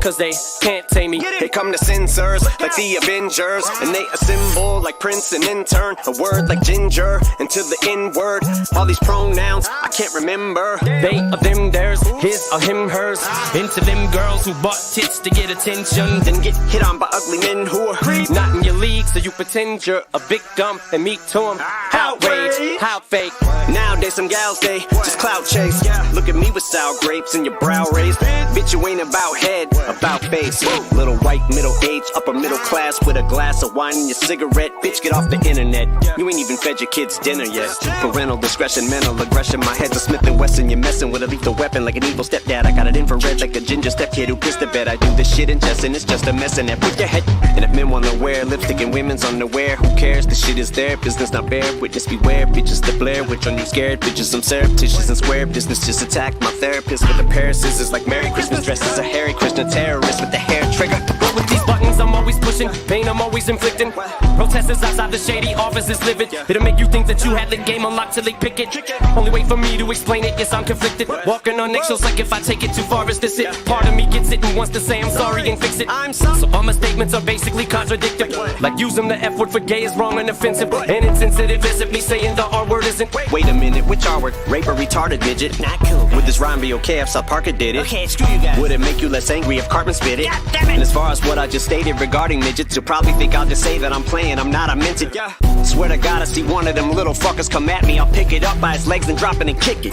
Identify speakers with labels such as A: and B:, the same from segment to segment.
A: cause they can't tame me.
B: Here come the censors, like the Avengers, and they assemble like Prince and intern. A word like ginger, until the N-word. All these pronouns, I can't remember.
A: They of them, theirs, his or him, hers. Into them girls who bought tits to get attention,
B: Then get hit on by ugly men who are
A: not in your league, so you pretend you're a victim and meet to them. Outrage, how fake.
B: Nowadays some gals, they just clout chase. Look at me with sour grapes and your brow raised. Bitch, you ain't about head, about face. Little white, middle-aged, upper middle class with a glass of wine and your cigarette. Bitch, get off the internet. You ain't even fed your kids dinner yet. Parental discretion, mental aggression. My head's a Smith & Wesson. You're messing with a lethal weapon like an evil stepdad. I got it infrared like a ginger stepkid who pissed the bed. I do this shit in jest and it's just a mess in there. Put your head. And if men wanna wear lipstick and women's underwear, who cares? The shit is there. Business not fair. Witness beware. Bitches to blare. Which on you scared? Bitches I'm surreptitious and square. Business just attacked my therapist with a pair of scissors like Merry Christmas. Dressed as a Harry Krishna terrorist with the hair trigger.
A: But with these buttons I'm always pushing, pain I'm always inflicting. Protesters outside the shady offices livid. It'll make you think that you had the game unlocked till they pick it. Only wait for me to explain it, yes I'm conflicted. Walking on eggshells like if I take it too far, is this it? Part of me gets it and wants to say I'm sorry and fix it. So all my statements are basically contradictory. Like using the F word for gay is wrong and offensive, and insensitive as if me saying the R word isn't.
B: Wait a minute, which R word? Rape or retarded midget? Not cool. Would this rhyme be okay if South Parker did it?
C: Okay, screw you guys.
B: Would it make you less angry if Cartman spit it?
C: God damn it.
B: And as far as what I just stated regarding midgets, you'll probably think I'll just say that I'm playing, I'm not, I meant it. Swear to God, I see one of them little fuckers come at me, I'll pick it up by his legs and drop it and kick it.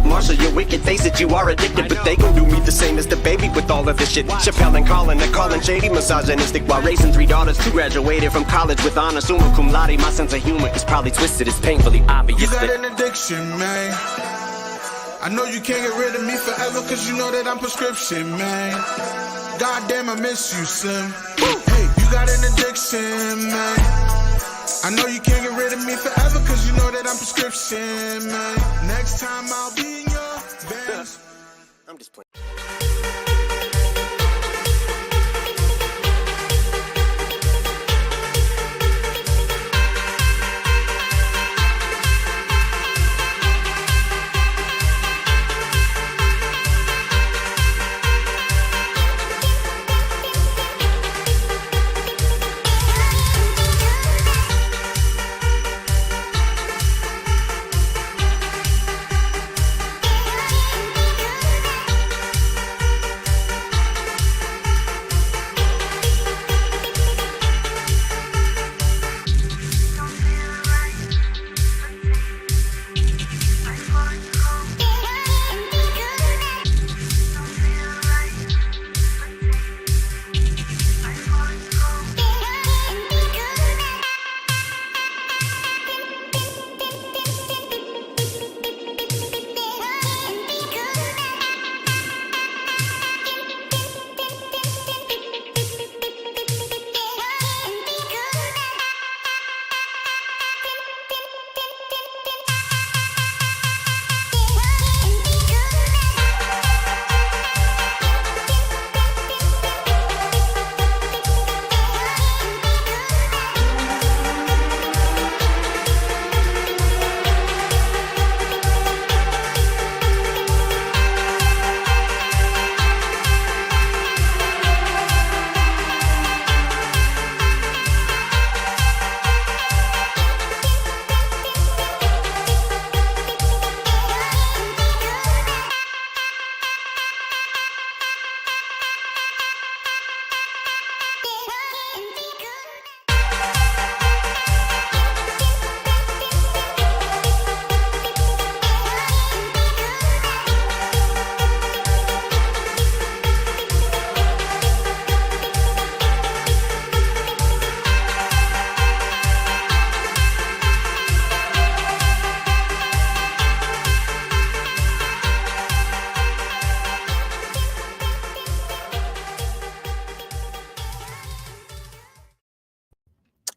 B: Marshall, your wicked face that you are addicted, but they gon' do me the same as the baby with all of this shit. Chappelle and Colin, they're calling shady misogynistic while raising 3 daughters, 2 graduated from college with honors, summa cum laude. My sense of humor is probably twisted, it's painfully obvious.
D: You got an addiction, man. I know you can't get rid of me forever, cause you know that I'm prescription, man. Goddamn, I miss you, Slim. Hey, you got an addiction, man. I know you can't get rid of me forever, cause you know that I'm prescription, man. Next time I'll be in your Benz.
B: I'm just playing.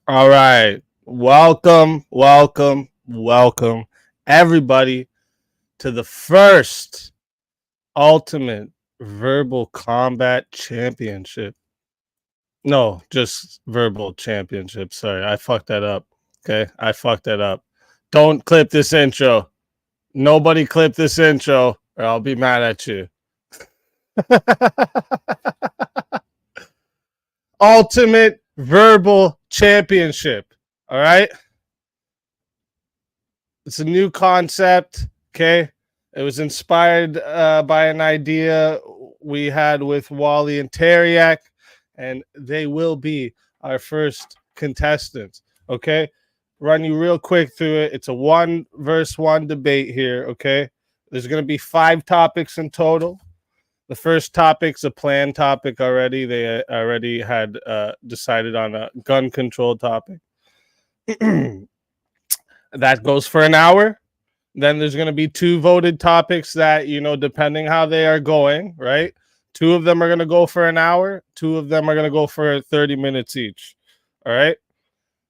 E: All right. Welcome, everybody, to the first Ultimate Verbal Kombat Championship. No, just Verbal Championship. Sorry, I fucked that up. Okay, I fucked that up. Don't clip this intro. Nobody clip this intro, or I'll be mad at you. Ultimate Verbal Championship. All right. It's a new concept. Okay. It was inspired by an idea we had with Wally and Teriak, and they will be our first contestants. Okay. Run you real quick through it. It's a 1-versus-1 debate here. Okay. There's going to be 5 topics in total. The first topic's a planned topic already. They already had decided on a gun control topic. That goes for an hour. Then there's going to be 2 voted topics that, depending how they are going, right? 2 of them are going to go for an hour. 2 of them are going to go for 30 minutes each. All right.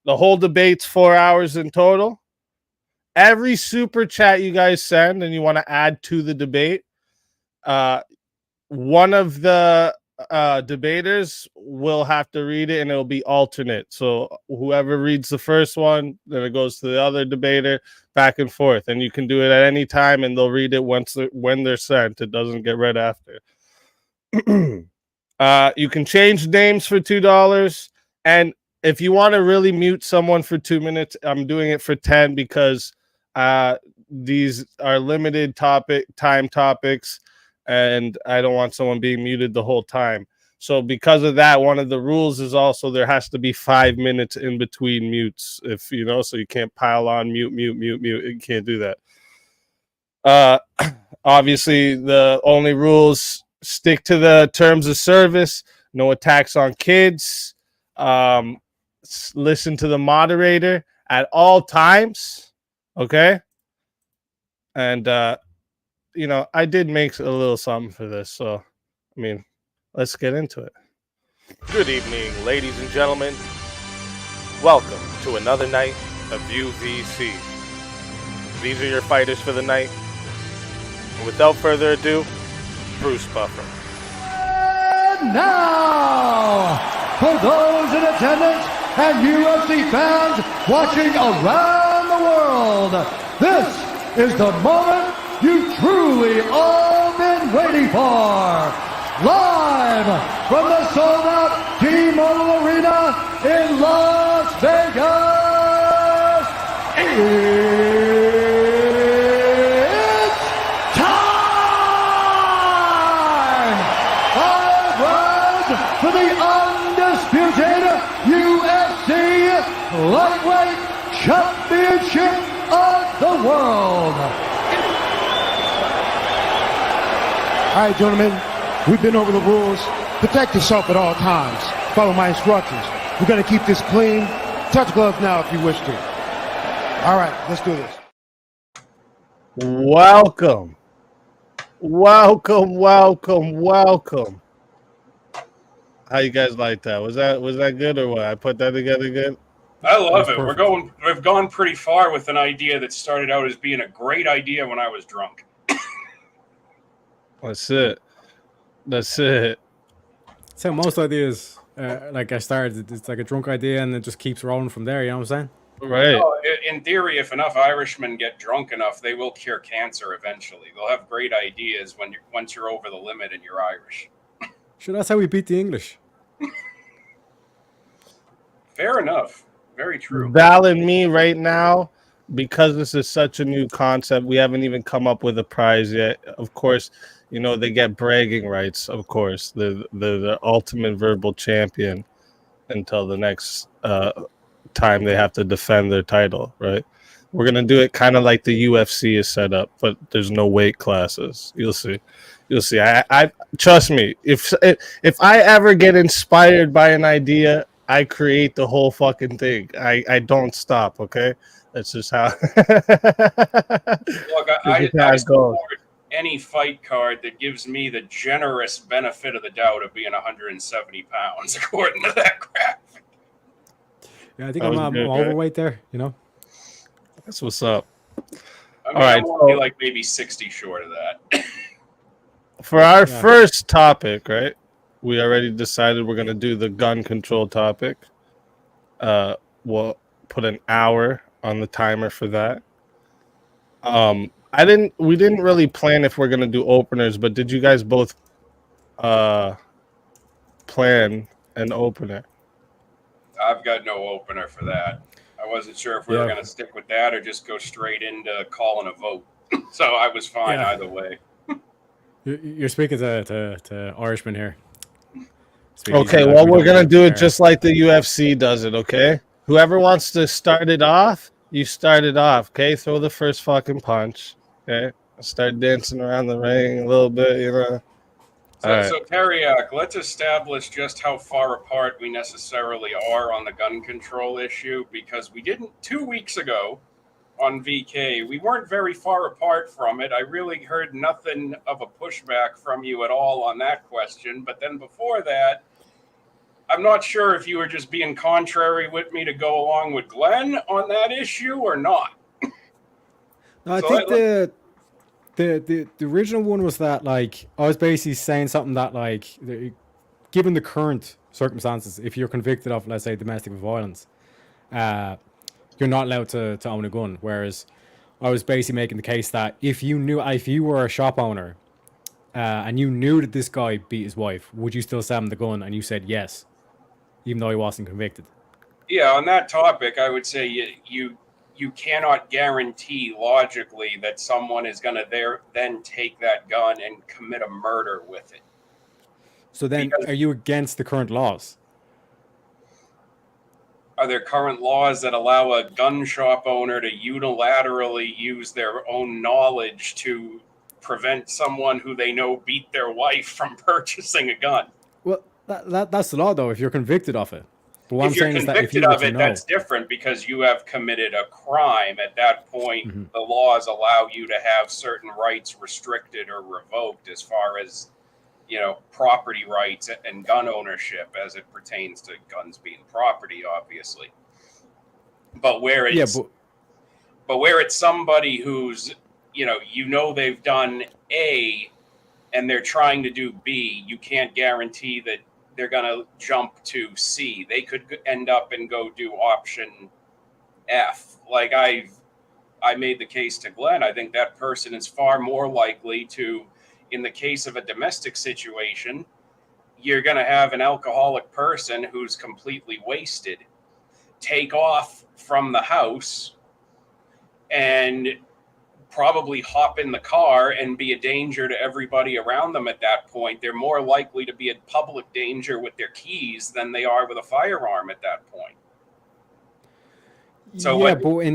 E: The whole debate's 4 hours in total. Every super chat you guys send and you want to add to the debate, one of the debaters will have to read it, and it'll be alternate. So whoever reads the first one, then it goes to the other debater, back and forth. And you can do it at any time, and they'll read it when they're sent. It doesn't get read after. You can change names for $2, and if you want to really mute someone for 2 minutes, I'm doing it for 10 because these are limited time topics, and I don't want someone being muted the whole time. So because of that, one of the rules is also there has to be 5 minutes in between mutes, so you can't pile on mute. You can't do that. Obviously, the only rules: stick to the terms of service, no attacks on kids, listen to the moderator at all times. Okay. And, I did make a little something for this. So, let's get into it. Good evening, ladies and gentlemen. Welcome to another night of UVC. These are your fighters for the night. And without further ado, Bruce Buffer.
C: And now, for those in attendance and UFC fans watching around the world, this is the moment you've truly all been waiting for. Live from the sold-out T-Mobile Arena in Las Vegas, it's time! 5 rounds for the undisputed UFC Lightweight Championship of the World.
F: All right, gentlemen, we've been over the rules. Protect yourself at all times. Follow my instructions. We're going to keep this clean. Touch gloves now if you wish to. All right, let's do this.
E: Welcome. How you guys like that? Was that good or what? I put that together good?
G: I love it. We've gone pretty far with an idea that started out as being a great idea when I was drunk.
E: That's it.
H: So most ideas, like I started, it's like a drunk idea, and it just keeps rolling from there. You know what I'm saying?
E: Right.
G: Oh, in theory, if enough Irishmen get drunk enough, they will cure cancer eventually. They'll have great ideas once you're over the limit and you're Irish.
H: Sure, that's how we beat the English.
G: Fair enough. Very true.
E: Valid me right now, because this is such a new concept. We haven't even come up with a prize yet. Of course, they get bragging rights. Of course, the ultimate verbal champion until the next time they have to defend their title. Right? We're gonna do it kind of like the UFC is set up, but there's no weight classes. You'll see. I trust me. If I ever get inspired by an idea, I create the whole fucking thing. I don't stop. Okay, that's just how.
G: Look, I support any fight card that gives me the generous benefit of the doubt of being 170 pounds, according to that graphic.
H: Yeah, I think I'm overweight there.
E: That's what's up.
G: All right, I'm only like maybe 60 short of that.
E: For our first topic, right? We already decided we're gonna do the gun control topic. We'll put an hour on the timer for that. We didn't really plan if we're gonna do openers, but did you guys both plan an opener?
G: I've got no opener for that. I wasn't sure if we were going to stick with that or just go straight into calling a vote. So I was fine either way.
H: You're speaking to Irishman here.
E: Okay, well, we're going to do it just like the UFC does it, okay? Whoever wants to start it off, you start it off, okay? Throw the first fucking punch, okay? Start dancing around the ring a little bit, you know?
G: So Teriak, let's establish just how far apart we necessarily are on the gun control issue, because we didn't 2 weeks ago on VK. We weren't very far apart from it. I really heard nothing of a pushback from you at all on that question. But then before that, I'm not sure if you were just being contrary with me to go along with Glenn on that issue or not.
H: No, I think the original one was that, like, I was basically saying something that, like, given the current circumstances, if you're convicted of, let's say, domestic violence, you're not allowed to own a gun. Whereas I was basically making the case that if you were a shop owner and you knew that this guy beat his wife, would you still sell him the gun? And you said yes, even though he wasn't convicted.
G: Yeah, on that topic, I would say you cannot guarantee logically that someone is going to then take that gun and commit a murder with it.
H: So then, are you against the current laws?
G: Are there current laws that allow a gun shop owner to unilaterally use their own knowledge to prevent someone who they know beat their wife from purchasing a gun?
H: Well, that's the law, though, if you're convicted of it. But what
G: if
H: I'm
G: you're
H: saying is that if
G: convicted
H: you were
G: of
H: to
G: it,
H: know,
G: that's different because you have committed a crime. At that point, the laws allow you to have certain rights restricted or revoked as far as, you know, property rights and gun ownership as it pertains to guns being property, obviously. But where it's but where it's somebody who's, you know, they've done A and they're trying to do B, you can't guarantee that they're going to jump to C. They could end up and go do option F. Like I made the case to Glenn. I think that person is far more likely to, in the case of a domestic situation, you're going to have an alcoholic person who's completely wasted take off from the house and probably hop in the car and be a danger to everybody around them at that point. They're more likely to be a public danger with their keys than they are with a firearm at that point. So
H: but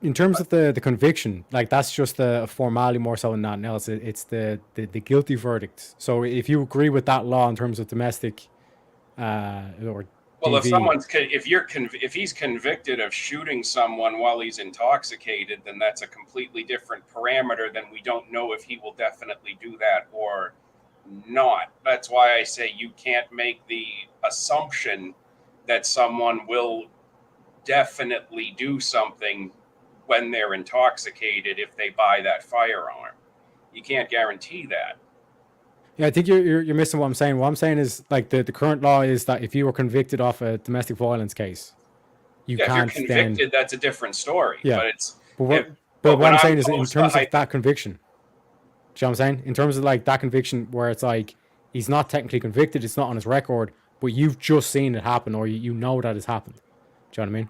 H: in terms of the conviction, like, that's just a formality more so than nothing else. It's the guilty verdict. So if you agree with that law in terms of domestic or
G: well,
H: DV,
G: if he's convicted of shooting someone while he's intoxicated, then that's a completely different parameter than we don't know if he will definitely do that or not. That's why I say you can't make the assumption that someone will definitely do something when they're intoxicated if they buy that firearm. You can't guarantee that.
H: Yeah, I think you're missing what I'm saying. What I'm saying is, like, the current law is that if you were convicted of a domestic violence case, you can't.
G: If you're convicted, that's a different story.
H: Yeah,
G: but
H: what I'm saying is, in terms of that conviction, do you know what I'm saying? In terms of, like, that conviction where it's like he's not technically convicted, it's not on his record, but you've just seen it happen, or you know that it's happened. Do you know what I mean?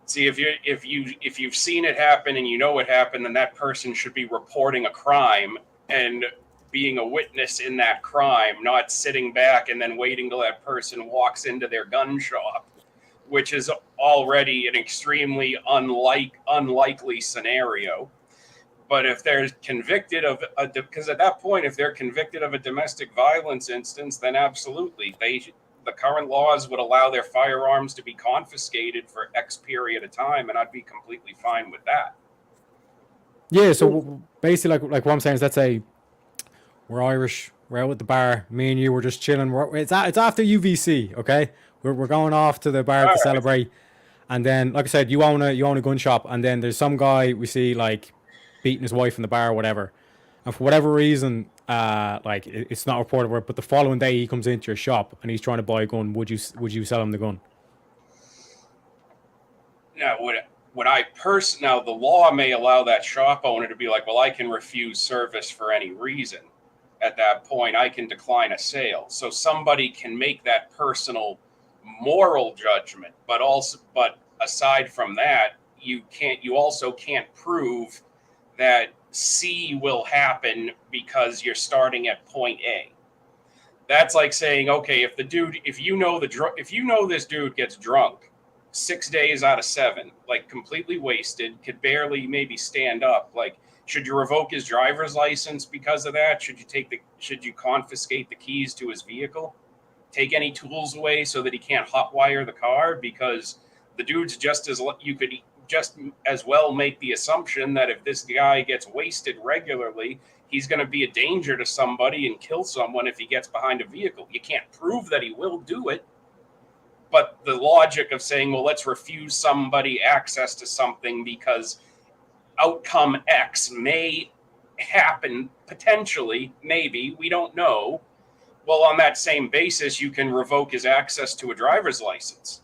G: See, if you've seen it happen and you know it happened, then that person should be reporting a crime and being a witness in that crime, not sitting back and then waiting till that person walks into their gun shop, which is already an extremely unlikely scenario. But if they're convicted of because at that point, if they're convicted of a domestic violence instance, then absolutely, the current laws would allow their firearms to be confiscated for X period of time, and I'd be completely fine with that.
H: Yeah, so basically, like what I'm saying is, let's say we're Irish, we're out at the bar, me and you were just chilling. It's after UVC, okay? We're going off to the bar to celebrate, and then, like I said, you own a gun shop, and then there's some guy we see, like, beating his wife in the bar or whatever, and for whatever reason, like, it's not reported, but the following day he comes into your shop and he's trying to buy a gun. Would you sell him the gun?
G: Now, now the law may allow that shop owner to be like, well, I can refuse service for any reason. At that point, I can decline a sale. So somebody can make that personal moral judgment, but aside from that, you also can't prove that C will happen because you're starting at point A. That's like saying, okay, if you know this dude gets drunk 6 days out of 7, like completely wasted, could barely maybe stand up, like, should you revoke his driver's license because of that? Should you confiscate the keys to his vehicle? Take any tools away so that he can't hotwire the car? Because the dude's you could just as well make the assumption that if this guy gets wasted regularly, he's going to be a danger to somebody and kill someone if he gets behind a vehicle. You can't prove that he will do it. But the logic of saying, well, let's refuse somebody access to something because outcome X may happen, potentially, maybe, we don't know. Well, on that same basis, you can revoke his access to a driver's license.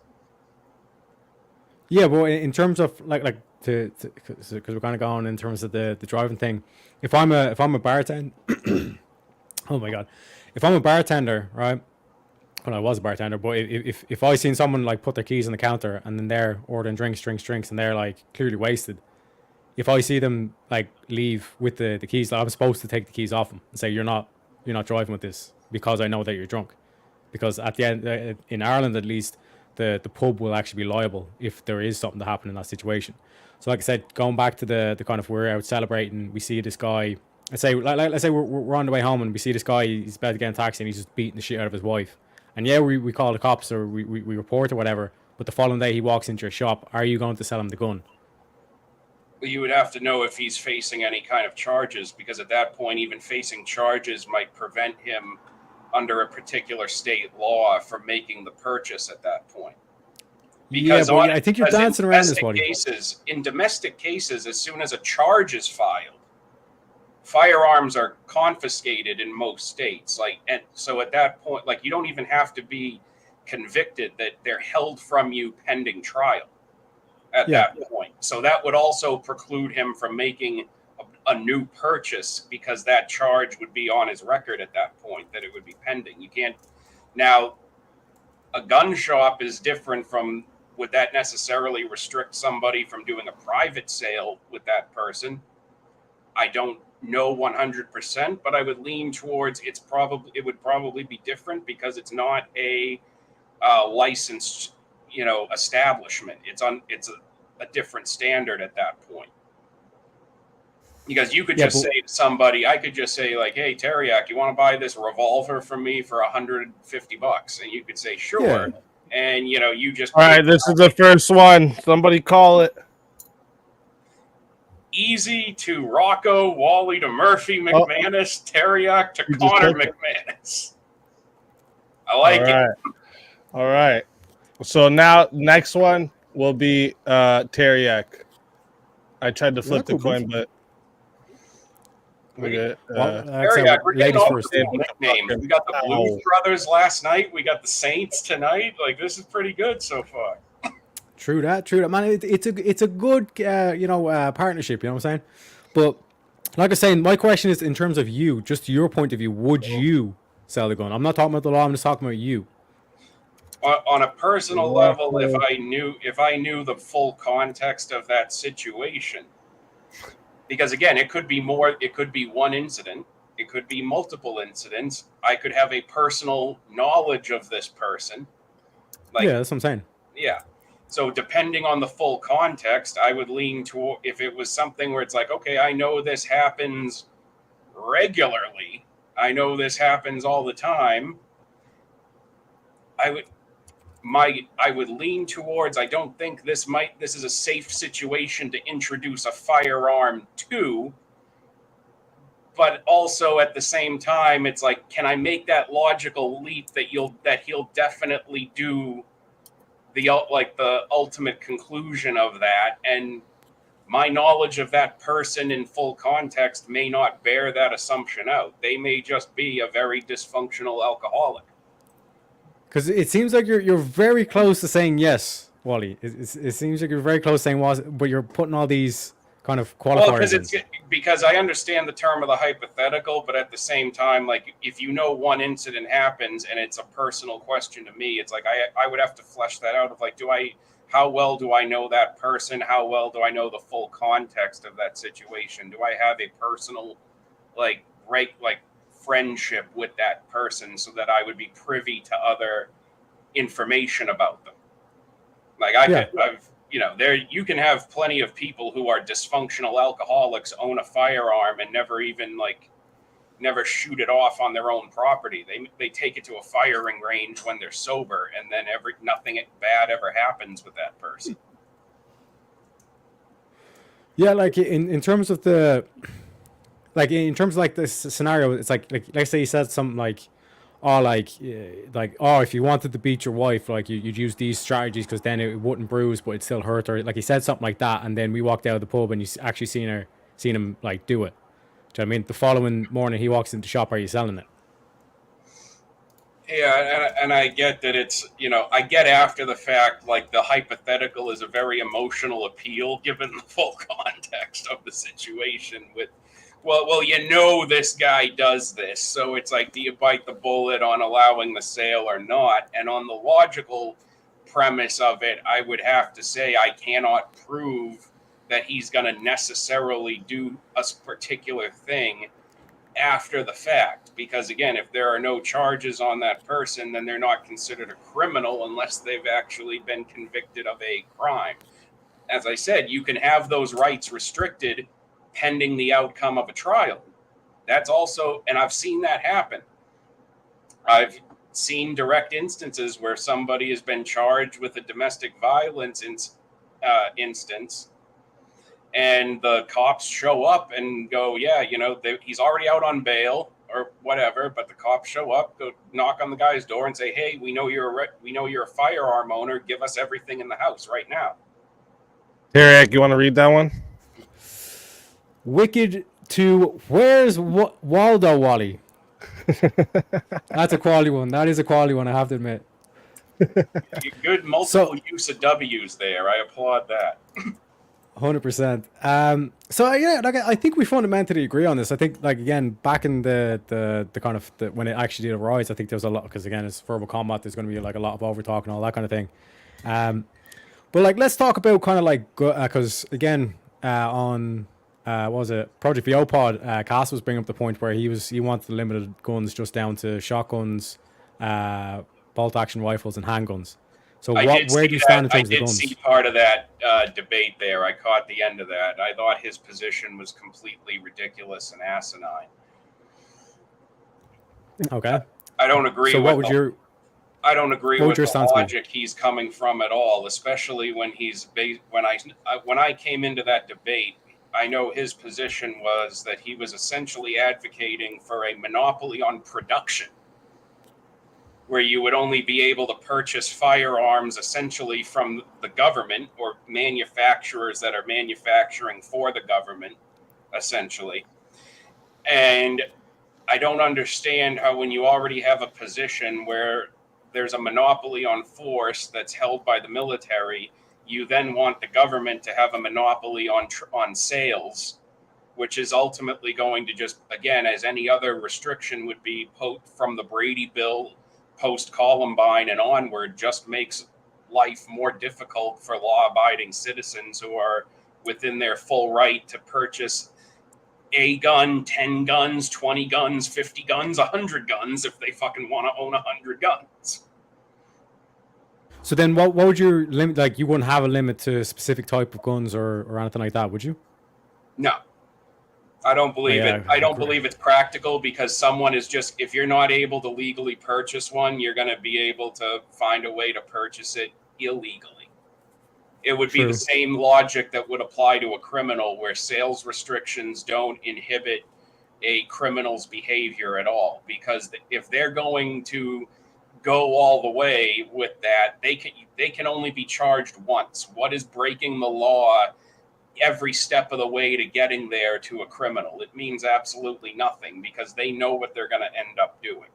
H: Yeah, well, in terms of because we're kind of going in terms of the driving thing. If I'm a bartender, oh my god, if I'm a bartender, right? Well, I was a bartender, but if I seen someone like put their keys on the counter and then they're ordering drinks, and they're like clearly wasted, if I see them like leave with the keys, I'm supposed to take the keys off them and say you're not driving with this because I know that you're drunk. Because at the end, in Ireland at least, the pub will actually be liable if there is something to happen in that situation. So like I said, going back to the kind of we're out celebrating, we see this guy. Let's say we're on the way home and we see this guy. He's about to get in a taxi and he's just beating the shit out of his wife. And yeah, we call the cops or we report or whatever. But the following day he walks into your shop. Are you going to sell him the gun?
G: Well, you would have to know if he's facing any kind of charges, because at that point, even facing charges might prevent him under a particular state law from making the purchase at that point. Because
H: I think you're dancing around this, buddy.
G: In domestic cases, as soon as a charge is filed, firearms are confiscated in most states. And so at that point, you don't even have to be convicted; that they're held from you pending trial at that point. So that would also preclude him from making a new purchase, because that charge would be on his record at that point, that it would be pending. You can't now. A gun shop is different from. Would that necessarily restrict somebody from doing a private sale with that person? I don't know 100%, but I would lean towards it would probably be different, because it's not a licensed, establishment. It's a different standard at that point. Because you could say to somebody, I could just say like, hey, Teriak, you want to buy this revolver from me for $150? And you could say, sure. Yeah. And, you just...
E: All right, this is the first one. Somebody call it.
G: Easy to Rocco, Wally to Murphy McManus, Teriak to Connor McManus. I like it.
E: All right. So now, next one will be Teriak. I tried to flip the coin, but...
G: We're getting all the nicknames. We got the Blues Brothers last night. We got the Saints tonight. This is pretty good so far.
H: True that, man. It's a good partnership. You know what I'm saying? But like I was saying, my question is in terms of you, just your point of view. Would you sell the gun? I'm not talking about the law. I'm just talking about you.
G: On a personal level, if I knew the full context of that situation. Because again, it could be one incident. It could be multiple incidents. I could have a personal knowledge of this person.
H: That's what I'm saying.
G: Yeah. So depending on the full context, I would lean toward, if it was something where it's like, okay, I know this happens regularly. I know this happens all the time. I would lean towards, I don't think this is a safe situation to introduce a firearm to, but also at the same time, it's like, can I make that logical leap that he'll definitely do the ultimate conclusion of that? And my knowledge of that person in full context may not bear that assumption out. They may just be a very dysfunctional alcoholic.
H: Because it seems like you're very close to saying yes, Wally. It seems like you're very close to saying was, but you're putting all these kind of
G: Well,
H: qualifiers is.
G: because I understand the term of the hypothetical, but at the same time, like if you know one incident happens and it's a personal question to me, it's like I would have to flesh that out of like, how well do I know that person? How well do I know the full context of that situation? Do I have a personal like friendship with that person so that I would be privy to other information about them? Like I've there you can have plenty of people who are dysfunctional alcoholics own a firearm and never shoot it off on their own property. They take it to a firing range when they're sober, and then nothing bad ever happens with that person.
H: Yeah, like in terms of the, like in terms of like this scenario, it's like let's say you said something like, if you wanted to beat your wife, like you'd use these strategies because then it wouldn't bruise, but it still hurt, or like he said something like that, and then we walked out of the pub and you actually seen him like do it. Do you know what I mean? The following morning he walks into the shop, are you selling it?
G: Yeah, and I get that it's, I get after the fact, like the hypothetical is a very emotional appeal given the full context of the situation with, well, this guy does this. So it's like, do you bite the bullet on allowing the sale or not? And on the logical premise of it, I would have to say I cannot prove that he's going to necessarily do a particular thing after the fact, because again, if there are no charges on that person, then they're not considered a criminal unless they've actually been convicted of a crime. As I said, you can have those rights restricted pending the outcome of a trial. That's also, and I've seen that happen. I've seen direct instances where somebody has been charged with a domestic violence instance, and the cops show up and go, yeah, he's already out on bail or whatever, but the cops show up, go knock on the guy's door and say, hey, we know you're a firearm owner. Give us everything in the house right now.
E: Eric, you want to read that one?
H: Wicked to where's Waldo Wally? That's a quality one. That is a quality one, I have to admit.
G: Good multiple use of W's there. I applaud that.
H: 100%. So yeah, like I think we fundamentally agree on this. I think, like, again, back in the kind of when it actually did arise, I think there was a lot, because again, it's Verbal Kombat. There's going to be like a lot of over talk and all that kind of thing. But like, let's talk about kind of like, because again, on what was it, Project VO Pod, Cass was bringing up the point where he wanted limited guns just down to shotguns, bolt action rifles, and handguns. So where do you stand in terms of the guns?
G: I did see part of that debate there. I caught the end of that. I thought his position was completely ridiculous and asinine.
H: Okay.
G: I don't agree.
H: So
G: with the logic he's coming from at all, especially when when I came into that debate. I know his position was that he was essentially advocating for a monopoly on production, where you would only be able to purchase firearms essentially from the government or manufacturers that are manufacturing for the government, essentially. And I don't understand how, when you already have a position where there's a monopoly on force that's held by the military, you then want the government to have a monopoly on sales, which is ultimately going to just, again, as any other restriction would be from the Brady Bill, post-Columbine and onward, just makes life more difficult for law-abiding citizens who are within their full right to purchase a gun, 10 guns, 20 guns, 50 guns, 100 guns if they fucking want to own 100 guns.
H: So then what would your limit, like, you wouldn't have a limit to a specific type of guns or anything like that, would you?
G: No. I don't believe it. I don't believe it's practical, because someone is just, if you're not able to legally purchase one, you're going to be able to find a way to purchase it illegally. It would be the same logic that would apply to a criminal, where sales restrictions don't inhibit a criminal's behavior at all, because if they're going to go all the way with that, they can only be charged once. What is breaking the law every step of the way to getting there to a criminal? It means absolutely nothing, because they know what they're going to end up doing.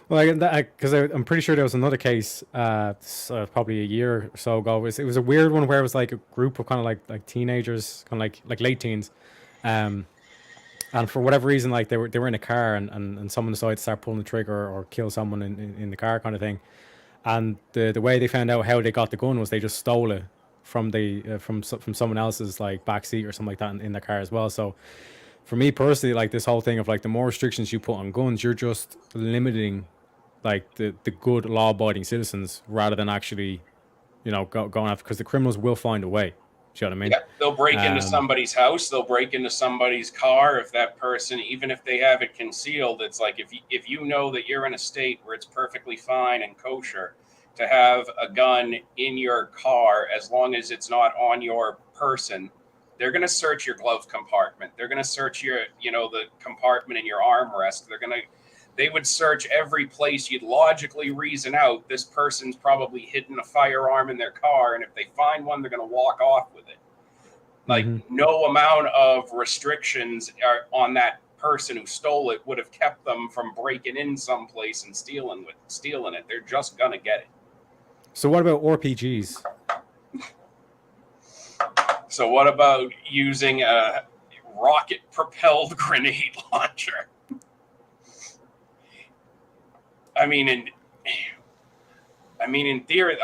H: Well, because I'm pretty sure there was another case, probably a year or so ago. It was a weird one where it was like a group of kind of like teenagers, kind of like late teens, um, and for whatever reason, like they were in a car, and someone decided to start pulling the trigger or kill someone in the car, kind of thing. And the way they found out how they got the gun was they just stole it from from someone else's like back seat or something like that in the car as well. So for me personally, like this whole thing of like the more restrictions you put on guns, you're just limiting like the good law abiding citizens rather than actually, going after, because the criminals will find a way. Do you know what I mean?
G: Yeah, they'll break into somebody's house. They'll break into somebody's car. If that person, even if they have it concealed, it's like if you know that you're in a state where it's perfectly fine and kosher to have a gun in your car, as long as it's not on your person, they're going to search your glove compartment. They're going to search the compartment in your armrest. They would search every place you'd logically reason out this person's probably hidden a firearm in their car, and if they find one, they're going to walk off with it. Like, no amount of restrictions are on that person who stole it would have kept them from breaking in someplace and stealing it. They're just going to get it.
H: So what about RPGs?
G: So what about using a rocket-propelled grenade launcher? I mean, in theory,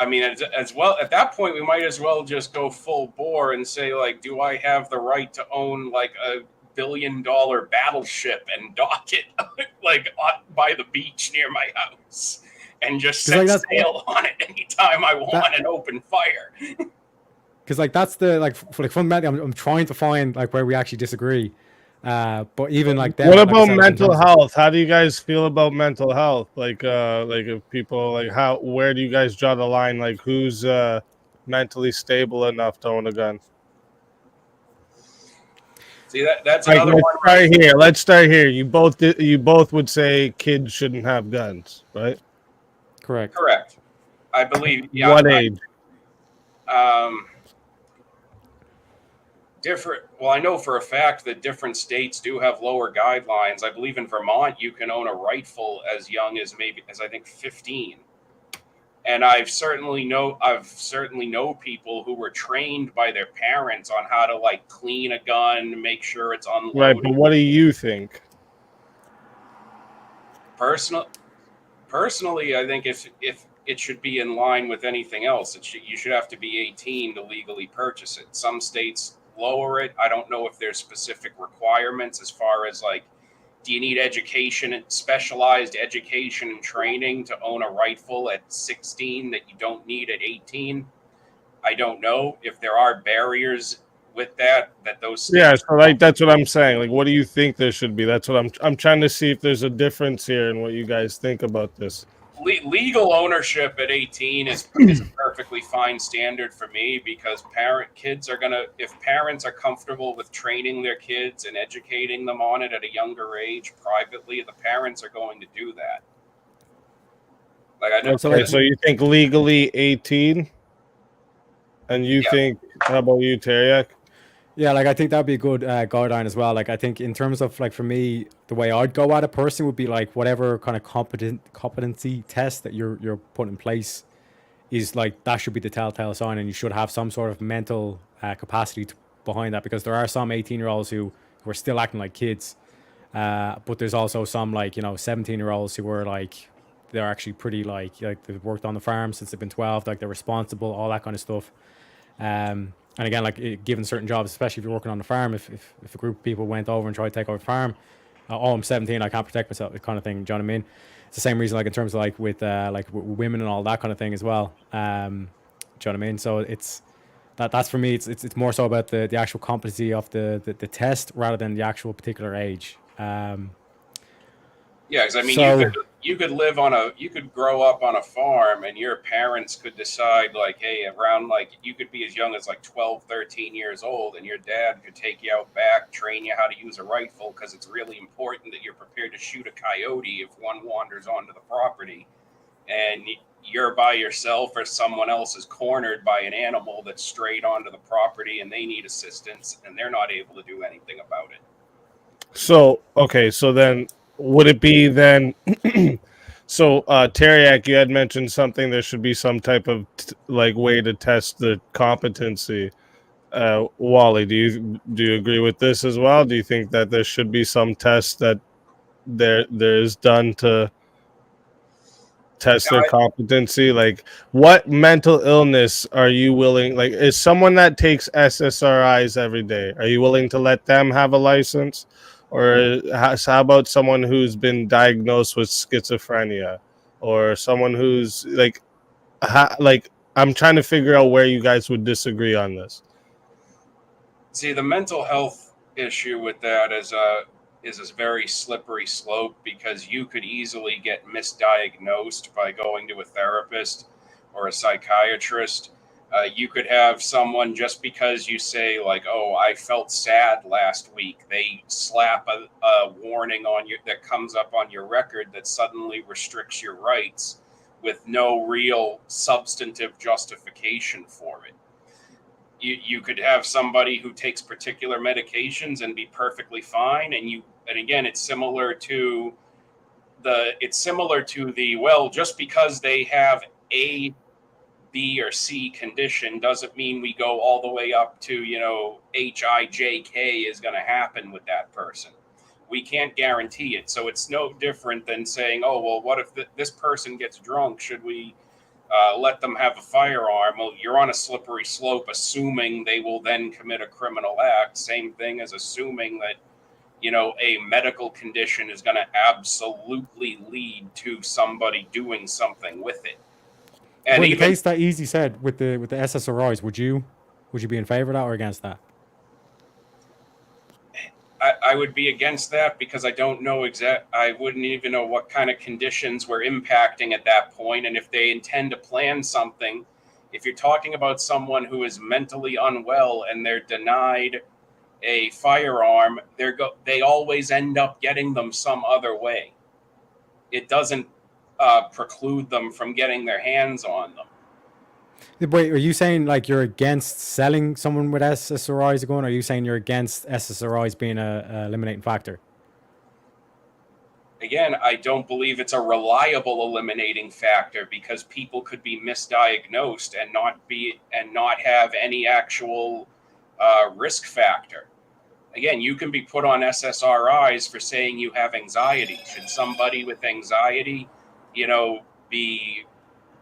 G: as well, at that point, we might as well just go full bore and say, like, do I have the right to own, like, $1 billion battleship and dock it, like, by the beach near my house and just set sail on it anytime I want and open fire?
H: Because, like, that's fundamentally, I'm trying to find, like, where we actually disagree. But even like that.
E: What about mental health? How do you guys feel about mental health? Like if people where do you guys draw the line? Like, who's mentally stable enough to own a gun?
G: See, that's another one.
E: Let's start here. You both would say kids shouldn't have guns, right?
H: Correct.
G: I believe. Yeah,
E: what age?
G: I know for a fact that different states do have lower guidelines. I believe in Vermont you can own a rifle as young as I think 15. And I've certainly know people who were trained by their parents on how to, like, clean a gun, make sure it's unloaded.
E: Right, but what do you think?
G: Personally, I think if it should be in line with anything else. You should have to be 18 to legally purchase it. Some states lower it. I don't know if there's specific requirements as far as, like, do you need specialized education and training to own a rifle at 16 that you don't need at 18? I don't know if there are barriers with that those states.
E: Yeah, so like that's what I'm saying. Like, what do you think there should be? That's what I'm trying to see if there's a difference here in what you guys think about this.
G: Legal ownership at 18 is a perfectly fine standard for me, because if parents are comfortable with training their kids and educating them on it at a younger age privately, the parents are going to do that. Like, I know.
E: Okay, so you think legally 18, and you think? How about you, Teriak?
H: Yeah, like, I think that'd be a good guideline as well. Like, I think in terms of, like, for me, the way I'd go at a person would be like whatever kind of competency test that you're putting in place is, like, that should be the telltale sign, and you should have some sort of mental capacity behind that, because there are some 18-year-olds who are still acting like kids, but there's also some, like, 17-year-olds who are, like, they're actually pretty, like they've worked on the farm since they've been 12, like, they're responsible, all that kind of stuff. And again, like, given certain jobs, especially if you're working on the farm, if a group of people went over and tried to take over the farm, I'm 17, I can't protect myself, kind of thing. Do you know what I mean? It's the same reason, like, in terms of, like, with women and all that kind of thing as well. Do you know what I mean? So that's for me. It's more so about the actual competency of the test rather than the actual particular age.
G: Yeah, because I mean, you could grow up on a farm, and your parents could decide, like, hey, around, like, you could be as young as, like, 12, 13 years old, and your dad could take you out back, train you how to use a rifle, because it's really important that you're prepared to shoot a coyote if one wanders onto the property, and you're by yourself or someone else is cornered by an animal that's strayed onto the property and they need assistance and they're not able to do anything about it.
E: So, okay, so then would it be then So, Teriak, you had mentioned something. There should be some type of like way to test the competency. Wally, do you agree with this as well? Do you think that there should be some test that there is done to test their competency? Like, what mental illness are you willing? Like, is someone that takes SSRIs every day? Are you willing to let them have a license? Or how about someone who's been diagnosed with schizophrenia, or someone who's like, like I'm trying to figure out where you guys would disagree on this.
G: See, the mental health issue with that is a very slippery slope, because you could easily get misdiagnosed by going to a therapist or a psychiatrist. You could have someone, just because you say like, "Oh, I felt sad last week," they slap a warning on you that comes up on your record that suddenly restricts your rights with no real substantive justification for it. You could have somebody who takes particular medications and be perfectly fine, and again, it's similar to the well, just because they have A, B, or C condition doesn't mean we go all the way up to, HIJK is going to happen with that person. We can't guarantee it. So it's no different than saying, oh, well, what if this person gets drunk? Should we let them have a firearm? Well, you're on a slippery slope, assuming they will then commit a criminal act. Same thing as assuming that, a medical condition is going to absolutely lead to somebody doing something with it. And
H: in the case that Easy said with the SSRIs, would you be in favor of that or against that?
G: I would be against that, because I don't know I wouldn't even know what kind of conditions we're impacting at that point. And if they intend to plan something, if you're talking about someone who is mentally unwell and they're denied a firearm, they always end up getting them some other way. It doesn't preclude them from getting their hands on them.
H: Wait, are you saying like you're against selling someone with SSRIs going? Or are you saying you're against SSRIs being a eliminating factor?
G: Again, I don't believe it's a reliable eliminating factor, because people could be misdiagnosed and not have any actual risk factor. Again, you can be put on SSRIs for saying you have anxiety. Should somebody with anxiety, be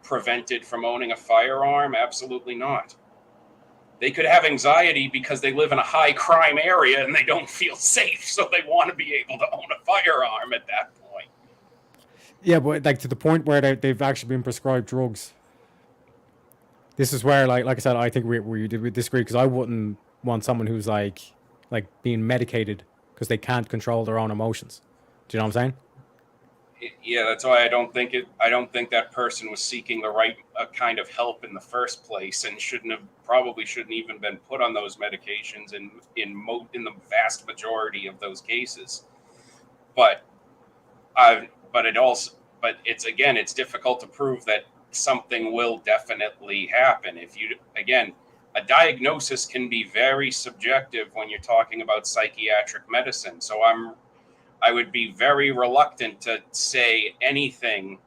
G: prevented from owning a firearm? Absolutely not. They could have anxiety because they live in a high crime area and they don't feel safe, so they want to be able to own a firearm at that point.
H: Yeah, but like to the point where they've actually been prescribed drugs. This is where, like I said, I think we disagree, because I wouldn't want someone who's like being medicated because they can't control their own emotions. Do you know what I'm saying?
G: Yeah, that's why I don't think that person was seeking the right kind of help in the first place, and probably shouldn't even been put on those medications in the vast majority of those cases. But it's difficult to prove that something will definitely happen. A diagnosis can be very subjective when you're talking about psychiatric medicine. So I would be very reluctant to say anything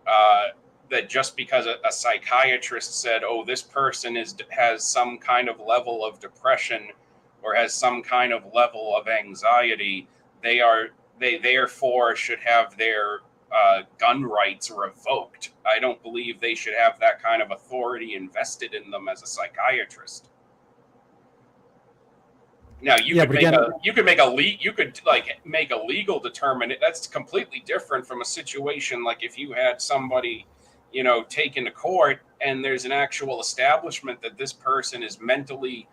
G: that just because a psychiatrist said, oh, this person has some kind of level of depression or has some kind of level of anxiety, they therefore should have their gun rights revoked. I don't believe they should have that kind of authority invested in them as a psychiatrist. Now you could make a legal determination. That's completely different from a situation like if you had somebody, taken to court and there's an actual establishment that this person is mentally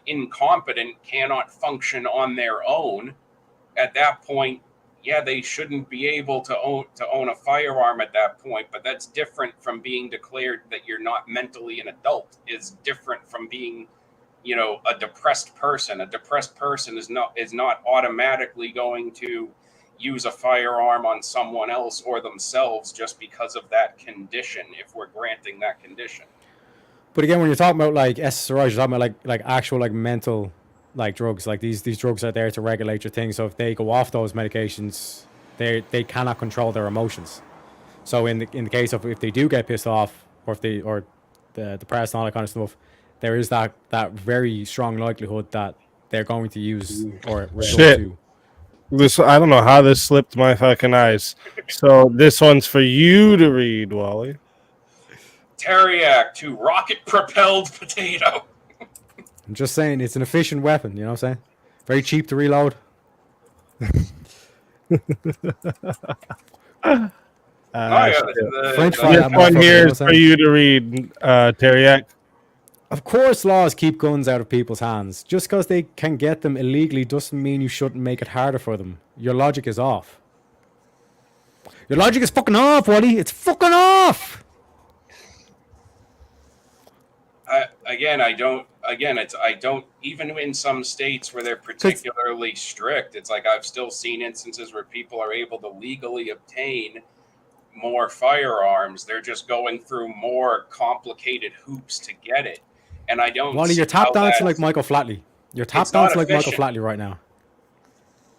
G: incompetent, cannot function on their own. At that point, yeah, they shouldn't be able to own a firearm at that point. But that's different from being declared that you're not mentally an adult. Is different from being a depressed person. A depressed person is not automatically going to use a firearm on someone else or themselves just because of that condition, if we're granting that condition.
H: But again, when you're talking about like SSRIs, you're talking about like actual mental drugs. Like these drugs are there to regulate your things. So if they go off those medications, they cannot control their emotions. So in the case of if they do get pissed off, or if they or the press and all that kind of stuff, there is that very strong likelihood that they're going to use or resort
E: Shit.
H: to.
E: This I don't know how this slipped my fucking eyes. So this one's for you to read, Wally.
G: Teriyaki to rocket-propelled potato.
H: I'm just saying it's an efficient weapon. You know what I'm saying? Very cheap to reload. French fry
E: This
H: that
E: one
H: motherfucker,
E: here
H: you know
E: is
H: what I'm
E: for
H: saying?
E: you to read, Teriyaki.
H: Of course, laws keep guns out of people's hands. Just because they can get them illegally doesn't mean you shouldn't make it harder for them. Your logic is off. Your logic is fucking off, Wally. It's fucking off.
G: I don't, even in some states where they're particularly strict, it's like I've still seen instances where people are able to legally obtain more firearms. They're just going through more complicated hoops to get it. And I don't
H: Wally,
G: see
H: you're tap
G: how
H: dancing
G: that's-
H: like Michael Flatley. You're tap
G: It's not
H: dancing like Michael
G: efficient.
H: Flatley right now.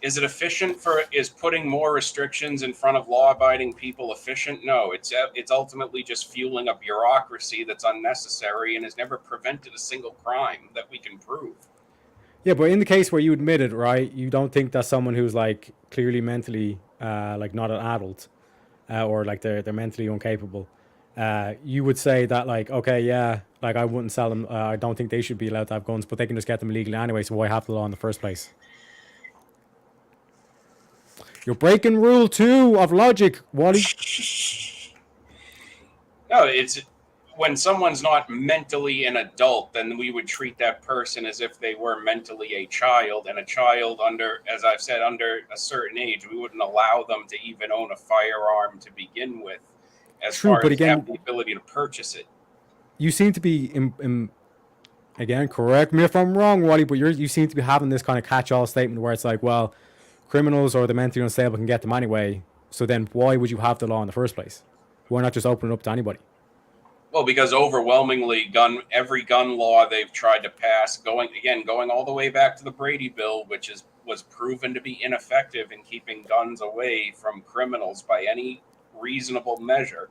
G: Is it efficient is putting more restrictions in front of law-abiding people efficient? No, it's ultimately just fueling a bureaucracy that's unnecessary and has never prevented a single crime that we can prove.
H: Yeah, but in the case where you admit it, right, you don't think that someone who's like clearly mentally like not an adult or like they're mentally incapable, you would say that like, okay, yeah, like I wouldn't sell them. I don't think they should be allowed to have guns, but they can just get them illegally anyway. So why have the law in the first place? You're breaking rule 2 of logic, Wally.
G: No, it's when someone's not mentally an adult, then we would treat that person as if they were mentally a child, and a child under, as I've said, under a certain age, we wouldn't allow them to even own a firearm to begin with, as
H: True,
G: far
H: but
G: as
H: again,
G: have the ability to purchase it.
H: You seem to be, again, correct me if I'm wrong, Wally, but you seem to be having this kind of catch-all statement where it's like, well, criminals or the mentally unstable can get them anyway, so then why would you have the law in the first place? Why not just open it up to anybody?
G: Well, because overwhelmingly, every gun law they've tried to pass, going all the way back to the Brady Bill, which was proven to be ineffective in keeping guns away from criminals by any reasonable measure.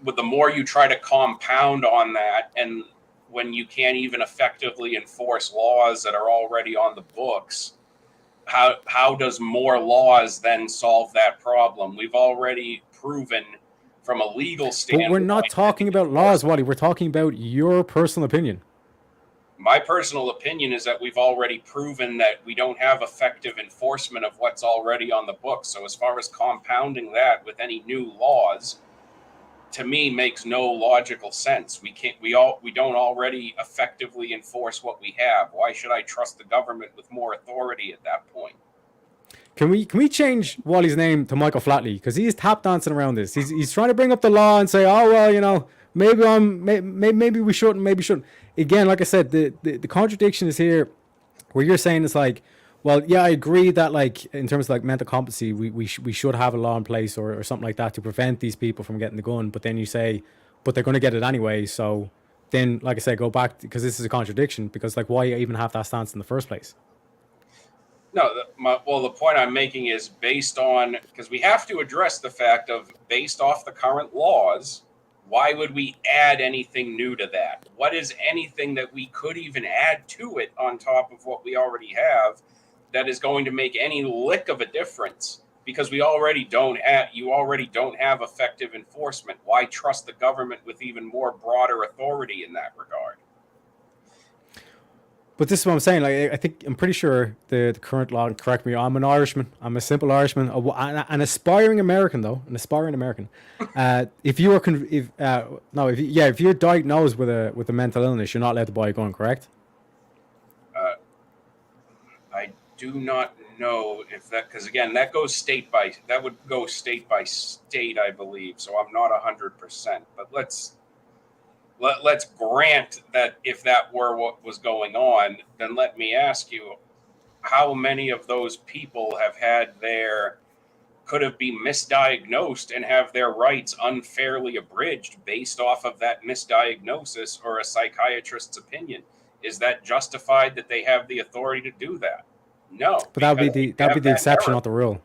G: But the more you try to compound on that, and when you can't even effectively enforce laws that are already on the books, how does more laws then solve that problem? We've already proven from a legal standpoint.
H: But we're not talking about laws, Wally. We're talking about your personal opinion.
G: My personal opinion is that we've already proven that we don't have effective enforcement of what's already on the books. So as far as compounding that with any new laws, to me, makes no logical sense. We don't already effectively enforce what we have. Why should I trust the government with more authority at that point?
H: Can we change Wally's name to Michael Flatley, because he's tap dancing around this. He's trying to bring up the law and say, oh well, you know, maybe we shouldn't, maybe shouldn't. Again, like I said, the contradiction is here, where you're saying it's like, well, yeah, I agree that like in terms of like mental competency, we should have a law in place or something like that to prevent these people from getting the gun. But then you say, but they're going to get it anyway. So then, like I said, go back, because this is a contradiction, because like why even have that stance in the first place?
G: No, the point I'm making is based on, because we have to address the fact of, based off the current laws, why would we add anything new to that? What is anything that we could even add to it on top of what we already have that is going to make any lick of a difference? Because you already don't have effective enforcement. Why trust the government with even more broader authority in that regard?
H: But this is what I'm saying. Like, I'm pretty sure the current law, and correct me, I'm an Irishman. I'm a simple Irishman, an aspiring American, though, an aspiring American. If you're diagnosed with a mental illness, you're not allowed to buy a gun, correct?
G: I do not know if that, because again, that would go state by state, I believe. So I'm not 100%. But let's grant that if that were what was going on, then let me ask you, how many of those people could have been misdiagnosed and have their rights unfairly abridged based off of that misdiagnosis or a psychiatrist's opinion? Is that justified that they have the authority to do that? No.
H: But that'd be the exception, not the rule.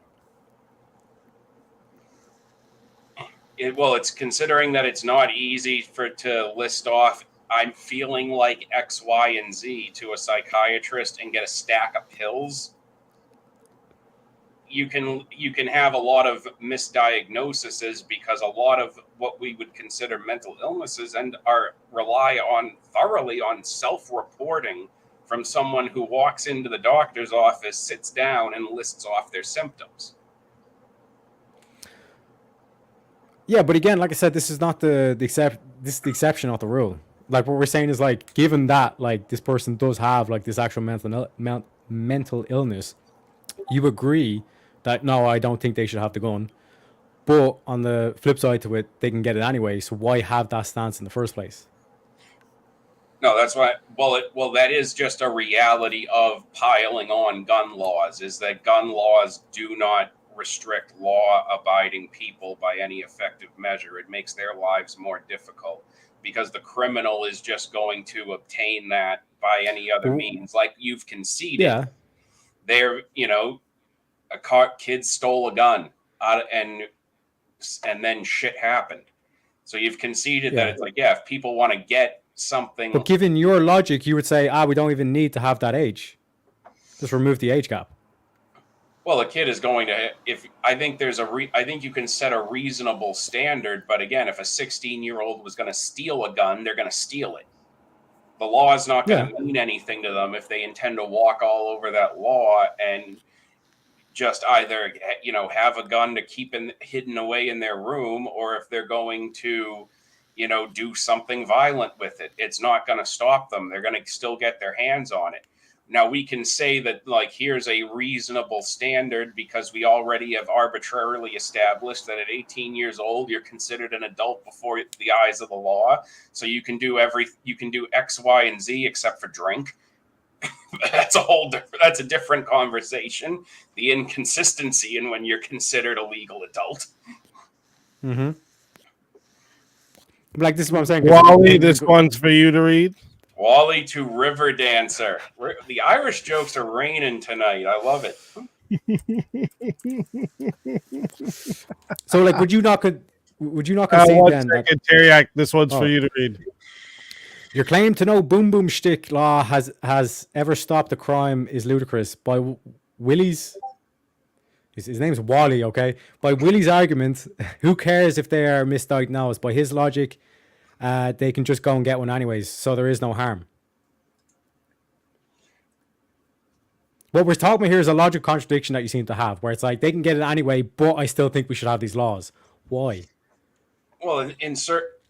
G: It's considering that it's not easy to list off. I'm feeling like X, Y, and Z to a psychiatrist and get a stack of pills. You can have a lot of misdiagnoses because a lot of what we would consider mental illnesses rely thoroughly on self-reporting from someone who walks into the doctor's office, sits down, and lists off their symptoms.
H: Yeah, but again, like I said, this is not the exception, not the rule. Like what we're saying is like, given that like this person does have like this actual mental illness, you agree that no, I don't think they should have the gun. But on the flip side to it, they can get it anyway. So why have that stance in the first place?
G: No, that's why. Well, that is just a reality of piling on gun laws. Is that gun laws do not restrict law-abiding people by any effective measure. It makes their lives more difficult because the criminal is just going to obtain that by any other means. Like you've conceded.
H: Yeah.
G: They're, kids stole a gun and then shit happened. So you've conceded that it's like, yeah, if people want to get something.
H: But given your logic, you would say, we don't even need to have that age. Just remove the age gap.
G: Well, a kid is going to, I think you can set a reasonable standard, but again, if a 16-year-old was going to steal a gun, they're going to steal it. The law is not going to mean anything to them if they intend to walk all over that law and just either, have a gun to keep hidden away in their room, or if they're going to, do something violent with it. It's not going to stop them. They're going to still get their hands on it. Now, we can say that, like, here's a reasonable standard because we already have arbitrarily established that at 18 years old, you're considered an adult before the eyes of the law. So you can do X, Y, and Z except for drink. That's a different conversation. The inconsistency in when you're considered a legal adult.
H: Mm-hmm. Like, this is what I'm saying.
E: Wally, this one's for you to read.
G: Wally to River Dancer. The Irish jokes are raining tonight. I love it.
H: So, like, would you not concede then?
E: Teriak, this one's for you to read.
H: Your claim to no boom boom shtick law has ever stopped a crime is ludicrous. By Willie's, his name's Wally, okay? By Willie's argument, who cares if they are misdiagnosed? By his logic, they can just go and get one anyways, so there is no harm. What we're talking about here is a logical contradiction that you seem to have, where it's like, they can get it anyway, but I still think we should have these laws. Why?
G: Well,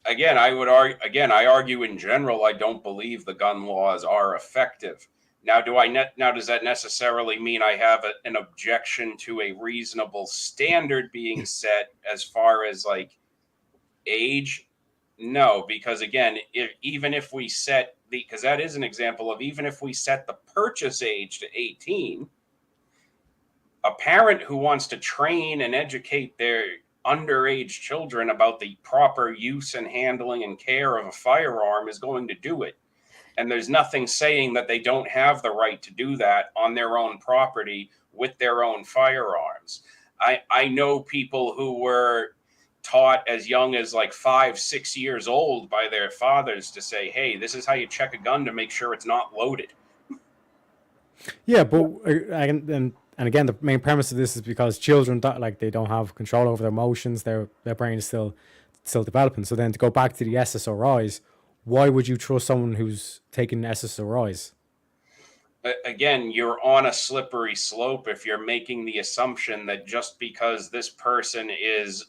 G: I argue in general, I don't believe the gun laws are effective. Now, does that necessarily mean I have an objection to a reasonable standard being set as far as like age? No, because again, even if we set because that is an example of even if we set the purchase age to 18, a parent who wants to train and educate their underage children about the proper use and handling and care of a firearm is going to do it. And there's nothing saying that they don't have the right to do that on their own property with their own firearms. I know people who were taught as young as like 5-6 years old by their fathers to say, hey, this is how you check a gun to make sure it's not loaded.
H: Yeah, but and again, the main premise of this is because children they don't have control over their emotions. Their brain is still developing. So then to go back to the SSRIs, why would you trust someone who's taking SSRIs?
G: Again, you're on a slippery slope if you're making the assumption that just because this person is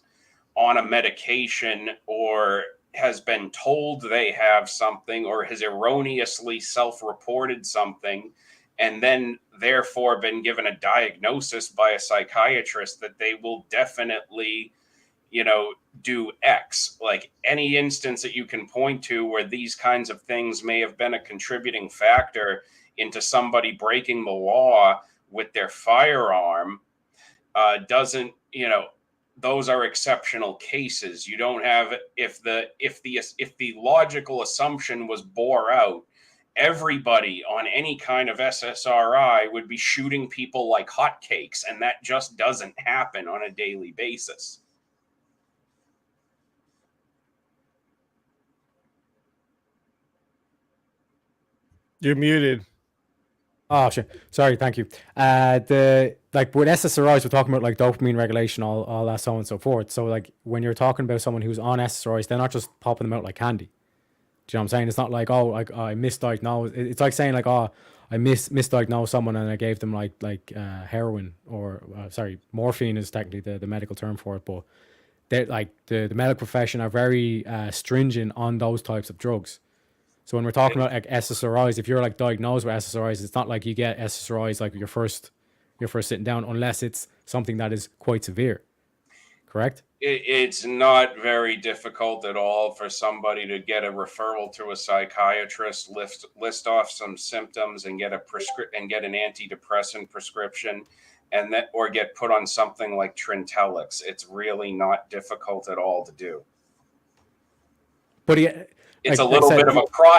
G: on a medication or has been told they have something or has erroneously self-reported something and then therefore been given a diagnosis by a psychiatrist that they will definitely, do X. Like any instance that you can point to where these kinds of things may have been a contributing factor into somebody breaking the law with their firearm doesn't, those are exceptional cases. You don't have if the logical assumption was bore out, everybody on any kind of SSRI would be shooting people like hotcakes, and that just doesn't happen on a daily basis.
E: You're muted.
H: Oh, sure. Sorry, thank you. The like with SSRIs, we're talking about like dopamine regulation, all that, so on and so forth. So like when you're talking about someone who's on SSRIs, they're not just popping them out like candy. Do you know what I'm saying? It's not like, oh, like I misdiagnosed. It's like saying like, oh, I misdiagnosed someone and I gave them like heroin or sorry, morphine is technically the medical term for it, but they like the medical profession are very stringent on those types of drugs. So when we're talking about like SSRIs, if you're like diagnosed with SSRIs, it's not like you get SSRIs like your first sitting down, unless it's something that is quite severe. Correct?
G: It's not very difficult at all for somebody to get a referral to a psychiatrist, list off some symptoms, and get and get an antidepressant prescription, and that, or get put on something like Trintellix. It's really not difficult at all to do.
H: But yeah.
G: It's
H: like,
G: a little bit of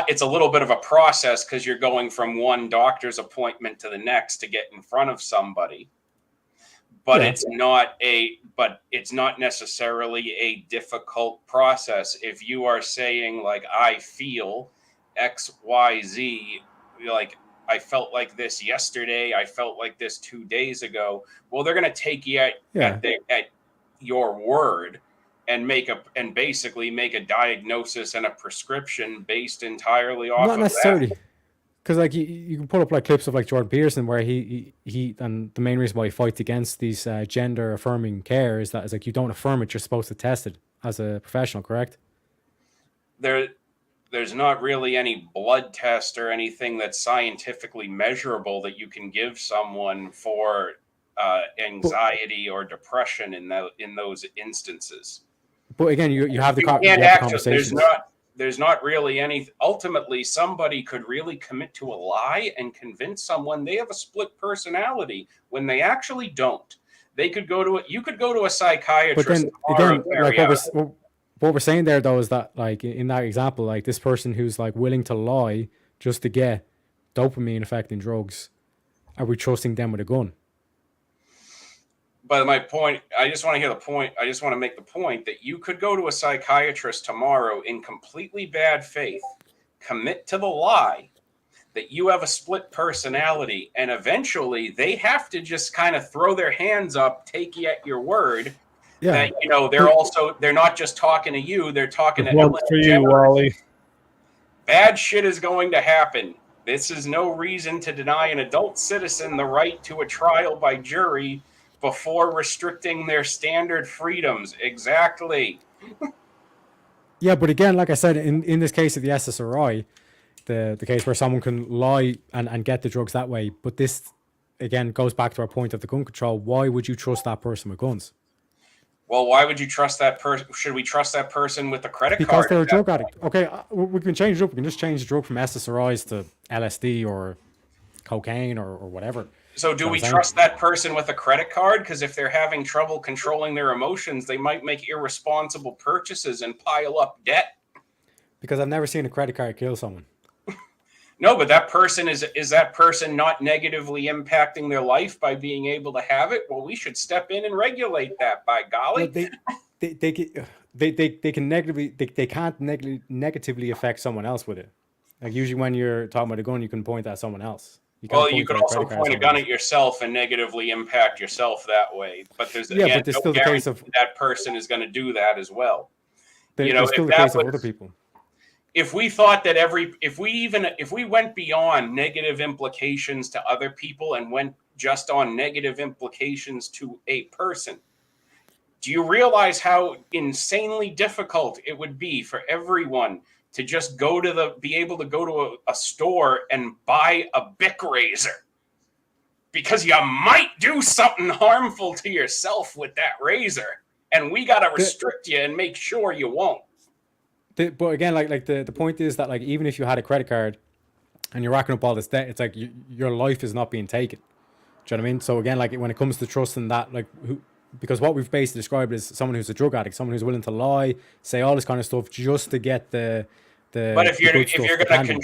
G: it's a little bit of a process because you're going from one doctor's appointment to the next to get in front of somebody. But
H: yeah.
G: it's not necessarily a difficult process. If you are saying like, I feel XYZ, like I felt like this yesterday, I felt like this 2 days ago. Well, they're going to take you at your word and basically make a diagnosis and a prescription based entirely off
H: not
G: of
H: necessarily.
G: that.
H: Because like you can pull up like clips of like Jordan Peterson where he and the main reason why he fights against these gender affirming care is that it's like you don't affirm it, you're supposed to test it as a professional, correct?
G: There's not really any blood test or anything that's scientifically measurable that you can give someone for anxiety or depression in those instances.
H: But again, you have the conversation.
G: There's not really any. Ultimately, somebody could really commit to a lie and convince someone they have a split personality when they actually don't. They could go to it. You could go to a psychiatrist.
H: But then again, like what we're saying there though is that like in that example, like this person who's like willing to lie just to get dopamine affecting drugs, are we trusting them with a gun?
G: But my point, I just want to hear the point. I just want to make the point that you could go to a psychiatrist tomorrow in completely bad faith, commit to the lie that you have a split personality, and eventually they have to just kind of throw their hands up, take you at your word.
H: Yeah.
G: That, they're not just talking to you, they're talking to
E: Ellen. For you, Wally.
G: Bad shit is going to happen. This is no reason to deny an adult citizen the right to a trial by jury before restricting their standard freedoms. Exactly.
H: Yeah, but again, like I said, in this case of the SSRI, the case where someone can lie and get the drugs that way, but this, again, goes back to our point of the gun control. Why would you trust that person with guns?
G: Well, why would you trust that person? Should we trust that person with a credit card?
H: Because they're a drug addict. Okay, we can change it up. We can just change the drug from SSRIs to LSD or cocaine or whatever.
G: So do we trust that person with a credit card? Because if they're having trouble controlling their emotions, they might make irresponsible purchases and pile up debt.
H: Because I've never seen a credit card kill someone.
G: No, but that person is that person not negatively impacting their life by being able to have it? Well, we should step in and regulate that, by golly.
H: They can negatively affect someone else with it. Like usually when you're talking about a gun, you can point at someone else.
G: You can also point a gun at yourself and negatively impact yourself that way. But there's
H: still the case of
G: that person is going to do that as well.
H: There's still the case of other people.
G: If we thought that if we went beyond negative implications to other people and went just on negative implications to a person, do you realize how insanely difficult it would be for everyone to just be able to go to a store and buy a Bic razor? Because you might do something harmful to yourself with that razor, and we got to restrict you and make sure you won't.
H: But again, like the point is that like even if you had a credit card and you're racking up all this debt, it's like your life is not being taken. Do you know what I mean? So again, like when it comes to trusting that, like because what we've basically described is someone who's a drug addict, someone who's willing to lie, say all this kind of stuff just to get the.
G: But if you're going to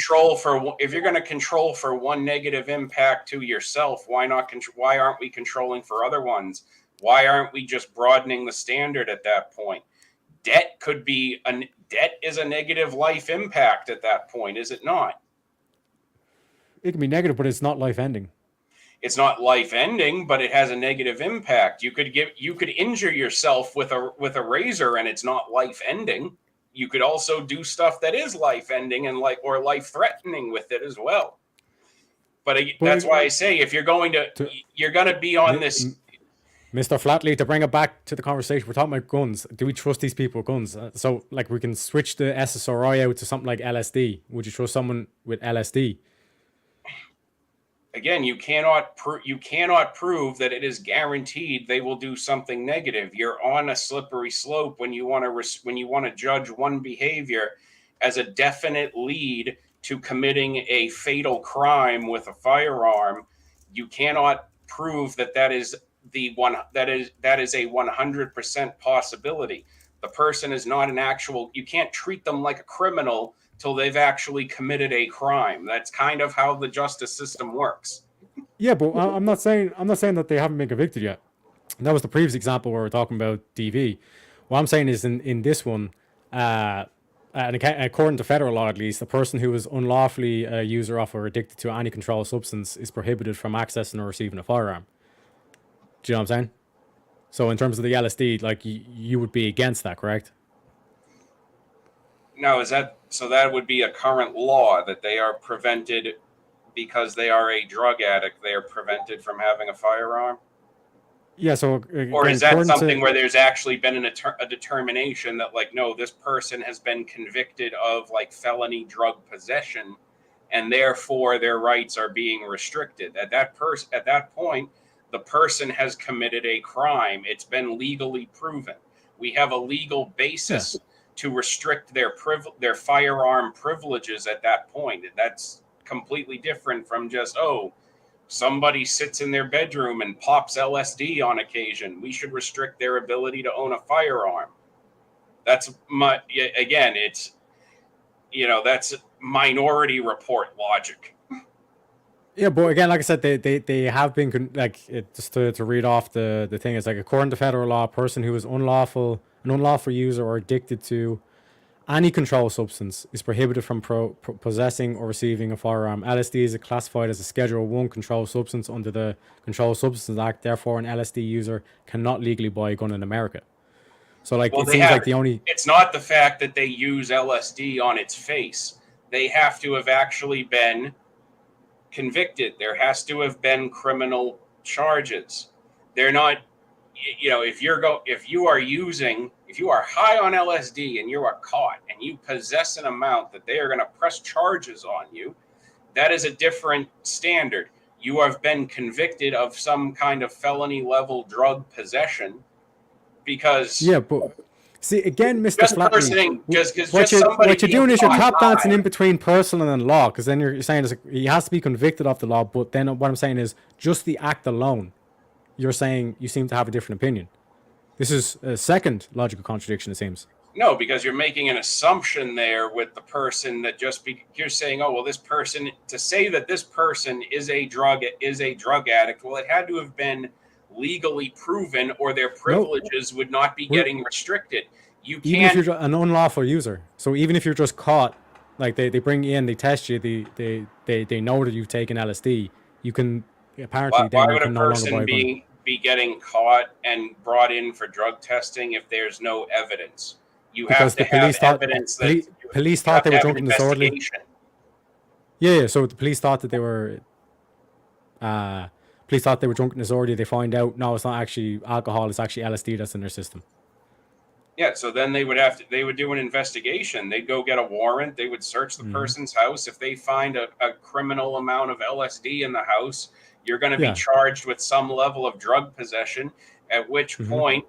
G: control for one negative impact to yourself, why aren't we controlling for other ones? Why aren't we just broadening the standard at that point? Debt is a negative life impact at that point, is it not?
H: it can be negative, but it's not life ending.
G: It's not life ending, but it has a negative impact. You could injure yourself with a razor, and it's not life ending. You could also do stuff that is life ending and or life threatening with it as well. But that's why I say if you're going to be on this.
H: Mr. Flatley, to bring it back to the conversation, we're talking about guns. Do we trust these people with guns? So, like, we can switch the SSRI out to something like LSD. Would you trust someone with LSD?
G: Again, you cannot prove that it is guaranteed they will do something negative. You're on a slippery slope when you want to judge one behavior as a definite lead to committing a fatal crime with a firearm. You cannot prove that is a 100% possibility. The person is not you can't treat them like a criminal till they've actually committed a crime. That's kind of how the justice system works.
H: Yeah, but I'm not saying that they haven't been convicted yet. And that was the previous example where we're talking about DV. What I'm saying is in this one, and according to federal law at least, the person who is unlawfully a user of or addicted to any controlled substance is prohibited from accessing or receiving a firearm. Do you know what I'm saying? So in terms of the LSD, like you would be against that, correct?
G: Now, that would be a current law that they are prevented because they are a drug addict. They are prevented from having a firearm.
H: Yeah. So,
G: or is that something where there's actually been a determination that, like, no, this person has been convicted of like felony drug possession, and therefore their rights are being restricted? At that point, the person has committed a crime. It's been legally proven. We have a legal basis. Yeah. To restrict their firearm privileges at that point. That's completely different from just, somebody sits in their bedroom and pops LSD on occasion. We should restrict their ability to own a firearm. That's it's, that's Minority Report logic.
H: Yeah, but again, like I said, they have been just to read off the thing is like, according to federal law, a person who is an unlawful user or addicted to any controlled substance is prohibited from possessing or receiving a firearm. LSD is classified as a Schedule 1 controlled substance under the Controlled Substances Act. Therefore, an LSD user cannot legally buy a gun in America. So, like, it seems like the only...
G: It's not the fact that they use LSD on its face. They have to have actually been convicted. There has to have been criminal charges. They're not... if you are high on LSD and you are caught and you possess an amount that they are going to press charges on you, that is a different standard. You have been convicted of some kind of felony level drug possession because...
H: Yeah, but see, again, Mr. Flatley, what you're doing is you're tap dancing in between personal and law, because then you're saying he has to be convicted of the law, but then what I'm saying is just the act alone. You're saying you seem to have a different opinion. This is a second logical contradiction, it seems.
G: No, because you're making an assumption there with the person that you're saying, this person, to say that this person is a drug addict. Well, it had to have been legally proven, or their privileges would not be getting restricted. You can't.
H: Even if you're an unlawful user, so even if you're just caught, like they bring you in, they test you, they know that you've taken LSD. You can apparently
G: why would a person be getting caught and brought in for drug testing if there's no evidence?
H: Because the police thought they were drunk and disorderly. Yeah. So the police thought that they were. Police thought they were drunk and disorderly. They find out no, it's not actually alcohol. It's actually LSD that's in their system.
G: Yeah. So then they would do an investigation. They'd go get a warrant. They would search the person's house. If they find a criminal amount of LSD in the house, you're going to be charged with some level of drug possession, at which point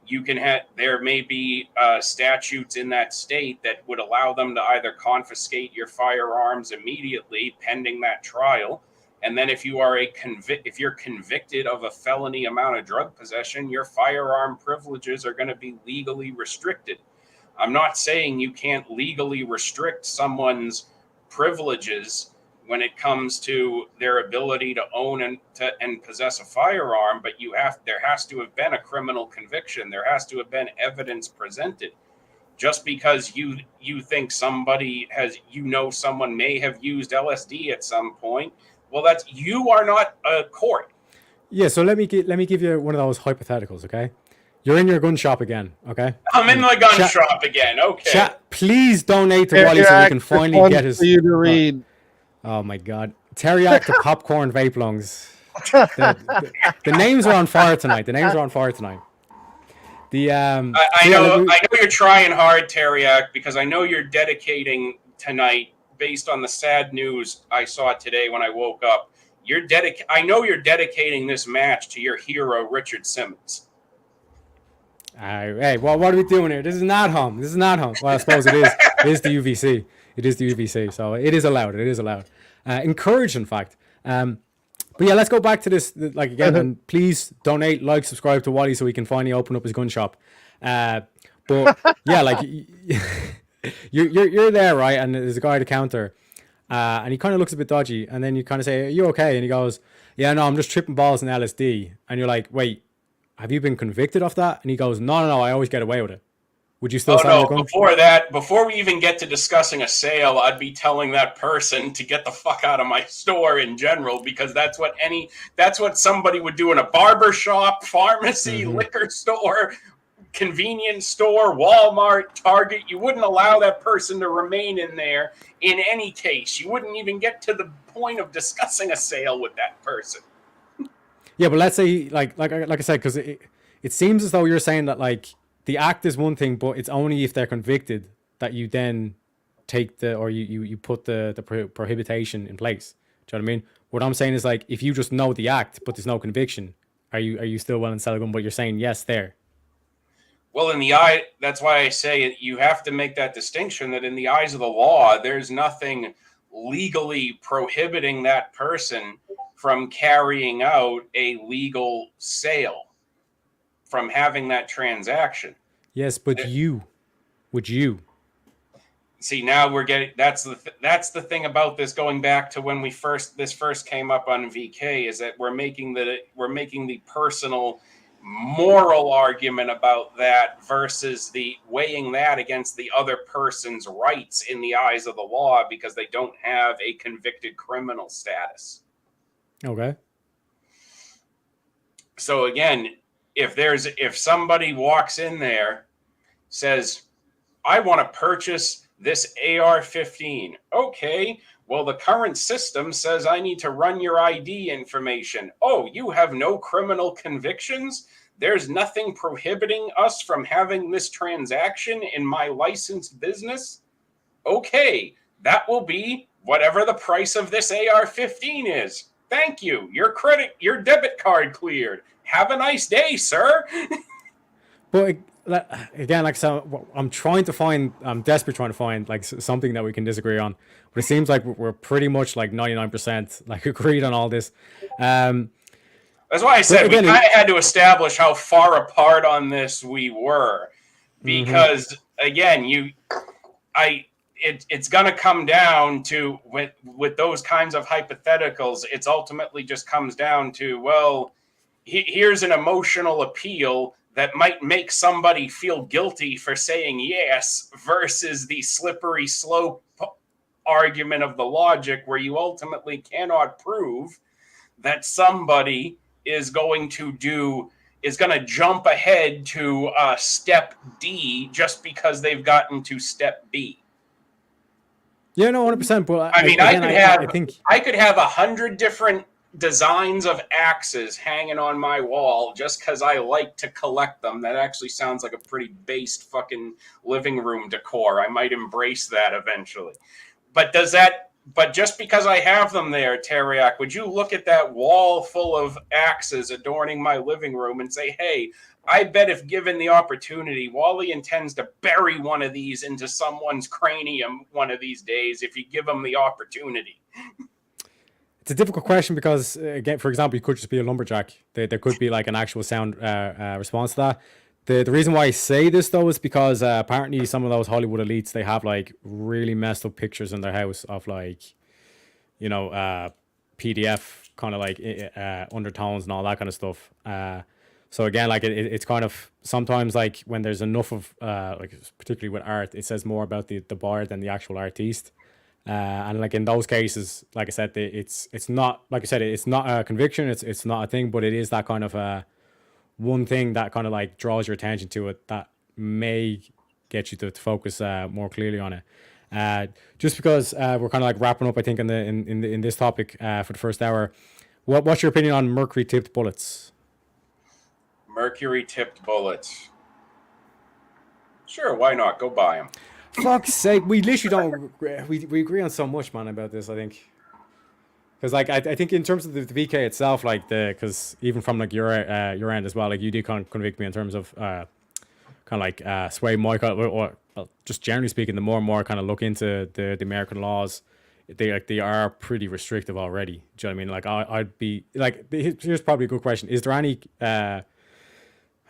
G: you can there may be statutes in that state that would allow them to either confiscate your firearms immediately pending that trial. And then if you are if you're convicted of a felony amount of drug possession, your firearm privileges are going to be legally restricted. I'm not saying you can't legally restrict someone's privileges when it comes to their ability to own and possess a firearm, but there has to have been a criminal conviction. There has to have been evidence presented. just because you think somebody has, someone may have used LSD at some point. Well, you are not a court.
H: Yeah, so let me give you one of those hypotheticals, okay? You're in your gun shop again, okay?
G: I'm in the gun shop again. Okay.
H: Please donate to Wally so we can finally get his.
E: For you to read.
H: Oh my god, teriyaki to popcorn vape lungs. The names are on fire tonight. The names are on fire tonight.
G: I know you're trying hard, Teriak, because I know you're dedicating tonight based on the sad news I saw today when I woke up. I know you're dedicating this match to your hero, Richard Simmons.
H: Hey, well, what are we doing here? This is not home. Well, I suppose it is. It is the UVC. It is the UVC, so it is allowed. It is allowed. Encouraged, in fact. But yeah, let's go back to this. Like again, and please donate, like, subscribe to Wally so he can finally open up his gun shop. But yeah, like you're there, right? And there's a guy at the counter, and he kind of looks a bit dodgy. And then you kind of say, "Are you okay?" And he goes, "Yeah, no, I'm just tripping balls in LSD." And you're like, "Wait, have you been convicted of that?" And he goes, No, I always get away with it. Would you still sell your gun?
G: Before we even get to discussing a sale, I'd be telling that person to get the fuck out of my store in general, because that's what somebody would do in a barber shop, pharmacy, liquor store, convenience store, Walmart, Target. You wouldn't allow that person to remain in there in any case. You wouldn't even get to the point of discussing a sale with that person.
H: Yeah, but let's say, like I said, because it seems as though you're saying that, like, the act is one thing, but it's only if they're convicted that you then take you put the prohibition in place. Do you know what I mean? What I'm saying is, like, if you just know the act but there's no conviction, are you still willing to sell a gun? But you're saying yes there.
G: Well, that's why I say you have to make that distinction that in the eyes of the law, there's nothing legally prohibiting that person from carrying out a legal sale, from having that transaction.
H: Yes, but would you?
G: See, now we're getting, that's the thing about this, going back to when this first came up on VK, is that we're making the personal moral argument about that versus the weighing that against the other person's rights in the eyes of the law, because they don't have a convicted criminal status.
H: Okay.
G: So again, if somebody walks in there, says, I want to purchase this AR-15. Okay, well, the current system says I need to run your ID information. Oh, you have no criminal convictions? There's nothing prohibiting us from having this transaction in my licensed business? Okay, that will be whatever the price of this AR-15 is. Thank you. Your debit card cleared. Have a nice day, sir.
H: But again, like, so I'm desperately trying to find like something that we can disagree on. But it seems like we're pretty much like 99% like agreed on all this.
G: That's why I said we kind of had to establish how far apart on this we were, because again, it's going to come down to, with those kinds of hypotheticals, it's ultimately just comes down to, well, here's an emotional appeal that might make somebody feel guilty for saying yes, versus the slippery slope argument of the logic where you ultimately cannot prove that somebody is going to jump ahead to step D just because they've gotten to step B.
H: Yeah, no, 100%. But
G: I could have 100 different designs of axes hanging on my wall just because I like to collect them. That actually sounds like a pretty based fucking living room decor. I might embrace that eventually. But just because I have them there, Teriak, would you look at that wall full of axes adorning my living room and say, hey, I bet if given the opportunity, Wally intends to bury one of these into someone's cranium one of these days if you give him the opportunity?
H: It's a difficult question because, again, for example, you could just be a lumberjack. There could be like an actual sound response to that. The reason why I say this, though, is because apparently some of those Hollywood elites, they have like really messed up pictures in their house of like, you know, PDF kind of like undertones and all that kind of stuff. So again, like it's kind of sometimes like when there's enough of like particularly with art, it says more about the buyer than the actual artiste. And like in those cases, like I said, it's not like I said, it's not a conviction, it's not a thing, but it is that kind of one thing that kind of like draws your attention to it that may get you to focus more clearly on it. Just because we're kind of like wrapping up, I think, in this topic for the first hour. What's your opinion on mercury tipped bullets?
G: Mercury tipped bullets. Sure, why not? Go buy them.
H: Fuck's sake, we literally don't. We agree on so much, man, about this. I think because like I think in terms of the VK itself, like because even from like your end as well, like you did kind of convict me in terms of kind of like sway my or just generally speaking, the more and more I kind of look into the American laws, they are pretty restrictive already. Do you know what I mean? Like I'd be like, here's probably a good question: is there any?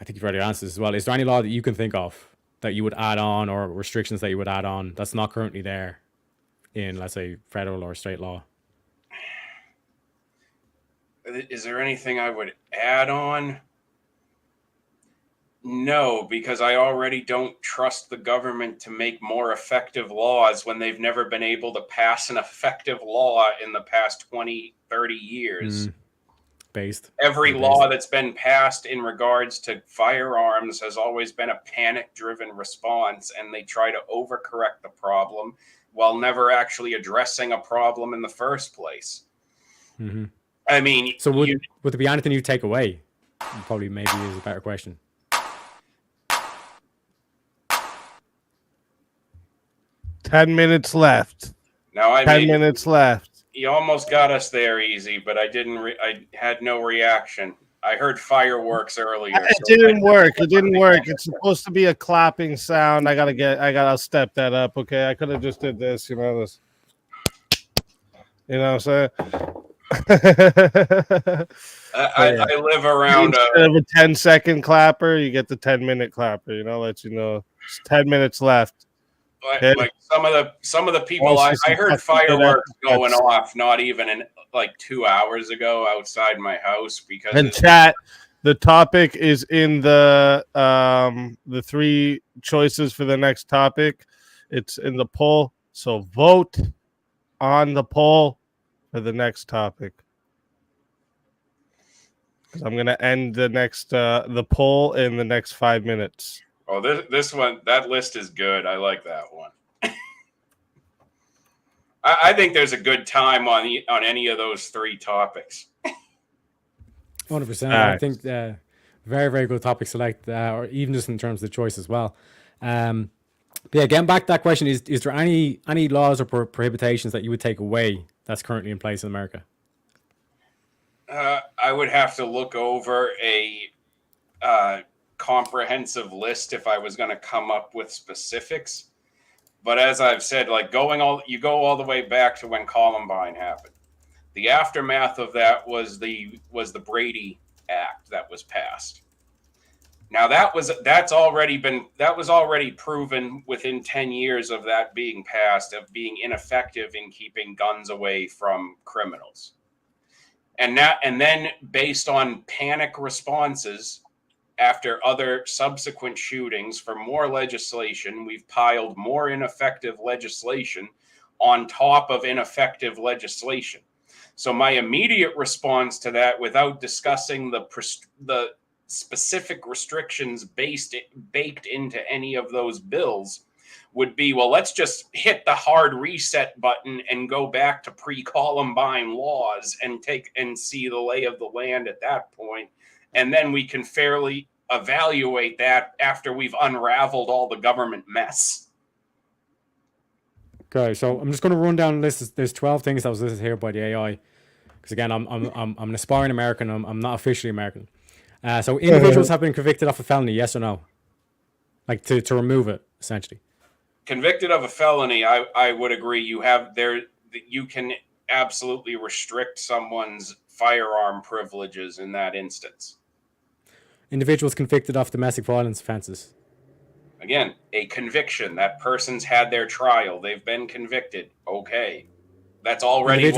H: I think you've already answered this as well. Is there any law that you can think of that you would add on, or restrictions that you would add on that's not currently there in, let's say, federal or state law?
G: Is there anything I would add on? No, because I already don't trust the government to make more effective laws when they've never been able to pass an effective law in the past 20, 30 years. Every law that's been passed in regards to firearms has always been a panic-driven response, and they try to overcorrect the problem while never actually addressing a problem in the first place.
H: Mm-hmm.
G: I mean,
H: so would there be anything you take away? Probably maybe is a better question.
E: $10 minutes left.
G: Now
E: 10 minutes left.
G: You almost got us there easy, but I didn't. I had no reaction. I heard fireworks earlier.
E: It didn't work. It didn't work. It's supposed to be a clapping sound. I'll step that up. Okay, I could have just did this. You know this. You know what I'm saying?
G: I live around
E: instead of a 10-second clapper, you get the 10-minute clapper. You know, let you know it's 10 minutes left.
G: Okay. Like some of the people I heard fireworks going off not even in like 2 hours ago outside my house because
E: in chat the topic is in the 3 choices for the next topic. It's in the poll, so vote on the poll for the next topic. I'm gonna end the poll in the next 5 minutes.
G: Oh, this one, that list is good. I like that one. I think there's a good time on any of those 3 topics.
H: 100%. I think very, very good topic select, or even just in terms of the choice as well. But yeah, getting back to that question, is there any laws or prohibitions that you would take away that's currently in place in America?
G: I would have to look over a comprehensive list if I was going to come up with specifics. But as I've said, like you go all the way back to when Columbine happened. The aftermath of that was the Brady Act that was passed. Now that was already proven within 10 years of that being passed of being ineffective in keeping guns away from criminals. And then based on panic responses after other subsequent shootings for more legislation, we've piled more ineffective legislation on top of ineffective legislation. So my immediate response to that, without discussing the specific restrictions baked into any of those bills, would be, well, let's just hit the hard reset button and go back to pre-Columbine laws and see the lay of the land at that point. And then we can fairly evaluate that after we've unraveled all the government mess.
H: Okay, so I'm just going to run down a list. There's 12 things that was listed here by the AI. Because again, I'm an aspiring American. I'm not officially American. So individuals have been convicted of a felony, yes or no? Like to remove it, essentially.
G: Convicted of a felony, I would agree. You can absolutely restrict someone's firearm privileges in that instance.
H: Individuals convicted of domestic violence offenses.
G: Again, a conviction. That person's had their trial. They've been convicted. Okay. That's already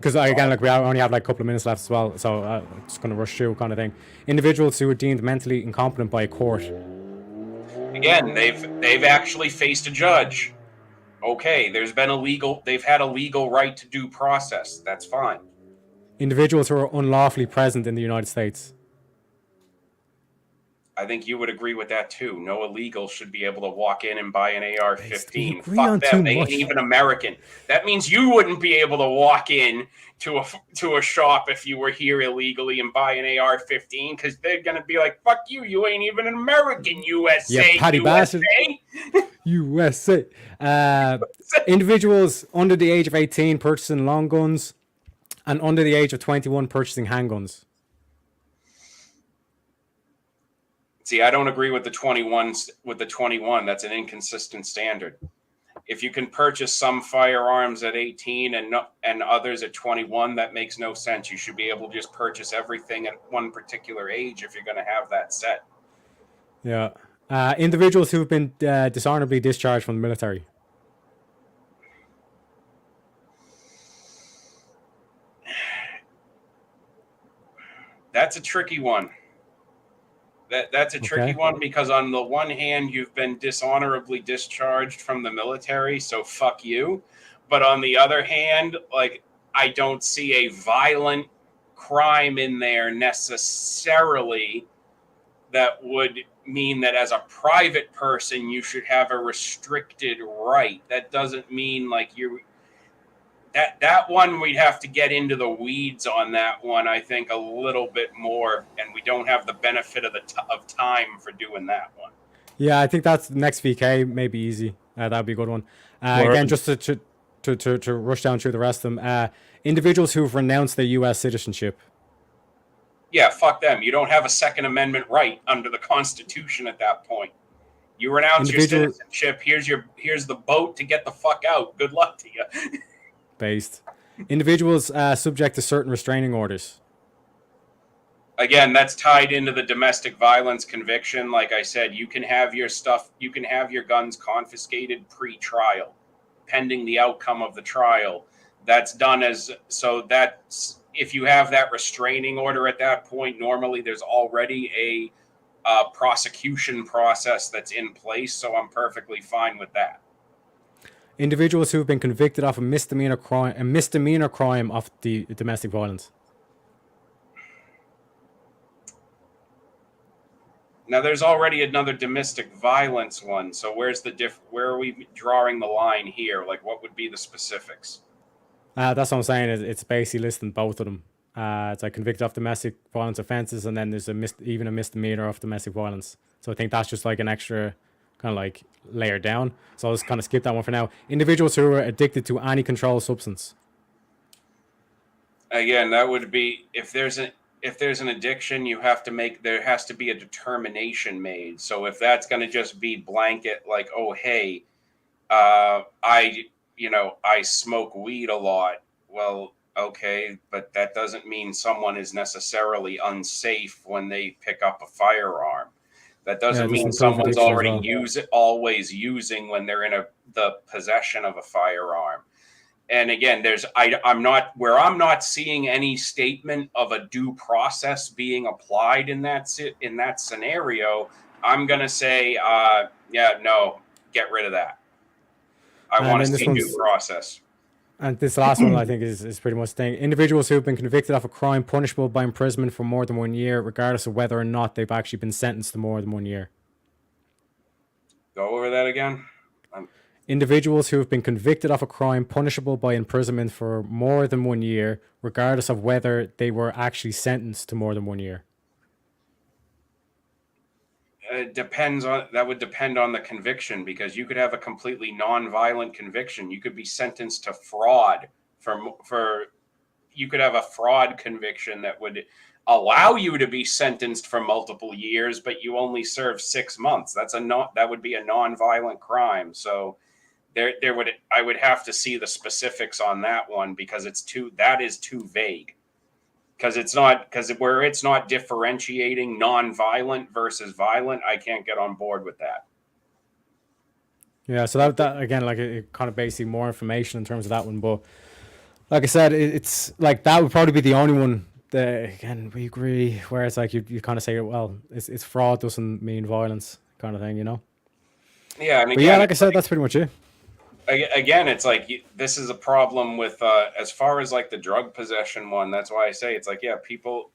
H: because again, like we only have like a couple of minutes left as well, so I'm just going to rush through kind of thing. Individuals who are deemed mentally incompetent by a court.
G: Again, they've actually faced a judge. Okay, they've had a legal right to due process. That's fine.
H: Individuals who are unlawfully present in the United States.
G: I think you would agree with that too. No illegal should be able to walk in and buy an AR-15.
H: agree on
G: Fuck
H: too
G: them. They
H: much.
G: ain't even American. That means you wouldn't be able to walk in to a shop if you were here illegally and buy an AR-15 because they're gonna be like, "Fuck you! You ain't even an American." USA,
H: Yeah, Paddy
G: USA.
H: USA. Individuals under the age of 18 purchasing long guns, and under the age of 21 purchasing handguns.
G: See, I don't agree with the 21. With the 21, that's an inconsistent standard. If you can purchase some firearms at 18 and others at 21, that makes no sense. You should be able to just purchase everything at one particular age if you're going to have that set.
H: Yeah. Individuals who've been dishonorably discharged from the military.
G: That's a tricky one. That's a tricky one because on the one hand, you've been dishonorably discharged from the military, so fuck you. But on the other hand, like, I don't see a violent crime in there necessarily that would mean that as a private person, you should have a restricted right. That doesn't mean like you... That one, we'd have to get into the weeds on that one, I think, a little bit more, and we don't have the benefit of of time for doing that one.
H: Yeah, I think that's next VK, maybe easy. That'd be a good one. Again, just to rush down through the rest of them. Individuals who've renounced their U.S. citizenship.
G: Yeah, fuck them. You don't have a Second Amendment right under the Constitution at that point. You renounce your citizenship. Here's the boat to get the fuck out. Good luck to you.
H: Based. Individuals subject to certain restraining orders.
G: Again, that's tied into the domestic violence conviction. Like I said, you can have your guns confiscated pre-trial, pending the outcome of the trial. That's done that's if you have that restraining order at that point, normally there's already a prosecution process that's in place, so I'm perfectly fine with that.
H: Individuals who have been convicted of a misdemeanor crime of the domestic violence.
G: Now, there's already another domestic violence one. So where are we drawing the line here? Like, what would be the specifics?
H: That's what I'm saying. It's basically listing both of them. It's like convicted of domestic violence offenses, and then there's even a misdemeanor of domestic violence. So I think that's just like an extra kind of like layer down. So I'll just kind of skip that one for now. Individuals who are addicted to any controlled substance.
G: Again, that would be if there's an addiction, there has to be a determination made. So if that's going to just be blanket, like, oh, hey, I smoke weed a lot. Well, okay, but that doesn't mean someone is necessarily unsafe when they pick up a firearm. That doesn't mean someone's always using when they're in the possession of a firearm. And again, I'm not seeing any statement of a due process being applied in that scenario. I'm gonna say, no, get rid of that. I want to see due process.
H: And this last one, I think, is pretty much saying individuals who have been convicted of a crime punishable by imprisonment for more than 1 year, regardless of whether or not they've actually been sentenced to more than 1 year.
G: Go over that again.
H: Individuals who have been convicted of a crime punishable by imprisonment for more than 1 year, regardless of whether they were actually sentenced to more than 1 year.
G: That would depend on the conviction, because you could have a completely non-violent conviction. You could be sentenced to fraud you could have a fraud conviction that would allow you to be sentenced for multiple years, but you only serve 6 months. That would be a non-violent crime. So I would have to see the specifics on that one, because that is too vague. Where it's not differentiating non-violent versus violent, I can't get on board with that.
H: Yeah, so that again, like it kind of basically more information in terms of that one. But like I said, it's like that would probably be the only one that, again, we agree, where it's like you kind of say, well, it's fraud doesn't mean violence kind of thing, you know?
G: Yeah, and
H: But yeah,
G: again,
H: like I said, that's pretty much it.
G: again, it's like this is a problem with as far as like the drug possession one. That's why I say it's like, yeah, people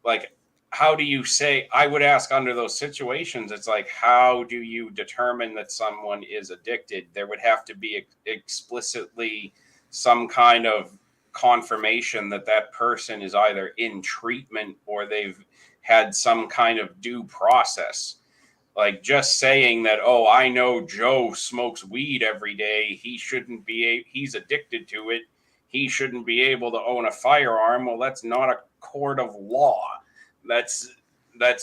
G: like, how do you say? I would ask under those situations, it's like, how do you determine that someone is addicted? There would have to be explicitly some kind of confirmation that that person is either in treatment or they've had some kind of due process. Like just saying that, oh, I know Joe smokes weed every day, he shouldn't be, he's addicted to it, he shouldn't be able to own a firearm. Well, that's not a court of law. That's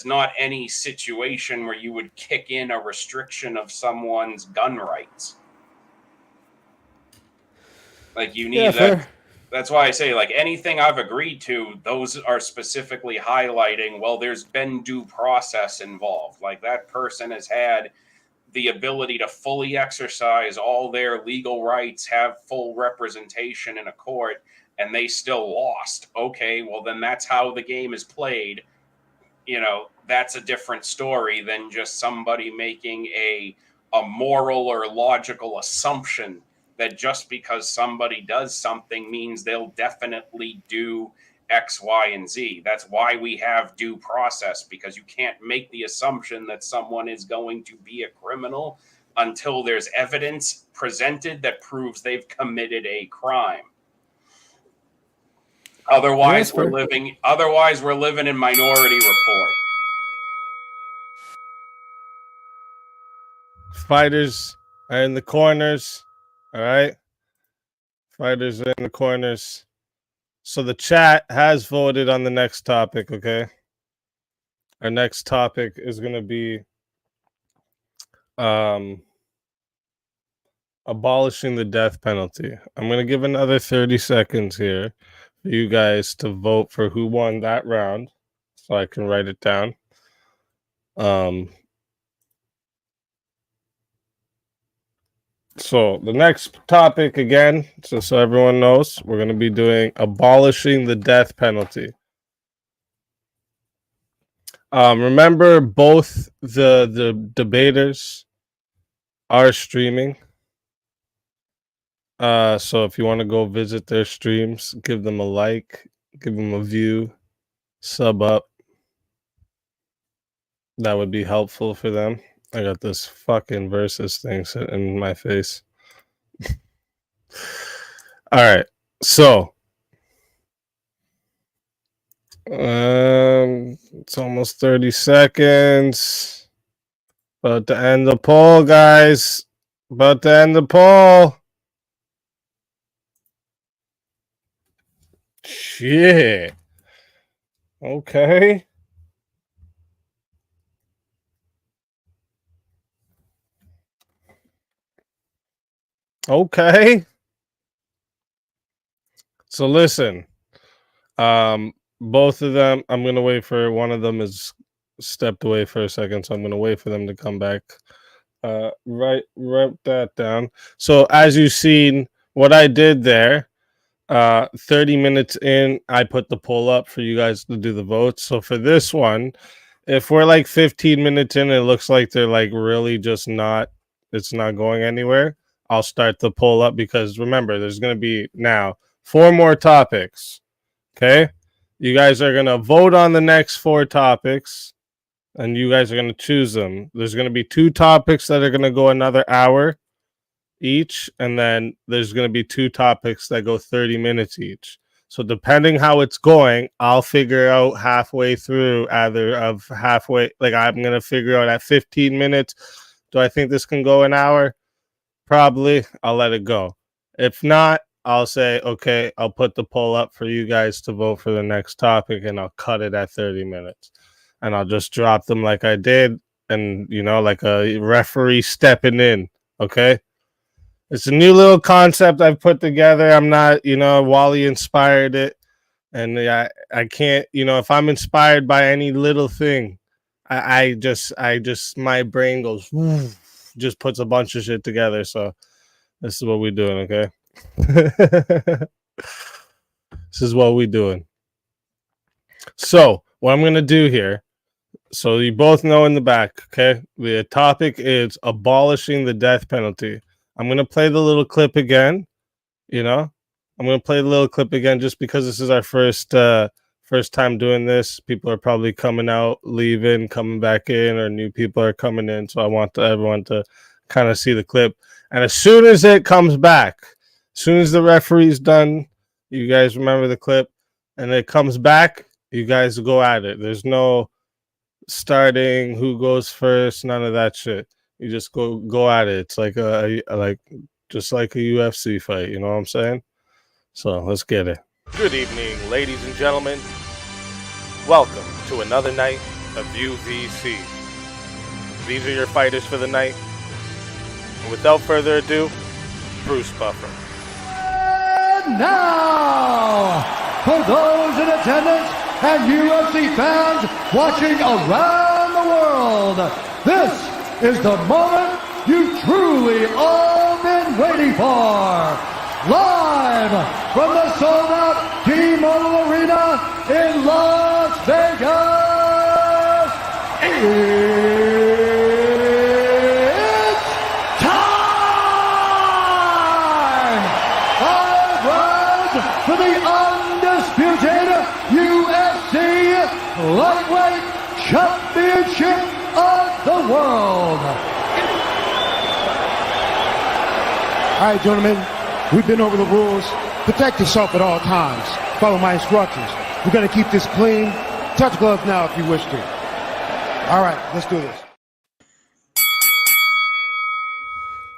G: not any situation where you would kick in a restriction of someone's gun rights. Like you need that. That's why I say, like, anything I've agreed to, those are specifically highlighting, well, there's been due process involved. Like that person has had the ability to fully exercise all their legal rights, have full representation in a court, and they still lost. Okay, well, then that's how the game is played. You know, that's a different story than just somebody making a moral or logical assumption that just because somebody does something means they'll definitely do X, Y, and Z. That's why we have due process, because you can't make the assumption that someone is going to be a criminal until there's evidence presented that proves they've committed a crime. Otherwise, we're living in Minority Report.
E: Fighters are in the corners. All right. Fighters are in the corners. So the chat has voted on the next topic, okay? Our next topic is going to be abolishing the death penalty. I'm going to give another 30 seconds here for you guys to vote for who won that round so I can write it down. So the next topic, again, so everyone knows, we're going to be doing abolishing the death penalty. Remember, both the debaters are streaming. So if you want to go visit their streams, give them a like, give them a view, sub up. That would be helpful for them. I got this fucking versus thing sitting in my face. All right. So it's almost 30 seconds. About to end the poll, guys. About to end the poll. Shit. Okay. Okay. So listen. Both of them, I'm gonna wait for one of them is stepped away for a second, so I'm gonna wait for them to come back. Write that down. So as you've seen, what I did there, 30 minutes in, I put the poll up for you guys to do the votes. So for this one, if we're like 15 minutes in, it looks like they're like really just not, it's not going anywhere, I'll start the poll up, because remember, there's going to be now 4 more topics. Okay. You guys are going to vote on the next 4 topics and you guys are going to choose them. There's going to be 2 topics that are going to go another hour each, and then there's going to be 2 topics that go 30 minutes each. So depending how it's going, I'll figure out halfway through, either of halfway, like I'm going to figure out at 15 minutes, do I think this can go an hour? Probably. I'll let it go. If not, I'll say, okay, I'll put the poll up for you guys to vote for the next topic, and I'll cut it at 30 minutes. And I'll just drop them like I did, and, you know, like a referee stepping in, okay? It's a new little concept I've put together. I'm not, you know, Wally inspired it. And I can't, you know, if I'm inspired by any little thing, I just, my brain goes, just puts a bunch of shit together. So this is what we're doing, okay? This is what we're doing. So, what I'm going to do here, so you both know in the back, okay? The topic is abolishing the death penalty. I'm going to play the little clip again, you know? I'm going to play the little clip again just because this is our first time doing this. People are probably coming out, leaving, coming back in, or new people are coming in. So I want everyone to kind of see the clip. And as soon as it comes back, as soon as the referee's done, you guys remember the clip, and it comes back, you guys go at it. There's no starting, who goes first, none of that shit. You just go at it. It's like just like a UFC fight, you know what I'm saying? So let's get it. Good evening, ladies and gentlemen. Welcome to another night of UVC. These are your fighters for the night. And without further ado, Bruce Buffer.
C: And now, for those in attendance and UFC fans watching around the world, this is the moment you've truly all been waiting for. Live from the sold-out T-Mobile Arena in Las Vegas, it's time! 5 rounds for the undisputed UFC Lightweight Championship of the World.
F: All right, gentlemen, we've been over the rules. Protect yourself at all times. Follow my instructions. We're going to keep this clean. Touch gloves now if you wish to. All right, let's do this.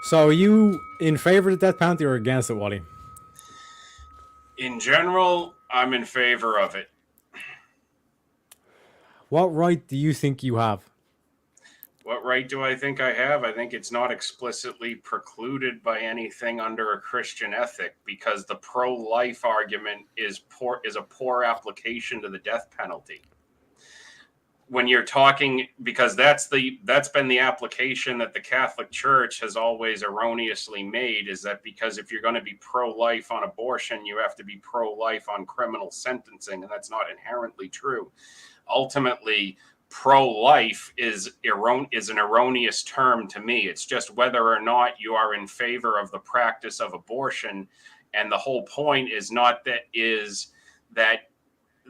H: So are you in favor of the death penalty or against it, Wally?
G: In general, I'm in favor of it.
H: What right do you think you have?
G: What right do I think I have? I think it's not explicitly precluded by anything under a Christian ethic, because the pro-life argument is a poor application to the death penalty. When you're talking, because that's been the application that the Catholic Church has always erroneously made, is that because if you're going to be pro-life on abortion, you have to be pro-life on criminal sentencing, and that's not inherently true. Ultimately, pro-life is an erroneous term to me. It's just whether or not you are in favor of the practice of abortion, and the whole point is not that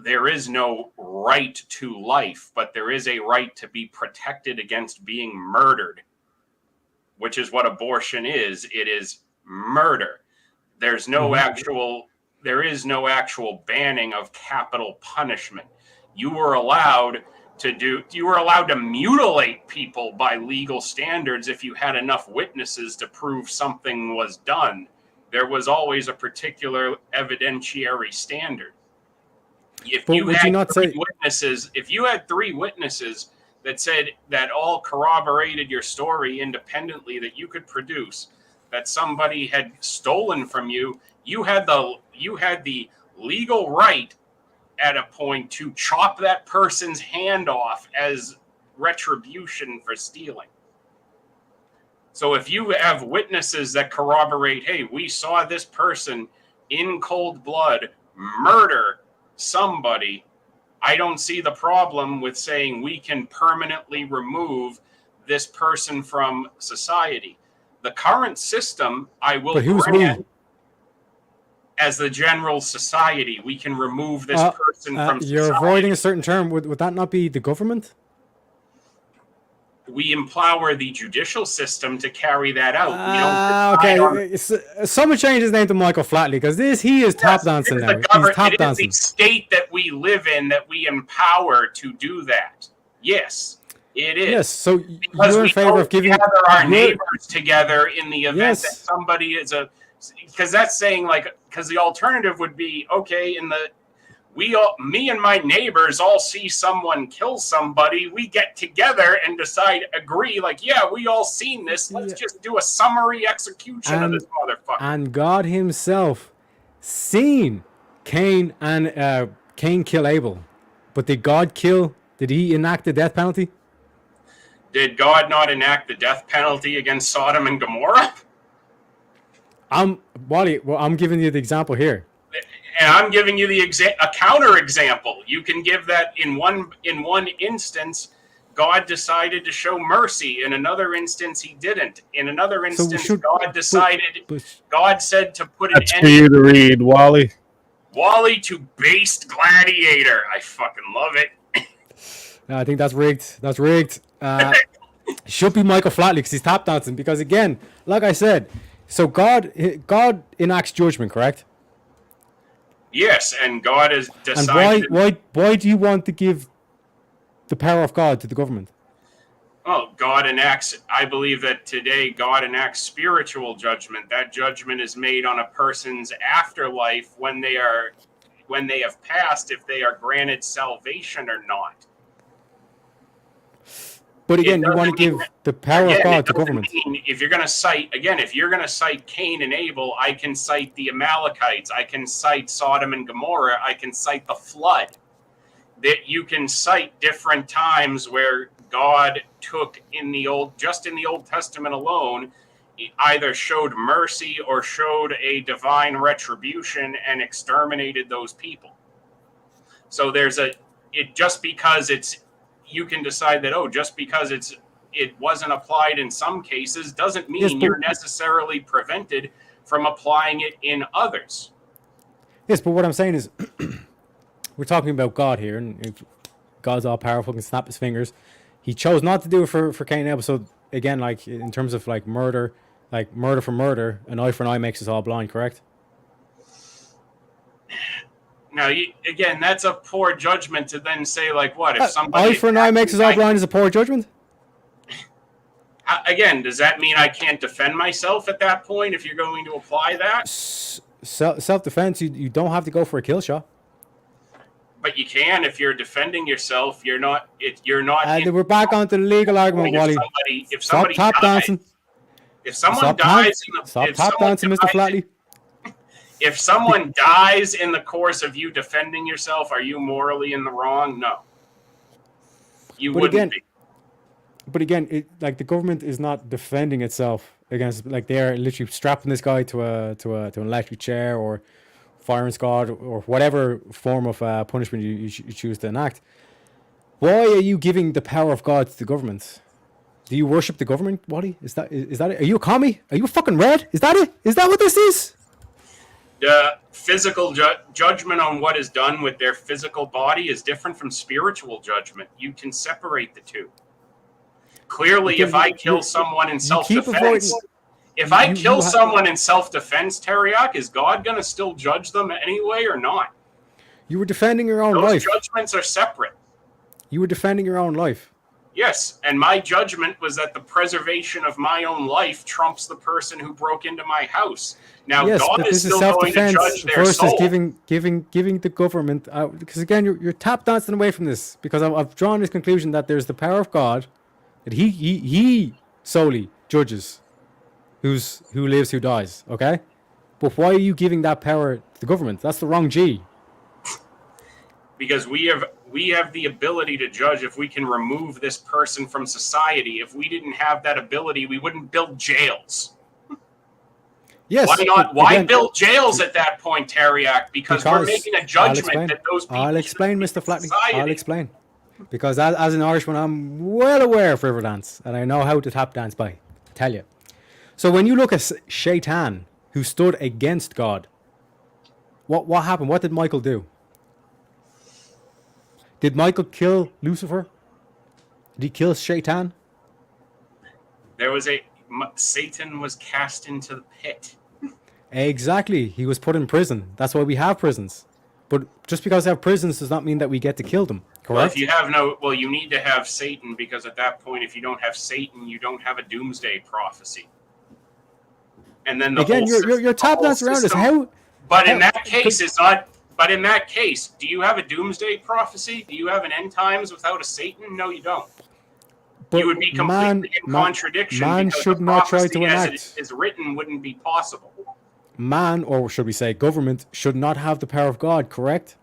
G: there is no right to life, but there is a right to be protected against being murdered, which is what abortion is. It is murder. There is no actual banning of capital punishment. You were allowed to mutilate people by legal standards if you had enough witnesses to prove something was done. There was always a particular evidentiary standard. If you had three witnesses that said that all corroborated your story independently, that you could produce, that somebody had stolen from you, you had the legal right at a point to chop that person's hand off as retribution for stealing. So if you have witnesses that corroborate, hey, we saw this person in cold blood murder somebody, I don't see the problem with saying we can permanently remove this person from society. The current system, I will grant, as the general society, we can remove this person from society.
H: You're avoiding a certain term. Would that not be the government?
G: We empower the judicial system to carry that out.
H: Okay. Someone change his name to Michael Flatley, because he is top dancing now. He's top dancing.
G: It is the state that we live in that we empower to do that. Yes, it is.
H: Yes, so
G: because
H: you're in favor of giving
G: our neighbors together in the event that somebody is because that's saying because the alternative would be, okay, me and my neighbors all see someone kill somebody. We get together and agree, we all seen this. Let's just do a summary execution of this motherfucker.
H: And God himself seen Cain kill Abel. But did he enact the death penalty?
G: Did God not enact the death penalty against Sodom and Gomorrah?
H: Wally, I'm giving you the example here.
G: And I'm giving you a counter example. You can give that in one instance, God decided to show mercy. In another instance, he didn't. In another instance, God said to put an
E: That's
G: end
E: for you to read, Wally.
G: Wally to based gladiator. I fucking love it.
H: No, I think that's rigged. That's rigged. Should be Michael Flatley because he's tap dancing. Because again, like I said, so God enacts judgment, correct?
G: Yes, and God has decided.
H: And why do you want to give the power of God to the government?
G: Well, God enacts. I believe that today God enacts spiritual judgment. That judgment is made on a person's afterlife when they have passed, if they are granted salvation or not.
H: But again, you want to give the power of God to government.
G: If you're going to cite Cain and Abel, I can cite the Amalekites. I can cite Sodom and Gomorrah. I can cite the flood. That you can cite different times where God took just in the Old Testament alone, he either showed mercy or showed a divine retribution and exterminated those people. So you can decide that, just because it wasn't applied in some cases doesn't mean you're necessarily prevented from applying it in others.
H: Yes, but what I'm saying is we're talking about God here, and if God's all powerful, can snap his fingers. He chose not to do it for Cain and Abel. So again, like in terms of like murder for murder, an eye for an eye makes us all blind, correct?
G: Now, again, that's a poor judgment to then say, like, what if somebody
H: eye for an eye makes us all blind is a poor judgment?
G: Again, does that mean I can't defend myself at that point if you're going to apply that?
H: Self-defense, you don't have to go for a kill shot.
G: But you can if you're defending yourself. You're not.
H: We're back onto the legal argument, Wally.
G: If somebody
H: Stop tap dancing.
G: If someone dies,
H: stop tap dancing, Mr. Flatley.
G: If someone dies in the course of you defending yourself, are you morally in the wrong? No. You wouldn't be.
H: But again, like the government is not defending itself against, like they're literally strapping this guy to an electric chair or firing squad or whatever form of punishment you choose to enact. Why are you giving the power of God to the government? Do you worship the government, Wally? Is that it? Are you a commie? Are you a fucking red? Is that it? Is that what this is?
G: The physical judgment on what is done with their physical body is different from spiritual judgment. You can separate the two. Clearly, if I kill someone in self-defense, Teriak, is God going to still judge them anyway or not?
H: You were defending your own life.
G: Those judgments are separate.
H: You were defending your own life.
G: Yes, and my judgment was that the preservation of my own life trumps the person who broke into my house. Now,
H: yes,
G: God is still going to judge their
H: versus
G: soul.
H: giving the government, because again, you're tap dancing away from this, because I've drawn this conclusion that there's the power of God, that he solely judges who lives, who dies, okay? But why are you giving that power to the government? That's the wrong G.
G: Because we have the ability to judge if we can remove this person from society. If we didn't have that ability, we wouldn't build jails.
H: Yes.
G: Why not? Why build jails at that point, Teriak? Because we're making a judgment that those people.
H: I'll explain, Mr. Flatley. I'll explain. Because as an Irishman, I'm well aware of Riverdance, and I know how to tap dance by. I tell you. So when you look at Shaitan, who stood against God, what happened? What did Michael do? Did Michael kill Lucifer? Did he kill Shaitan?
G: Satan was cast into the pit.
H: Exactly. He was put in prison. That's why we have prisons. But just because we have prisons does not mean that we get to kill them. Correct?
G: You need to have Satan, because at that point, if you don't have Satan, you don't have a doomsday prophecy. And then
H: you're tap dancing around us.
G: In that case, do you have a doomsday prophecy? Do you have an end times without a Satan? No, you don't.
H: But
G: you would be completely in contradiction.
H: Man should not try to enact.
G: As it is written, wouldn't be possible.
H: Man, or should we say government, should not have the power of God, correct?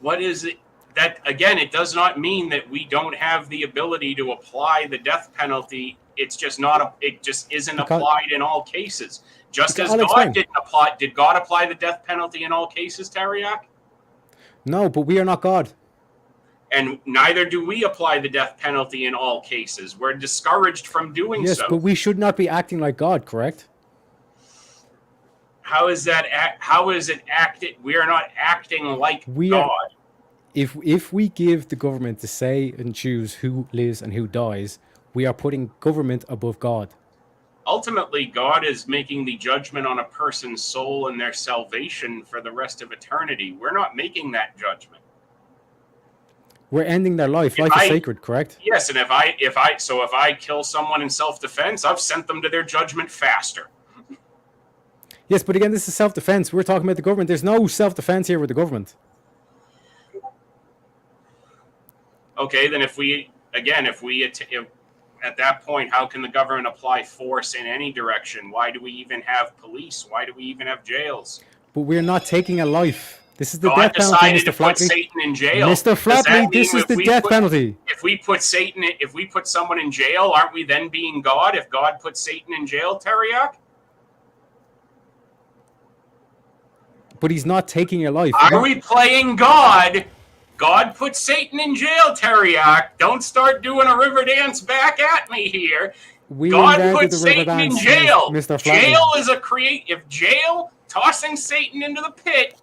G: What is it? That, again, it does not mean that we don't have the ability to apply the death penalty It's just not it just isn't
H: Because-
G: applied in all cases. Just as
H: I'll
G: God
H: explain.
G: didn't apply. Did God apply the death penalty in all cases, Tariak?
H: No, but we are not God.
G: And neither do we apply the death penalty in all cases. We're discouraged from doing
H: Yes,
G: so.
H: but we should not be acting like God, correct?
G: How is that? How is it acted? We are not acting like
H: We
G: God.
H: are. If we give the government to say and choose who lives and who dies, we are putting government above God.
G: Ultimately, God is making the judgment on a person's soul and their salvation for the rest of eternity. We're not making that judgment.
H: We're ending their life. Life is sacred, correct?
G: Yes, and if I kill someone in self-defense, I've sent them to their judgment faster.
H: Yes, but again, this is self-defense. We're talking about the government. There's no self-defense here with the government.
G: Okay, then if at that point, how can the government apply force in any direction? Why do we even have police? Why do we even have jails?
H: But we're not taking a life. This is the
G: God
H: death penalty,
G: decided
H: Mr.
G: to put
H: Flatley.
G: Satan in jail.
H: Mr.
G: Does that
H: Flatley, this
G: mean
H: is
G: if
H: the
G: we
H: death
G: put-
H: penalty.
G: If we put someone in jail, aren't we then being God? If God put Satan in jail, Teriak?
H: But he's not taking your life.
G: Are we playing God? God put Satan in jail, Teriak. Don't start doing a river dance back at me here.
H: We
G: God
H: invented
G: put
H: the river
G: Satan in
H: dance,
G: jail.
H: Mr. Flatley.
G: Jail is if jail, tossing Satan into the pit,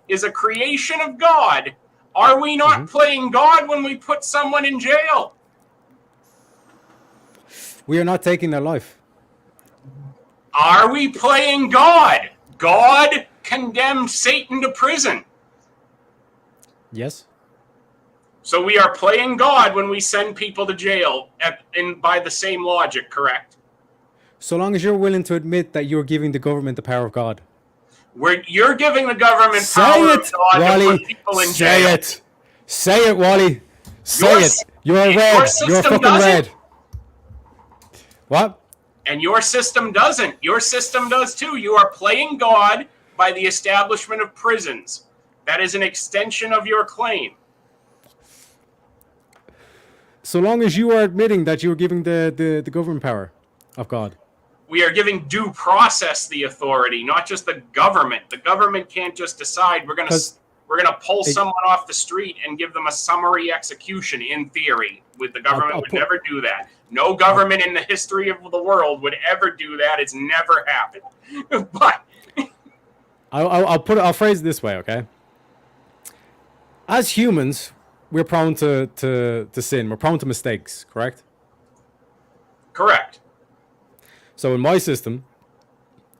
G: is a creation of God, are we not playing God when we put someone in jail?
H: We are not taking their life.
G: Are we playing God? God condemned Satan to prison.
H: Yes.
G: So we are playing God when we send people to jail by the same logic, correct?
H: So long as you're willing to admit that you're giving the government the power of God.
G: You're giving the government
H: Say
G: power
H: it,
G: of God to
H: Wally.
G: put people in
H: Say
G: jail.
H: it. Say it, Wally. Say
G: Your
H: it.
G: s-
H: You're
G: your
H: red. You're
G: system
H: fucking
G: doesn't.
H: red. What?
G: And your system doesn't. Your system does too. You are playing God by the establishment of prisons. That is an extension of your claim.
H: So long as you are admitting that you're giving the government power of God.
G: We are giving due process the authority, not just the government. The government can't just decide we're going to pull someone off the street and give them a summary execution. In theory, with the government would never do that. No government in the history of the world would ever do that. It's never happened. But
H: I'll phrase it this way, okay? As humans, we're prone to sin. We're prone to mistakes, correct?
G: correct.
H: So in my system,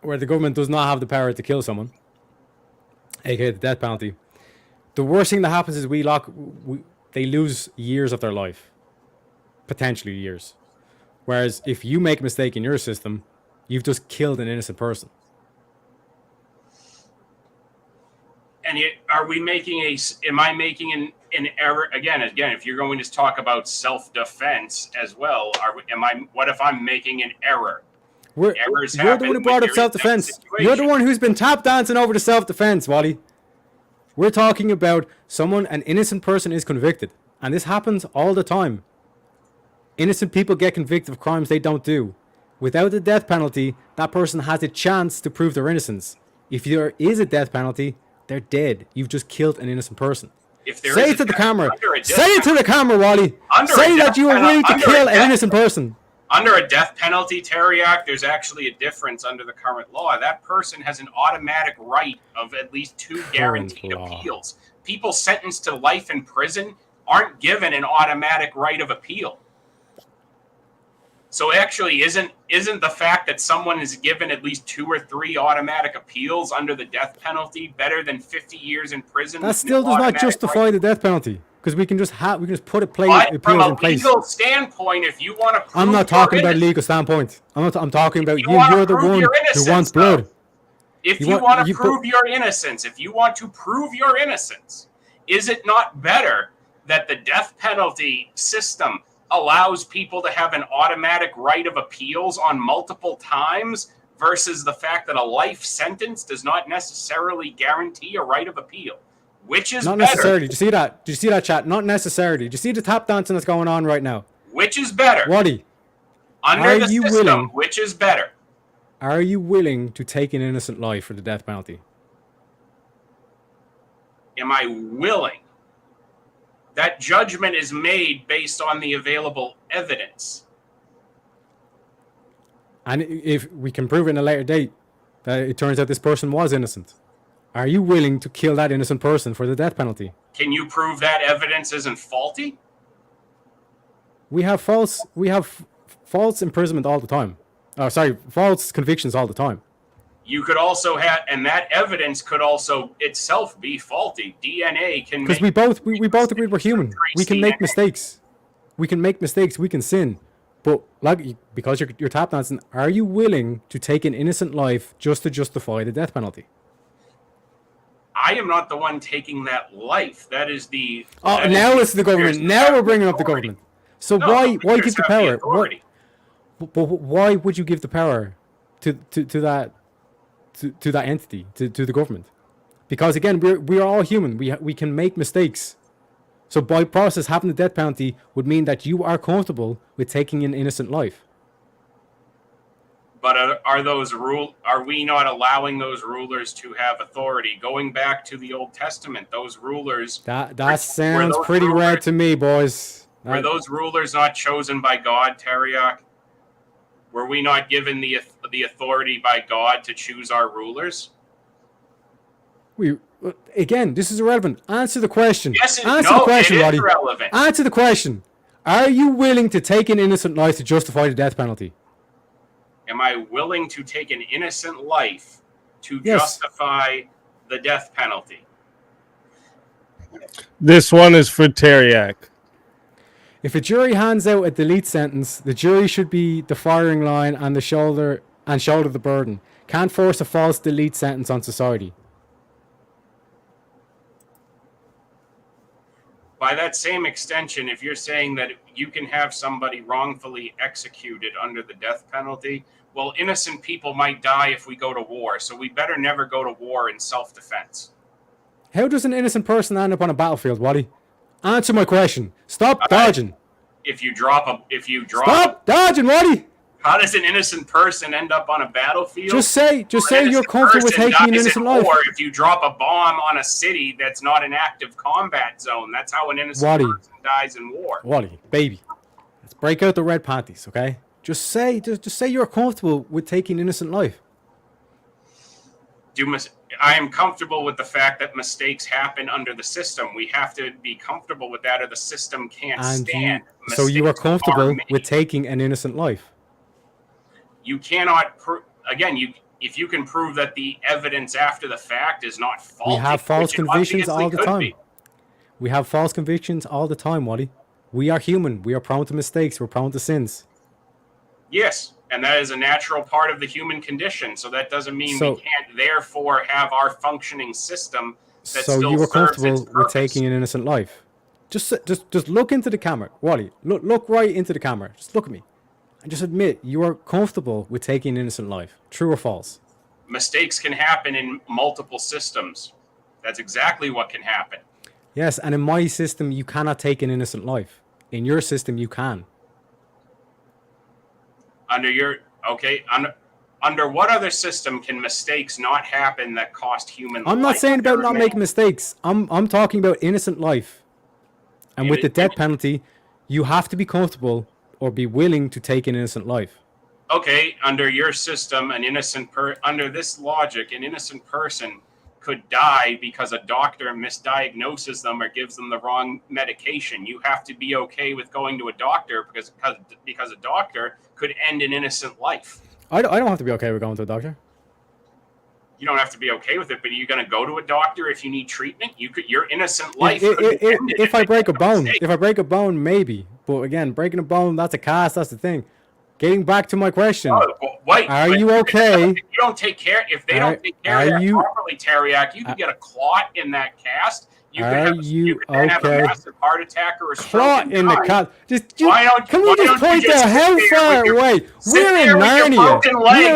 H: where the government does not have the power to kill someone, aka the death penalty, the worst thing that happens is they lose years of their life, potentially years. Whereas if you make a mistake in your system, you've just killed an innocent person.
G: And am I making an error again? If you're going to talk about self-defense as well, what if I'm making an error?
H: You're the one who brought up self-defense. You're the one who's been tap dancing over to self-defense, Wally. We're talking about an innocent person is convicted. And this happens all the time. Innocent people get convicted of crimes they don't do. Without the death penalty, that person has a chance to prove their innocence. If there is a death penalty, they're dead. You've just killed an innocent person. Say it to the camera. Say it to the camera, Wally. Say that you are willing to kill an innocent person.
G: Under a death penalty, Teriak, there's actually a difference under the current law. That person has an automatic right of at least 2 guaranteed appeals. People sentenced to life in prison aren't given an automatic right of appeal. So actually, isn't the fact that someone is given at least 2 or 3 automatic appeals under the death penalty better than 50 years in prison?
H: That still does not justify the death penalty, because we can just put appeals in place.
G: From a legal standpoint, if you want to,
H: I'm not talking about a legal standpoint. I'm talking about you. You're the one who wants blood.
G: If you want to prove your innocence, is it not better that the death penalty system allows people to have an automatic right of appeals on multiple times versus the fact that a life sentence does not necessarily guarantee a right of appeal? Which is
H: not
G: better?
H: Necessarily. Do you see that? Do you see that, chat? Not necessarily. Do you see the tap dancing that's going on right now?
G: Which is better?
H: Wally,
G: Under the system, which is better?
H: Are you willing to take an innocent life for the death penalty?
G: Am I willing? That judgment is made based on the available evidence.
H: And if we can prove it in a later date that it turns out this person was innocent, are you willing to kill that innocent person for the death penalty?
G: Can you prove that evidence isn't faulty?
H: We have false imprisonment all the time. Oh, sorry, false convictions all the time.
G: You could also have, and that evidence could also itself be faulty. DNA can,
H: because we both agree we're human. We can make mistakes. We can make mistakes. We can sin. But like, because you're tap dancing, are you willing to take an innocent life just to justify the death penalty?
G: I am not the one taking that life. That is the.
H: Now it's the government. Now we're bringing up the government. So why give the power? But why would you give the power to that entity, to the government? Because again, we're all human. We can make mistakes. So by process, having the death penalty would mean that you are comfortable with taking an innocent life.
G: But are we not allowing those rulers to have authority? Going back to the Old Testament, those rulers.
H: That sounds pretty rad to me, boys.
G: Were those rulers not chosen by God, Teriak? Were we not given the authority by God to choose our rulers?
H: Again, this is irrelevant. Answer the question.
G: Yes,
H: Answer the question,
G: it
H: Roddy.
G: is irrelevant.
H: Answer the question. Are you willing to take an innocent life to justify the death penalty?
G: Am I willing to take an innocent life to justify the death penalty?
E: This one is for Teriak.
H: If a jury hands out a delete sentence, the jury should be the firing line and shoulder the burden. Can't force a false delete sentence on society.
G: By that same extension, if you're saying that you can have somebody wrongfully executed under the death penalty, well, innocent people might die if we go to war, so we better never go to war in self-defense.
H: How does an innocent person end up on a battlefield, Wally? Answer my question. Stop dodging. Stop dodging, Wally.
G: How does an innocent person end up on a battlefield?
H: Just say you're comfortable with taking an innocent life.
G: Or if you drop a bomb on a city that's not an active combat zone, that's how an innocent person dies in war.
H: Wally, baby, let's break out the red panties, okay? Just say you're comfortable with taking innocent life.
G: I am comfortable with the fact that mistakes happen under the system. We have to be comfortable with that, or the system can't stand.
H: So you are comfortable with taking an innocent life?
G: You cannot if you can prove that the evidence after the fact is not faulty.
H: We have false convictions all the time. We have false convictions all the time, Wally. We are human. We are prone to mistakes. We're prone to sins.
G: Yes, and that is a natural part of the human condition. So that doesn't mean we can't therefore have our functioning system that still serves its purpose. So you were comfortable with
H: taking an innocent life? Just look into the camera, Wally. Look right into the camera. Just look at me. And just admit you are comfortable with taking an innocent life. True or false?
G: Mistakes can happen in multiple systems. That's exactly what can happen.
H: Yes, and in my system, you cannot take an innocent life. In your system, you can.
G: Under what other system can mistakes not happen that cost human life?
H: I'm not saying about not making mistakes. I'm talking about innocent life. And with the death penalty, you have to be comfortable or be willing to take an innocent life.
G: Okay, under your system, under this logic, an innocent person could die because a doctor misdiagnoses them or gives them the wrong medication. You have to be okay with going to a doctor because a doctor could end an innocent life.
H: I don't have to be okay with going to a doctor.
G: You don't have to be okay with it, but are you going to go to a doctor if you need treatment? Your innocent life.
H: If I break a bone, maybe. But again, breaking a bone, that's a cast. That's the thing. Getting back to my question, are you okay?
G: If you don't take care, if they don't take care of that properly, Teriak, you can get a clot in that cast. You can have a massive heart attack or a stroke.
H: Clot in the cast. Can we just point out how far away? We're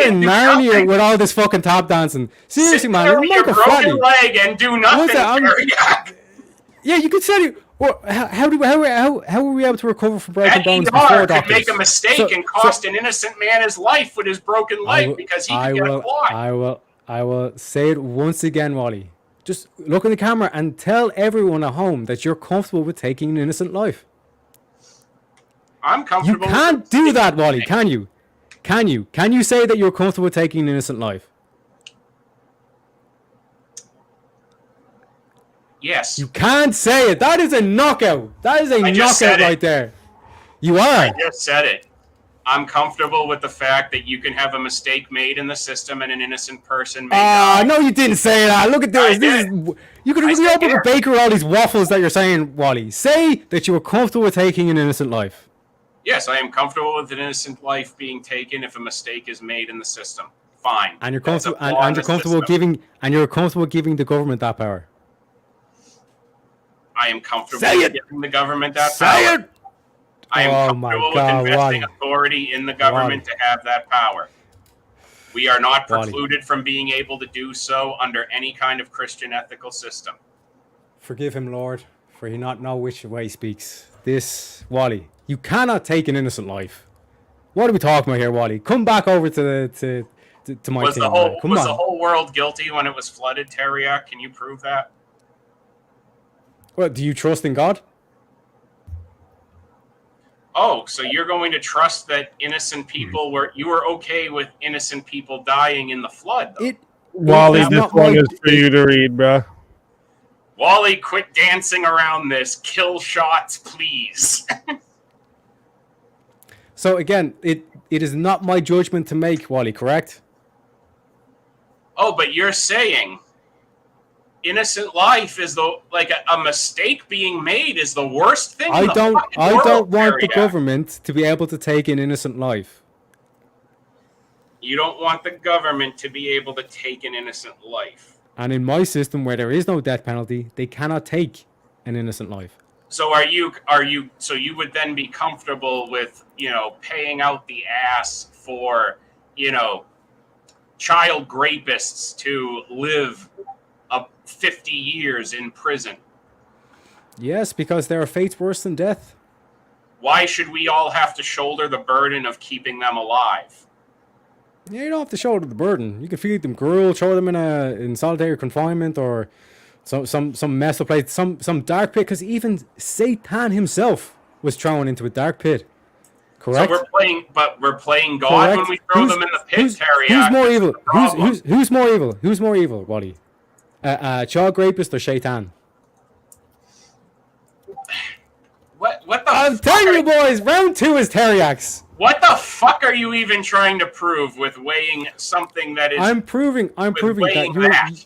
H: in Narnia with all this fucking tap dancing. Seriously, man,
G: make a broken leg and do nothing.
H: Yeah, you could say it. Well, how were we able to recover from broken
G: That
H: bones
G: ER
H: before
G: could
H: doctors?
G: make a mistake and cost an innocent man his life with his broken leg because he could get a clot.
H: I will say it once again, Wally. Just look in the camera and tell everyone at home that you're comfortable with taking an innocent life.
G: I'm
H: You
G: comfortable.
H: can't do that, Wally, can you? Can you? Can you say that you're comfortable with taking an innocent life?
G: Yes.
H: You can't say it. That is a knockout. That is a knockout right there. You are.
G: I just said it. I'm comfortable with the fact that you can have a mistake made in the system and an innocent person may die.
H: No, you didn't say that. Look at this. You could really open
G: here.
H: a baker all these waffles that you're saying, Wally. Say that you were comfortable with taking an innocent life.
G: Yes, I am comfortable with an innocent life being taken if a mistake is made in the system. Fine.
H: And you're
G: That's a
H: comfortable
G: flaw in
H: and you're
G: the
H: comfortable
G: system.
H: giving the government that power.
G: I am comfortable
H: Say
G: with
H: it.
G: giving the government that
H: Say
G: power.
H: it.
G: I am
H: Oh my
G: comfortable
H: God,
G: with investing
H: Wally.
G: authority in the government to have that power. We are not
H: Wally.
G: precluded from being able to do so under any kind of Christian ethical system.
H: Forgive him, Lord, for he not know which way he speaks. This, Wally, you cannot take an innocent life. What are we talking about here, Wally? Come back over to my
G: Was
H: team.
G: the
H: man. Come on.
G: the whole world guilty when it was flooded, Teriak? Can you prove that?
H: Well, do you trust in God?
G: Oh, so you're going to trust that innocent people you were okay with innocent people dying in the flood, though?
E: Wally,
H: It's
E: this
H: not
E: one
H: my-
E: is for you to read, bro.
G: Wally, quit dancing around this. Kill shots, please.
H: So again, it is not my judgment to make, Wally, correct?
G: Oh, but you're saying innocent life is a mistake being made is the worst thing in
H: I
G: the
H: don't
G: fucking world,
H: want the
G: Teriak.
H: government to be able to take an innocent life.
G: You don't want the government to be able to take an innocent life.
H: And in my system where there is no death penalty, they cannot take an innocent life.
G: So so you would then be comfortable with, paying out the ass for, child rapists to live 50 years in prison?
H: Yes, because there are fates worse than death.
G: Why should we all have to shoulder the burden of keeping them alive?
H: Yeah, you don't have to shoulder the burden. You can feed them gruel, throw them in solitary confinement, or some messed up place, some dark pit. Because even Satan himself was thrown into a dark pit. Correct.
G: So we're playing God
H: Correct.
G: when we throw them in the pit, Teriak.
H: Who's more evil?
G: That's the problem.
H: Who's more evil? Who's more evil, Wally? Child rapist or Shaitan?
G: What the
H: I'm
G: fuck
H: telling
G: are
H: you, boys, round 2 is Teriaks.
G: What the fuck are you even trying to prove with weighing something that is?
H: I'm proving
G: weighing
H: that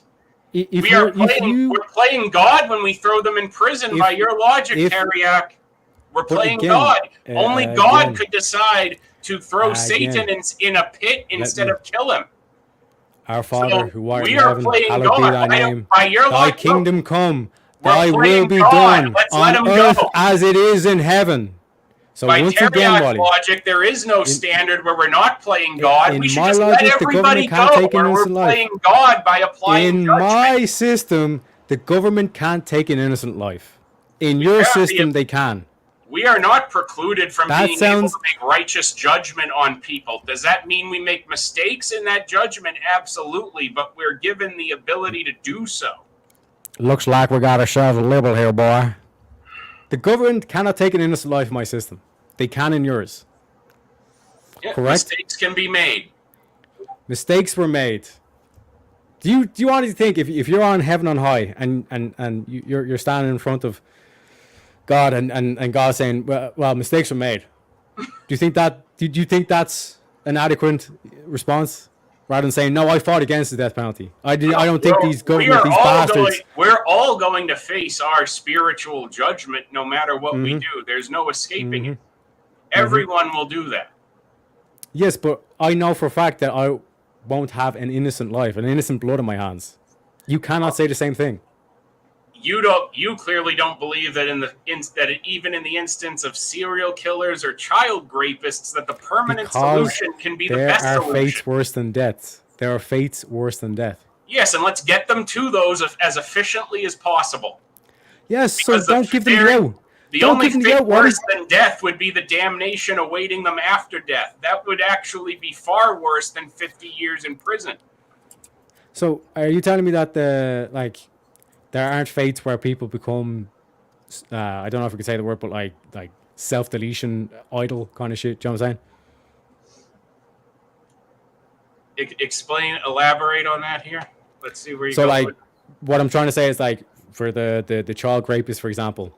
G: we're playing God when we throw them in prison. By your logic, Teriak, we're playing
H: again,
G: God. Only God
H: again.
G: could decide to throw
H: Again.
G: Satan in a pit instead
H: me-
G: of kill him.
H: Our Father
G: So
H: who art
G: we
H: in
G: are
H: heaven,
G: playing
H: hallowed be
G: God.
H: thy
G: By-
H: name.
G: by your
H: Thy
G: logic,
H: kingdom come.
G: we're
H: Thy will
G: playing
H: be
G: God.
H: done
G: Let's let
H: on
G: him
H: earth
G: go.
H: as it is in heaven. So
G: By
H: once again,
G: Teriak's
H: Wally,
G: logic, there is no standard where we're not playing God.
H: in
G: We should
H: my
G: just
H: logic,
G: let
H: the
G: everybody
H: government can't
G: go
H: take an
G: where we're
H: innocent life.
G: playing God by applying
H: in
G: judgment.
H: my system, the government can't take an innocent life. In your
G: have the-
H: system, they can.
G: We are not precluded from
H: That
G: being
H: sounds-
G: able to make righteous judgment on people. Does that mean we make mistakes in that judgment? Absolutely, but we're given the ability to do so.
H: Looks like we got ourselves a liberal here, boy. The government cannot take an innocent life in my system. They can in yours.
G: Yeah,
H: Correct.
G: Mistakes can be made.
H: Mistakes were made. Do you honestly think if you're on heaven on high and you're standing in front of God and God saying, well, mistakes were made. Do you think that's an adequate response? Rather than saying, no, I fought against the death penalty. I don't think these bastards.
G: We're all going to face our spiritual judgment no matter what we do. There's no escaping it. Everyone will do that.
H: Yes, but I know for a fact that I won't have an innocent life, an innocent blood in my hands. You cannot say the same thing.
G: You clearly don't believe that even in the instance of serial killers or child rapists that the permanent solution can be the best
H: there are
G: solution.
H: fates worse than death. There are fates worse than death.
G: Yes, and let's get them to those as efficiently as possible.
H: Yes, so
G: Because
H: don't give them the out.
G: The
H: Don't
G: only
H: give them the
G: thing
H: out, Wally.
G: worse than death would be the damnation awaiting them after death. That would actually be far worse than 50 years in prison.
H: So are you telling me that there aren't fates where people become I don't know if we could say the word, but like self-deletion idol kind of shit? Do you know what I'm saying?
G: Elaborate on that here. Let's see where you
H: So
G: go.
H: like what I'm trying to say is like for the child rapist, for example,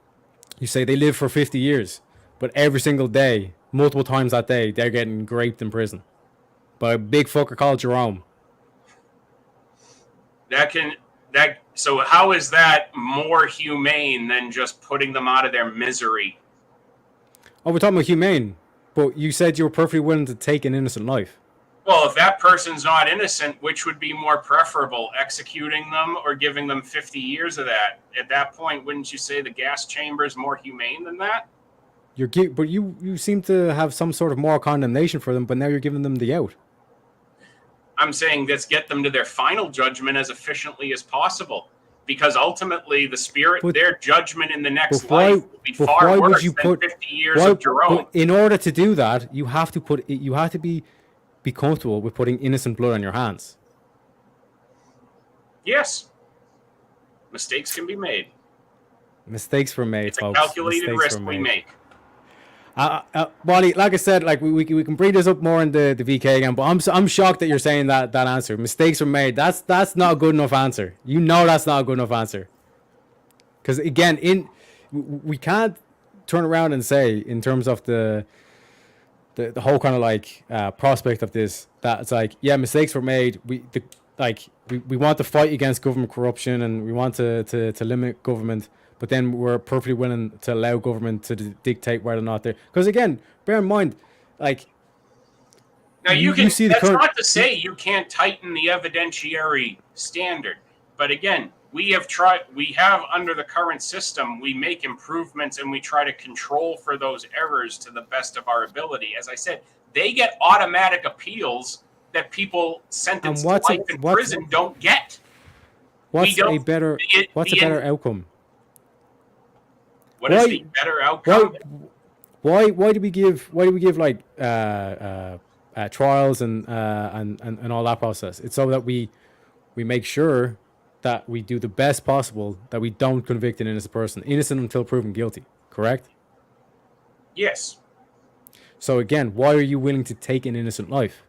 H: you say they live for 50 years, but every single day, multiple times that day, they're getting raped in prison by a big fucker called Jerome.
G: So how is that more humane than just putting them out of their misery?
H: Oh, we're talking about humane, but you said you were perfectly willing to take an innocent life.
G: Well, if that person's not innocent, which would be more preferable, executing them or giving them 50 years of that? At that point, wouldn't you say the gas chamber is more humane than that?
H: But you seem to have some sort of moral condemnation for them, but now you're giving them the out.
G: I'm saying let's get them to their final judgment as efficiently as possible, because ultimately their judgment in the next life will be far worse than 50 years of Jerome.
H: In order to do that, you have to be comfortable with putting innocent blood on your hands.
G: Yes. Mistakes can be made.
H: Mistakes were made,
G: It's
H: folks.
G: a calculated
H: Mistakes
G: risk we make.
H: Wally, like I said, like we can bring this up more in the VK again, but I'm shocked that you're saying that answer. Mistakes were made. That's not a good enough answer. You know that's not a good enough answer. Because again, we can't turn around and say in terms of the whole kind of like prospect of this, that it's like, yeah, mistakes were made. We want to fight against government corruption and we want to limit government, but then we're perfectly willing to allow government to dictate whether or not they're. Because again, bear in mind, like.
G: Now that's not to say you can't tighten the evidentiary standard, but again, we have under the current system, we make improvements and we try to control for those errors to the best of our ability. As I said, they get automatic appeals that people sentenced to life in prison don't get.
H: What's a better outcome?
G: What is the better outcome?
H: Why do we give like trials and all that process? It's so that we make sure that we do the best possible, that we don't convict an innocent person, innocent until proven guilty. Correct?
G: Yes.
H: So again, why are you willing to take an innocent life?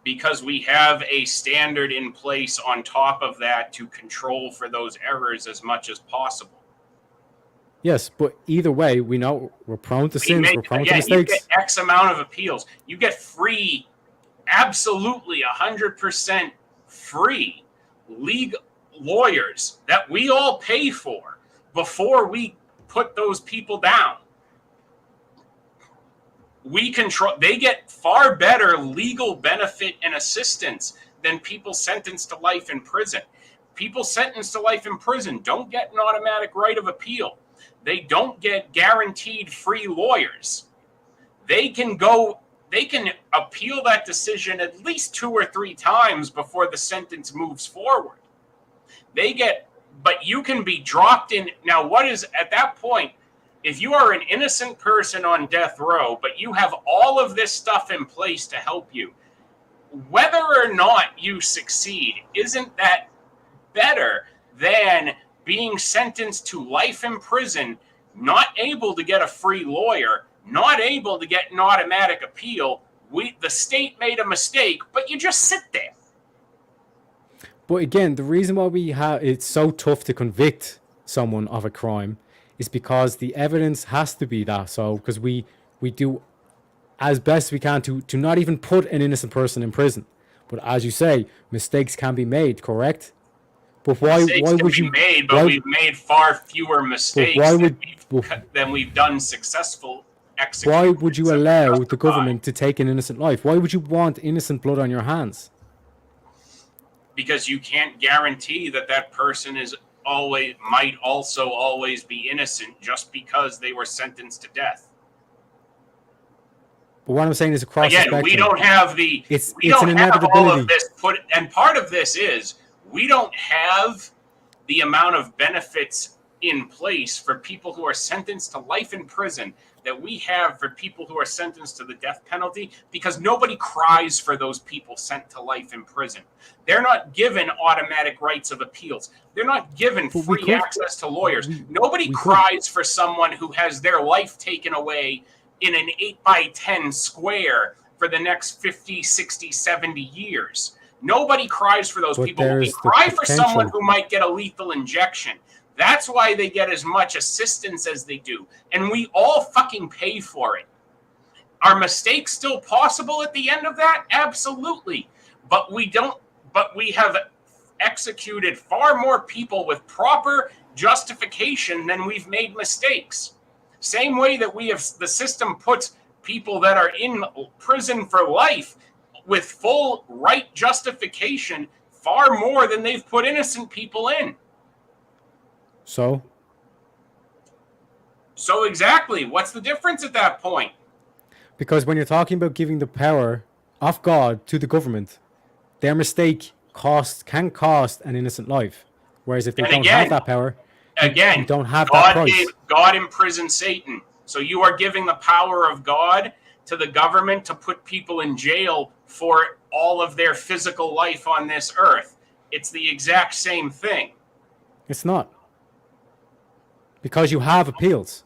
G: Because we have a standard in place on top of that to control for those errors as much as possible.
H: Yes, but either way, we know we're prone to sins, we're prone to mistakes.
G: You get X amount of appeals. You get free, absolutely 100% free legal lawyers that we all pay for before we put those people down. They get far better legal benefit and assistance than people sentenced to life in prison. People sentenced to life in prison don't get an automatic right of appeal. They don't get guaranteed free lawyers. They can appeal that decision at least 2 or 3 times before the sentence moves forward. But you can be dropped in. Now, what is at that point? If you are an innocent person on death row, but you have all of this stuff in place to help you, whether or not you succeed, isn't that better than being sentenced to life in prison, not able to get a free lawyer, not able to get an automatic appeal? The state made a mistake, but you just sit there.
H: But again, the reason why it's so tough to convict someone of a crime is because the evidence has to be that. So because we do as best we can to not even put an innocent person in prison. But as you say, mistakes can be made, correct? But why would you
G: made? But we've made far fewer mistakes than we've done successful executions.
H: Why would you allow the government to take an innocent life? Why would you want innocent blood on your hands?
G: Because you can't guarantee that person might also always be innocent just because they were sentenced to death.
H: But what I'm saying is across the spectrum.
G: We don't have all of this and part of this is we don't have the amount of benefits in place for people who are sentenced to life in prison that we have for people who are sentenced to the death penalty, because nobody cries for those people sent to life in prison. They're not given automatic rights of appeals. They're not given free access to lawyers. Nobody cries for someone who has their life taken away in an 8x10 square for the next 50, 60, 70 years. Nobody cries for those people. We cry for someone who might get a lethal injection. That's why they get as much assistance as they do. And we all fucking pay for it. Are mistakes still possible at the end of that? Absolutely. But we have executed far more people with proper justification than we've made mistakes. Same way that the system puts people that are in prison for life with full right justification far more than they've put innocent people in. So exactly, what's the difference at that point?
H: Because when you're talking about giving the power of God to the government, their mistake can cost an innocent life. Whereas if they don't have that power, you don't have that price.
G: God imprisoned Satan. So you are giving the power of God to the government to put people in jail for all of their physical life on this earth. It's the exact same thing.
H: It's not. Because you have appeals.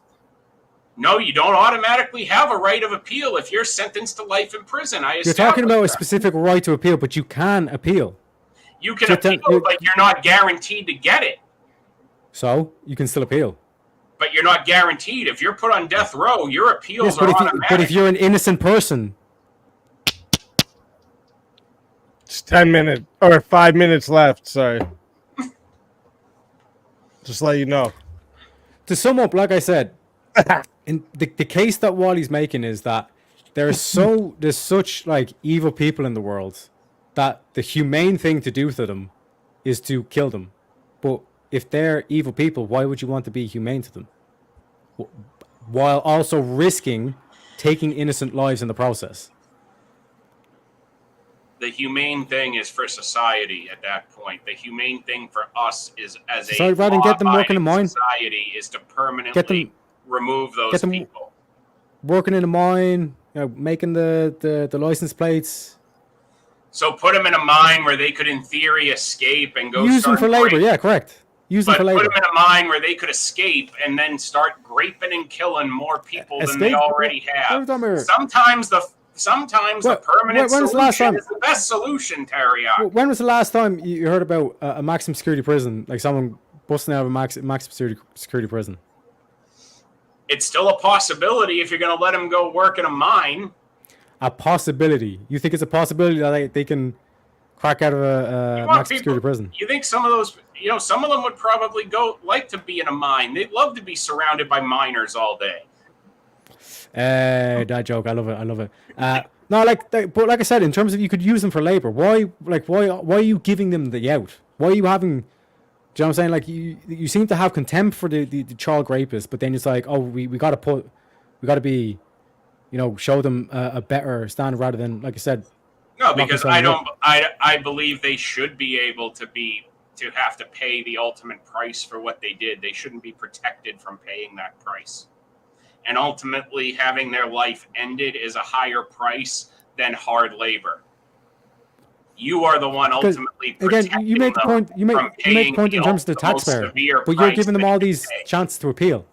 G: No, you don't automatically have a right of appeal if you're sentenced to life in prison.
H: You're talking about a specific right to appeal, but you can appeal.
G: You can appeal, but you're not guaranteed to get it.
H: So you can still appeal.
G: But you're not guaranteed. If you're put on death row, your appeals are automatic.
H: But if you're an innocent person...
E: It's 10 minutes, or 5 minutes left, sorry. Just let you know.
H: To sum up, like I said, in the case that Wally's making is that there's such like evil people in the world that the humane thing to do to them is to kill them. But if they're evil people, why would you want to be humane to them? While also risking taking innocent lives in the process.
G: The humane thing is for society at that point. The humane thing for us is as
H: a get them working in mine.
G: Society is to permanently remove those people.
H: Working in a mine, making the license plates.
G: So put them in a mine where they could, in theory, escape and go.
H: Use them for labor. Yeah, correct. Use them for labor.
G: Put them in a mine where they could escape and then start raping and killing more people than they already have. Sometimes the permanent solution is the best solution, Teriyaki.
H: When was the last time you heard about a maximum security prison, like someone busting out of a maximum security prison?
G: It's still a possibility if you're going to let them go work in a mine.
H: A possibility? You think it's a possibility that they can crack out of a maximum security prison?
G: You think some of those, some of them would probably like to be in a mine. They'd love to be surrounded by miners all day.
H: That joke, I love it. No, but like I said, in terms of you could use them for labor. Why are you giving them the out? Why are you having? Do you know what I'm saying? Like you seem to have contempt for the child rapists, but then it's like, oh, we got to be, show them a better standard rather than, like I said.
G: No, because I believe they should be able to have to pay the ultimate price for what they did. They shouldn't be protected from paying that price. And ultimately, having their life ended is a higher price than hard labor. You are the one ultimately protecting
H: again. You make the point. You make the point in terms of the taxpayer, but you're giving them all these chances to appeal.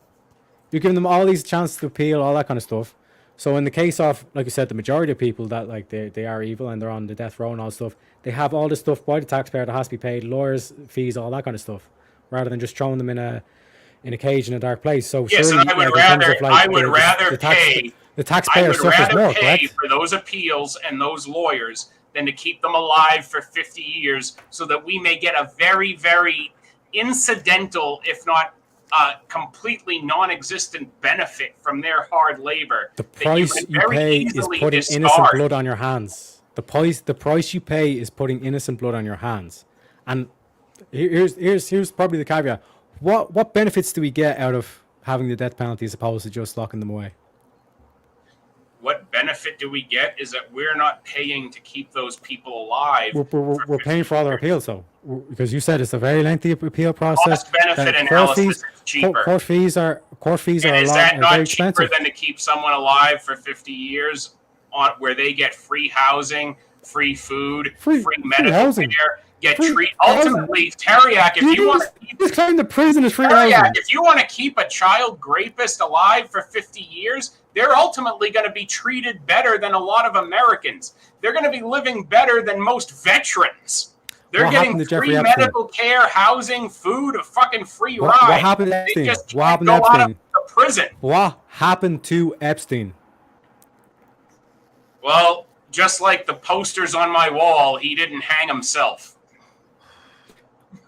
H: You're giving them all these chances to appeal, all that kind of stuff. So in the case of, like you said, the majority of people that they are evil and they're on the death row and all stuff, they have all this stuff by the taxpayer that has to be paid, lawyers' fees, all that kind of stuff, rather than just throwing them in a cage in a dark place. So
G: yes,
H: surely,
G: and I would rather pay
H: the taxpayer suffers more, correct?
G: For those appeals and those lawyers than to keep them alive for 50 years so that we may get a very, very incidental, if not completely non-existent benefit from their hard labor.
H: The price you pay is putting innocent blood on your hands. The price you pay is putting innocent blood on your hands. And here's probably the caveat. What benefits do we get out of having the death penalty as opposed to just locking them away?
G: What benefit do we get is that we're not paying to keep those people alive.
H: We're paying for all their appeals, though. because you said it's a very lengthy appeal process.
G: Cost benefit
H: that
G: analysis is cheaper.
H: Court fees are
G: And
H: a
G: is
H: lot
G: that
H: are
G: not
H: very
G: cheaper
H: expensive.
G: than to keep someone alive for 50 years on where they get free housing, free food, free medical
H: housing.
G: care, get
H: Free
G: treat
H: housing.
G: ultimately Teriak, if you want to
H: just claim the prison is free
G: Teriak,
H: housing.
G: if you want to keep a child rapist alive for 50 years, they're ultimately going to be treated better than a lot of Americans. They're going to be living better than most veterans. They're
H: What
G: getting
H: happened to Jeffrey
G: free
H: Epstein?
G: medical care, housing, food, a fucking free ride.
H: What happened to Epstein?
G: They just
H: What
G: can't
H: happened
G: go
H: to
G: out of
H: Epstein?
G: the prison.
H: What happened to Epstein?
G: Well, just like the posters on my wall, he didn't hang himself.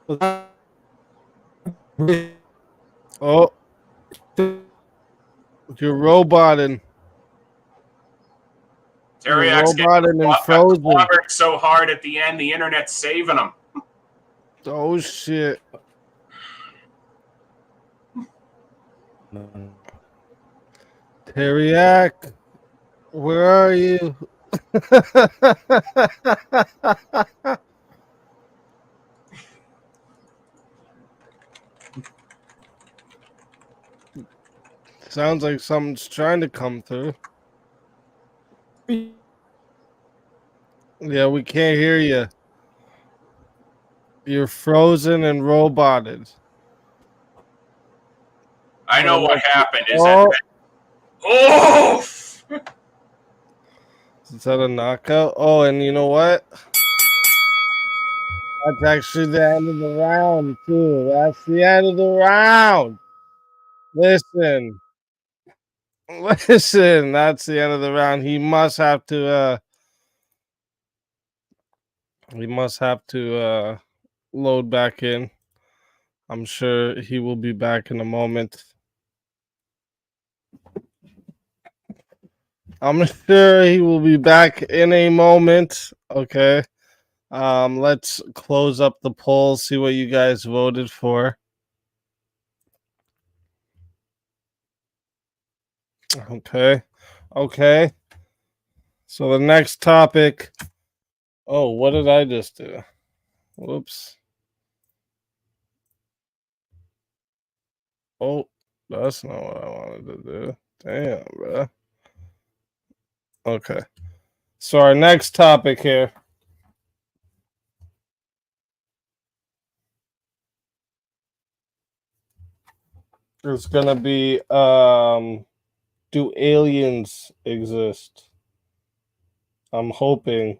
E: Oh, you're roboting.
G: Teriak's
E: roboting and frozen.
G: clobbered so hard at the end, the internet's saving him.
E: Oh shit. Teriak, where are you? Sounds like something's trying to come through. Yeah, we can't hear you. You're frozen and roboted.
G: I know what happened. Is
E: Oh.
G: that? Oh!
E: Is that a knockout? Oh, and you know what? That's actually the end of the round, too. That's the end of the round. Listen. Listen, that's the end of the round. He must have to load back in. I'm sure he will be back in a moment. I'm sure he will be back in a moment. Okay. Let's close up the poll, see what you guys voted for. Okay. Okay. So the next topic. Oh, what did I just do? Whoops. Oh, that's not what I wanted to do. Damn, bro. Okay. So our next topic here is gonna be do aliens exist? I'm hoping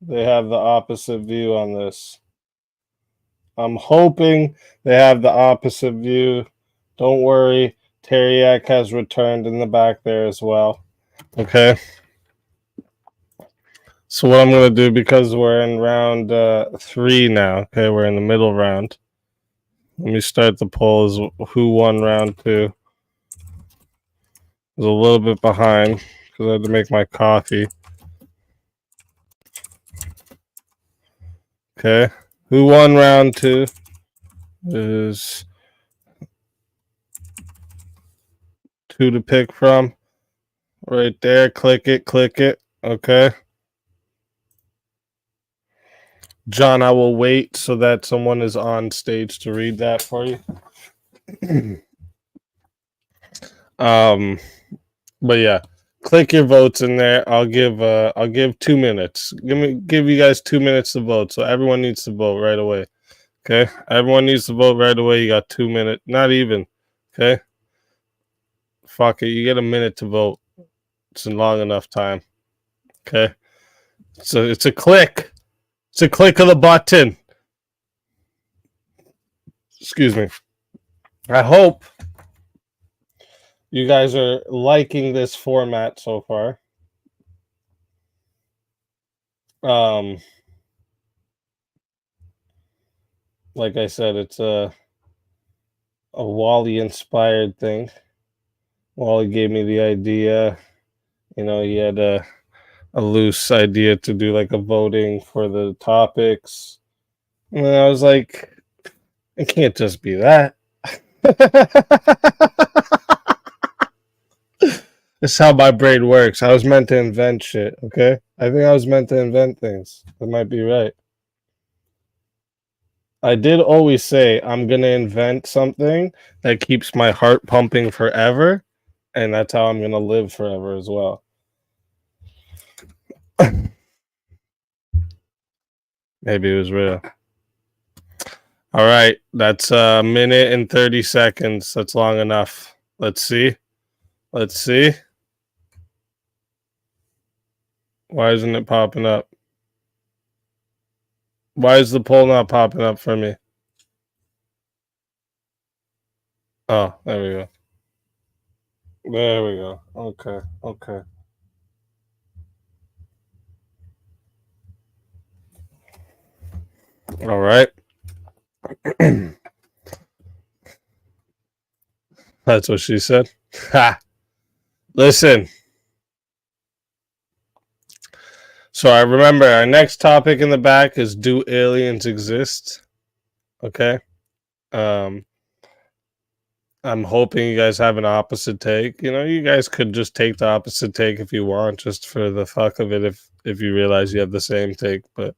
E: they have the opposite view on this. I'm hoping they have the opposite view. Don't worry, Teriak has returned in the back there as well. Okay. So what I'm going to do, because we're in round 3 now, okay, we're in the middle round. Let me start the poll as who won round 2. I was a little bit behind because I had to make my coffee. Okay. Who won round 2? Is 2 to pick from. Right there. Click it. Click it. Okay. John, I will wait so that someone is on stage to read that for you. But yeah, click your votes in there. I'll give 2 minutes. Give you guys 2 minutes to vote. So everyone needs to vote right away. Okay? Everyone needs to vote right away. You got 2 minutes. Not even. Okay? Fuck it. You get a minute to vote. It's a long enough time. Okay? So it's a click. It's a click of the button. Excuse me. I hope you guys are liking this format so far. Like I said, it's a Wally inspired thing. Wally gave me the idea. You know, he had a loose idea to do like a voting for the topics. And I was like, it can't just be that. That's how my brain works. I was meant to invent shit, okay? I think I was meant to invent things. That might be right. I did always say I'm gonna invent something that keeps my heart pumping forever, and that's how I'm gonna live forever as well. Maybe it was real. All right, that's a minute and 30 seconds. That's long enough. Let's see. Let's see. Why isn't it popping up? Why is the poll not popping up for me? Oh, there we go. There we go. Okay, okay. All right. That's what she said. Ha. Listen. So I remember our next topic in the back is, do aliens exist? Okay. I'm hoping you guys have an opposite take. You know, you guys could just take the opposite take if you want, just for the fuck of it, if you realize you have the same take. But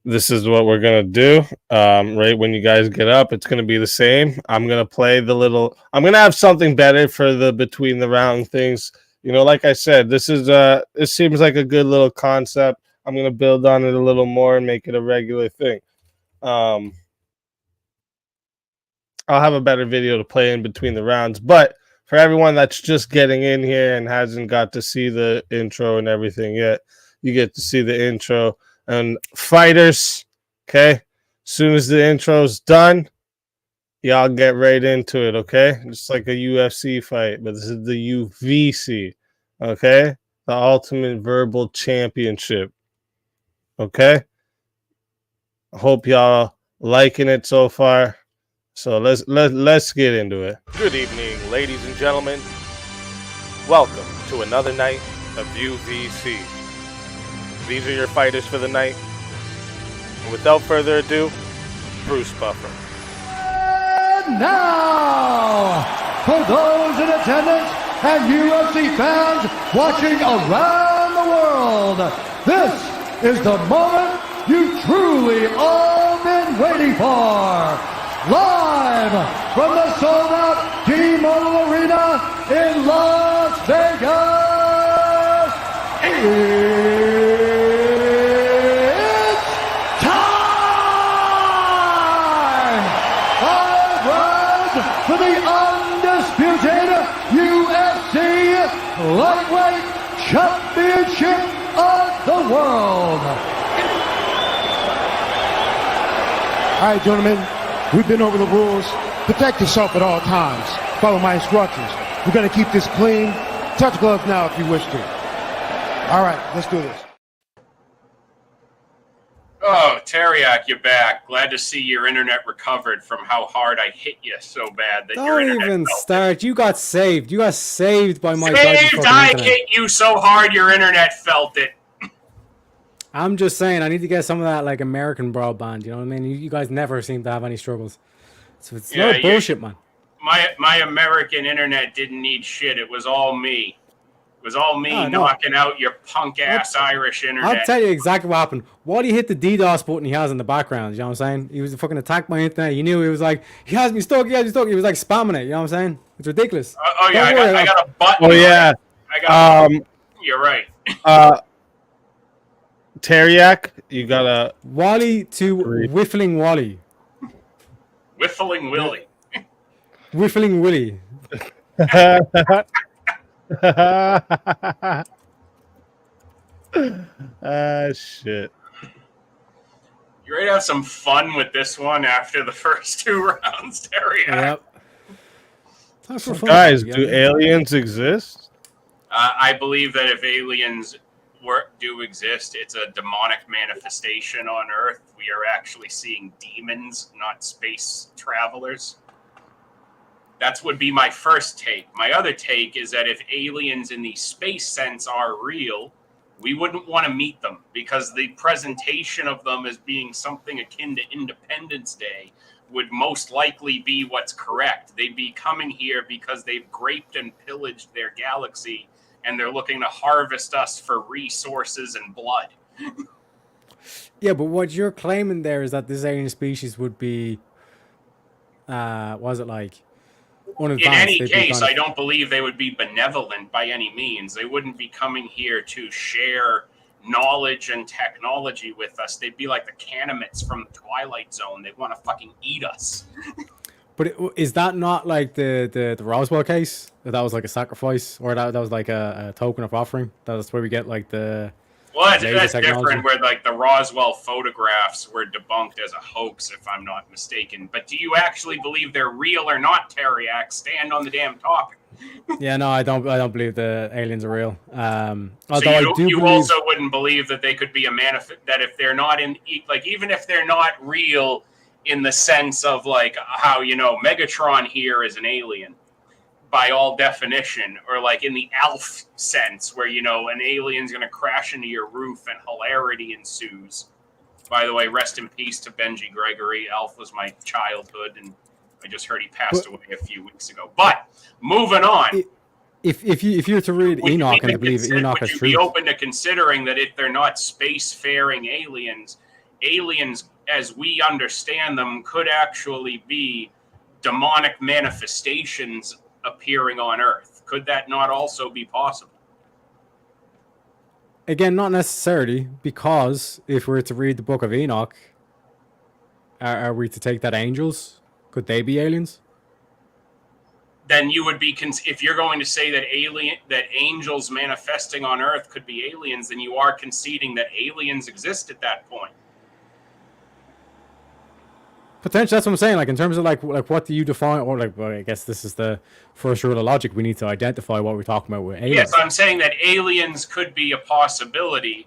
E: this is what we're gonna do. Right when you guys get up, it's gonna be the same. I'm gonna play the little. I'm gonna have something better for the between the round things. You know, like I said, this seems like a good little concept. I'm gonna build on it a little more and make it a regular thing. I'll have a better video to play in between the rounds. But for everyone that's just getting in here and hasn't got to see the intro and everything yet, you get to see the intro. And fighters, okay? As soon as the intro's done, y'all get right into it, okay? Just like a UFC fight, but this is the UVC, okay? The Ultimate Verbal Championship, okay? I hope y'all liking it so far. So let's get into it. Good evening, ladies and gentlemen. Welcome to another night of UVC. These are your fighters for the night. And without further ado, Bruce Buffer.
C: And now, for those in attendance and UFC fans watching around the world, this is the moment you've truly all been waiting for. Live from the sold-out T-Mobile Arena in Las Vegas, it's time! 5 rounds for the undisputed UFC Lightweight Championship of the World.
F: All right, gentlemen. We've been over the rules. Protect yourself at all times. Follow my instructions. We're going to keep this clean. Touch gloves now if you wish to. All right, let's do this.
G: Oh, Teriak, you're back. Glad to see your internet recovered from how hard I hit you so bad that your
H: Don't
G: internet
H: even
G: felt
H: start. You got saved. You got saved by my
G: it.
H: dodgy
G: Saved!
H: fucking
G: I
H: internet.
G: hit you so hard your internet felt it.
H: I'm just saying, I need to get some of that like American broadband. You know what I mean? You guys never seem to have any struggles. So it's no bullshit, man.
G: My American internet didn't need shit. It was all me. It was all me knocking out your punk ass Irish internet.
H: I'll tell you exactly what happened. Wally hit the DDoS button he has in the background. You know what I'm saying? He was fucking attacked by internet. He knew he was like, he has me stuck. He has me stuck. He was like spamming it. You know what I'm saying? It's ridiculous.
G: Yeah, I got a button.
E: Oh yeah.
G: You're right.
E: Teriak, you got a
H: Wally to Whiffling Wally.
G: Whiffling Willie.
H: Whiffling Willie.
E: Shit.
G: You ready to have some fun with this one after the first 2 rounds, Teriak?
H: Yep.
E: Guys, do aliens exist?
G: I believe that if aliens do exist, it's a demonic manifestation on Earth. We are actually seeing demons, not space travelers. That would be my first take. My other take is that if aliens in the space sense are real, we wouldn't want to meet them because the presentation of them as being something akin to Independence Day would most likely be what's correct. They'd be coming here because they've graped and pillaged their galaxy and they're looking to harvest us for resources and blood.
H: Yeah, but what you're claiming there is that this alien species would be, was it like unadvanced?
G: In any
H: They'd be
G: case,
H: kind of,
G: I don't believe they would be benevolent by any means. They wouldn't be coming here to share knowledge and technology with us. They'd be like the Canamites from the Twilight Zone. They'd want to fucking eat us.
H: But is that not like the Roswell case? That was like a sacrifice, or that was like a token of offering? That's where we get like the
G: Well, that's
H: laser
G: different. Where like the Roswell photographs were debunked as a hoax, if I'm not mistaken. But do you actually believe they're real or not, Teriak? Stand on the damn topic.
H: Yeah, no, I don't believe the aliens are real. Although
G: So
H: I do
G: you
H: believe,
G: also wouldn't believe that they could be a manifest. That if they're not in, like, even if they're not real, in the sense of like how Megatron here is an alien by all definition, or like in the Alf sense, where an alien's gonna crash into your roof and hilarity ensues. By the way, rest in peace to Benji Gregory. Alf was my childhood, and I just heard he passed away a few weeks ago. But moving on.
H: if you were to read Enoch and to believe Enoch is
G: would you
H: true,
G: be open to considering that if they're not spacefaring aliens as we understand them could actually be demonic manifestations appearing on Earth? Could that not also be possible?
H: again, not necessarily, because if we were to read the Book of Enoch, are we to take that angels? Could they be aliens?
G: Then you would be, if you're going to say that angels manifesting on Earth could be aliens, then you are conceding that aliens exist at that point.
H: Potentially, that's what I'm saying. Like in terms of like what do you define, or like, well, I guess this is the first rule of logic. We need to identify what we're talking about with aliens.
G: Yes, I'm saying that aliens could be a possibility,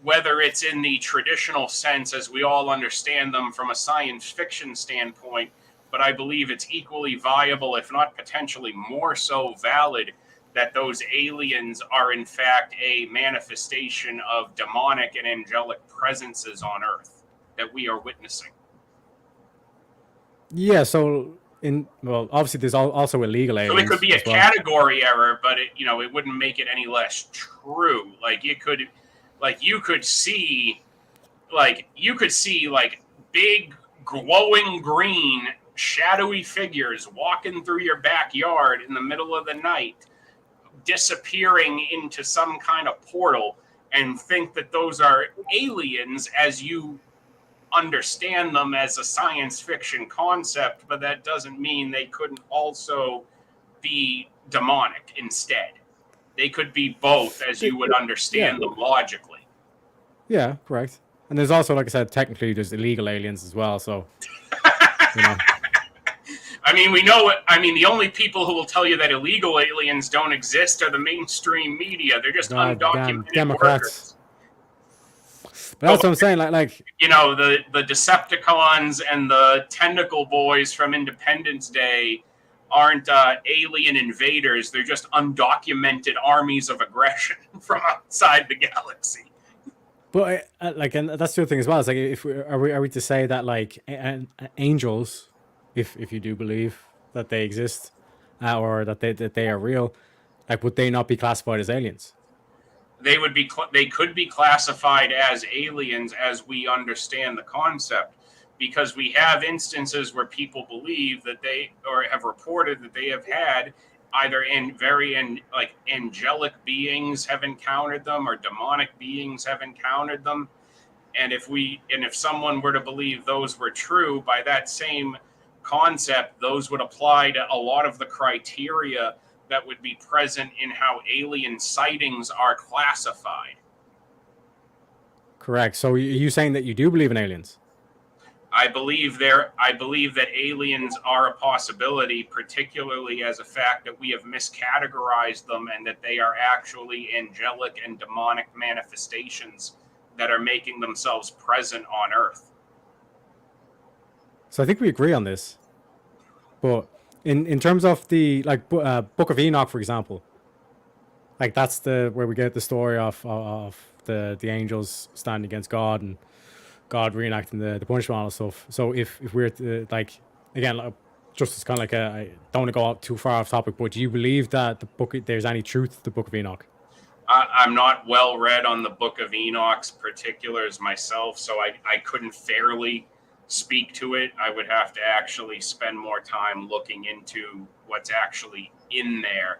G: whether it's in the traditional sense as we all understand them from a science fiction standpoint, but I believe it's equally viable, if not potentially more so valid, that those aliens are in fact a manifestation of demonic and angelic presences on Earth that we are witnessing.
H: Yeah, so obviously there's also illegal aliens.
G: So it could be a category error, but it wouldn't make it any less true. You could see big glowing green shadowy figures walking through your backyard in the middle of the night, disappearing into some kind of portal, and think that those are aliens as you understand them as a science fiction concept, but that doesn't mean they couldn't also be demonic instead. They could be both as you would understand them logically.
H: Yeah, correct. And there's also, like I said, technically there's illegal aliens as well, so
G: I mean, we know it. I mean, the only people who will tell you that illegal aliens don't exist are the mainstream media. They're just undocumented
H: Democrats.
G: workers.
H: But that's what I'm saying. Like
G: the Decepticons and the Tentacle Boys from Independence Day aren't alien invaders. They're just undocumented armies of aggression from outside the galaxy.
H: But and that's the other thing as well. It's like, if are we to say that like angels, if you do believe that they exist, or that they are real, like would they not be classified as aliens?
G: They would be. They could be classified as aliens as we understand the concept, because we have instances where people believe that they, or have reported that they have had either angelic beings have encountered them, or demonic beings have encountered them. And if someone were to believe those were true, by that same concept, those would apply to a lot of the criteria that would be present in how alien sightings are classified.
H: Correct. So are you saying that you do believe in aliens?
G: I believe that aliens are a possibility, particularly as a fact that we have miscategorized them, and that they are actually angelic and demonic manifestations that are making themselves present on Earth.
H: So I think we agree on this. But in terms of the Book of Enoch, for example, like that's where we get the story of the angels standing against God and God reenacting the punishment and all that stuff. So if we're to, again, just as kind of I don't want to go too far off topic, but do you believe that there's any truth to the Book of Enoch?
G: I'm not well read on the Book of Enoch's particulars myself, so I couldn't fairly speak to it. I would have to actually spend more time looking into what's actually in there.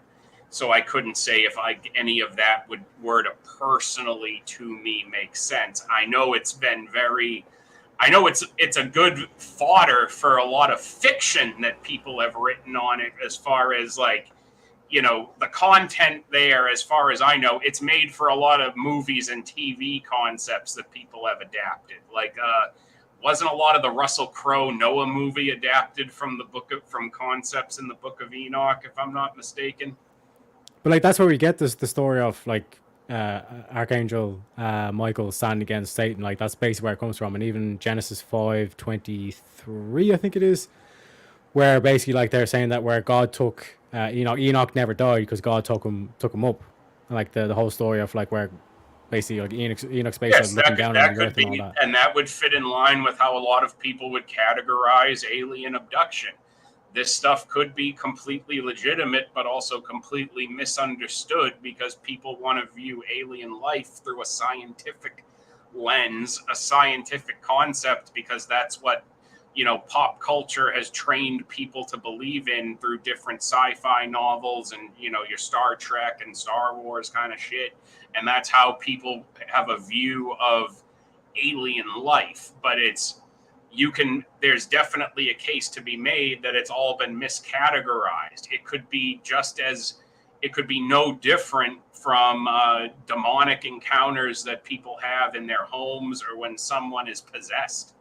G: So I couldn't say if any of that were to personally to me make sense. I know it's a good fodder for a lot of fiction that people have written on it, as far as like, the content there, as far as I know, it's made for a lot of movies and TV concepts that people have adapted. Like, wasn't a lot of the Russell Crowe Noah movie adapted from from concepts in the Book of Enoch, if I'm not mistaken?
H: But like that's where we get the story of like Archangel Michael standing against Satan. Like that's basically where it comes from. And even Genesis 5:23, I think it is, where basically like they're saying that where God took Enoch never died because God took him up. And like the whole story of like where basically like Enoch's basically looking down on the earth and all that.
G: And that would fit in line with how a lot of people would categorize alien abduction. This stuff could be completely legitimate, but also completely misunderstood because people want to view alien life through a scientific lens, a scientific concept, because that's what, pop culture has trained people to believe in through different sci-fi novels and, your Star Trek and Star Wars kind of shit. And that's how people have a view of alien life. But there's definitely a case to be made that it's all been miscategorized. It could be no different from demonic encounters that people have in their homes or when someone is possessed.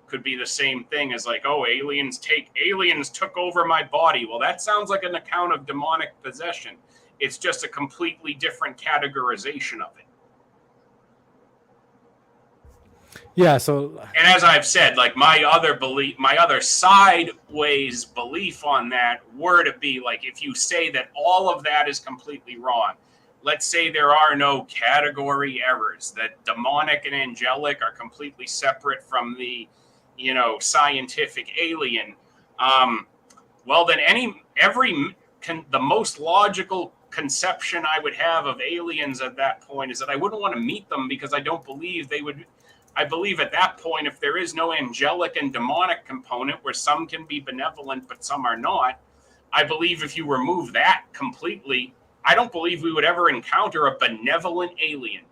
G: Could be the same thing as like, oh, aliens took over my body. Well, that sounds like an account of demonic possession. It's just a completely different categorization of it.
H: Yeah, so
G: and as I've said, like my other sideways belief on that were to be like, if you say that all of that is completely wrong, let's say there are no category errors, that demonic and angelic are completely separate from the, scientific alien. Well, then the most logical conception I would have of aliens at that point is that I wouldn't want to meet them because I don't believe they would. I believe at that point, if there is no angelic and demonic component where some can be benevolent but some are not, I believe if you remove that completely, I don't believe we would ever encounter a benevolent alien.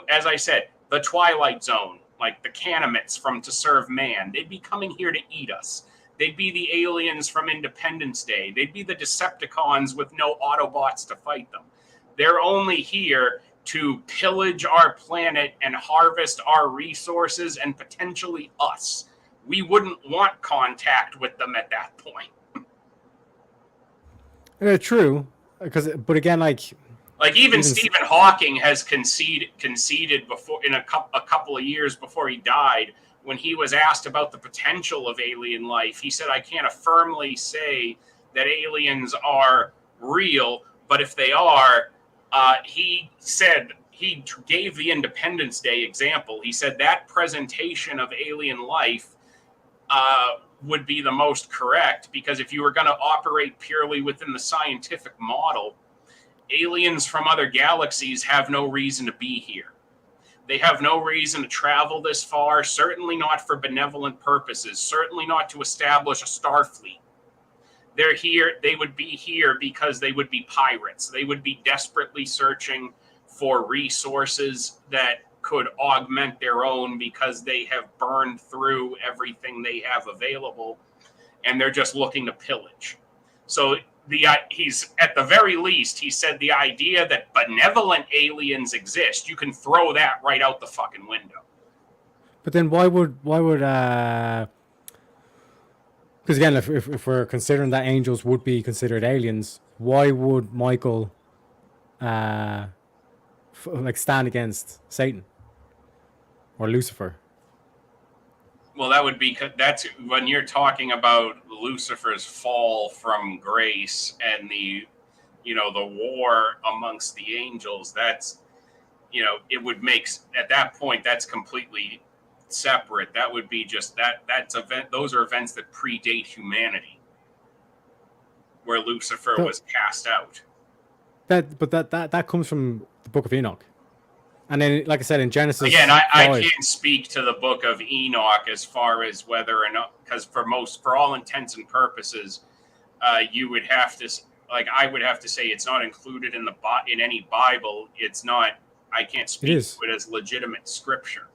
G: As I said, the Twilight Zone, like the Canamites from To Serve Man, they'd be coming here to eat us. They'd be the aliens from Independence Day. They'd be the Decepticons with no Autobots to fight them. They're only here to pillage our planet and harvest our resources and potentially us. We wouldn't want contact with them at that point.
H: True, but again, like
G: even Stephen Hawking has conceded before in a couple of years before he died, when he was asked about the potential of alien life, he said, "I can't firmly say that aliens are real, but if they are," he said, he gave the Independence Day example. He said that presentation of alien life would be the most correct, because if you were going to operate purely within the scientific model, aliens from other galaxies have no reason to be here. They have no reason to travel this far, certainly not for benevolent purposes, certainly not to establish a star fleet. They're here. They would be here because they would be pirates. They would be desperately searching for resources that could augment their own because they have burned through everything they have available, and they're just looking to pillage. So he's, at the very least, he said the idea that benevolent aliens exist, you can throw that right out the fucking window.
H: But then why would because again, if we're considering that angels would be considered aliens, why would Michael stand against Satan or Lucifer?
G: Well, that's when you're talking about Lucifer's fall from grace and the war amongst the angels. That's, it would make, at that point, that's completely separate. That would be just those are events that predate humanity, where Lucifer was cast out.
H: That comes from the Book of Enoch. And then, like I said, in Genesis,
G: again, I
H: 5,
G: can't speak to the Book of Enoch as far as whether or not, because for all intents and purposes, you would have to, like, I would have to say it's not included in in any Bible. It's not. I can't speak to it as legitimate scripture.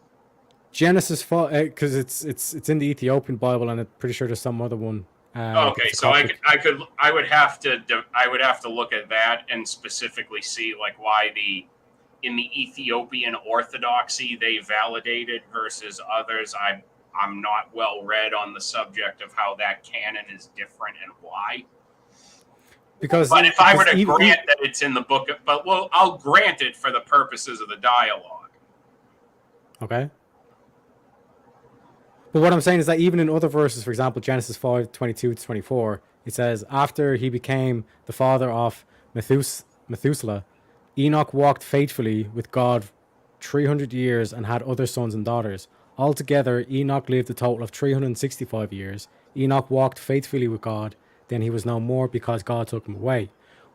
H: Genesis 5, because it's in the Ethiopian Bible, and I'm pretty sure there's some other one.
G: Okay, so I would have to look at that and specifically see like why in the Ethiopian Orthodoxy they validated versus others. I'm not well read on the subject of how that canon is different and why. But if I were to grant that it's in the book, I'll grant it for the purposes of the dialogue.
H: Okay. But what I'm saying is that even in other verses, for example, Genesis 5:22-24, it says, after he became the father of Methuselah, Enoch walked faithfully with God 300 years and had other sons and daughters. Altogether, Enoch lived a total of 365 years. Enoch walked faithfully with God. Then he was no more because God took him away.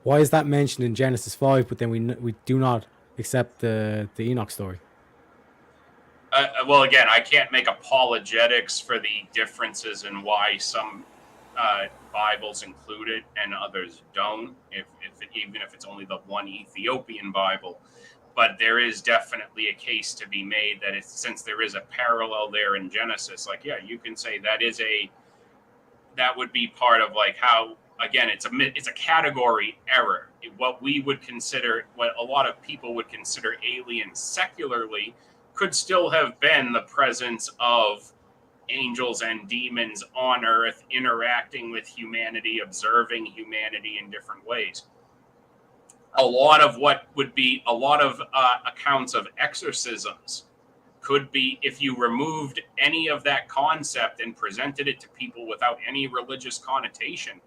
H: Why is that mentioned in Genesis 5, but then we do not accept the Enoch story?
G: Well, again, I can't make apologetics for the differences in why some Bibles include it and others don't, even if it's only the one Ethiopian Bible. But there is definitely a case to be made that since there is a parallel there in Genesis, like, yeah, you can say that would be part of like how, again, it's a category error. What a lot of people would consider alien secularly could still have been the presence of angels and demons on Earth interacting with humanity, observing humanity in different ways. A lot of accounts of exorcisms could be, if you removed any of that concept and presented it to people without any religious connotation,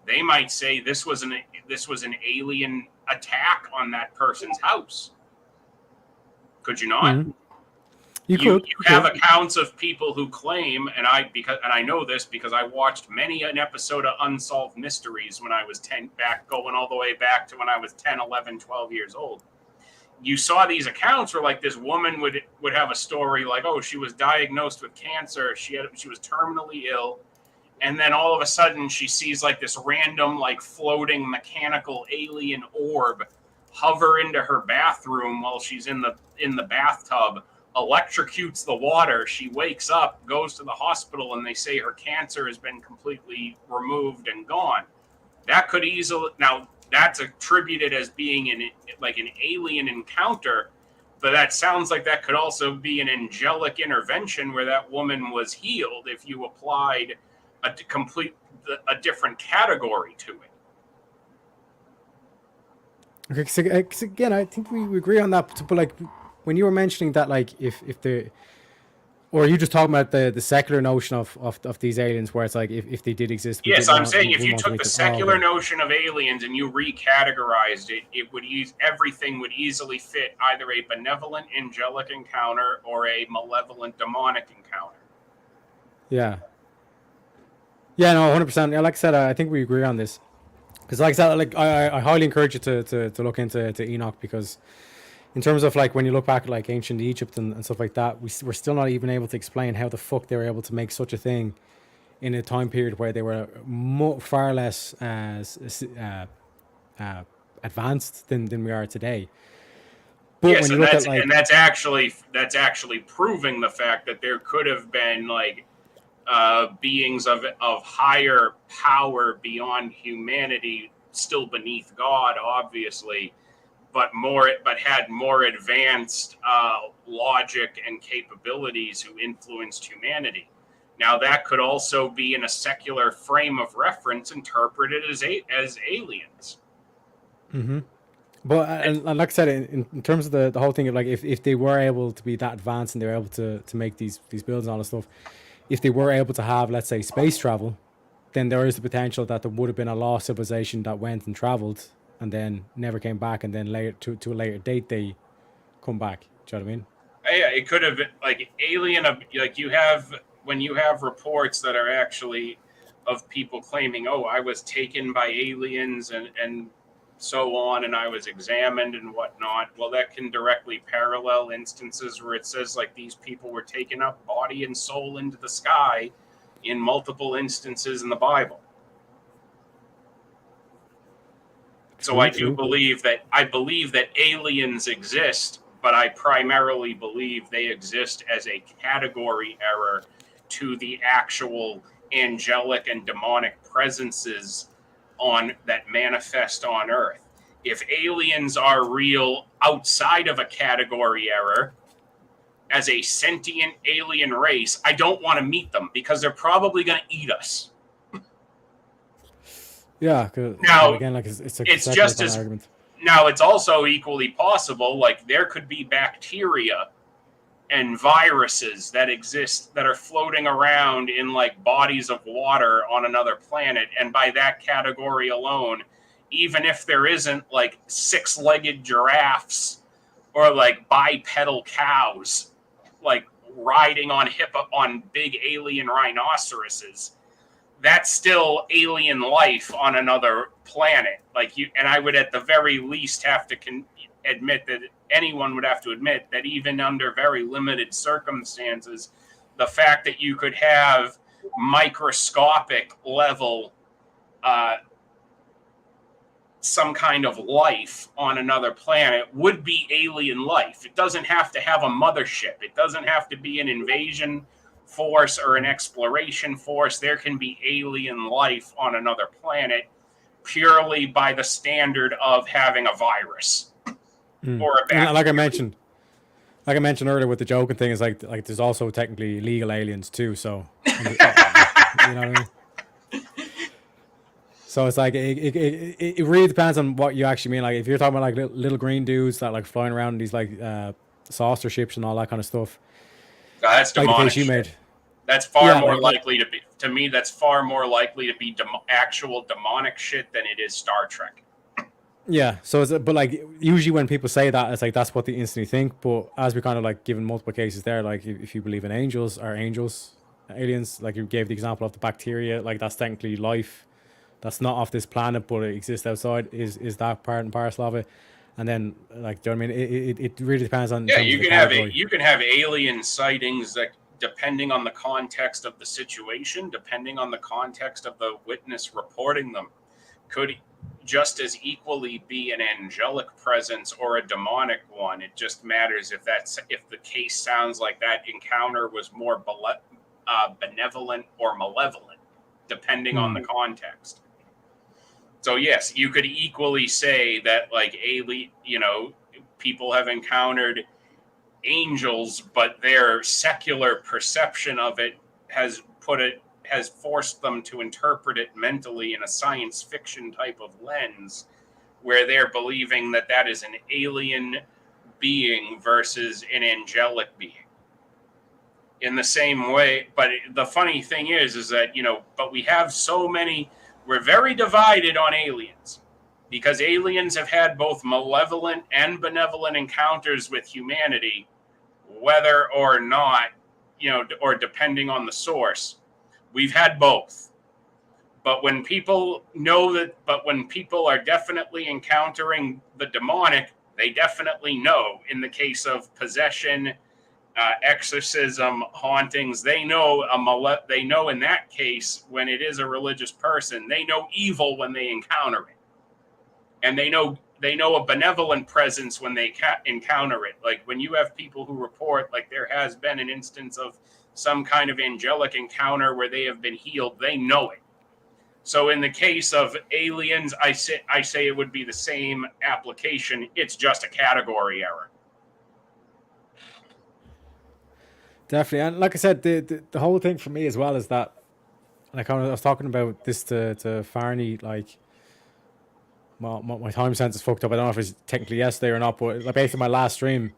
G: they might say this was an alien attack on that person's house. Could you not?
H: Mm-hmm.
G: You have accounts of people who claim, and I know this because I watched many an episode of Unsolved Mysteries when I was going all the way back to when I was 10, 11, 12 years old. You saw these accounts where like this woman would have a story like, oh, she was diagnosed with cancer, she was terminally ill, and then all of a sudden she sees like this random like floating mechanical alien orb hover into her bathroom while she's in the bathtub, electrocutes the water. She wakes up, goes to the hospital, and they say her cancer has been completely removed and gone. That could easily, now that's attributed as being an alien encounter, but that sounds like that could also be an angelic intervention where that woman was healed if you applied a different category to it.
H: Okay, so again, I think we agree on that, but like when you were mentioning that, like if or are you just talking about the secular notion of these aliens, where it's like if they did exist?
G: Yes, I'm saying if you took the secular notion of aliens and you recategorized it, everything would easily fit either a benevolent angelic encounter or a malevolent demonic encounter.
H: Yeah. Yeah, no, 100%. Like I said, I think we agree on this. Because like I said, like I highly encourage you to look into Enoch, because in terms of like when you look back at like ancient Egypt and stuff like that, we're still not even able to explain how the fuck they were able to make such a thing in a time period where they were far less advanced than we are today. But
G: yes,
H: when you look at, like,
G: and that's actually proving the fact that there could have been like beings of higher power beyond humanity, still beneath God, obviously, but had more advanced logic and capabilities who influenced humanity. Now that could also be in a secular frame of reference interpreted as aliens.
H: Mm-hmm. But and like I said, in terms of the whole thing of like if they were able to be that advanced and they were able to make these builds and all this stuff, if they were able to have, let's say, space travel, then there is the potential that there would have been a lost civilization that went and traveled and then never came back, and then later to a later date they come back. Do you know what I mean?
G: Yeah, it could have been like alien. Like when you have reports that are actually of people claiming, "Oh, I was taken by aliens," and so on, and I was examined and whatnot. Well, that can directly parallel instances where it says like these people were taken up body and soul into the sky in multiple instances in the Bible. So I do believe that aliens exist, but I primarily believe they exist as a category error to the actual angelic and demonic presences that manifest on Earth. If aliens are real outside of a category error, as a sentient alien race, I don't want to meet them because they're probably going to eat us.
H: Yeah.
G: Now,
H: again, like
G: it's just as argument. Now it's also equally possible, like there could be bacteria and viruses that exist that are floating around in like bodies of water on another planet, and by that category alone, even if there isn't like six-legged giraffes or like bipedal cows like riding on big alien rhinoceroses, that's still alien life on another planet. Like and I would at the very least have to admit that anyone would have to admit that even under very limited circumstances, the fact that you could have microscopic level some kind of life on another planet would be alien life. It doesn't have to have a mothership. It doesn't have to be an invasion force or an exploration force. There can be alien life on another planet purely by the standard of having a virus or a bacteria.
H: Like I mentioned earlier with the joking thing, is like there's also technically legal aliens too. So you know what I mean? So it's like it really depends on what you actually mean. Like if you're talking about like little green dudes that like flying around in these like saucer ships and all that kind of stuff.
G: That's demonic shit. That's far more likely to be, to me, that's far more likely to be actual demonic shit than it is Star Trek.
H: Yeah, so but like usually when people say that, it's like that's what they instantly think. But as we kind of like given multiple cases there, like if you believe in aliens, aliens, like you gave the example of the bacteria, like that's technically life. That's not off this planet, but it exists outside. Is that part and parcel of it? And then, like, do you know what I mean? It really depends on.
G: Yeah, you can have alien sightings that, depending on the context of the situation, depending on the context of the witness reporting them, could just as equally be an angelic presence or a demonic one. It just matters if the case sounds like that encounter was more benevolent or malevolent, depending on the context. So yes, you could equally say that like people have encountered angels, but their secular perception of it has forced them to interpret it mentally in a science fiction type of lens, where they're believing that is an alien being versus an angelic being. In the same way, but the funny thing is that, but we have so many. We're very divided on aliens because aliens have had both malevolent and benevolent encounters with humanity, whether or not, or depending on the source. We've had both. But when people are definitely encountering the demonic, they definitely know. In the case of possession, exorcism, hauntings, they know in that case, when it is a religious person, they know evil when they encounter it, and they know a benevolent presence when they encounter it. Like when you have people who report like there has been an instance of some kind of angelic encounter where they have been healed, they know it. So in the case of aliens, I say it would be the same application. It's just a category error.
H: Definitely, and like I said, the whole thing for me as well is that, like I was talking about this to Farney, like my time sense is fucked up. I don't know if it's technically yesterday or not, but like based on my last stream,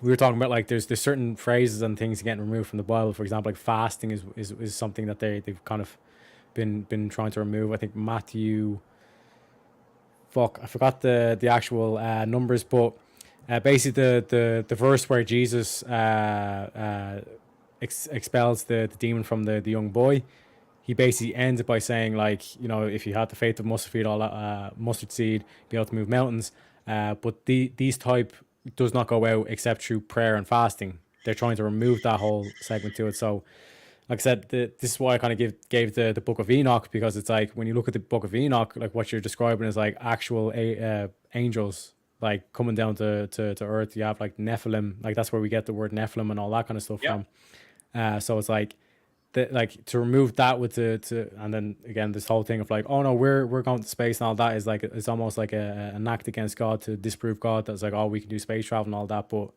H: we were talking about like there's certain phrases and things getting removed from the Bible. For example, like fasting is something that they've kind of been trying to remove. I think Matthew, I forgot the actual numbers, but. Basically, the verse where Jesus expels the demon from the young boy, he basically ends it by saying, like, you know, if you had the faith of mustard seed, be able to move mountains. But these type does not go out except through prayer and fasting. They're trying to remove that whole segment to it. So, like I said, this is why I kind of gave the Book of Enoch, because it's like when you look at the Book of Enoch, like what you're describing is like actual angels like coming down to earth. You have like Nephilim, like that's where we get the word Nephilim and all that kind of stuff from. So it's like to remove that with and then again this whole thing of like, oh no, we're going to space and all that is like it's almost like an act against God to disprove God. That's like, oh, we can do space travel and all that. But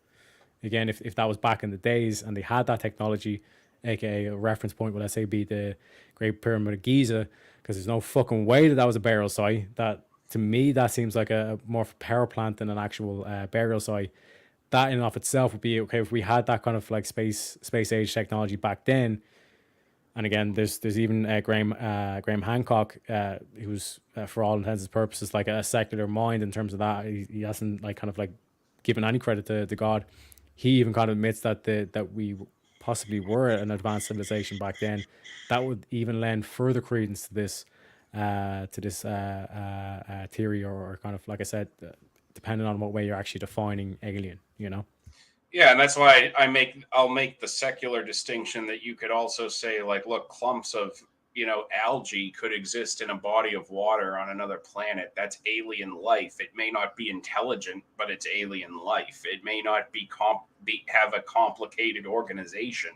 H: again, if that was back in the days and they had that technology, aka a reference point would, let's say, be the Great Pyramid of Giza, because there's no fucking way that was a burial site. That to me, that seems like a more of a power plant than an actual burial site. That in and of itself would be okay if we had that kind of like space age technology back then. And again, there's even Graham Hancock, who's for all intents and purposes like a secular mind in terms of that. He hasn't like kind of like given any credit to God. He even kind of admits that we possibly were an advanced civilization back then. That would even lend further credence to this theory, or kind of like I said, depending on what way you're actually defining alien, you know.
G: Yeah, and that's why I'll make the secular distinction that you could also say, like, look, clumps of, you know, algae could exist in a body of water on another planet. That's alien life. It may not be intelligent, but it's alien life. It may not have a complicated organization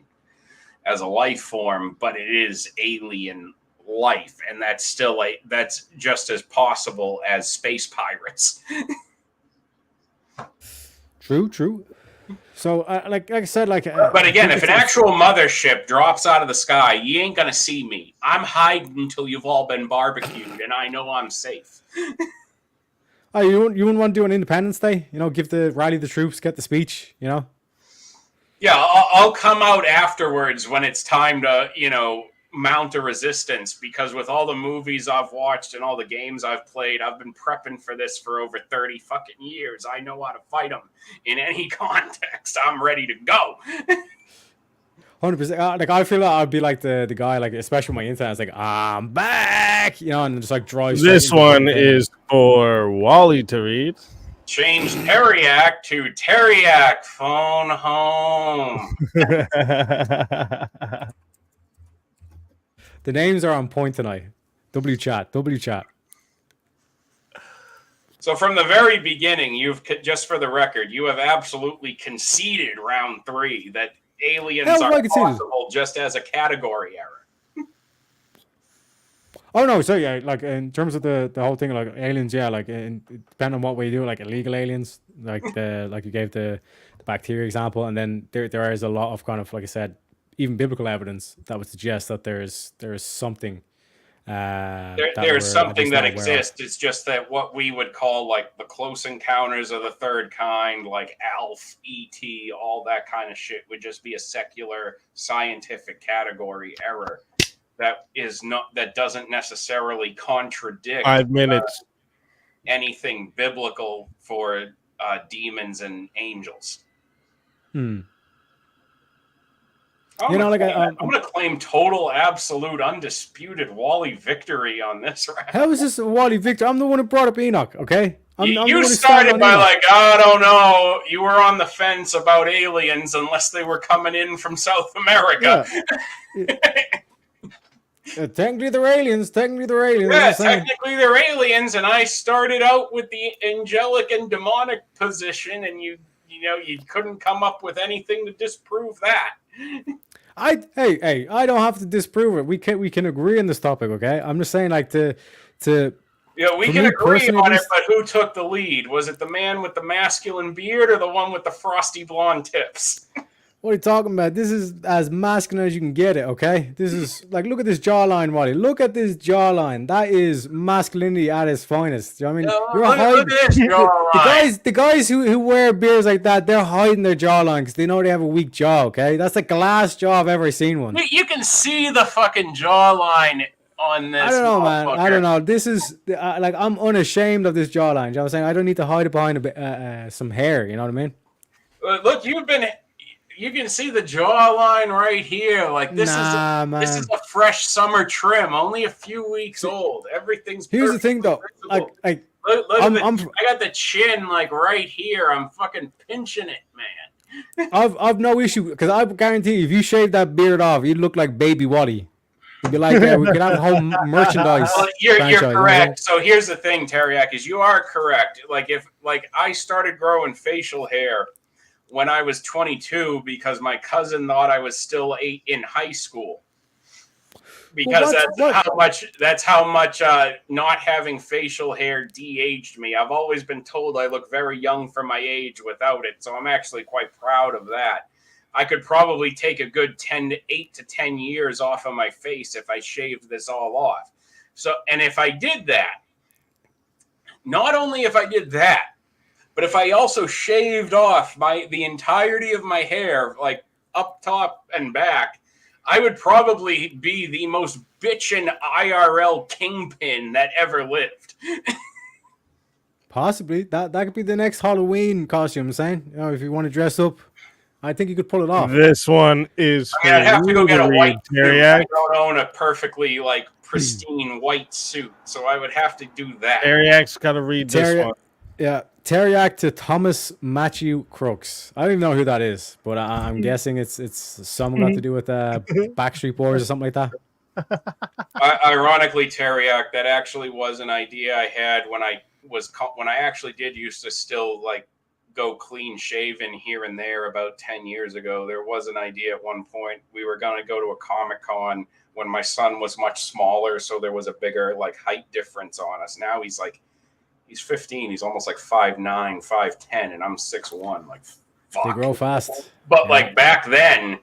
G: as a life form, but it is alien life, and that's just as possible as space pirates.
H: True. So, like I said, like.
G: But again, if an actual mothership drops out of the sky, you ain't gonna see me. I'm hiding until you've all been barbecued, and I know I'm safe.
H: Oh, you wouldn't want to do an Independence Day? You know, rally the troops, get the speech. You know.
G: Yeah, I'll come out afterwards when it's time to, you know, mount a resistance, because with all the movies I've watched and all the games I've played, I've been prepping for this for over 30 fucking years. I know how to fight them in any context. I'm ready to go.
H: 100%. Like I feel like I'd be like the guy, like especially with my internet, it's like, I'm back, you know, and just like drive.
E: This one is for Wally to read.
G: Change Teriac to Teriac. Phone home.
H: The names are on point tonight. W chat.
G: So from the very beginning, just for the record, you have absolutely conceded round 3 that aliens are possible just as a category error.
H: Oh no, so yeah, like in terms of the whole thing, like aliens, yeah, like depending on what way you do, like illegal aliens, like like you gave the bacteria example, and then there is a lot of kind of, like I said, even biblical evidence that would suggest that there is something.
G: There's something that exists. It's just that what we would call like the close encounters of the third kind, like ALF, ET, all that kind of shit, would just be a secular scientific category error. That doesn't necessarily contradict
E: 5 minutes
G: anything biblical for demons and angels. I'm going to claim total, absolute, undisputed Wally victory on this round.
H: How is this a Wally victory? I'm the one who brought up Enoch, okay?
G: You started by like, I don't know. You were on the fence about aliens unless they were coming in from South America.
H: Yeah. Technically they're aliens.
G: Yeah, technically they're aliens, and I started out with the angelic and demonic position, and you couldn't come up with anything to disprove that.
H: I don't have to disprove it. We can agree on this topic, okay? I'm just saying, like, we
G: can agree on it, but who took the lead? Was it the man with the masculine beard or the one with the frosty blonde tips?
H: What are you talking about? This is as masculine as you can get it, okay? This is like, look at this jawline, Wally. Look at this jawline. That is masculinity at its finest. You know what I mean? You're hiding.
G: Look at this jawline.
H: The guys who wear beards like that, they're hiding their jawline because they know they have a weak jaw, okay? That's the last jaw I've ever seen one.
G: You can see the fucking jawline on this.
H: I don't know, man. I don't know. This is like, I'm unashamed of this jawline. You know what I'm saying? I don't need to hide it behind some hair. You know what I mean?
G: Look, you've been you can see the jawline right here. Like this
H: Nah,
G: this is
H: man.
G: a fresh summer trim, only a few weeks old. Everything's
H: Here's the thing, though.
G: visible.
H: Like
G: Look
H: I'm,
G: at
H: I'm,
G: I got the chin like right here. I'm fucking pinching it, man.
H: I've no issue because I guarantee you, if you shave that beard off, you'd look like Baby Wally. It'd be like we could have a whole merchandise
G: Well, you're
H: franchise. You know what I'm
G: correct. So here's the thing, Teriak, is you are correct. Like if I started growing facial hair when I was 22 because my cousin thought I was still in high school. Because that's how much not having facial hair de-aged me. I've always been told I look very young for my age without it, so I'm actually quite proud of that. I could probably take a good 8 to 10 years off of my face if I shaved this all off. So, and if I did that, not only if I did that, but if I also shaved off the entirety of my hair, like up top and back, I would probably be the most bitchin' IRL kingpin that ever lived.
H: Possibly that could be the next Halloween costume. I'm saying, if you want to dress up, I think you could pull it off.
E: This one is.
G: I mean, I'd have to go get a white suit.
E: Teriak.
G: I don't own a perfectly pristine white suit, so I would have to do that.
E: Teriak's got to read this one.
H: Yeah, Teriak to Thomas Matthew Crooks. I don't even know who that is, but I'm guessing it's something got to do with Backstreet Boys or something like that.
G: Ironically, Teriak, that actually was an idea I had when I actually did used to still go clean shaven here and there about 10 years ago. There was an idea at one point. We were going to go to a Comic-Con when my son was much smaller, so there was a bigger height difference on us. Now he's 15. He's almost 5'9", 5'10", and I'm 6'1". Fuck.
H: They grow fast.
G: But back then,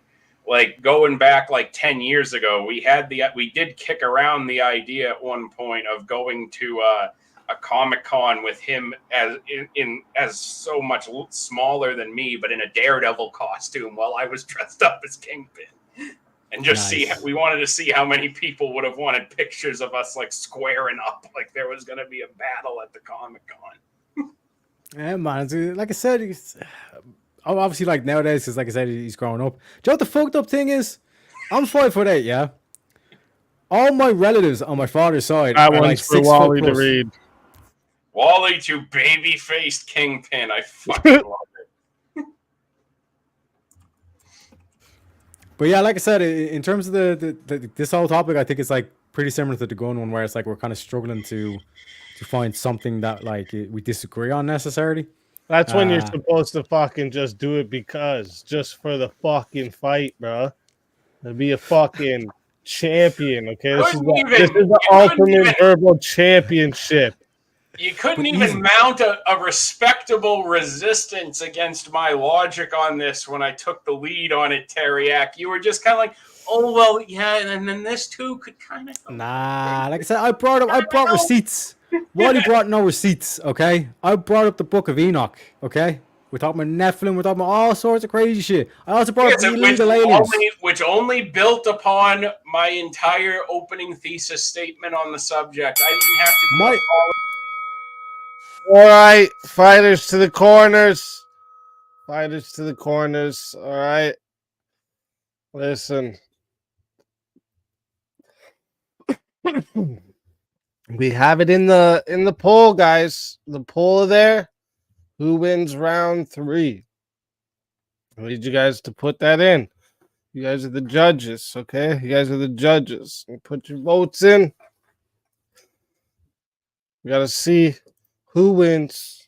G: going back 10 years ago, we did kick around the idea at one point of going to a Comic-Con with him as so much smaller than me, but in a Daredevil costume while I was dressed up as Kingpin. And just we wanted to see how many people would have wanted pictures of us squaring up, there was going to be a battle at the Comic-Con.
H: Yeah, man. Like I said, obviously nowadays, because like I said, he's growing up. Do you know what the fucked up thing is? I'm 5'8", yeah. All my relatives on my father's side
E: that
H: are
E: one's
H: 6
E: for
H: foot
E: Wally to
H: plus.
E: read.
G: Wally to baby-faced Kingpin. I fucking love it.
H: But yeah, like I said, in terms of this whole topic, I think it's pretty similar to the gun one, where it's we're kind of struggling to find something that we disagree on necessarily.
E: That's when you're supposed to fucking just do it just for the fucking fight, bro. To be a fucking champion, okay? This is the ultimate verbal championship.
G: You couldn't even mount a respectable resistance against my logic on this when I took the lead on it, Teriak. You were just kind of oh, well, yeah, and then this too could kind of...
H: Nah, like I said, I brought receipts. Wally brought no receipts, okay? I brought up the Book of Enoch, okay? We're talking about Nephilim, we're talking about all sorts of crazy shit. I also brought up the illegal aliens.
G: Which only built upon my entire opening thesis statement on the subject. I didn't have to...
E: All right, fighters to the corners. Fighters to the corners. All right. Listen. We have it in the poll, guys. The poll there. Who wins round 3? I need you guys to put that in. You guys are the judges, okay? You guys are the judges. Put your votes in. We got to see who wins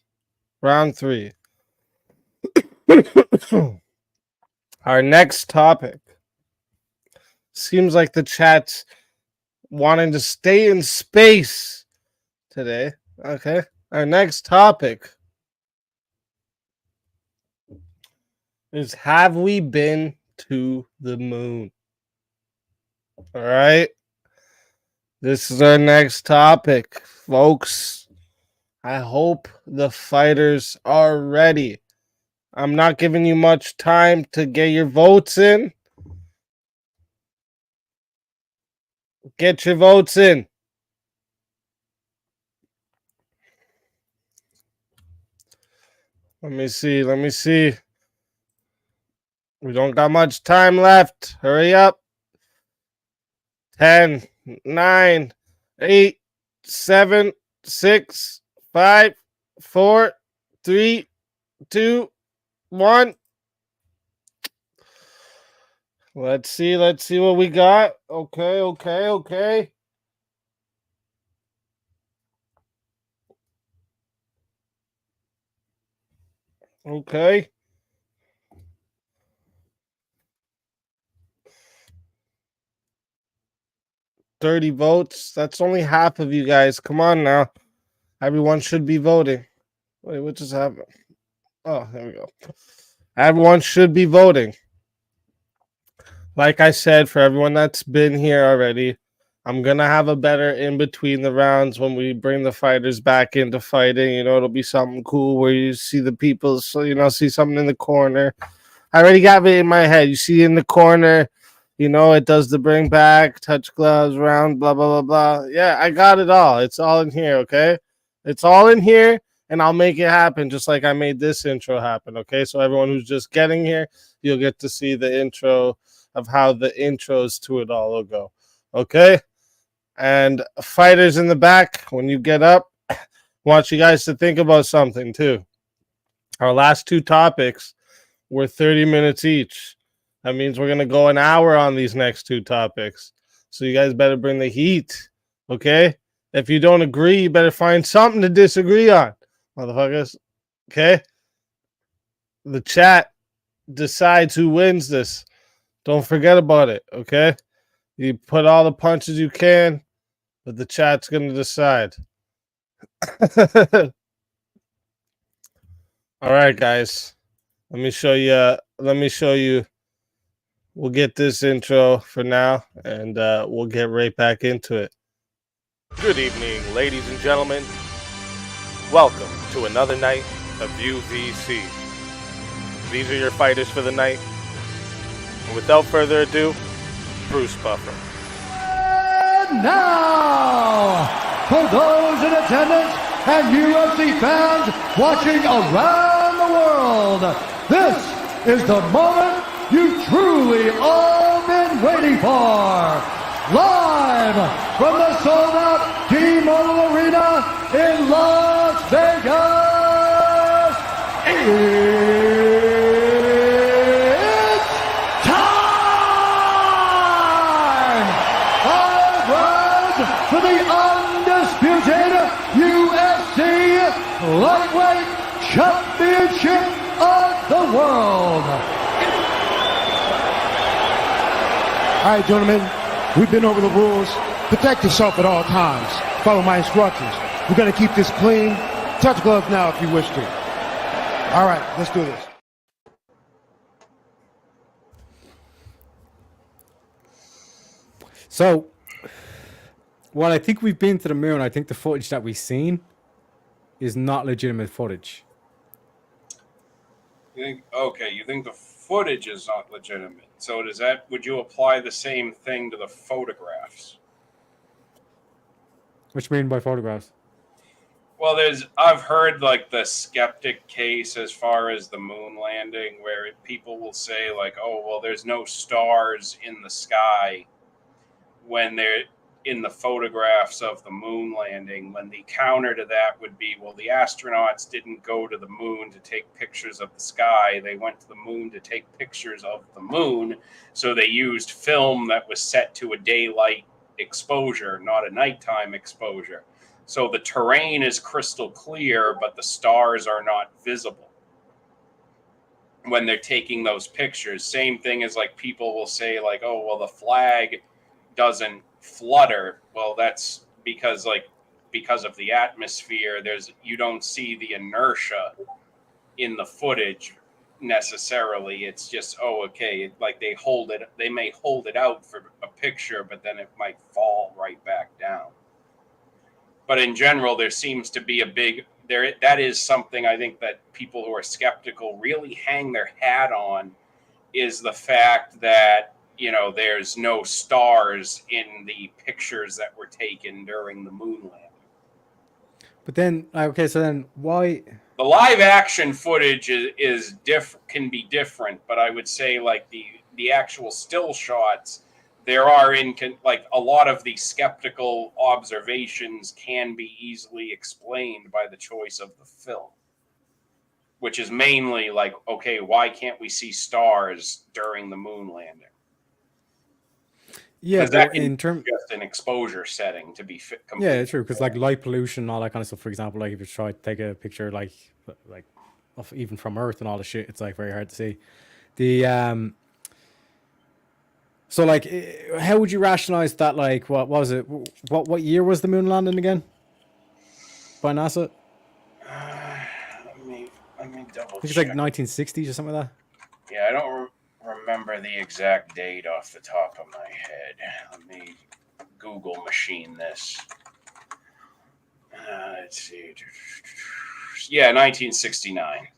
E: round 3. Our next topic. Seems like the chat's wanting to stay in space today. Okay. Our next topic is, have we been to the moon? All right. This is our next topic, folks. I hope the fighters are ready. I'm not giving you much time to get your votes in. Get your votes in. Let me see. We don't got much time left. Hurry up. 10, 9, 8, 7, 6, 5, 4, 3, 2, 1. Let's see what we got. Okay. Okay. 30 votes. That's only half of you guys. Come on now. Everyone should be voting. Wait, what just happened? Oh, there we go. Everyone should be voting. Like I said, for everyone that's been here already, I'm going to have a better in between the rounds when we bring the fighters back into fighting. You know, it'll be something cool where you see the people, so, you know, see something in the corner. I already got it in my head. You see in the corner, you know, it does the bring back, touch gloves, round, blah, blah, blah, blah. Yeah, I got it all. It's all in here, okay? It's all in here, and I'll make it happen just like I made this intro happen, okay? So everyone who's just getting here, you'll get to see the intro of how the intros to it all will go, okay? And fighters in the back, when you get up, I want you guys to think about something, too. Our last two topics were 30 minutes each. That means we're going to go an hour on these next two topics. So you guys better bring the heat, okay? If you don't agree, you better find something to disagree on, motherfuckers, okay? The chat decides who wins this. Don't forget about it, okay? You put all the punches you can, but the chat's going to decide. All right, guys. Let me show you. We'll get this intro for now, and we'll get right back into it. Good evening, ladies and gentlemen. Welcome to another night of UVC. These are your fighters for the night. And without further ado, Bruce Buffer.
C: And now, for those in attendance and UFC fans watching around the world, this is the moment you truly all been waiting for. Live from the sold-out T-Mobile Arena in Las Vegas, it's time! 5 rounds for the undisputed UFC Lightweight Championship of the World.
F: All right, gentlemen, we've been over the rules. Protect yourself at all times. Follow my instructions. We're going to keep this clean. Touch gloves now if you wish to. All right, let's do this.
H: So, well, I think we've been to the moon. I think the footage that we've seen is not legitimate footage.
G: You think the footage is not legitimate. So would you apply the same thing to the photographs?
H: What you mean by photographs?
G: Well, I've heard like the skeptic case as far as the moon landing, where people will say like, oh, well, there's no stars in the sky when they're in the photographs of the moon landing, when the counter to that would be, well, the astronauts didn't go to the moon to take pictures of the sky. They went to the moon to take pictures of the moon. So they used film that was set to a daylight exposure, not a nighttime exposure. So the terrain is crystal clear, but the stars are not visible when they're taking those pictures. Same thing as like people will say like, oh, well, the flag doesn't flutter. Well, that's because of the atmosphere. You don't see the inertia in the footage necessarily. It's just, oh, okay, like they may hold it out for a picture, but then it might fall right back down. But in general, there seems to be that is something I think that people who are skeptical really hang their hat on, is the fact that, you know, there's no stars in the pictures that were taken during the moon landing.
H: But then, okay, so then why?
G: The live action footage is can be different, but I would say like the actual still shots, there are like a lot of the skeptical observations can be easily explained by the choice of the film, which is mainly like, okay, why can't we see stars during the moon landing?
H: Yeah,
G: That
H: but in terms,
G: just an exposure setting to be fit.
H: yeah, true. Because like light pollution, all that kind of stuff. For example, like if you try to take a picture, like of even from Earth and all the shit, it's like very hard to see. The So like, how would you rationalize that? Like, what was it? What year was the moon landing again? By NASA?
G: Let me double
H: I think it's
G: check.
H: like 1960s or something like that.
G: Yeah, I don't remember the exact date off the top of my head. Let me Google machine this. Let's see. Yeah, 1969.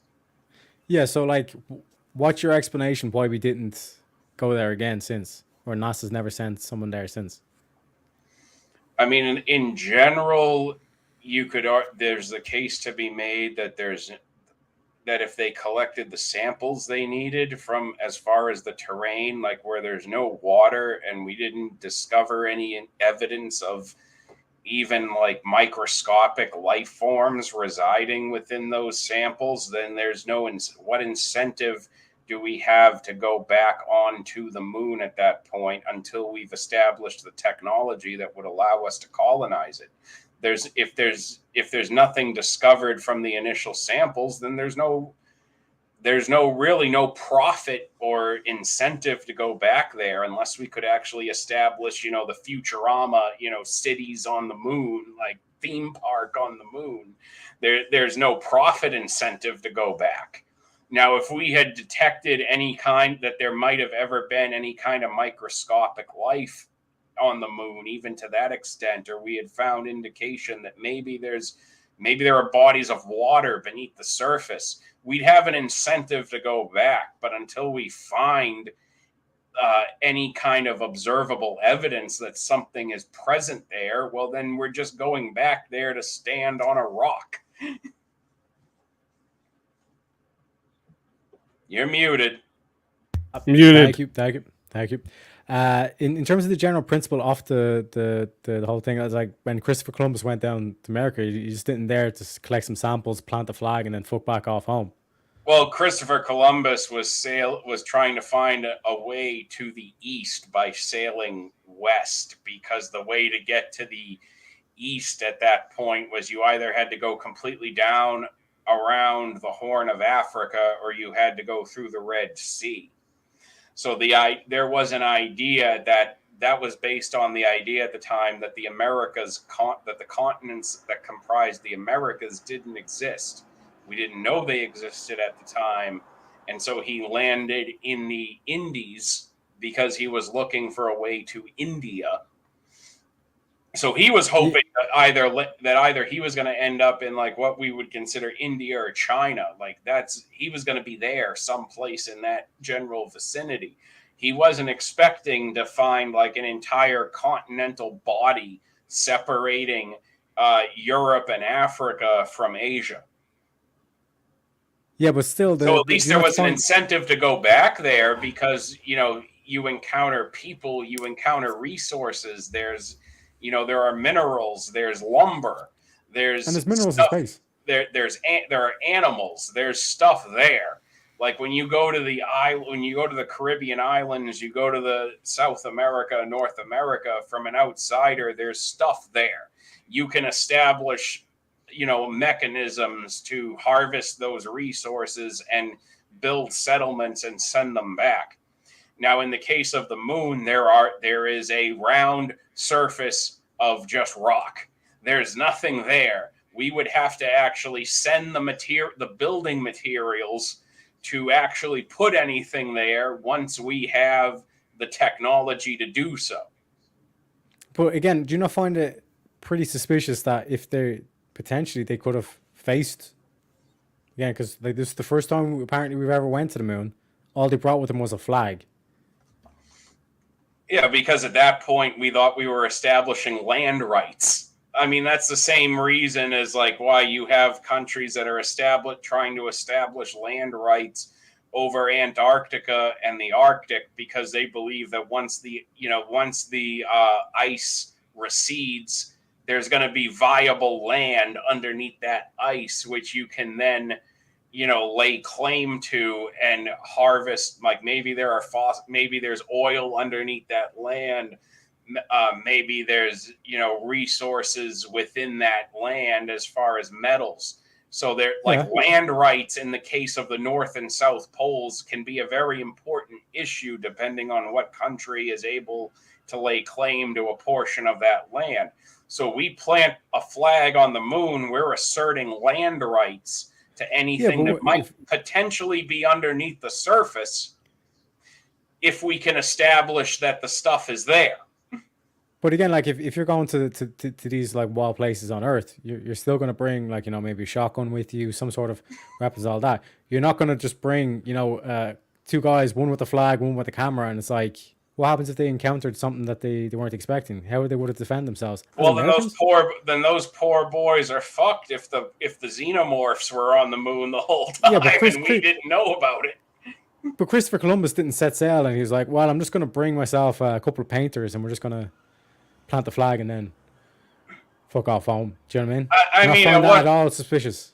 H: Yeah. So like, what's your explanation why we didn't go there again since, or NASA's never sent someone there since?
G: I mean, in general, there's the case to be made that if they collected the samples they needed from as far as the terrain, like where there's no water and we didn't discover any evidence of even like microscopic life forms residing within those samples, then there's what incentive do we have to go back onto the moon at that point until we've established the technology that would allow us to colonize it? If there's nothing discovered from the initial samples, then there's really no profit or incentive to go back there unless we could actually establish, the Futurama, cities on the moon, like theme park on the moon. There's no profit incentive to go back. Now, if we had detected that there might have ever been any kind of microscopic life on the moon, even to that extent, or we had found indication that maybe there are bodies of water beneath the surface, we'd have an incentive to go back. But until we find any kind of observable evidence that something is present there, well, then we're just going back there to stand on a rock. You're muted.
E: Muted.
H: Thank you. In terms of the general principle of the whole thing, it was like when Christopher Columbus went down to America, he just didn't there to collect some samples, plant the flag, and then fuck back off home.
G: Well, Christopher Columbus was trying to find a way to the east by sailing west, because the way to get to the east at that point was you either had to go completely down around the Horn of Africa or you had to go through the Red Sea. So there was an idea that was based on the idea at the time that the continents that comprised the Americas didn't exist. We didn't know they existed at the time. And so he landed in the Indies because he was looking for a way to India. So he was hoping that either he was going to end up in like what we would consider India or China. Like he was going to be there someplace in that general vicinity. He wasn't expecting to find like an entire continental body separating Europe and Africa from Asia.
H: Yeah, but still,
G: so at least there was an incentive to go back there because, you encounter people, you encounter resources. There are minerals, there's lumber, and
H: there's minerals in space.
G: There are animals, there's stuff there. Like when you go to the Caribbean islands, you go to the South America, North America, from an outsider, there's stuff there. You can establish, mechanisms to harvest those resources and build settlements and send them back. Now, in the case of the moon, there is a round surface of just rock. There's nothing there. We would have to actually send the building materials to actually put anything there once we have the technology to do so.
H: But again, do you not find it pretty suspicious that if they could have faced, again, because like this is the first time apparently we've ever went to the moon, all they brought with them was a flag.
G: Yeah, because at that point we thought we were establishing land rights. I mean, that's the same reason as like why you have countries that are trying to establish land rights over Antarctica and the Arctic, because they believe that once the ice recedes, there's going to be viable land underneath that ice, which you can then lay claim to and harvest. Like maybe maybe there's oil underneath that land. Maybe there's resources within that land as far as metals. So they're like land rights in the case of the North and South Poles can be a very important issue depending on what country is able to lay claim to a portion of that land. So we plant a flag on the moon, we're asserting land rights to anything that might potentially be underneath the surface if we can establish that the stuff is there.
H: But again, like if you're going to these like wild places on Earth, you're still going to bring like maybe a shotgun with you, some sort of weapons, all that. You're not going to just bring two guys, one with the flag, one with the camera, and it's like, what happens if they encountered something that they weren't expecting? How they would have defend themselves?
G: Well, then those poor boys are fucked if the xenomorphs were on the moon the whole time and we didn't know about it.
H: But Christopher Columbus didn't set sail, and he was like, well, I'm just going to bring myself a couple of painters, and we're just going to plant the flag and then fuck off home. Do you know what I mean?
G: I mean, at
H: all suspicious.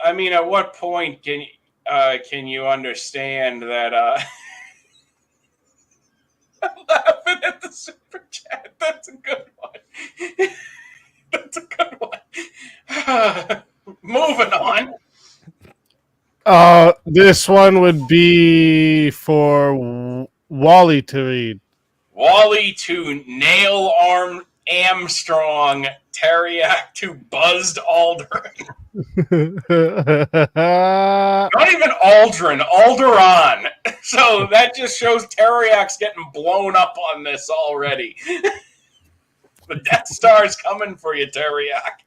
G: I mean, at what point can you understand that? I'm laughing at the super chat. That's a good one. That's a good one. Moving on.
E: This one would be for Wally to read.
G: Wally to nail Armstrong, Teriak to buzzed Aldrin. Not even Aldrin, Alderon. So that just shows Teriak's getting blown up on this already. The Death Star's coming for you, Teriak.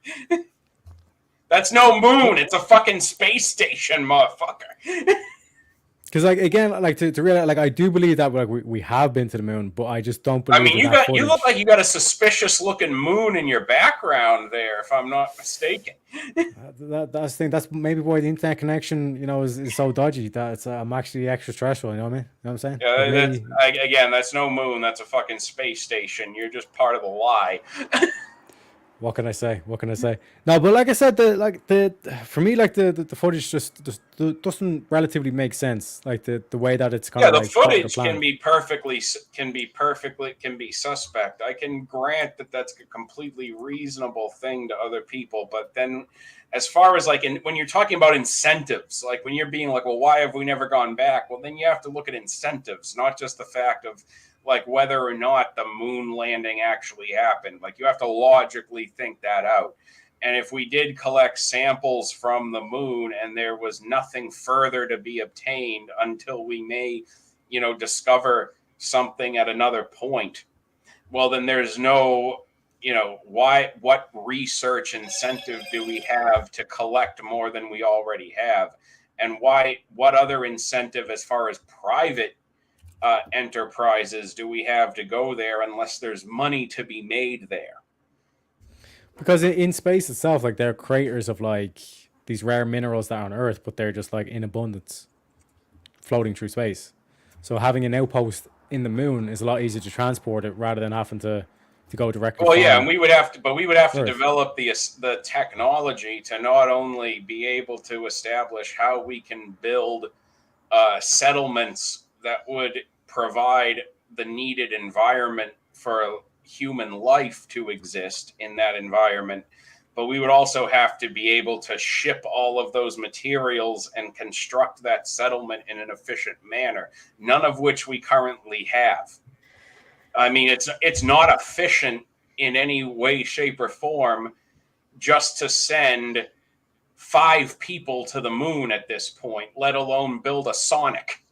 G: That's no moon. It's a fucking space station, motherfucker.
H: Because like again, like to realize, like I do believe that like we have been to the moon, but I just don't believe.
G: I mean, you look like you got a suspicious looking moon in your background there, if I'm not mistaken.
H: That's the thing. That's maybe why the internet connection, is so dodgy. That I'm actually extraterrestrial. You know what I mean? You know what I'm saying?
G: Yeah, that's no moon. That's a fucking space station. You're just part of the lie.
H: What can I say? No, but like I said, for me, like the footage just doesn't relatively make sense. Like the way that it's kind of
G: the footage can be suspect. I can grant that that's a completely reasonable thing to other people, but then as far as like when you're talking about incentives, like when you're being like, well, why have we never gone back? Well, then you have to look at incentives, not just the fact of like whether or not the moon landing actually happened. Like you have to logically think that out. And if we did collect samples from the moon and there was nothing further to be obtained until we may, discover something at another point, well, then there's no, what research incentive do we have to collect more than we already have? And what other incentive as far as private enterprises do we have to go there unless there's money to be made there?
H: Because in space itself, like there are craters of like these rare minerals that are on Earth, but they're just like in abundance, floating through space. So having an outpost in the moon is a lot easier to transport it rather than having to go directly.
G: Well, yeah, and we would have to develop the technology to not only be able to establish how we can build settlements that would provide the needed environment for human life to exist in that environment, but we would also have to be able to ship all of those materials and construct that settlement in an efficient manner, none of which we currently have. I mean, it's not efficient in any way, shape, or form just to send 5 people to the moon at this point, let alone build a Sonic.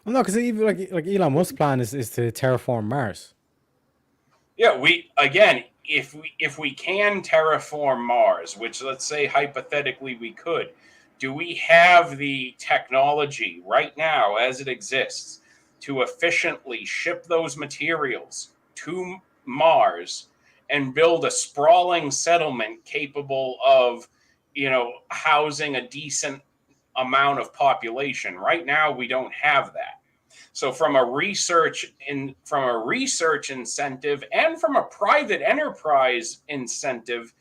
H: Well, no, because even like Elon Musk's plan is to terraform Mars.
G: Yeah, if we can terraform Mars, which let's say hypothetically we could, do we have the technology right now as it exists to efficiently ship those materials to Mars and build a sprawling settlement capable of, housing a decent amount of population. Right now, we don't have that. So from a research incentive and from a private enterprise incentive,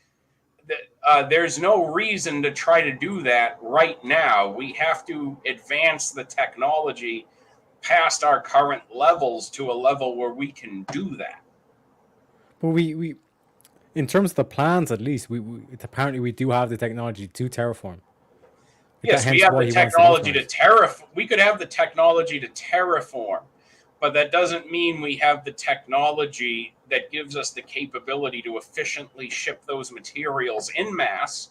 G: there's no reason to try to do that right now. We have to advance the technology past our current levels to a level where we can do that.
H: But we in terms of the plans, at least, apparently we do have the technology to terraform.
G: Yes, we have the technology to terraform. We could have the technology to terraform, but that doesn't mean we have the technology that gives us the capability to efficiently ship those materials in mass,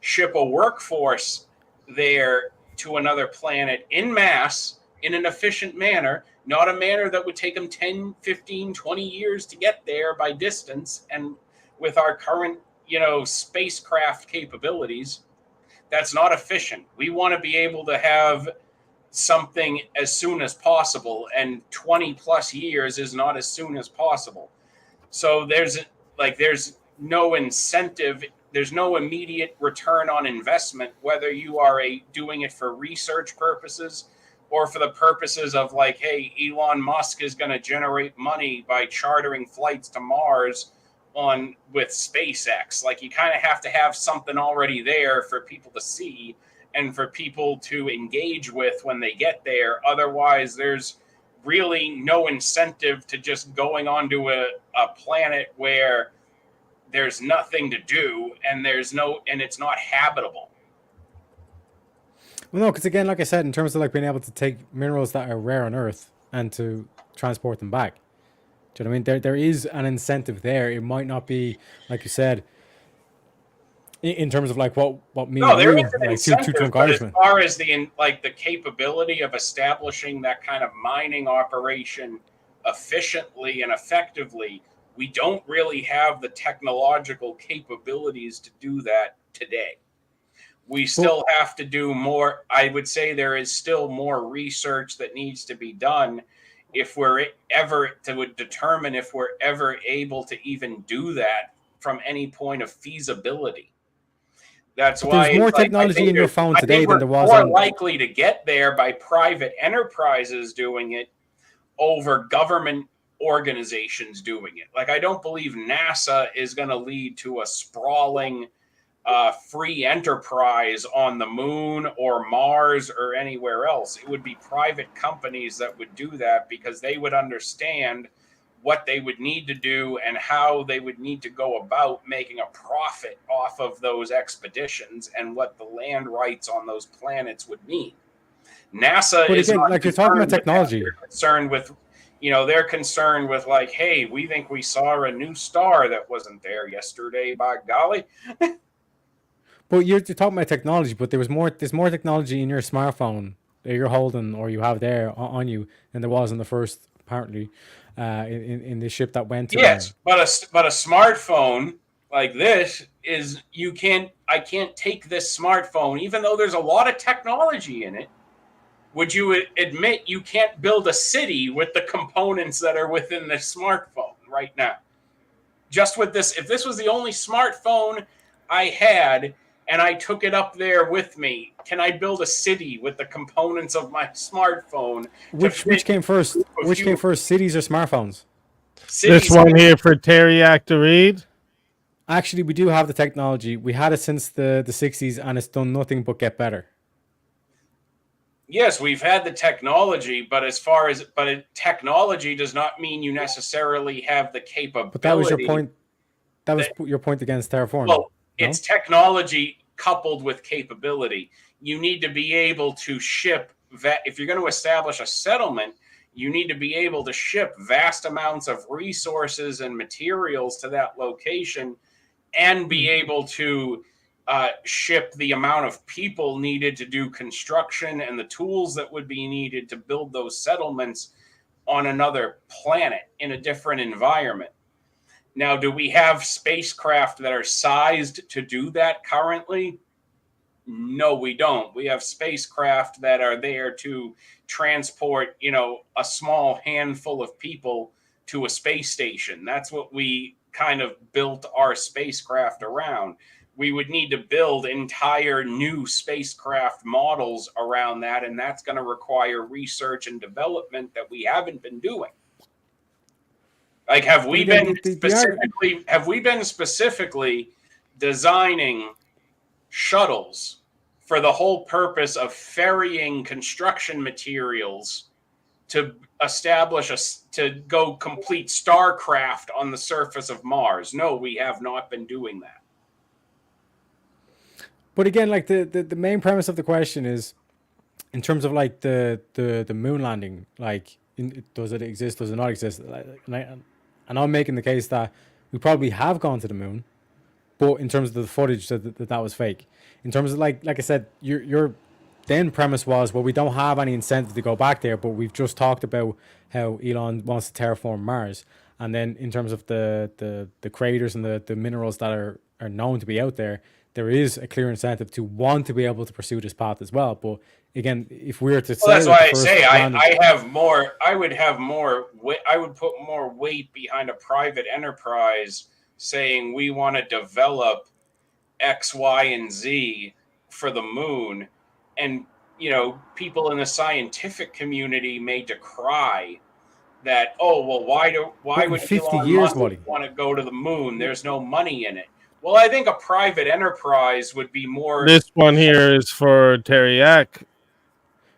G: ship a workforce there to another planet in mass in an efficient manner, not a manner that would take them 10, 15, 20 years to get there by distance. And with our current, spacecraft capabilities, that's not efficient. We want to be able to have something as soon as possible, and 20 plus years is not as soon as possible. So there's no incentive, there's no immediate return on investment, whether you are doing it for research purposes or for the purposes of hey, Elon Musk is going to generate money by chartering flights to Mars with SpaceX. You kind of have to have something already there for people to see and for people to engage with when they get there. Otherwise, there's really no incentive to just going onto a planet where there's nothing to do and it's not habitable.
H: Well, no, because again, like I said, in terms of being able to take minerals that are rare on Earth and to transport them back, do you know what I mean? There is an incentive there. It might not be, like you said, in terms of what me and
G: there
H: you,
G: is an incentive,
H: two
G: but as
H: Irishmen.
G: far as the capability of establishing that kind of mining operation efficiently and effectively, we don't really have the technological capabilities to do that today. We still have to do more. I would say there is still more research that needs to be done if we're ever to determine if we're ever able to even do that from any point of feasibility. That's why
H: there's more technology in your phone today than there was.
G: More likely to get there by private enterprises doing it over government organizations doing it. I don't believe NASA is going to lead to a sprawling free enterprise on the moon or Mars or anywhere else. It would be private companies that would do that because they would understand what they would need to do and how they would need to go about making a profit off of those expeditions and what the land rights on those planets would mean. NASA is not
H: you're talking about technology.
G: They're concerned with, they're concerned with hey, we think we saw a new star that wasn't there yesterday, by golly.
H: But you're talking about technology, but there's more technology in your smartphone that you're holding or you have there on you than there was in the first, apparently, in the ship that went to
G: yes, but a smartphone like this is I can't take this smartphone, even though there's a lot of technology in it. Would you admit you can't build a city with the components that are within the smartphone right now? Just with this, if this was the only smartphone I had and I took it up there with me, can I build a city with the components of my smartphone?
H: Which came first? Which came first, cities or smartphones?
E: This one here for Teriak to read.
H: Actually, we do have the technology. We had it since the 60s, and it's done nothing but get better.
G: Yes, we've had the technology, but technology does not mean you necessarily have the capability.
H: But that was your point. That was your point against terraforming.
G: Well, it's technology coupled with capability. You need to be able to ship if you're going to establish a settlement, you need to be able to ship vast amounts of resources and materials to that location and be able to ship the amount of people needed to do construction and the tools that would be needed to build those settlements on another planet in a different environment. Now, do we have spacecraft that are sized to do that currently? No, we don't. We have spacecraft that are there to transport, a small handful of people to a space station. That's what we kind of built our spacecraft around. We would need to build entire new spacecraft models around that, and that's going to require research and development that we haven't been doing. Like, have we been specifically designing shuttles for the whole purpose of ferrying construction materials to to go complete starcraft on the surface of Mars? No, we have not been doing that.
H: But again, like the main premise of the question is, in terms of like the moon landing, like does it exist? Does it not exist? And I'm making the case that we probably have gone to the moon, but in terms of the footage that was fake. In terms of like I said, your then premise was, well, we don't have any incentive to go back there, but we've just talked about how Elon wants to terraform Mars. And then in terms of the craters and the minerals that are known to be out there, there is a clear incentive to want to be able to pursue this path as well. But again, if we were to say,
G: that's why I say I would put more weight behind a private enterprise saying we want to develop X, Y, and Z for the moon. And, people in the scientific community may decry that, why would
H: 50
G: Elon
H: years,
G: Musk want to go to the moon? There's no money in it. Well, I think a private enterprise would be more.
E: This one here is for Teriak.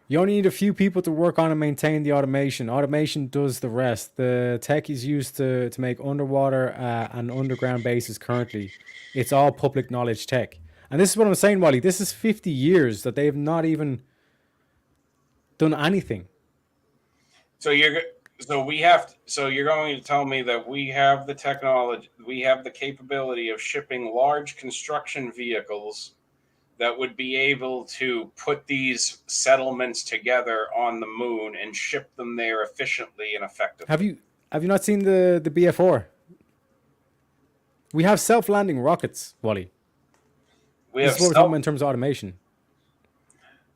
H: You only need a few people to work on and maintain the automation. Automation does the rest. The tech is used to make underwater and underground bases currently. It's all public knowledge tech. And this is what I'm saying, Wally. This is 50 years that they have not even done anything.
G: So you're going to tell me that we have the technology, we have the capability of shipping large construction vehicles that would be able to put these settlements together on the moon and ship them there efficiently and effectively.
H: Have you not seen the BF4? We have self-landing rockets, Wally. This is what we're talking about in terms of automation.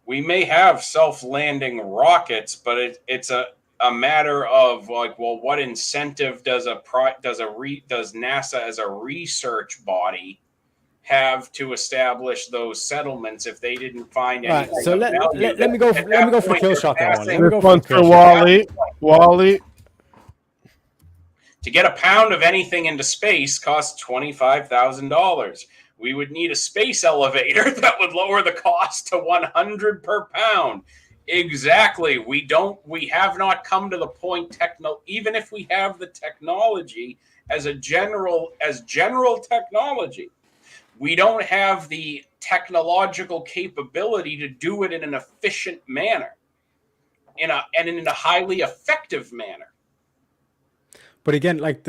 G: We may have self-landing rockets, but it's a matter of like, well, what incentive does NASA as a research body have to establish those settlements if they didn't find anything?
H: Right, so let me go for the kill shot then, Wally.
E: This one's for Wally. Wally.
G: To get a pound of anything into space costs $25,000. We would need a space elevator that would lower the cost to $100 per pound. Exactly. We have not come to the point even if we have the technology as general technology, we don't have the technological capability to do it in an efficient manner, in a highly effective manner.
H: But again, like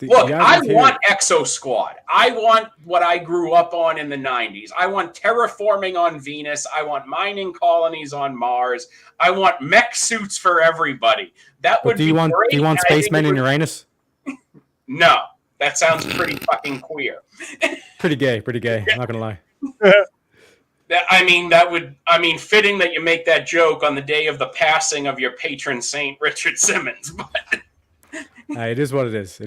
G: look, I want Exo Squad. I want what I grew up on in the 90s. I want terraforming on Venus. I want mining colonies on Mars. I want mech suits for everybody. That would be great.
H: Do you want spacemen in Uranus?
G: No, that sounds pretty fucking queer.
H: Pretty gay. I'm not gonna lie.
G: Fitting that you make that joke on the day of the passing of your patron saint, Richard Simmons. But
H: it is what it is.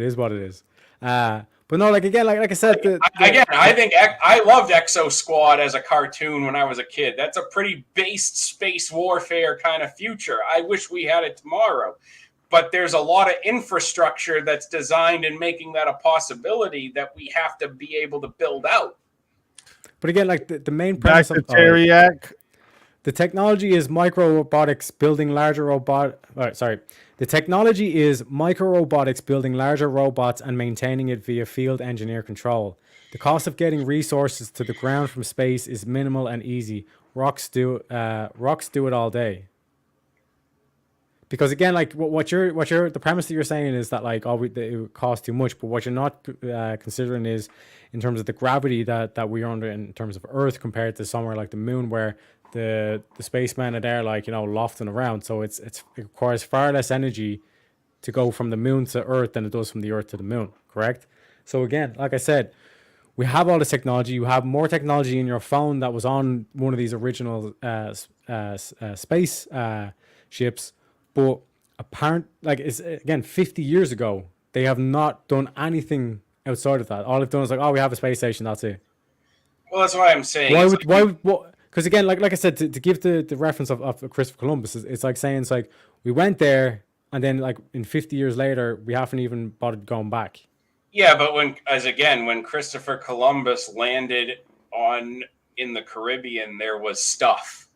H: But no, like I said,
G: I think I loved Exo Squad as a cartoon when I was a kid. That's a pretty based space warfare kind of future. I wish we had it tomorrow. But there's a lot of infrastructure that's designed in making that a possibility that we have to be able to build out.
H: But again, like the main premise of the technology is micro-robotics building larger The technology is micro-robotics building larger robots and maintaining it via field engineer control. The cost of getting resources to the ground from space is minimal and easy. Rocks do it all day. Because again, like the premise that you're saying is that like it would cost too much, but what you're not considering is in terms of the gravity that we are under in terms of Earth compared to somewhere like the moon, where the spacemen are there like lofting around. So it requires far less energy to go from the moon to Earth than it does from the Earth to the moon. Correct? So again, like I said, we have all this technology. You have more technology in your phone that was on one of these original space ships. But it's again 50 years ago, they have not done anything outside of that. All they've done is like, oh, we have a space station. That's it.
G: Well, that's why I'm saying.
H: Why? Because again, like I said, to give the reference of Christopher Columbus, it's like saying it's like we went there and then like in 50 years later we haven't even bothered going back.
G: Yeah, but when Christopher Columbus landed in the Caribbean, there was stuff.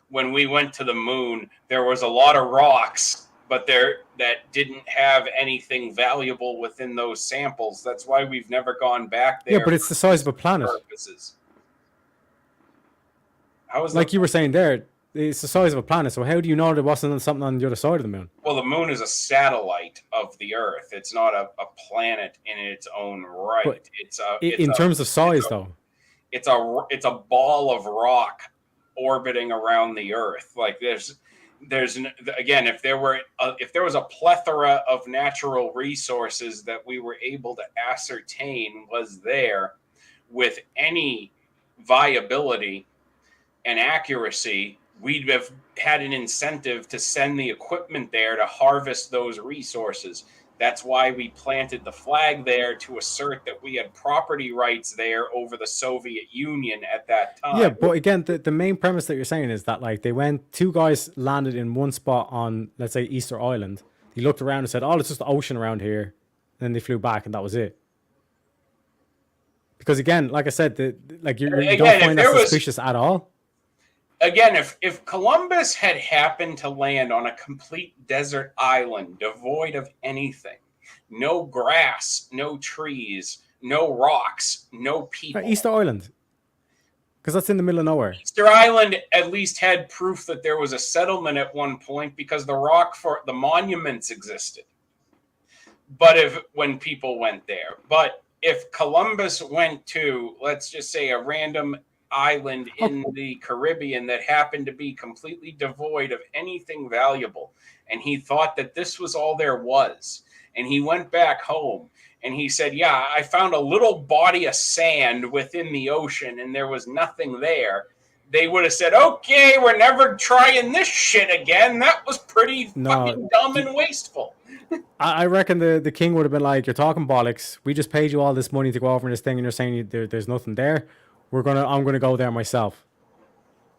G: When we went to the moon, there was a lot of rocks, but that didn't have anything valuable within those samples. That's why we've never gone back there.
H: Yeah, but it's the size of a planet.
G: Purposes. How is
H: like you were saying there, it's the size of a planet. So how do you know there wasn't something on the other side of the moon?
G: Well, the moon is a satellite of the Earth. It's not a planet in its own right.
H: But in terms of size, though,
G: it's a ball of rock orbiting around the Earth. Like there's again, if there was a plethora of natural resources that we were able to ascertain was there with any viability and accuracy, we'd have had an incentive to send the equipment there to harvest those resources. That's why we planted the flag there, to assert that we had property rights there over the Soviet Union at that time.
H: Yeah, but again, the main premise that you're saying is that like two guys landed in one spot on, let's say, Easter Island. He looked around and said, oh, it's just the ocean around here. And then they flew back and that was it. Because again, like I said, you don't find that suspicious at all.
G: Again, if Columbus had happened to land on a complete desert island devoid of anything, no grass, no trees, no rocks, no people.
H: Easter Island. Because that's in the middle of nowhere.
G: Easter Island at least had proof that there was a settlement at one point because the rock for the monuments existed. But when people went there. But if Columbus went to, let's just say, a random island in the Caribbean that happened to be completely devoid of anything valuable, and he thought that this was all there was, and he went back home and he said, yeah, I found a little body of sand within the ocean and there was nothing there, they would have said, okay, we're never trying this shit again. That was pretty fucking dumb and wasteful.
H: I reckon the king would have been like, you're talking bollocks, we just paid you all this money to go over this thing and you're saying there's nothing there. I'm gonna go there myself.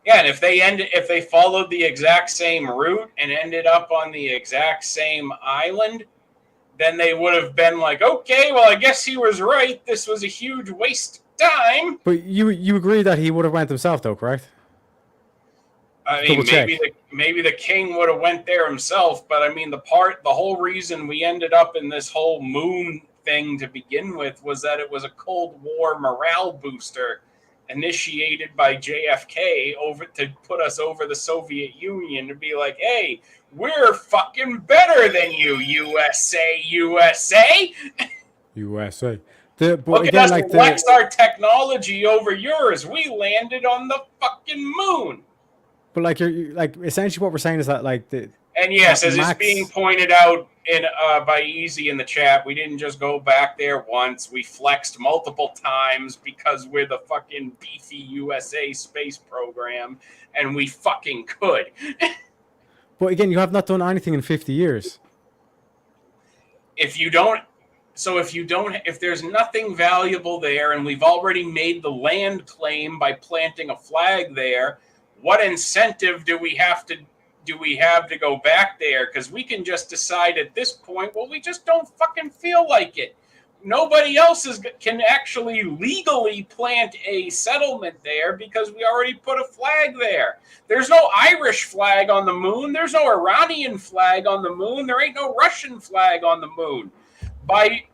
G: Yeah, and if they followed the exact same route and ended up on the exact same island, then they would have been like, okay, well, I guess he was right. This was a huge waste of time.
H: But you agree that he would have went himself, though, correct?
G: I mean, maybe the king would have went there himself, but I mean, the whole reason we ended up in this whole moon thing to begin with was that it was a Cold War morale booster initiated by JFK to put us over the Soviet Union, to be like, hey, we're fucking better than you, USA.
H: Look
G: at us flex our technology over yours. We landed on the fucking moon.
H: But you're essentially what we're saying is that
G: and yes, as it's being pointed out by Easy in the chat, we didn't just go back there once. We flexed multiple times because we're the fucking beefy USA space program, and we fucking could.
H: But again, you have not done anything in 50 years.
G: If there's nothing valuable there, and we've already made the land claim by planting a flag there, what incentive do we have to go back there? Because we can just decide at this point, well, we just don't fucking feel like it. Nobody else can actually legally plant a settlement there because we already put a flag there. There's no Irish flag on the moon. There's no Iranian flag on the moon. There ain't no Russian flag on the moon. By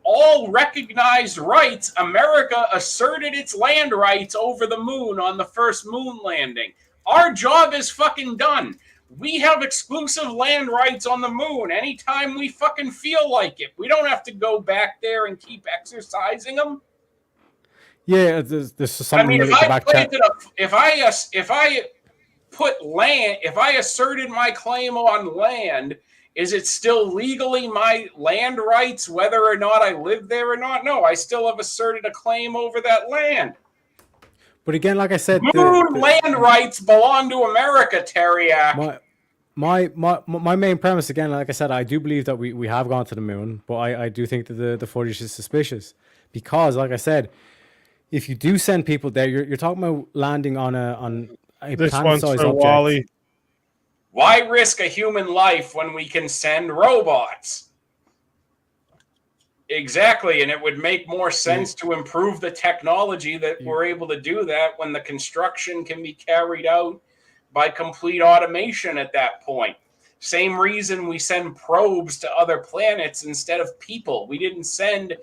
G: all recognized rights, America asserted its land rights over the moon on the first moon landing. Our job is fucking done. We have exclusive land rights on the moon anytime we fucking feel like it. We don't have to go back there and keep exercising them.
H: Yeah, there's something.
G: I mean, if I asserted my claim on land, is it still legally my land rights, whether or not I live there or not? No, I still have asserted a claim over that land.
H: But again, like I said,
G: land rights belong to America, Teriak.
H: my main premise again, like I said, I do believe that we have gone to the moon, but I do think that the footage is suspicious because, like I said, if you do send people there, you're talking about landing on a
E: This one's
H: planet-sized
E: for
H: object.
E: Wally.
G: Why risk a human life when we can send robots? Exactly, and it would make more sense to improve the technology that we're able to do that when the construction can be carried out by complete automation at that point. Same reason we send probes to other planets instead of people. We didn't send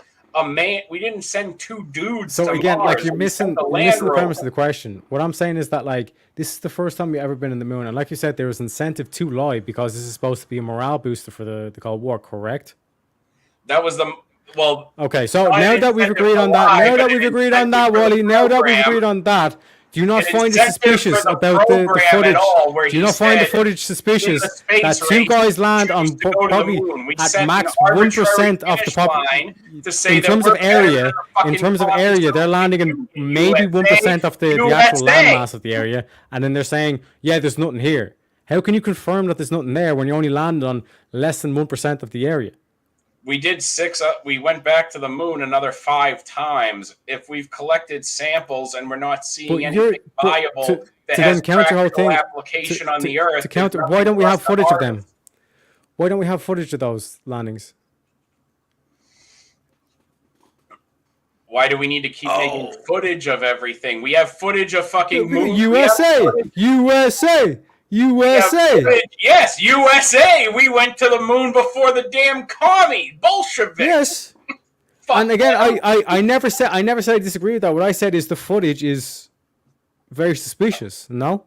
G: we didn't send two dudes
H: So
G: to
H: again,
G: Mars.
H: like you're missing the premise of the question. What I'm saying is that like this is the first time we've ever been in the moon, and like you said, there was incentive to lie because this is supposed to be a morale booster for the Cold War, correct?
G: That was the
H: Okay, so now that we've agreed on that, Wally, now that we've agreed on that, do you not find it suspicious about the footage? Do you not find the footage suspicious that two guys land on probably at max 1% of the population? In terms of area, they're landing in maybe 1% of the actual landmass of the area, and then they're saying, yeah, there's nothing here. How can you confirm that there's nothing there when you only land on less than 1% of the area?
G: We did we went back to the moon another 5 times. If we've collected samples and we're not seeing anything viable that has practical application on the Earth.
H: Why don't we have footage of them? Why don't we have footage of those landings?
G: Why do we need to keep making footage of everything? We have footage of fucking moon.
H: USA!
G: Yes, USA. We went to the moon before the damn commie Bolsheviks.
H: Yes. And again, I never said I disagree with that. What I said is the footage is very suspicious. No.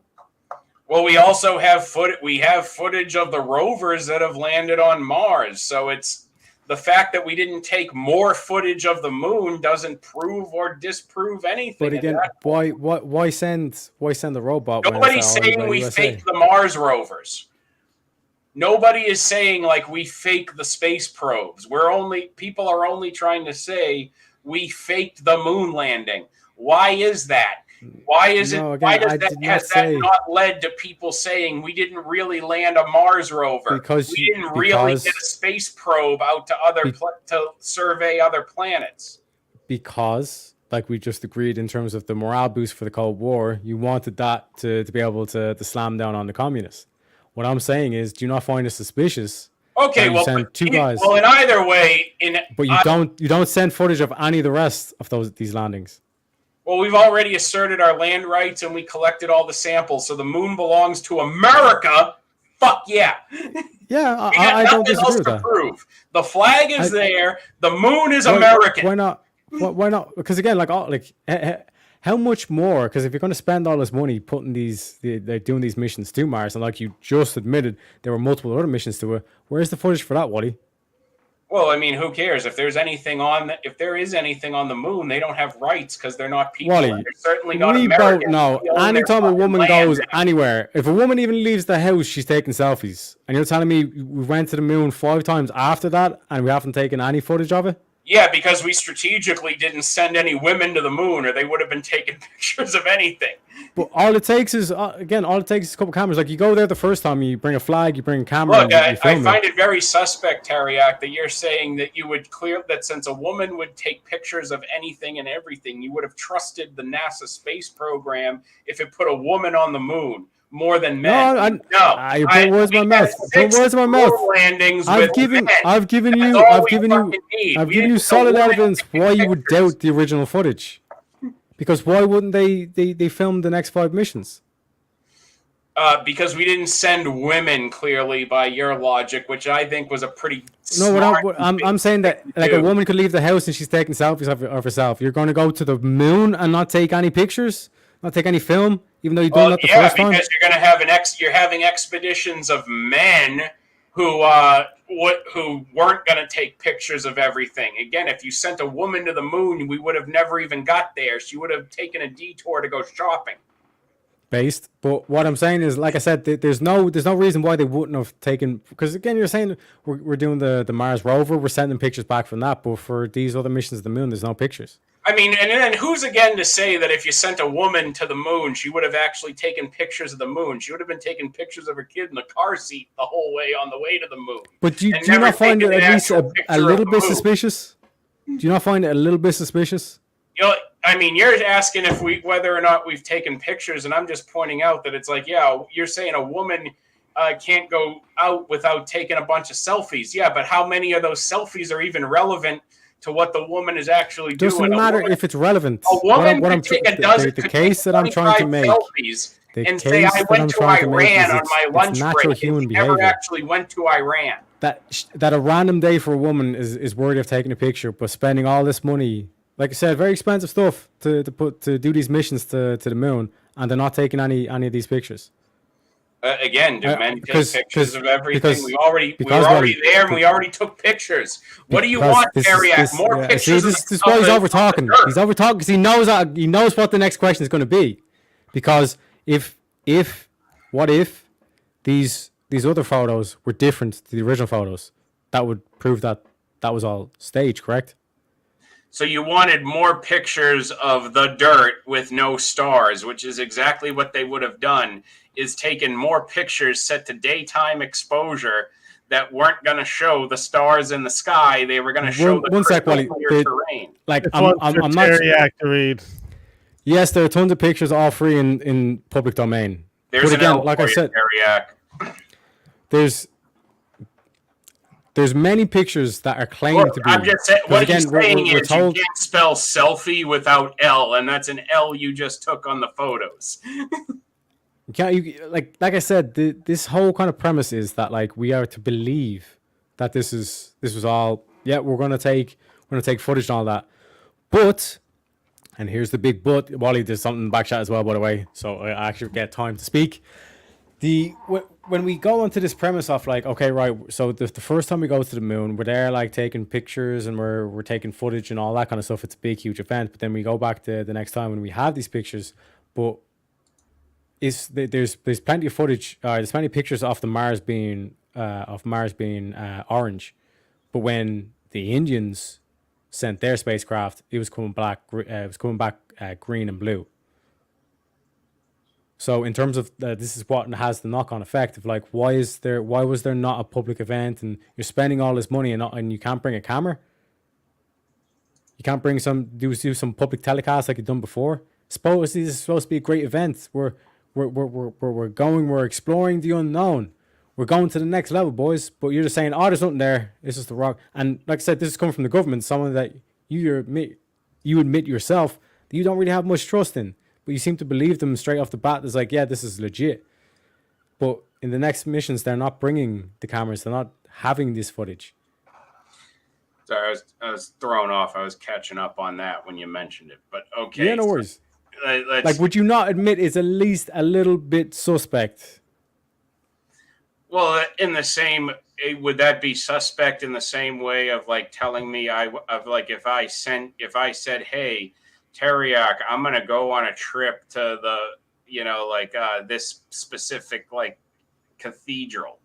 G: Well, we also have footage of the rovers that have landed on Mars. So it's the fact that we didn't take more footage of the moon doesn't prove or disprove anything.
H: But again, why send the robot?
G: Nobody's saying we fake the Mars rovers. Nobody is saying like we fake the space probes. People are only trying to say we faked the moon landing. Why is that? Why is it? Why has that not led to people saying we didn't really land a Mars rover?
H: Because
G: we didn't really get a space probe out to survey other planets.
H: Because, like we just agreed, in terms of the morale boost for the Cold War, you wanted that to be able to slam down on the communists. What I'm saying is, do you not find it suspicious?
G: Okay, well,
H: send two guys.
G: Well, in either way,
H: but you don't send footage of any of the rest of these landings.
G: Well, we've already asserted our land rights and we collected all the samples, so the moon belongs to America. Fuck yeah.
H: Yeah, I don't disagree with that.
G: Prove. The flag is there. The moon is American.
H: Why not? Why not? Because again, how much more? Because if you're going to spend all this money putting they're doing these missions to Mars, and like you just admitted, there were multiple other missions to it. Where's the footage for that, Wally?
G: Well, I mean, who cares if there is anything on the moon? They don't have rights because they're not people.
H: Wally,
G: they're certainly not Americans.
H: No, anytime a woman goes anywhere, if a woman even leaves the house, she's taking selfies. And you're telling me we went to the moon 5 times after that, and we haven't taken any footage of it?
G: Yeah, because we strategically didn't send any women to the moon, or they would have been taking pictures of anything.
H: But all it takes is a couple cameras. Like you go there the first time, you bring a flag, you bring a camera.
G: Look, I find it very suspect, Tariak, that you're saying that you would clear that since a woman would take pictures of anything and everything, you would have trusted the NASA space program if it put a woman on the moon more than men.
H: I put words in my mouth. Put words in my mouth. I've given you solid evidence why you would doubt the original footage. Because why wouldn't they film the next 5 missions?
G: Because we didn't send women, clearly, by your logic, which I think was a pretty smart
H: I'm saying that like a woman could leave the house and she's taking selfies of herself. You're going to go to the moon and not take any pictures, not take any film, even though you've done that the first time.
G: Because you're going to have you're having expeditions of men who weren't going to take pictures of everything. Again, if you sent a woman to the moon, we would have never even got there. She would have taken a detour to go shopping.
H: But what I'm saying is, like I said, there's no reason why they wouldn't have taken. Because again, you're saying we're doing the Mars rover, we're sending pictures back from that, but for these other missions to the moon, there's no pictures.
G: I mean, and then who's again to say that if you sent a woman to the moon, she would have actually taken pictures of the moon? She would have been taking pictures of her kid in the car seat the whole way on the way to the moon.
H: But do you not find it at least a little bit suspicious? Do you not find it a little bit suspicious?
G: You know, I mean, you're asking if whether or not we've taken pictures, and I'm just pointing out that it's like, yeah, you're saying a woman can't go out without taking a bunch of selfies. Yeah, but how many of those selfies are even relevant to what the woman is actually doing?
H: Doesn't matter if it's relevant.
G: A woman
H: what I'm
G: could take a dozen.
H: the case that I'm trying to make.
G: And say I went to Iran on my lunch break.
H: Human behavior.
G: Never actually went to Iran.
H: That a random day for a woman is worthy of taking a picture, but spending all this money, like I said, very expensive stuff to do these missions to the moon, and they're not taking any of these pictures.
G: Again, do men take pictures of everything? We were already there, and we already took pictures. What do you want, Ariak? More pictures?
H: This is why he's over talking. He's over talking because he knows what the next question is going to be. Because what if these other photos were different to the original photos? That would prove that was all staged, correct?
G: So you wanted more pictures of the dirt with no stars, which is exactly what they would have done, is taken more pictures set to daytime exposure that weren't going to show the stars in the sky. They were going to show the terrain.
H: Like, I'm not
E: to read.
H: Yes, there are tons of pictures, all free in public domain.
G: There's but again, like I said,
H: there's many pictures that are claimed to be.
G: I'm just saying, what he's saying is you can't spell selfie without L, and that's an L you just took on the photos.
H: Like I said, this whole kind of premise is that like we are to believe that this was all. Yeah, we're gonna take footage and all that, but. And here's the big but. Wally, there's something in the back chat as well, by the way, so I actually get time to speak. When we go into this premise of like, okay, right, so the first time we go to the moon, we're there like taking pictures and we're taking footage and all that kind of stuff. It's a big, huge event. But then we go back to the next time when we have these pictures, but there's plenty of footage. There's plenty of pictures of Mars being orange, but when the Indians sent their spacecraft, it was coming back. Green and blue. So in terms of this is what has the knock-on effect of like why was there not a public event and you're spending all this money and you can't bring a camera? You can't bring do some public telecast like you've done before. Suppose this is supposed to be a great event. We're exploring the unknown. We're going to the next level, boys. But you're just saying, oh, there's nothing there. It's just the rock. And like I said, this is coming from the government, someone that you admit yourself that you don't really have much trust in. But you seem to believe them straight off the bat. It's like, yeah, this is legit. But in the next missions, they're not bringing the cameras. They're not having this footage.
G: Sorry, I was thrown off. I was catching up on that when you mentioned it. But okay.
H: Yeah, no worries. Like, would you not admit it's at least a little bit suspect?
G: Well, in the same, would that be suspect in the same way of like telling me if I said, hey, Teriak, I'm going to go on a trip to the, this specific like cathedral.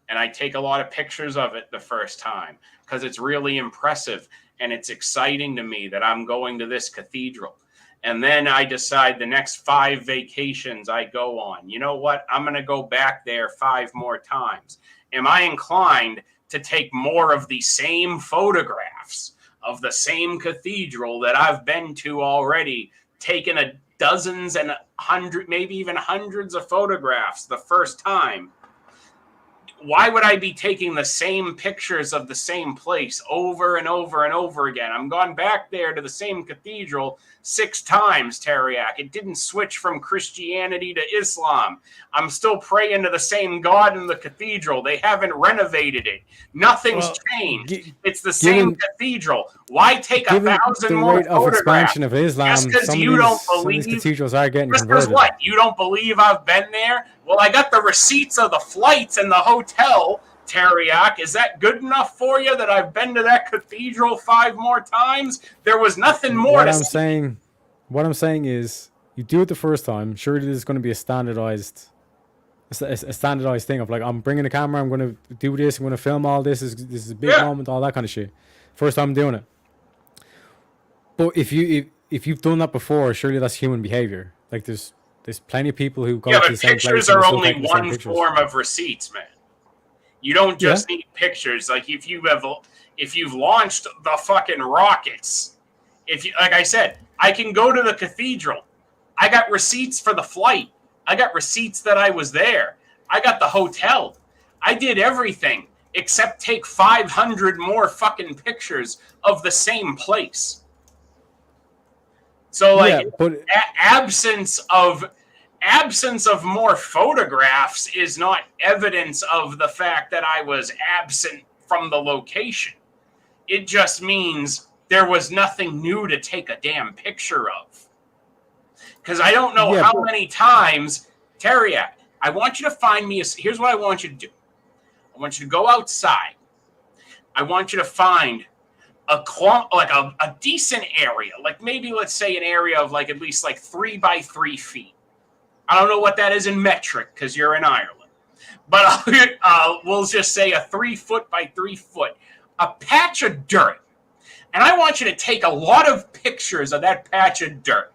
G: And I take a lot of pictures of it the first time because it's really impressive and it's exciting to me that I'm going to this cathedral. And then I decide the next 5 vacations I go on, you know what? I'm going to go back there 5 more times. Am I inclined to take more of the same photographs of the same cathedral that I've been to already, taken dozens and maybe even hundreds of photographs the first time? Why would I be taking the same pictures of the same place over and over and over again? I'm gone back there to the same cathedral 6 times, Teriak. It didn't switch from Christianity to Islam. I'm still praying to the same God in the cathedral. They haven't renovated it. Nothing's changed. It's the same cathedral. Why take 1,000 more photographs? Of expansion
H: of Islam,
G: just because you don't believe
H: these cathedrals are getting
G: just because what? You don't believe I've been there? Well, I got the receipts of the flights and the hotel, Teriak. Is that good enough for you that I've been to that cathedral 5 more times? There was nothing more to see.
H: What I'm saying is, you do it the first time. Surely there's going to be a standardized thing of like, I'm bringing a camera, I'm going to do this, I'm going to film all this. This is a big moment, all that kind of shit. First time I'm doing it. But if you've done that before, surely that's human behavior. Like there's plenty of people who go
G: Yeah,
H: to
G: but
H: the same place.
G: pictures
H: and
G: are
H: they're still
G: only
H: taking the same
G: one
H: pictures.
G: form of receipts, man. You don't just need pictures. Like if you've launched the fucking rockets, like I said, I can go to the cathedral. I got receipts for the flight. I got receipts that I was there. I got the hotel. I did everything except take 500 more fucking pictures of the same place. So like absence of more photographs is not evidence of the fact that I was absent from the location. It just means there was nothing new to take a damn picture of. Because I don't know how many times, Terriac, I want you to find me here's what I want you to do. I want you to go outside. I want you to find a decent area, like maybe let's say an area of like at least like 3 by 3 feet. I don't know what that is in metric because you're in Ireland, but we'll just say a 3 foot by 3 foot, a patch of dirt, and I want you to take a lot of pictures of that patch of dirt.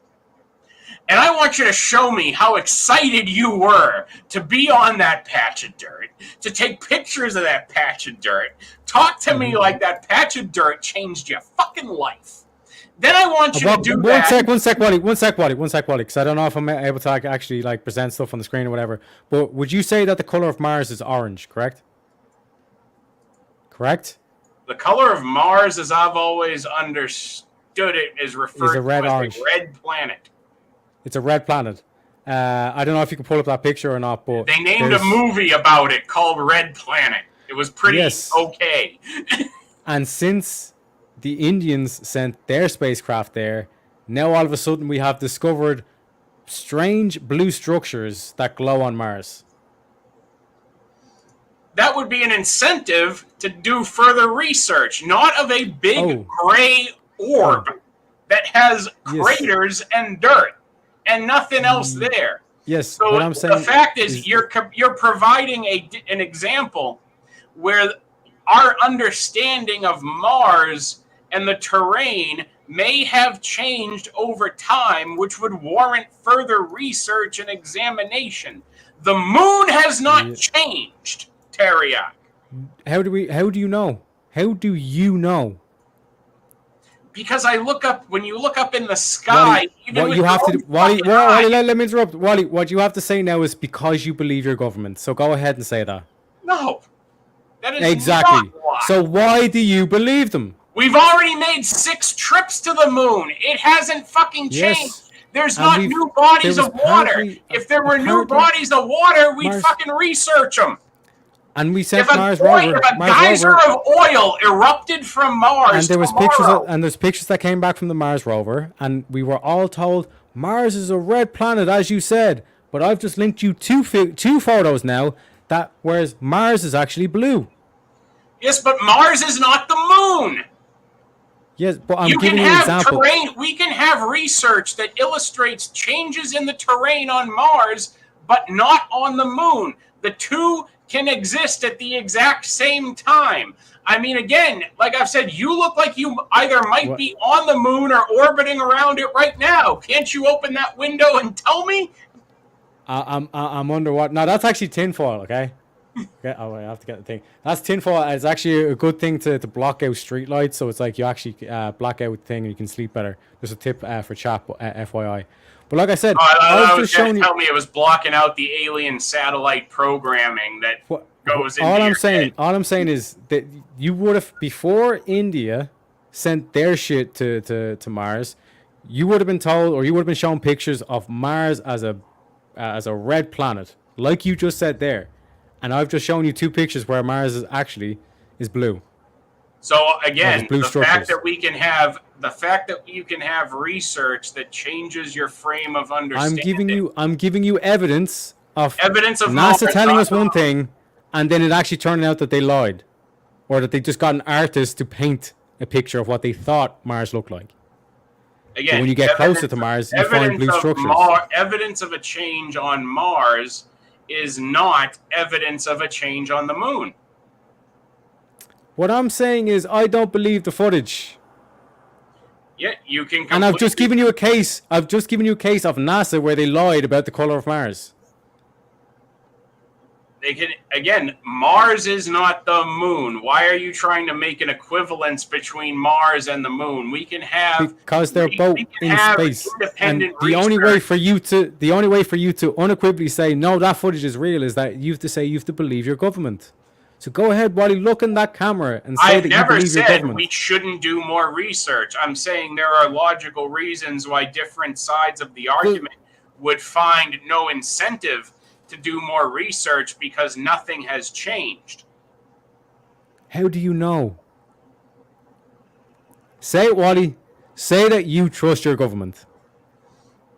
G: And I want you to show me how excited you were to be on that patch of dirt, to take pictures of that patch of dirt. Talk to me like that patch of dirt changed your fucking life. Then I want you to do that.
H: One sec, Wally, because I don't know if I'm able to actually like present stuff on the screen or whatever. But would you say that the color of Mars is orange, correct? Correct?
G: The color of Mars, as I've always understood it, is referred to as a red planet.
H: It's a red planet. I don't know if you can pull up that picture or not, but
G: they named a movie about it called Red Planet. It was pretty okay.
H: And since the Indians sent their spacecraft there, now all of a sudden we have discovered strange blue structures that glow on Mars.
G: That would be an incentive to do further research, not of a big gray orb that has craters and dirt. And nothing else there.
H: Yes.
G: So
H: what I'm saying
G: the fact is you're providing an example where our understanding of Mars and the terrain may have changed over time, which would warrant further research and examination. The moon has not changed, Terriac.
H: How do you know? How do you know?
G: Because when you look up in the sky,
H: Wally, let me interrupt. Wally, what you have to say now is because you believe your government. So go ahead and say that.
G: No. That is
H: exactly.
G: Not why.
H: So why do you believe them?
G: We've already made 6 trips to the moon. It hasn't fucking changed.
H: Yes.
G: There's not new bodies of water. If there were new bodies of water, we'd fucking research them.
H: And we sent Mars rover.
G: If a geyser of oil erupted from Mars,
H: and there's pictures that came back from the Mars rover, and we were all told Mars is a red planet, as you said. But I've just linked you two photos now whereas Mars is actually blue.
G: Yes, but Mars is not the moon.
H: Yes, but I'm giving you an example.
G: We can have research that illustrates changes in the terrain on Mars, but not on the moon. The two can exist at the exact same time. I mean, again, like I've said, you look like you either might be on the moon or orbiting around it right now. Can't you open that window and tell me?
H: I'm underwater. No, that's actually tinfoil, okay? Okay, I have to get the thing. That's tinfoil. It's actually a good thing to block out street lights, so it's like you actually black out the thing and you can sleep better. There's a tip for chat, FYI. But like I said,
G: I was just showing you. Tell me it was blocking out the alien satellite programming that goes into
H: all I'm saying is that you would have, before India sent their shit to Mars, you would have been told, or you would have been shown pictures of Mars as a red planet, like you just said there. And I've just shown you 2 pictures where Mars is blue.
G: So again, the fact that you can have research that changes your frame of understanding.
H: I'm giving you evidence of
G: NASA
H: Mars telling us one thing, and then it actually turning out that they lied, or that they just got an artist to paint a picture of what they thought Mars looked like.
G: Again,
H: but when you get closer to Mars, you find blue structures.
G: Evidence of a change on Mars is not evidence of a change on the moon.
H: What I'm saying is I don't believe the footage.
G: Yeah, you can.
H: And I've just given you a case. I've just given you a case of NASA where they lied about the color of Mars.
G: They can, again, Mars is not the moon. Why are you trying to make an equivalence between Mars and the moon? We can have,
H: because they're both in space. And the
G: research.
H: only way for you to unequivocally say no, that footage is real, is that you have to say you have to believe your government. So go ahead, Wally, look in that camera and say that you believe your government.
G: We shouldn't do more research. I'm saying there are logical reasons why different sides of the argument would find no incentive to do more research because nothing has changed.
H: How do you know? Say it, Wally. Say that you trust your government.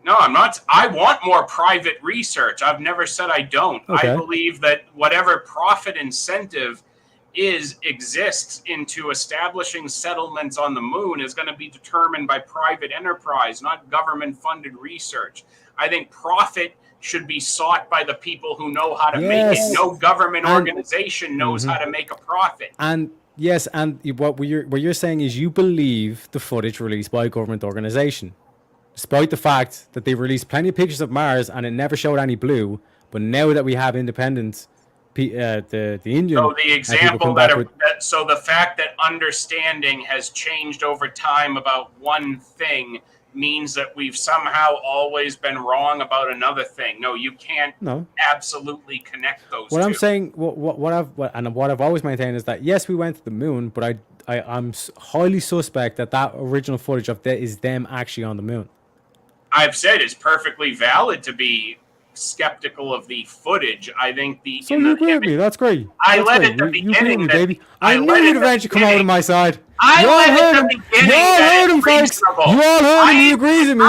G: No, I'm not. I want more private research. I've never said I don't.
H: Okay.
G: I believe that whatever profit incentive exists into establishing settlements on the moon is going to be determined by private enterprise, not government-funded research. I think profit should be sought by the people who know how to make it. No government organization knows how to make a profit.
H: And yes, and what you're saying is you believe the footage released by a government organization, despite the fact that they released plenty of pictures of Mars and it never showed any blue. But now that we have independence, the Indian.
G: So the example so the fact that understanding has changed over time about one thing means that we've somehow always been wrong about another thing. No, you can't absolutely connect those two.
H: I'm saying, what I've always maintained is that yes, we went to the moon, but I'm highly suspect that original footage of that is them actually on the moon.
G: I've said it's perfectly valid to be skeptical of the footage. I think
H: So you agree with me? That's great.
G: I led at the beginning,
H: baby. I knew you'd eventually come over to my side.
G: You all heard him,
H: folks. You all heard him. He agrees with me.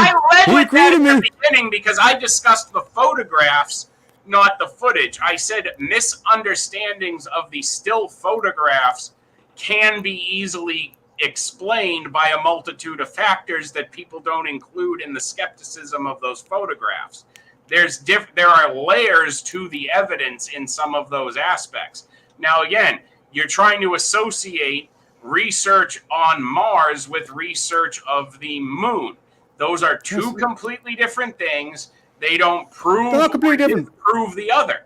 G: He agreed with me at the beginning because I discussed the photographs, not the footage. I said misunderstandings of the still photographs can be easily explained by a multitude of factors that people don't include in the skepticism of those photographs. There are layers to the evidence in some of those aspects. Now, again, you're trying to associate research on Mars with research of the moon. Those are two completely different things. They don't prove
H: They're not completely different.
G: Prove the other.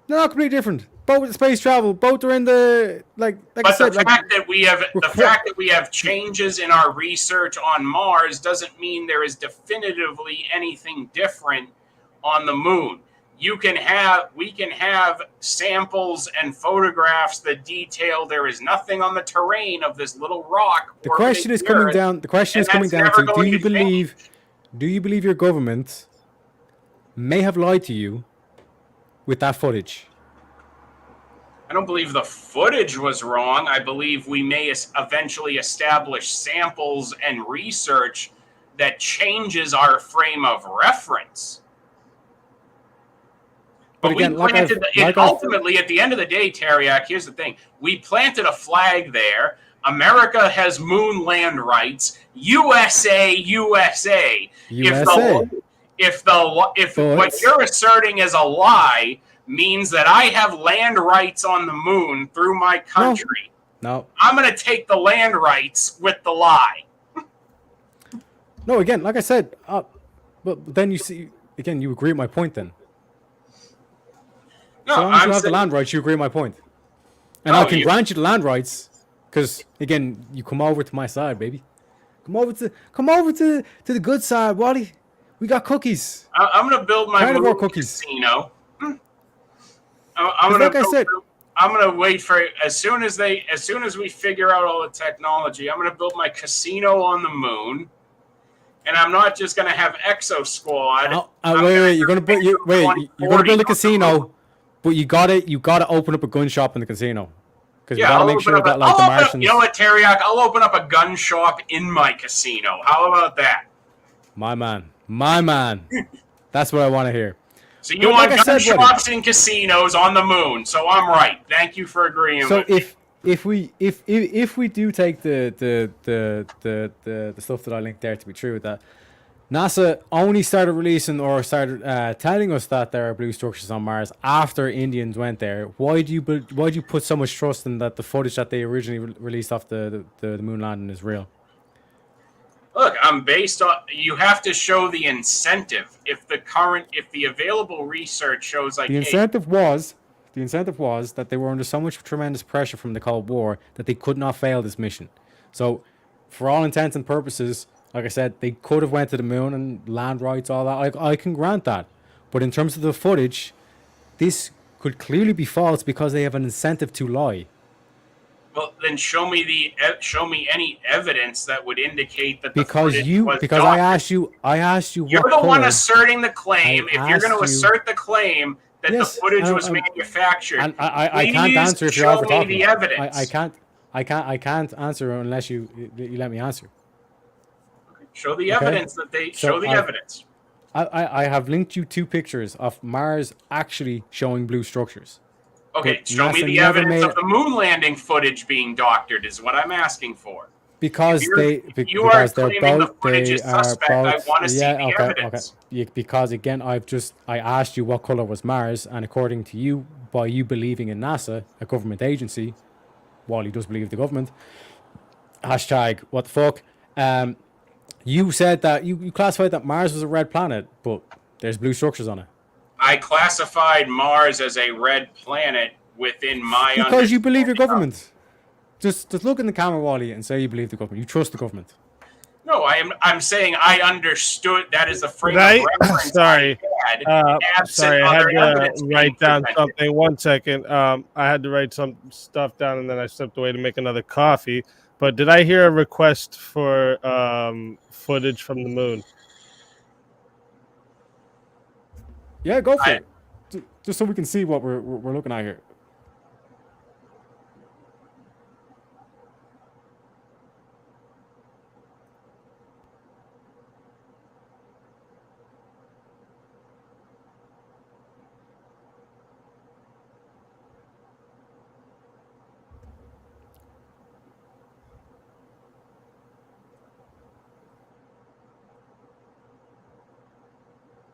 H: They're not completely different. Both with space travel, both are in the but
G: the fact that we have changes in our research on Mars doesn't mean there is definitively anything different on the moon. We can have samples and photographs that detail there is nothing on the terrain of this little rock.
H: The question is coming down to do you believe your government may have lied to you with that footage?
G: I don't believe the footage was wrong. I believe we may eventually establish samples and research that changes our frame of reference. But again, ultimately, at the end of the day, Teriak, here's the thing. We planted a flag there. America has moon land rights. USA. If what you're asserting is a lie means that I have land rights on the moon through my country.
H: No.
G: I'm going to take the land rights with the lie.
H: No, again, like I said, but then you see, again, you agree with my point then.
G: No,
H: so long as you have the land rights, you agree with my point. And I can grant you the land rights because, again, you come over to my side, baby. Come over to the good side, Wally. We got cookies.
G: I'm going to build my casino. I'm going to wait for as soon as we figure out all the technology, I'm going to build my casino on the moon. And I'm not just going to have Exo Squad.
H: Wait, you're going to build a casino. But you gotta open up a gun shop in the casino. Because you gotta make sure that the Martians.
G: You know what, Teriak? I'll open up a gun shop in my casino. How about that?
H: My man. That's what I want to hear.
G: So you want gun shops and casinos on the moon? So I'm right. Thank you for agreeing with me.
H: If we do take the stuff that I linked there to be true, that NASA only started releasing or started telling us that there are blue structures on Mars after Indians went there. Why do you put so much trust in that the footage that they originally released off the moon landing is real?
G: Look, Based on, you have to show the incentive. If the available research shows like
H: the incentive was that they were under so much tremendous pressure from the Cold War that they could not fail this mission. So, for all intents and purposes, like I said, they could have went to the moon and land rights, all that. I can grant that. But in terms of the footage, this could clearly be false because they have an incentive to lie.
G: Well, then show me any evidence that would indicate that
H: Because
G: doctored.
H: I asked you
G: You're
H: what
G: the one
H: color.
G: asserting the claim. If you're going to assert the claim that
H: Yes,
G: the footage was manufactured,
H: And I can't answer if you're over
G: show me
H: talking.
G: the evidence.
H: I can't answer unless you let me answer.
G: Show the
H: Okay.
G: evidence that they
H: So
G: show the evidence.
H: I have linked you 2 pictures of Mars actually showing blue structures.
G: Okay,
H: But
G: show me
H: NASA
G: the
H: never
G: evidence
H: made-
G: of the moon landing footage being doctored is what I'm asking for.
H: Because
G: You are
H: because they're
G: claiming the
H: both
G: footage
H: they
G: is
H: are
G: suspect. I
H: both
G: want to see the
H: okay.
G: evidence.
H: Because again, I asked you what color was Mars, and according to you, by you believing in NASA, a government agency, Wally does believe the government. Hashtag what the fuck. You said that you classified that Mars was a red planet, but there's blue structures on it.
G: I classified Mars as a red planet within my
H: Because you believe your
G: understanding of-
H: government. Just look in the camera, Wally, and say you believe the government. You trust the government.
G: No, I'm saying I understood that is the frame
E: Right?
G: of reference.
E: Sorry.
G: I had, absent
E: Sorry, I
G: other
E: had
G: evidence
E: to
G: being
E: write down
G: presented.
E: something. 1 second. I had to write some stuff down, and then I stepped away to make another coffee. But did I hear a request for footage from the moon?
H: Yeah, go for it. Just so we can see what we're looking at here.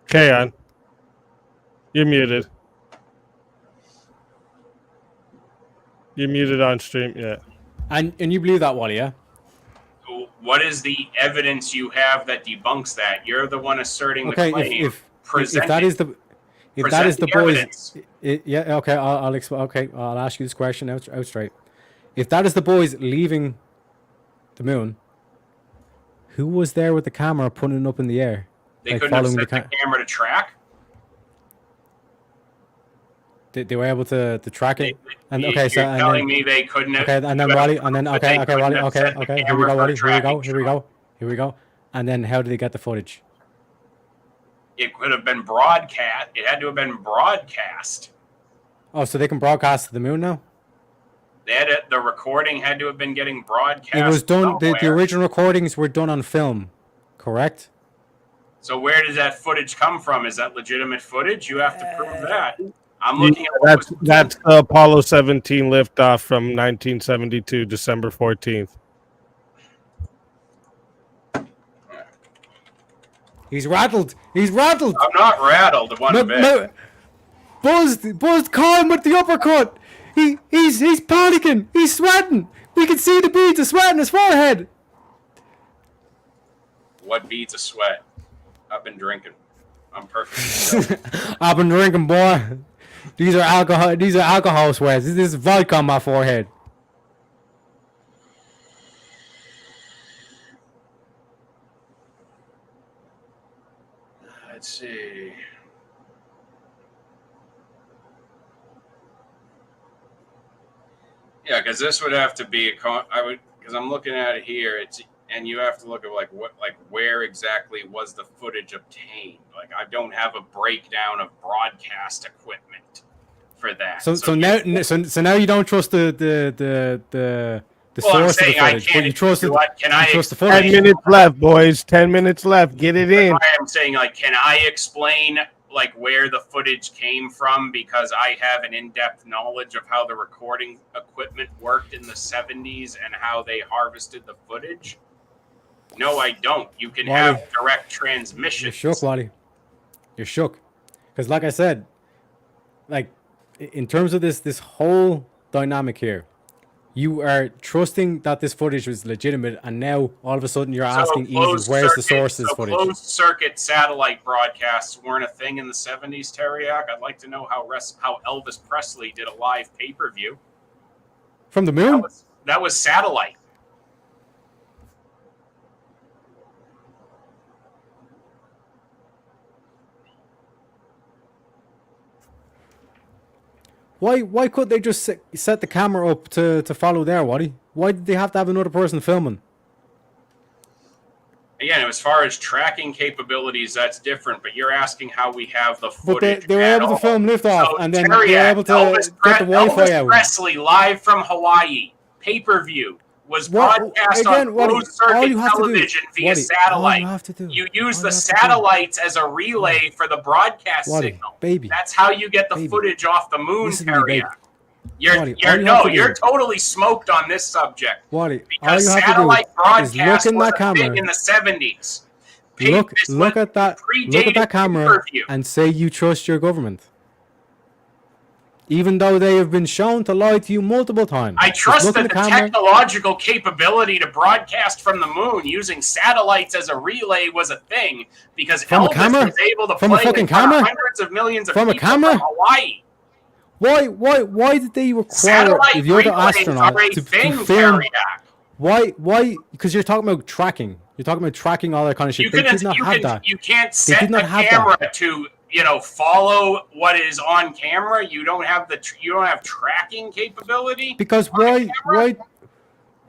E: Kaon, you're muted. You're muted on stream. Yeah.
H: And you believe that, Wally, yeah?
G: What is the evidence you have that debunks that? You're the one asserting
H: Okay,
G: the claim.
H: if that is the boys,
G: evidence.
H: yeah, okay, I'll explain. Okay, I'll ask you this question out straight. If that is the boys leaving the moon, who was there with the camera putting it up in the air?
G: They
H: like
G: couldn't have
H: following
G: set the camera to track.
H: They were able to track it. And
G: You're
H: okay, so and
G: telling
H: then,
G: me they couldn't have.
H: okay, and then Wally, and then
G: but they
H: okay,
G: couldn't
H: Wally,
G: have
H: okay,
G: set the
H: okay, here we
G: camera
H: go,
G: for
H: Wally,
G: tracking.
H: here we go. And then how did they get the footage?
G: It could have been broadcast. It had to have been broadcast.
H: Oh, so they can broadcast to the moon now?
G: The recording had to have been getting broadcast.
H: It was done. The
G: somewhere.
H: original recordings were done on film, correct?
G: So where does that footage come from? Is that legitimate footage? You have to prove that. I'm looking at what
E: That's the Apollo 17 liftoff from 1972, December 14th.
H: He's rattled. He's rattled.
G: I'm not rattled one bit.
H: Buzzed caught him with the uppercut. He's panicking. He's sweating. We can see the beads of sweat on his forehead.
G: What beads of sweat? I've been drinking. I'm perfect.
H: I've been drinking, boy. These are alcohol sweats. This is vodka on my forehead.
G: Let's see. Yeah, because this would have to be because I'm looking at it here. And you have to look at where exactly was the footage obtained. Like I don't have a breakdown of broadcast equipment for that.
H: So now you don't trust the
G: Well, I'm
H: source of the
G: saying I
H: footage,
G: can't.
H: but you trust it.
G: Can I
H: You trust the
E: 10
H: footage.
E: minutes left, boys. 10 minutes left. Get it in.
G: I'm saying, can I explain where the footage came from because I have an in-depth knowledge of how the recording equipment worked in the 70s and how they harvested the footage? No, I don't. You can
H: Wally,
G: have direct transmission.
H: You're shook, Wally. You're shook. Because like I said, in terms of this whole dynamic here, You are trusting that this footage was legitimate, and now all of a sudden you're asking
G: closed
H: easy, where's the
G: circuit-
H: source of this
G: so
H: footage?
G: closed circuit satellite broadcasts weren't a thing in the 70s, Teriak. I'd like to know how Elvis Presley did a live pay-per-view.
H: From the moon?
G: That was satellite.
H: Why couldn't they just set the camera up to follow there, Wally? Why did they have to have another person filming?
G: Again, as far as tracking capabilities, that's different. But you're asking how we have the
H: But
G: footage.
H: they were
G: at
H: able to
G: all.
H: film liftoff,
G: So,
H: and then they
G: Teriak,
H: were able to get the Wi-Fi
G: Elvis
H: out.
G: Presley live from Hawaii, pay-per-view, was
H: What-
G: broadcast
H: again,
G: on
H: Wally,
G: closed
H: all
G: circuit
H: you have to do-
G: television via
H: Wally, all
G: satellite.
H: you have to do-
G: You use
H: all
G: the
H: you have to do-
G: satellites as a relay for the broadcast
H: Wally,
G: signal.
H: baby,
G: That's how you get the
H: baby,
G: footage off the moon,
H: listen to me, baby.
G: Teriak. You're,
H: Wally, all
G: you're
H: you have to do-
G: you're totally smoked on this subject.
H: Wally, all
G: Because
H: you have to
G: satellite
H: do is
G: broadcast
H: look in
G: was
H: that
G: a
H: camera.
G: thing in the 70s.
H: Look at that
G: predated
H: camera
G: pay-per-view.
H: and say you trust your government, even though they have been shown to lie to you multiple times.
G: I
H: Just
G: trust
H: look
G: that
H: in
G: the
H: camera.
G: technological capability to broadcast from the moon using satellites as a relay was a thing because
H: From a
G: Elvis
H: camera?
G: was able to
H: From a
G: play
H: fucking
G: in front of
H: camera?
G: hundreds of millions of
H: From a
G: people
H: camera?
G: from Hawaii.
H: Why did they require
G: Satellite
H: the other
G: relays
H: astronaut
G: are a
H: to
G: thing,
H: film?
G: Teriak.
H: Why? Because you're talking about tracking. You're talking about tracking all that kind of shit. They did not have that.
G: You can't
H: They
G: set
H: did not
G: a
H: have
G: camera
H: that.
G: to follow what is on camera. You don't have tracking capability.
H: Because
G: on camera?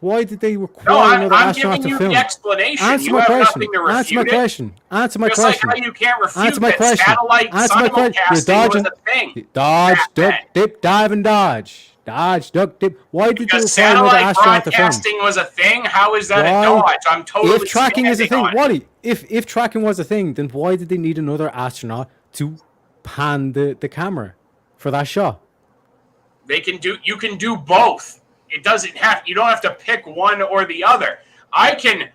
H: why did they
G: No,
H: require another
G: I'm
H: astronaut
G: giving
H: to
G: you
H: film?
G: the explanation.
H: Answer
G: You
H: my
G: have
H: question.
G: nothing to refute
H: Answer my
G: it.
H: question. Answer my
G: Just
H: question.
G: like how you can't refute
H: Answer my
G: that
H: question.
G: satellite
H: Answer my question. You're
G: simulcasting was
H: dodging.
G: a thing.
H: Dodge,
G: back
H: duck,
G: then.
H: dip, dive, and dodge. Dodge, duck, dip. Why did they
G: Because
H: require another
G: satellite
H: astronaut to film?
G: broadcasting was a thing. How is that
H: Why?
G: a dodge? I'm totally
H: If tracking is a
G: standing
H: thing,
G: on it.
H: Wally, if tracking was a thing, then why did they need another astronaut to pan the camera for that shot?
G: You can do both. It doesn't have. You don't have to pick one or the other. I could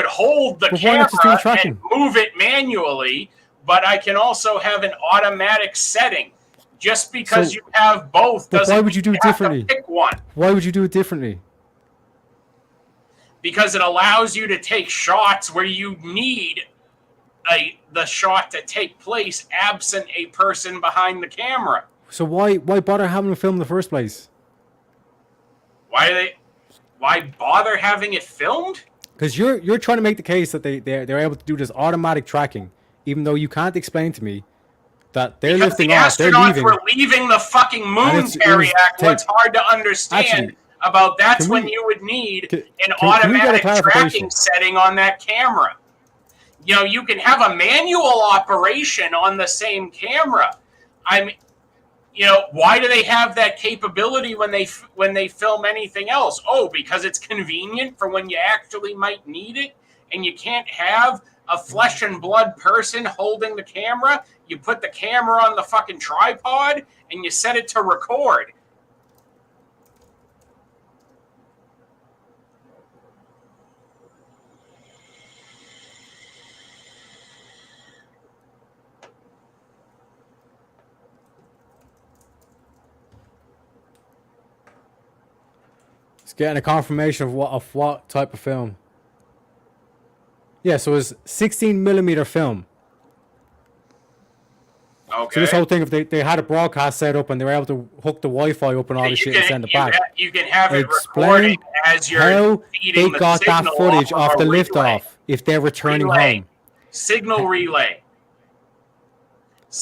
G: hold the
H: But why not just do
G: camera
H: the tracking?
G: and move it manually, but I can also have an automatic setting. Just because
H: So-
G: you have both
H: But
G: doesn't
H: why would you do
G: mean
H: it
G: have to
H: differently?
G: pick one.
H: Why would you do it differently?
G: Because it allows you to take shots where you need the shot to take place absent a person behind the camera.
H: So why bother having a film in the first place?
G: Why bother having it filmed?
H: Because you're trying to make the case that they're able to do this automatic tracking, even though you can't explain to me that they're
G: Because
H: lifting
G: the
H: off, they're
G: astronauts
H: leaving.
G: were leaving the fucking
H: And
G: moon,
H: it was
G: Teriak. What's
H: taped.
G: hard to understand
H: Actually,
G: about that's
H: can
G: when
H: we-
G: you would need
H: can-
G: an
H: can we get a
G: automatic
H: clarification?
G: tracking setting on that camera. You can have a manual operation on the same camera. Why do they have that capability when they film anything else? Oh, because it's convenient for when you actually might need it, and you can't have a flesh and blood person holding the camera. You put the camera on the fucking tripod and you set it to record.
H: It's getting a confirmation of what type of film. Yeah, so it's 16mm film.
G: Okay.
H: So this whole thing, if they had a broadcast set up and they were able to hook the Wi-Fi up and all this shit and send it back.
G: You can have it
H: Explain
G: recorded as you're
H: how
G: feeding
H: they
G: the
H: got that
G: signal
H: footage
G: off
H: off the
G: a relay.
H: liftoff if they're returning
G: Relay.
H: home.
G: Signal relay.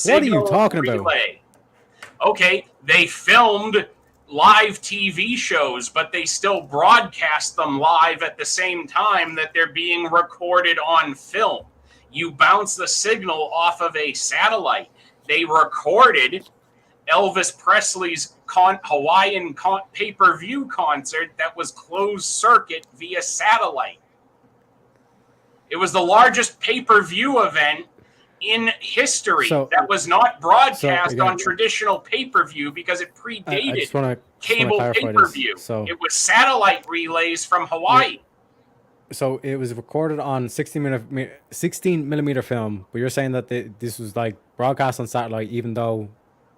H: What are you talking about?
G: Relay. Okay, they filmed live TV shows, but they still broadcast them live at the same time that they're being recorded on film. You bounce the signal off of a satellite. They recorded Elvis Presley's Hawaiian pay-per-view concert that was closed circuit via satellite. It was the largest pay-per-view event in history that was not broadcast on traditional pay-per-view because it predated cable pay-per-view. It was satellite relays from Hawaii.
H: Yeah. So it was recorded on 16mm film, but you're saying that this was like broadcast on satellite, even though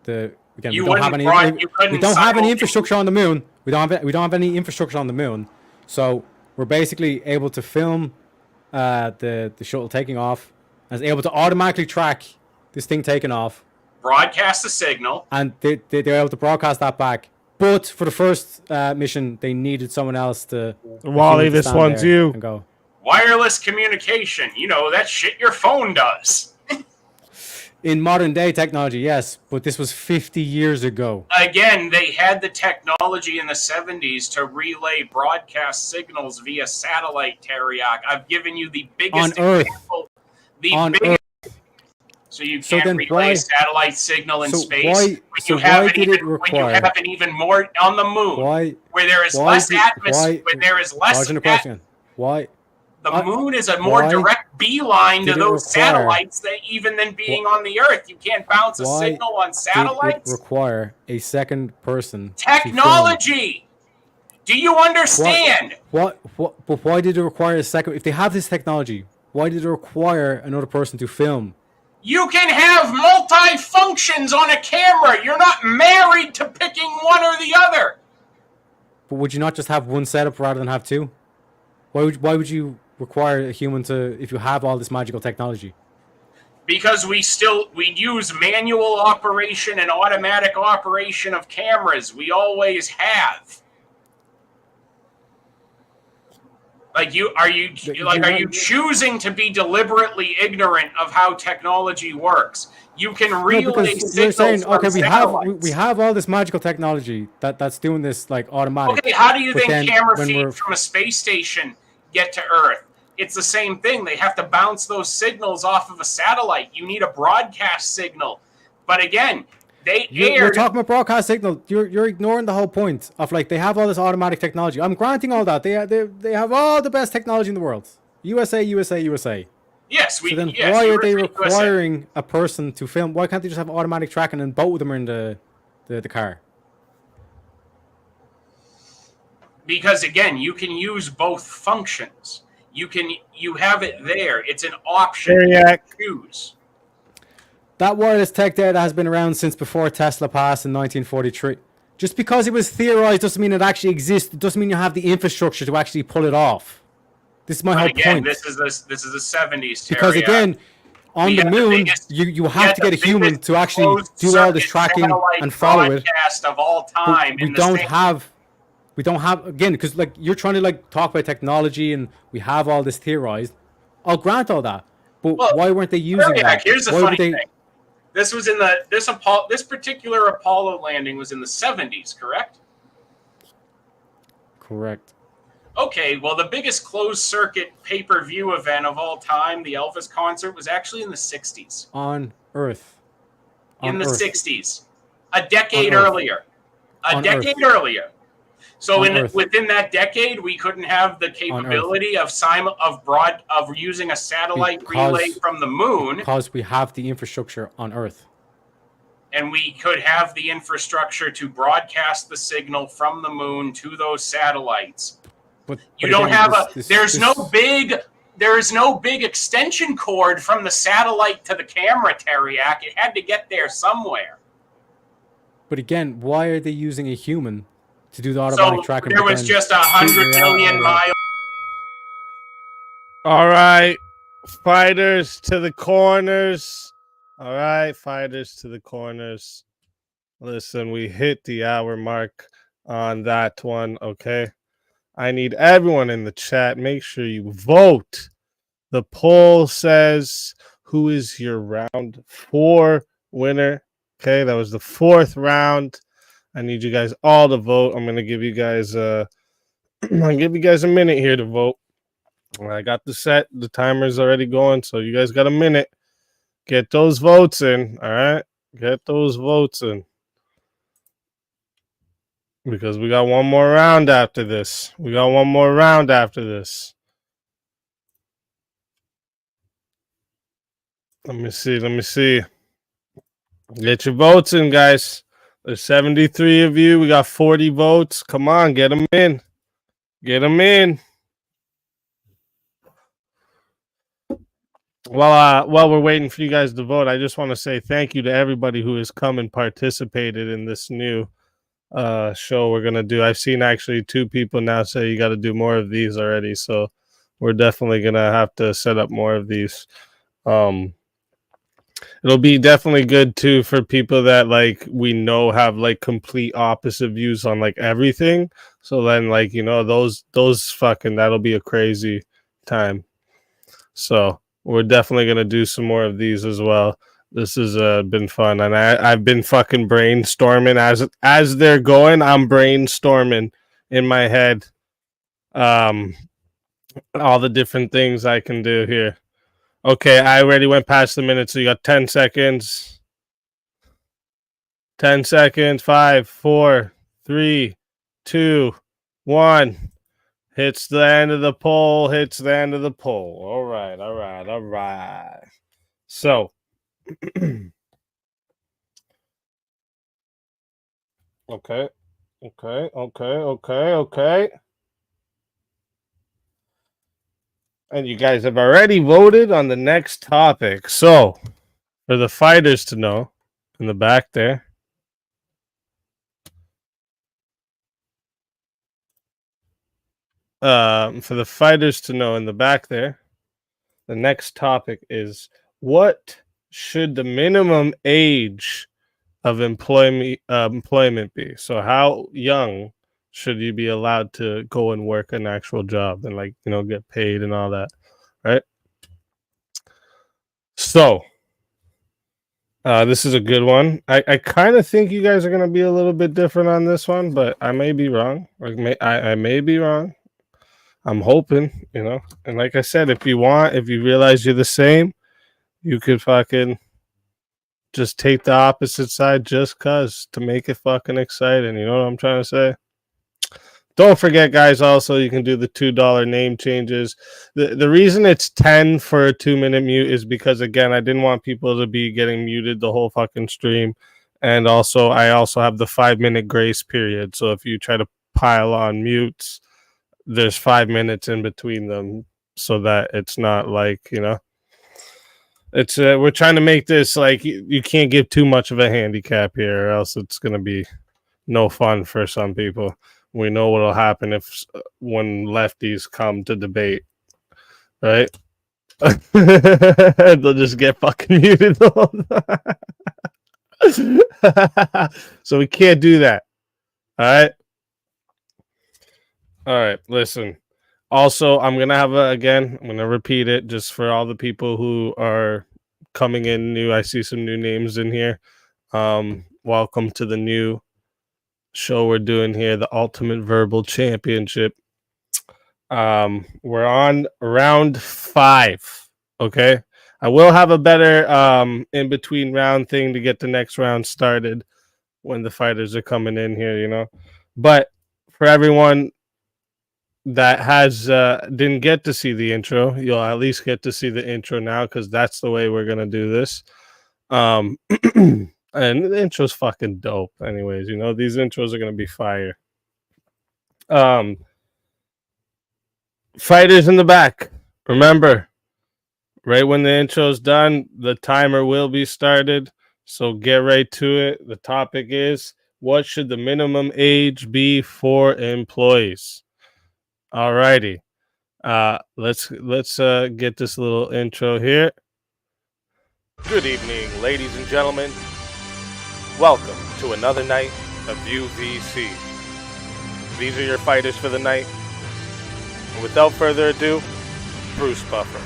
H: the Again,
G: You
H: we don't have
G: wouldn't
H: any.
G: you couldn't
H: We don't have any
G: simultaneously-
H: infrastructure on the moon. We don't have any infrastructure on the moon. So we're basically able to film the shuttle taking off, and is able to automatically track this thing taking off,
G: broadcast the signal.
H: and they're able to broadcast that back. But for the first mission, they needed someone else to.
E: Wally,
H: to
E: this
H: stand
E: one's
H: there
E: you.
H: and go.
G: Wireless communication. You know, that shit your phone does.
H: In modern day technology, yes, but this was 50 years ago.
G: Again, they had the technology in the 70s to relay broadcast signals via satellite, Teriak. I've given you the biggest
H: On Earth.
G: example.
H: On
G: biggest,
H: Earth.
G: So you
H: So
G: can't
H: then
G: relay
H: why-
G: satellite signal in
H: so
G: space.
H: why-
G: when
H: so
G: you have
H: why
G: it
H: did
G: even,
H: it
G: when you
H: require-
G: have it even more on the moon,
H: Why?
G: where there is
H: Why
G: less
H: did-
G: atmosphere,
H: why-
G: where there is less
H: Dodging the question. Why?
G: the moon is a more
H: why
G: direct beeline to
H: did it
G: those
H: require-
G: satellites than being on the Earth. You can't bounce a
H: Why
G: signal on
H: did
G: satellites.
H: it require a second person? to
G: Technology. Do you understand?
H: film? But why did it require a second? If they have this technology, why did it require another person to film?
G: You can have multi-functions on a camera. You're not married to picking one or the other.
H: But would you not just have one setup rather than have two? Why would you require a human to, if you have all this magical technology?
G: Because we use manual operation and automatic operation of cameras. We always have. Like are you choosing to be deliberately ignorant of how technology works? You can relay
H: No, because
G: signals
H: you're saying,
G: from
H: okay,
G: satellites.
H: we have all this magical technology that's doing this like automatic.
G: Okay, how do you
H: But
G: think
H: then
G: camera
H: when
G: feed
H: we're-
G: from a space station get to Earth? It's the same thing. They have to bounce those signals off of a satellite. You need a broadcast signal. But again,
H: You're talking about broadcast signal. You're ignoring the whole point of like they have all this automatic technology. I'm granting all that. They have all the best technology in the world. USA.
G: Yes,
H: So then why are they requiring a person to film? Why can't they just have automatic tracking and both of them are in the car?
G: Because again, you can use both functions. You have it there. It's an option
E: Teriak.
G: to choose.
H: That wireless tech data has been around since before Tesla passed in 1943. Just because it was theorized doesn't mean it actually exists. It doesn't mean you have the infrastructure to actually pull it off. This is my whole
G: Again,
H: point.
G: this is the 70s.
H: Because
G: Teriak.
H: again, on
G: We
H: the
G: had the
H: moon,
G: biggest-
H: you
G: we
H: have
G: had
H: to get a
G: the
H: human
G: biggest
H: to actually
G: closed
H: do all this
G: circuit
H: tracking
G: satellite
H: and follow it.
G: broadcast of all
H: But
G: time.
H: we don't have again, because like you're trying to like talk about technology and we have all this theorized. I'll grant all that, but
G: Well,
H: why weren't they using that?
G: Here's the
H: Why
G: funny
H: would they?
G: thing. This was in this particular Apollo landing was in the 70s, correct?
H: Correct.
G: Okay, well, the biggest closed circuit pay-per-view event of all time, the Elvis concert, was actually in the 60s.
H: On Earth.
G: In
H: On
G: the
H: Earth.
G: 60s. A decade
H: On Earth.
G: earlier. A
H: On
G: decade
H: Earth.
G: earlier. So
H: On Earth.
G: within that decade, we couldn't have the capability of using a satellite relay from the moon,
H: Because we have the infrastructure on Earth.
G: and we could have the infrastructure to broadcast the signal from the moon to those satellites.
H: But
G: You
H: but
G: don't
H: again,
G: have
H: this-
G: there is
H: this-
G: no big extension cord from the satellite to the camera, Teriak. It had to get there somewhere.
H: But again, why are they using a human to do the automatic
G: So
H: tracking?
G: there
H: but
G: was
H: then
G: just 100
H: figure out
G: million
H: all that?
G: miles.
E: All right, fighters to the corners. All right, fighters to the corners. Listen, we hit the hour mark on that one, okay? I need everyone in the chat. Make sure you vote. The poll says who is your round 4 winner. Okay, that was the 4th round. I need you guys all to vote. I'm gonna give you guys I'll give you guys a minute here to vote. I got the timer's already going, so you guys got a minute. Get those votes in, all right? Get those votes in. Because we got one more round after this. Let me see. Get your votes in, guys. There's 73 of you. We got 40 votes. Come on, get them in. While we're waiting for you guys to vote, I just want to say thank you to everybody who has come and participated in this new show we're gonna do. I've seen actually 2 people now say you got to do more of these already, so we're definitely gonna have to set up more of these. It'll be definitely good too for people that like we know have like complete opposite views on like everything. So then like those fucking that'll be a crazy time. So we're definitely gonna do some more of these as well. This has been fun, and I've been fucking brainstorming as they're going. I'm brainstorming in my head, all the different things I can do here. Okay, I already went past the minute, so you got 10 seconds. 10 seconds. 5, 4, 3, 2, 1. Hits the end of the poll. Hits the end of the poll. All right. So, okay. And you guys have already voted on the next topic. So, for the fighters to know, in the back there, for the fighters to know in the back there, the next topic is what should the minimum age of employment be? So, how young should you be allowed to go and work an actual job and like get paid and all that, right? So this is a good one. I kind of think you guys are going to be a little bit different on this one, but I may be wrong. I may be wrong. I'm hoping, and like I said, if you realize you're the same, you could fucking just take the opposite side just cause to make it fucking exciting. You know what I'm trying to say? Don't forget, guys, also, you can do the $2 name changes. The reason it's 10 for a 2-minute mute is because, again, I didn't want people to be getting muted the whole fucking stream. And also, I also have the 5-minute grace period. So if you try to pile on mutes, there's 5 minutes in between them so that it's not like, it's we're trying to make this like you can't give too much of a handicap here or else it's going to be no fun for some people. We know what'll happen if when lefties come to debate, right? They'll just get fucking muted all the time. So we can't do that. All right, listen. Also, I'm going to repeat it just for all the people who are coming in new. I see some new names in here. Welcome to the new show we're doing here, the Ultimate Verbal Championship. We're on round 5. Okay, I will have a better in between round thing to get the next round started when the fighters are coming in here, But for everyone that has didn't get to see the intro, you'll at least get to see the intro now because that's the way we're gonna do this. And the intro's fucking dope. Anyways, these intros are gonna be fire. Fighters in the back. Remember, right when the intro's done, the timer will be started. So get right to it. The topic is what should the minimum age be for employees? Alrighty. Let's get this little intro here. Good evening, ladies and gentlemen. Welcome to another night of UVC. These are your fighters for the night. And without further ado, Bruce Buffer.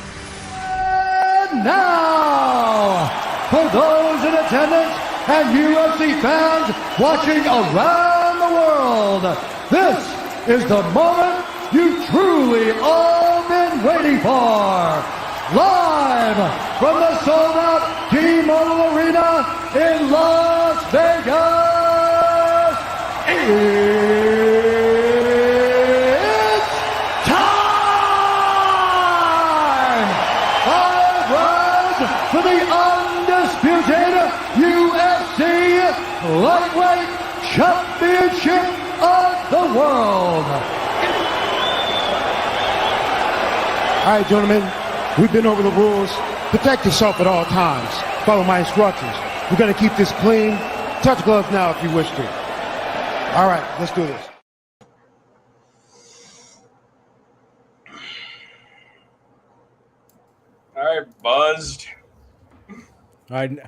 C: And now, for those in attendance and UFC fans watching around the world, this is the moment you've truly all been waiting for. Live from the sold-out T-Mobile Arena in Las Vegas, it's time! 5 rounds for the undisputed UFC Lightweight Championship of the World.
F: All right, gentlemen, we've been over the rules. Protect yourself at all times. Follow my instructions. We're going to keep this clean. Touch gloves now if you wish to. All right, let's do this.
G: All right, buzzed.
H: All right,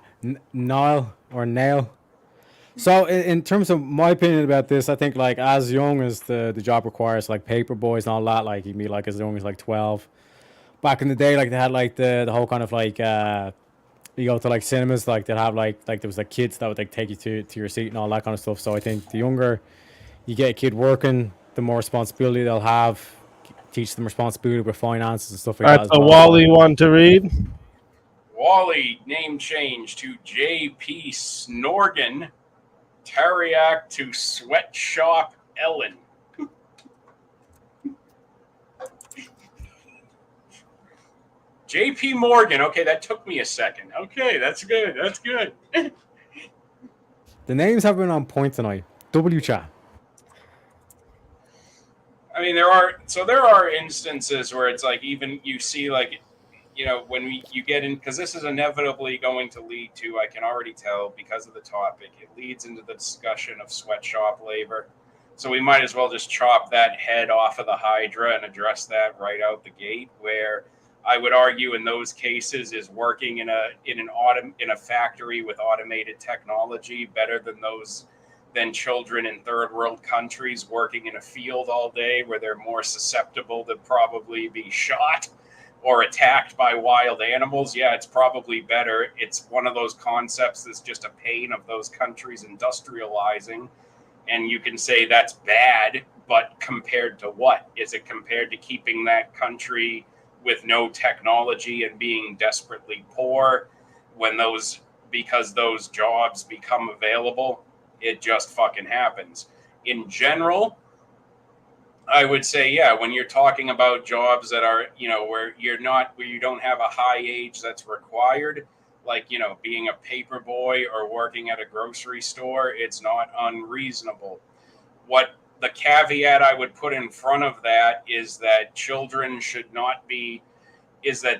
H: Niall or Nail. So in terms of my opinion about this, I think like as young as the job requires, like paper boys and all that, like you can be like as young as like 12. Back in the day, like they had like the whole kind of like you go to like cinemas, like they'd have like there was like kids that would like take you to your seat and all that kind of stuff. So I think the younger you get a kid working, the more responsibility they'll have. Teach them responsibility with finances and stuff like that.
E: That's a Wally one to read.
G: Wally name change to J.P. Snorgan, Tariac to Sweatshop Ellen. J.P. Morgan. Okay, that took me a second. Okay, that's good. That's good.
H: The names have been on point tonight. W chat.
G: I mean, there are instances where it's like even you see like, you know, when you get in, because this is inevitably going to lead to, I can already tell because of the topic, it leads into the discussion of sweatshop labor. So we might as well just chop that head off of the Hydra and address that right out the gate, where I would argue in those cases is working in a factory with automated technology better than children in third world countries working in a field all day where they're more susceptible to probably be shot or attacked by wild animals. Yeah, it's probably better. It's one of those concepts that's just a pain of those countries industrializing. And you can say that's bad, but compared to what? Is it compared to keeping that country with no technology and being desperately poor because those jobs become available? It just fucking happens. In general, I would say, yeah, when you're talking about jobs that are, you know, where you don't have a high age that's required, like, you know, being a paper boy or working at a grocery store, it's not unreasonable. What the caveat I would put in front of that is that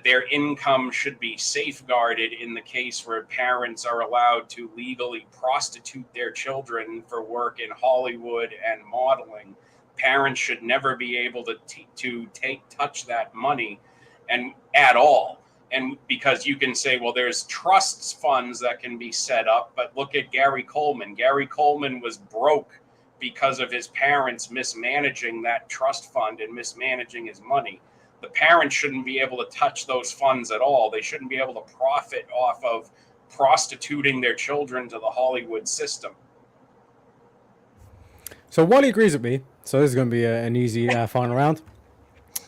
G: their income should be safeguarded in the case where parents are allowed to legally prostitute their children for work in Hollywood and modeling. Parents should never be able to touch that money and at all. And because you can say, well, there's trusts funds that can be set up, but look at Gary Coleman. Gary Coleman was broke because of his parents mismanaging that trust fund and mismanaging his money. The parents shouldn't be able to touch those funds at all. They shouldn't be able to profit off of prostituting their children to the Hollywood system.
H: So Wally agrees with me. So this is going to be an easy final round.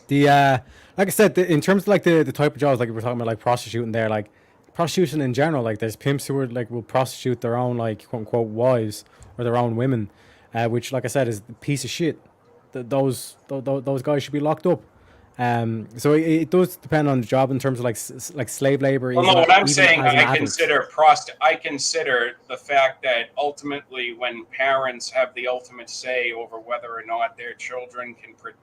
H: Like I said, in terms of like the type of jobs, like we're talking about, like prostituting there, like prostitution in general, like there's pimps who are like will prostitute their own like quote unquote wives or their own women, which like I said is a piece of shit. Those guys should be locked up. So it does depend on the job in terms of like slave labor.
G: Well, no, what I'm saying, I consider the fact that ultimately, when parents have the ultimate say over whether or not their children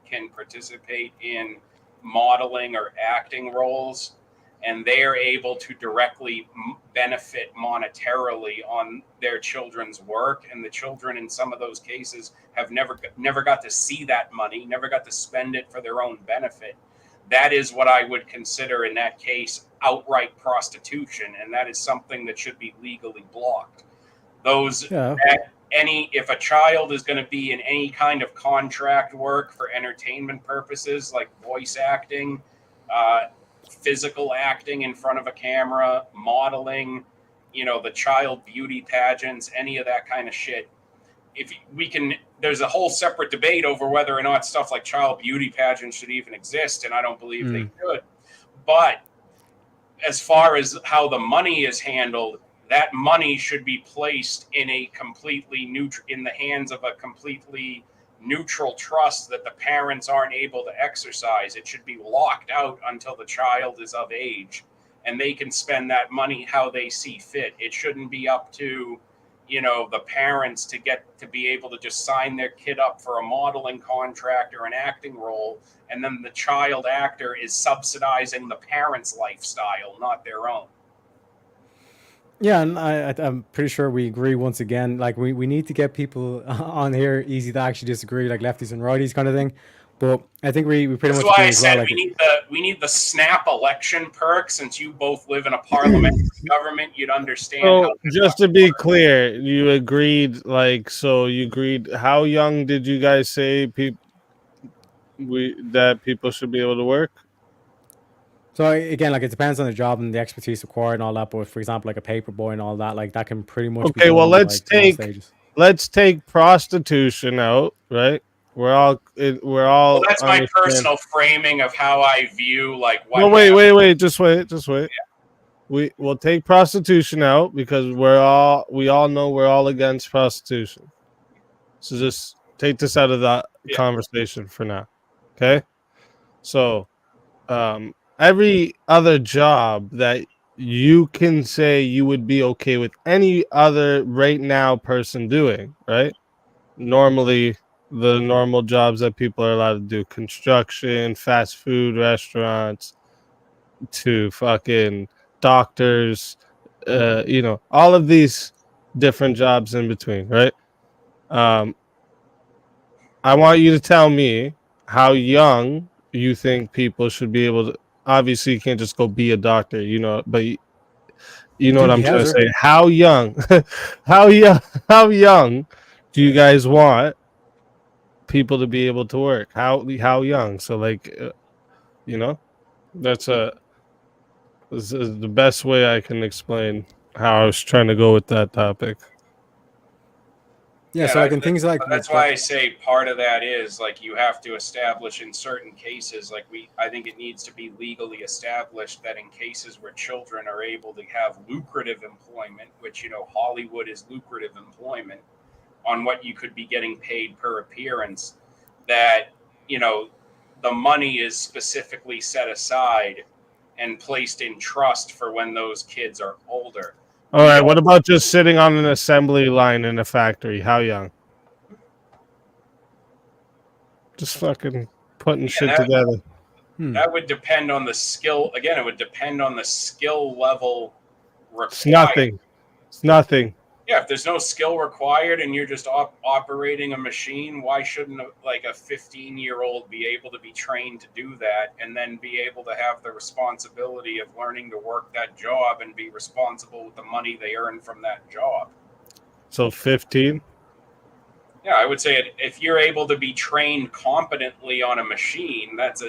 G: can participate in modeling or acting roles, and they are able to directly benefit monetarily on their children's work, and the children in some of those cases have never got to see that money, never got to spend it for their own benefit. That is what I would consider in that case outright prostitution, and that is something that should be legally blocked. If a child is going to be in any kind of contract work for entertainment purposes, like voice acting, physical acting in front of a camera, modeling, the child beauty pageants, any of that kind of shit. There's a whole separate debate over whether or not stuff like child beauty pageants should even exist, and I don't believe they should. But as far as how the money is handled, that money should be placed in in the hands of a completely neutral trust that the parents aren't able to exercise. It should be locked out until the child is of age, and they can spend that money how they see fit. It shouldn't be up to the parents to be able to just sign their kid up for a modeling contract or an acting role, and then the child actor is subsidizing the parents' lifestyle, not their own.
H: Yeah, and I'm pretty sure we agree once again. Like we need to get people on here easy to actually disagree, like lefties and righties kind of thing. But I think we pretty
G: That's
H: much
G: why
H: agree
G: I
H: as well.
G: said
H: Like
G: we need the snap election perk. Since you both live in a parliamentary government, you'd understand.
E: So just to be clear, you agreed. You agreed. How young did you guys say that people should be able to work?
H: so again, like it depends on the job and the expertise required and all that. But for example, like a paper boy and all that, like that can pretty much be
E: Okay, well
H: done, like, in all stages.
E: let's take prostitution out, right? We're all
G: Well, that's my personal framing of how I view like what.
E: No, wait, just wait. Yeah. We'll take prostitution out because we all know we're all against prostitution. So just take this out of the conversation for now. Okay? So every other job that you can say you would be okay with any other right now person doing, right? Normally the normal jobs that people are allowed to do, construction, fast food restaurants, to fucking doctors, all of these different jobs in between, right? I want you to tell me how young you think people should be able to. Obviously, you can't just go be a doctor, but you know what I'm trying to say. How young, how young do you guys want people to be able to work? How young? So that's this is the best way I can explain how I was trying to go with that topic.
H: Yeah, so like in things like
G: that's why I say part of that is like you have to establish in certain cases, like I think it needs to be legally established that in cases where children are able to have lucrative employment, which Hollywood is lucrative employment, on what you could be getting paid per appearance, that the money is specifically set aside and placed in trust for when those kids are older.
E: All right, what about just sitting on an assembly line in a factory? How young? Just fucking putting shit together.
G: That would depend on the skill. Again, it would depend on the skill level required.
E: It's nothing.
G: Yeah, if there's no skill required and you're just operating a machine, why shouldn't a 15-year-old be able to be trained to do that and then be able to have the responsibility of learning to work that job and be responsible with the money they earn from that job?
E: So 15?
G: Yeah, I would say if you're able to be trained competently on a machine, that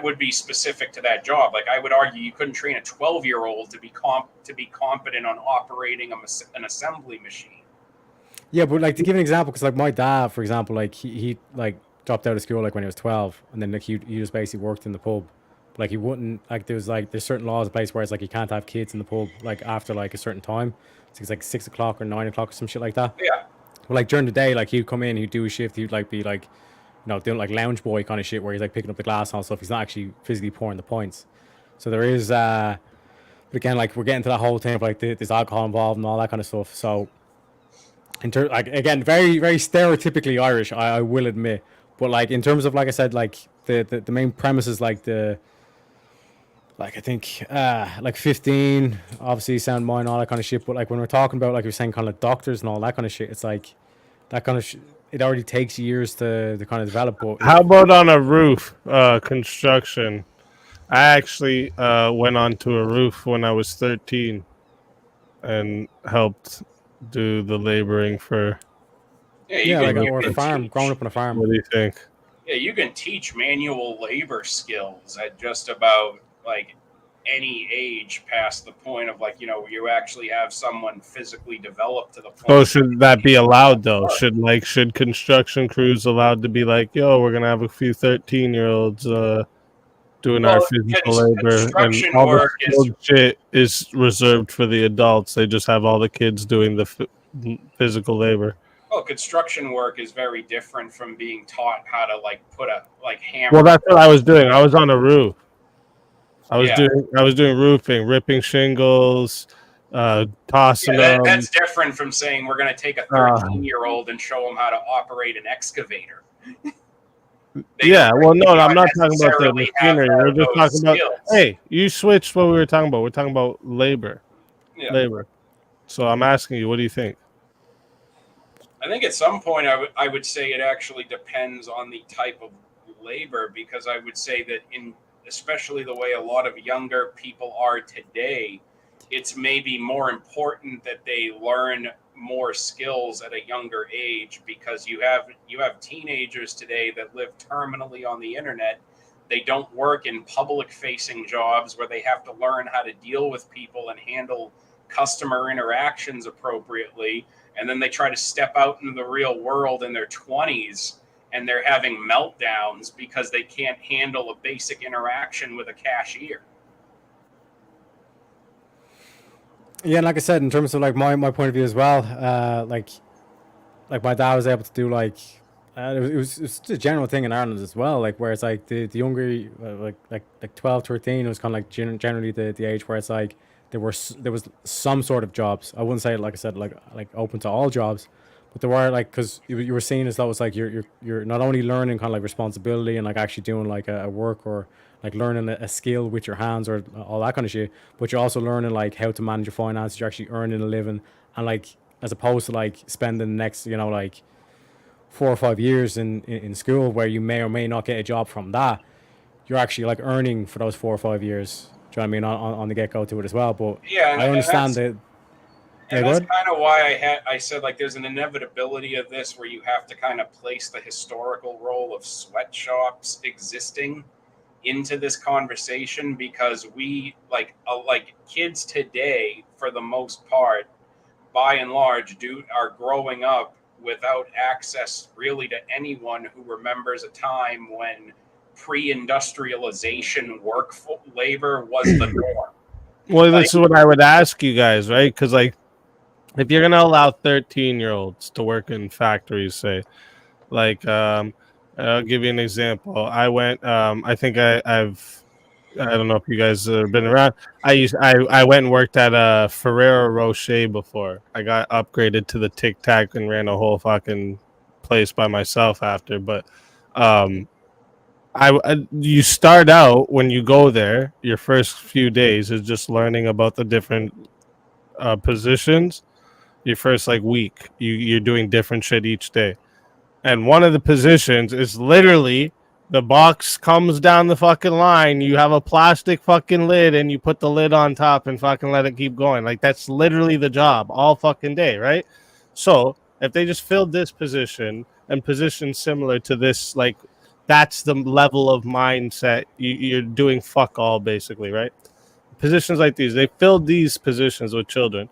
G: would be specific to that job. Like I would argue, you couldn't train a 12-year-old to be competent on operating an assembly machine.
H: Yeah, but like to give an example, because like my dad, for example, like he like dropped out of school like when he was 12, and then like he just basically worked in the pub. But, like he wouldn't there's certain laws in place where it's like you can't have kids in the pub like after like a certain time. So it's like 6 o'clock or 9 o'clock or some shit like that.
G: Yeah.
H: But like during the day, like he'd come in, he'd do a shift, he'd like be like, doing like lounge boy kind of shit where he's like picking up the glass and all stuff. He's not actually physically pouring the points. So there is, but again, like we're getting to that whole thing of like there's alcohol involved and all that kind of stuff. So, again, very very stereotypically Irish, I will admit. But like in terms of like I said, like the main premise is like I think like 15, obviously sound mind, all that kind of shit. But like when we're talking about like you're saying kind of doctors and all that kind of shit, it's like that kind of it already takes years to kind of develop. But
E: how about on a roof, construction? I actually went onto a roof when I was 13 and helped do the laboring for.
H: Or a farm, growing up on a farm.
E: What do you think?
G: Yeah, you can teach manual labor skills at just about like any age past the point of like you actually have someone physically developed to the point.
E: So should that be allowed though? Should construction crews allowed to be like, yo, we're gonna have a few 13-year-olds doing our physical labor, and all the skilled shit is reserved for the adults? They just have all the kids doing the physical labor.
G: Well, construction work is very different from being taught how to like put a hammer.
E: Well, that's what I was doing. I was on a roof. I was doing roofing, ripping shingles, tossing them.
G: That's different from saying we're going to take a 13-year-old and show them how to operate an excavator.
E: Well, no, I'm not talking about the
G: necessarily have
E: machinery. We're just talking
G: those
E: about.
G: skills.
E: Hey, you switched what we were talking about. We're talking about labor.
G: Yeah.
E: Labor. So I'm asking you, what do you think?
G: I think at some point I would say it actually depends on the type of labor, because I would say that especially the way a lot of younger people are today, it's maybe more important that they learn more skills at a younger age, because you have teenagers today that live terminally on the internet. They don't work in public facing jobs where they have to learn how to deal with people and handle customer interactions appropriately, and then they try to step out into the real world in their 20s and they're having meltdowns because they can't handle a basic interaction with a cashier.
H: Yeah, and like I said, in terms of like my point of view as well, like my dad was able to do like it was just a general thing in Ireland as well, like where it's like the younger like 12, 13, it was kind of like generally the age where it's like there was some sort of jobs. I wouldn't say, like I said, like open to all jobs, but there were like, because you were seeing as though it's like you're not only learning kind of like responsibility and like actually doing like a work, or like learning a skill with your hands or all that kind of shit, but you're also learning like how to manage your finances. You're actually earning a living, and like as opposed to like spending the next like 4 or 5 years in school where you may or may not get a job from that, you're actually like earning for those 4 or 5 years. Do you know what I mean, on the get go to it as well? But
G: yeah,
H: I understand that.
G: And that's kind of why I said like there's an inevitability of this where you have to kind of place the historical role of sweatshops existing into this conversation, because we like kids today, for the most part, by and large, are growing up without access really to anyone who remembers a time when pre-industrialization labor was the norm.
E: Well, this is what I would ask you guys, right? Because like, if you're gonna allow 13-year-olds to work in factories, say, like, I'll give you an example. I went. I think I don't know if you guys have been around. I went and worked at Ferrero Rocher before. I got upgraded to the Tic Tac and ran a whole fucking place by myself after. But you start out when you go there. Your first few days is just learning about the different positions. Your first like week, you're doing different shit each day, and one of the positions is literally the box comes down the fucking line. You have a plastic fucking lid, and you put the lid on top and fucking let it keep going. Like that's literally the job all fucking day, right? So if they just filled this position and positions similar to this, like that's the level of mindset you're doing. Fuck all, basically, right? Positions like these, they filled these positions with children.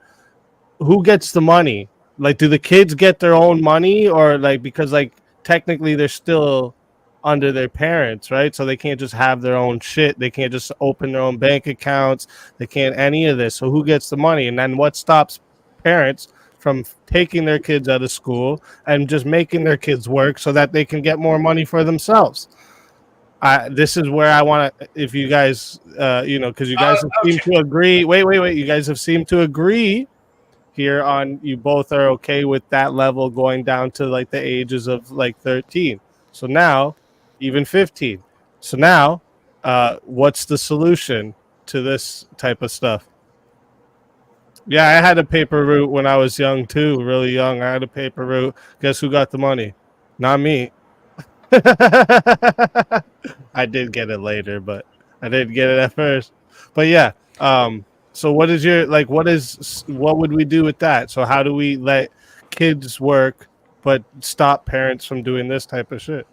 E: Who gets the money? Like, do the kids get their own money, or like, because like technically they're still under their parents, right? So they can't just have their own shit. They can't just open their own bank accounts. They can't any of this. So who gets the money? And then what stops parents from taking their kids out of school and just making their kids work so that they can get more money for themselves? This is where I want to, if you guys, because you guys have seemed to agree. Wait. You guys have seemed to agree here on, you both are okay with that level going down to like the ages of like 13. So now, even 15. So now, what's the solution to this type of stuff? Yeah, I had a paper route when I was young too, really young. I had a paper route. Guess who got the money? Not me. I did get it later, but I didn't get it at first. But yeah, so what is your, like, what would we do with that? So how do we let kids work but stop parents from doing this type of shit?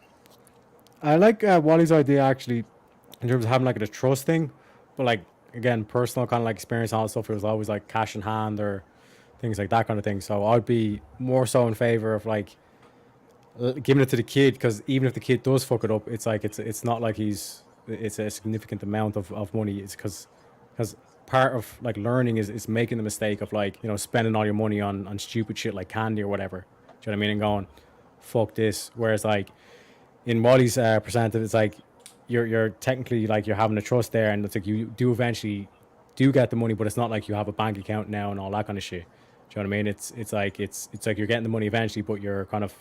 H: I like Wally's idea actually, in terms of having like a trust thing, but like again, personal kind of like experience and all that stuff. It was always like cash in hand or things like that kind of thing. So I'd be more so in favor of like giving it to the kid, because even if the kid does fuck it up, it's like it's not like it's a significant amount of money. It's because part of like learning is making the mistake of like, spending all your money on stupid shit like candy or whatever. Do you know what I mean? And going, fuck this. Whereas like in Wally's perspective, it's like you're technically like you're having a trust there, and it's like you do eventually do get the money, but it's not like you have a bank account now and all that kind of shit. Do you know what I mean? It's like you're getting the money eventually, but you're kind of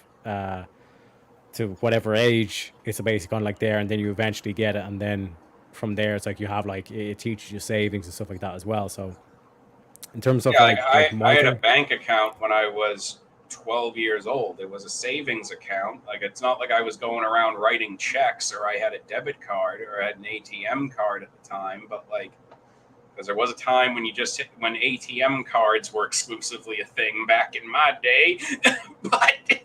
H: to whatever age, it's basically kind of like there, and then you eventually get it, and then from there, it's like you have like it teaches you savings and stuff like that as well. So in terms of
G: Yeah,
H: like
G: I
H: my
G: had a
H: thing,
G: bank account when I was 12 years old. It was a savings account. Like, it's not like I was going around writing checks or I had a debit card or I had an ATM card at the time, but like, because there was a time when when ATM cards were exclusively a thing back in my day. But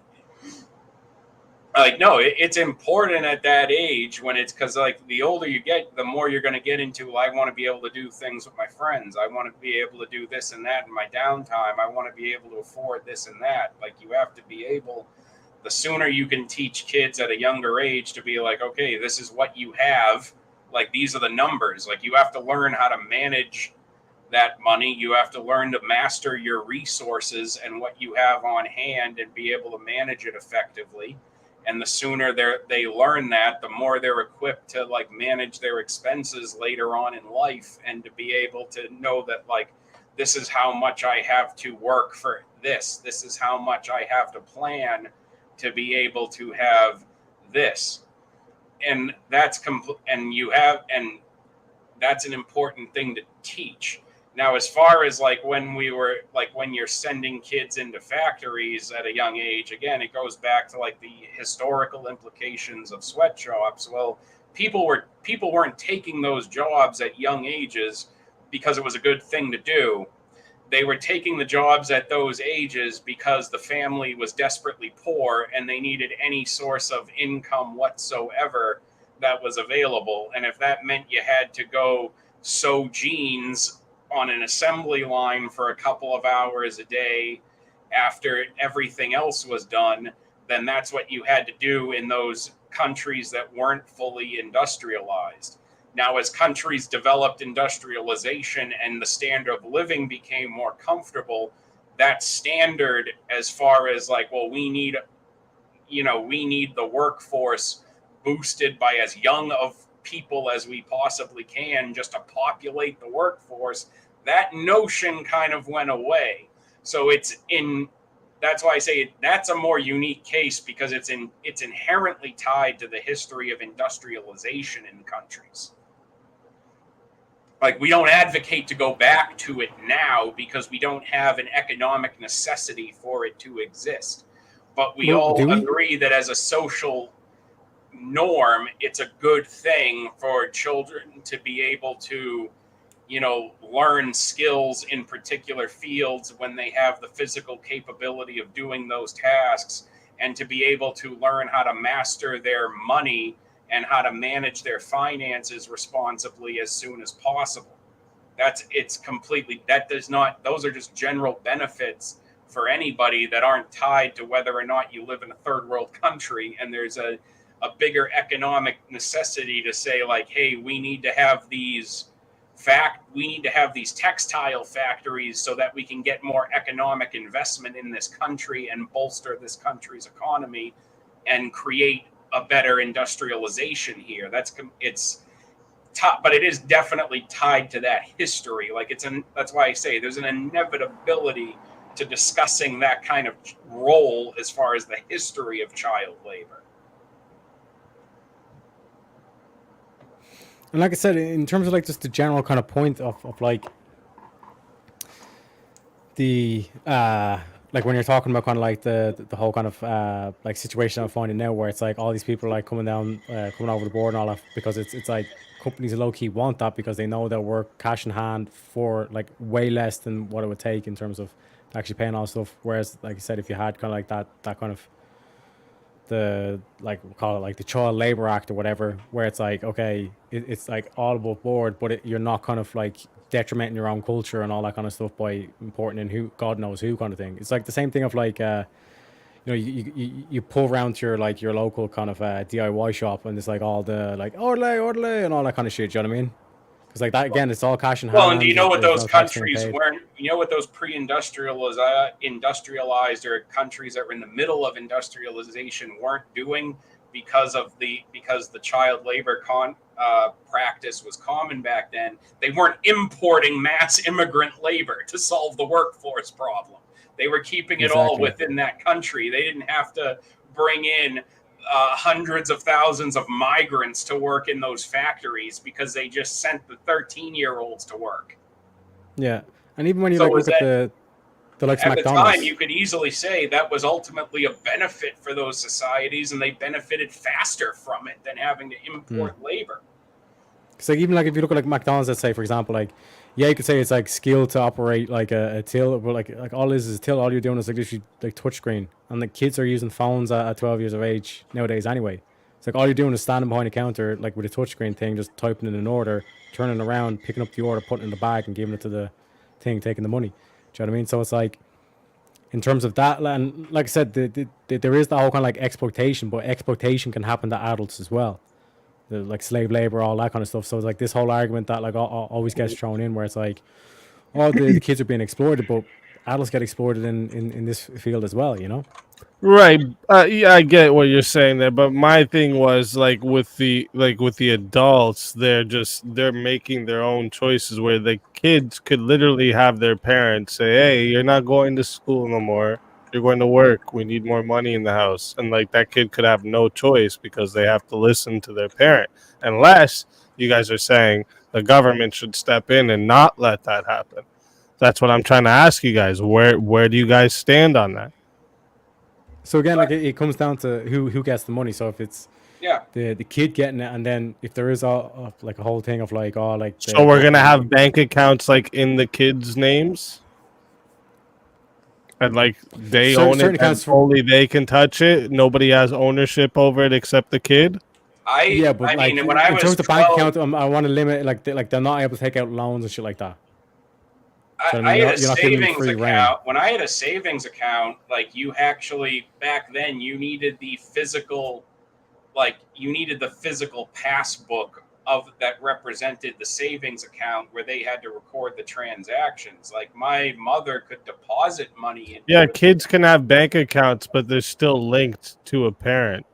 G: like, no, it's important at that age when it's, because like the older you get, the more you're going to get into, well, I want to be able to do things with my friends. I want to be able to do this and that in my downtime. I want to be able to afford this and that. Like, you have to be able, the sooner you can teach kids at a younger age to be like, okay, this is what you have. Like, these are the numbers. Like, you have to learn how to manage that money. You have to learn to master your resources and what you have on hand and be able to manage it effectively. And the sooner they learn that, the more they're equipped to like manage their expenses later on in life, and to be able to know that like, this is how much I have to work for this. This is how much I have to plan to be able to have this. And that's and that's an important thing to teach. Now, as far as like when you're sending kids into factories at a young age, again, it goes back to like the historical implications of sweatshops. Well, people weren't taking those jobs at young ages because it was a good thing to do. They were taking the jobs at those ages because the family was desperately poor and they needed any source of income whatsoever that was available. And if that meant you had to go sew jeans on an assembly line for a couple of hours a day after everything else was done, then that's what you had to do in those countries that weren't fully industrialized. Now, as countries developed industrialization and the standard of living became more comfortable, that standard, as far as like, well, we need the workforce boosted by as young of people as we possibly can just to populate the workforce, that notion kind of went away. So that's why I say that's a more unique case, because it's inherently tied to the history of industrialization in countries. Like, we don't advocate to go back to it now because we don't have an economic necessity for it to exist. But we all agree that as a social norm, it's a good thing for children to be able to, learn skills in particular fields when they have the physical capability of doing those tasks, and to be able to learn how to master their money and how to manage their finances responsibly as soon as possible. Those are just general benefits for anybody that aren't tied to whether or not you live in a third world country and there's a bigger economic necessity to say like, hey, we need to have these textile factories so that we can get more economic investment in this country and bolster this country's economy and create a better industrialization here. But it is definitely tied to that history. Like, that's why I say there's an inevitability to discussing that kind of role as far as the history of child labor.
H: and like I said, in terms of like just the general kind of point of like the like when you're talking about kind of like the whole kind of like situation I'm finding now, where it's like all these people are like coming over the board and all that, because it's like companies low key want that because they know they'll work cash in hand for like way less than what it would take in terms of actually paying all stuff. Whereas, like you said, if you had kind of like that kind of the, like, we'll call it like the Child Labor Act or whatever, where it's like, okay, it's like all above board, but you're not kind of like detrimenting your own culture and all that kind of stuff by importing in who God knows who kind of thing. It's like the same thing of like you pull around to your local kind of DIY shop, and it's like all the like orderly and all that kind of shit. Do you know what I mean? Because like that again, it's all cash in hand.
G: Well, and do you know what those countries weren't? You know what those industrialized or countries that were in the middle of industrialization weren't doing? because the child labor practice was common back then, they weren't importing mass immigrant labor to solve the workforce problem. They were keeping it all within that country. They didn't have to bring in hundreds of thousands of migrants to work in those factories because they just sent the 13-year-olds to work.
H: Yeah, and even when you look at the likes of
G: at the
H: McDonald's,
G: time, you could easily say that was ultimately a benefit for those societies, and they benefited faster from it than having to import labor.
H: So even like if you look at like McDonald's, let's say for example, like you could say it's like skill to operate like a till, but like all is till. All you're doing is like literally like touch screen, and the kids are using phones at 12 years of age nowadays anyway. It's like all you're doing is standing behind a counter like with a touch screen thing, just typing in an order, turning around, picking up the order, putting it in the bag, and giving it to the thing, taking the money. Do you know what I mean? So it's like, in terms of that, and like I said, there is that whole kind of like exploitation, but exploitation can happen to adults as well. Like slave labor, all that kind of stuff. So it's like this whole argument that like always gets thrown in, where it's like, oh, the kids are being exploited, but adults get exploited in this field as well, you know?
E: Right. Yeah, I get what you're saying there, but my thing was like with the adults, they're making their own choices where the kids could literally have their parents say, "Hey, you're not going to school no more. You're going to work. We need more money in the house." And like that kid could have no choice because they have to listen to their parent. Unless you guys are saying the government should step in and not let that happen. That's what I'm trying to ask you guys. Where do you guys stand on that?
H: So again, like it comes down to who gets the money. So if it's the kid getting it, and then if there is like a whole thing of like
E: so we're gonna have bank accounts like in the kids' names, and like they own it, and only they can touch it. Nobody has ownership over it except the kid.
G: I mean, when I was
H: in terms of
G: 12,
H: bank account, I want to limit like they're not able to take out loans and shit like that. So,
G: I had a savings account. When I had a savings account, like you actually back then you needed the physical, passbook of that represented the savings account where they had to record the transactions. Like my mother could deposit money in.
E: Yeah, kids can have bank accounts, but they're still linked to a parent.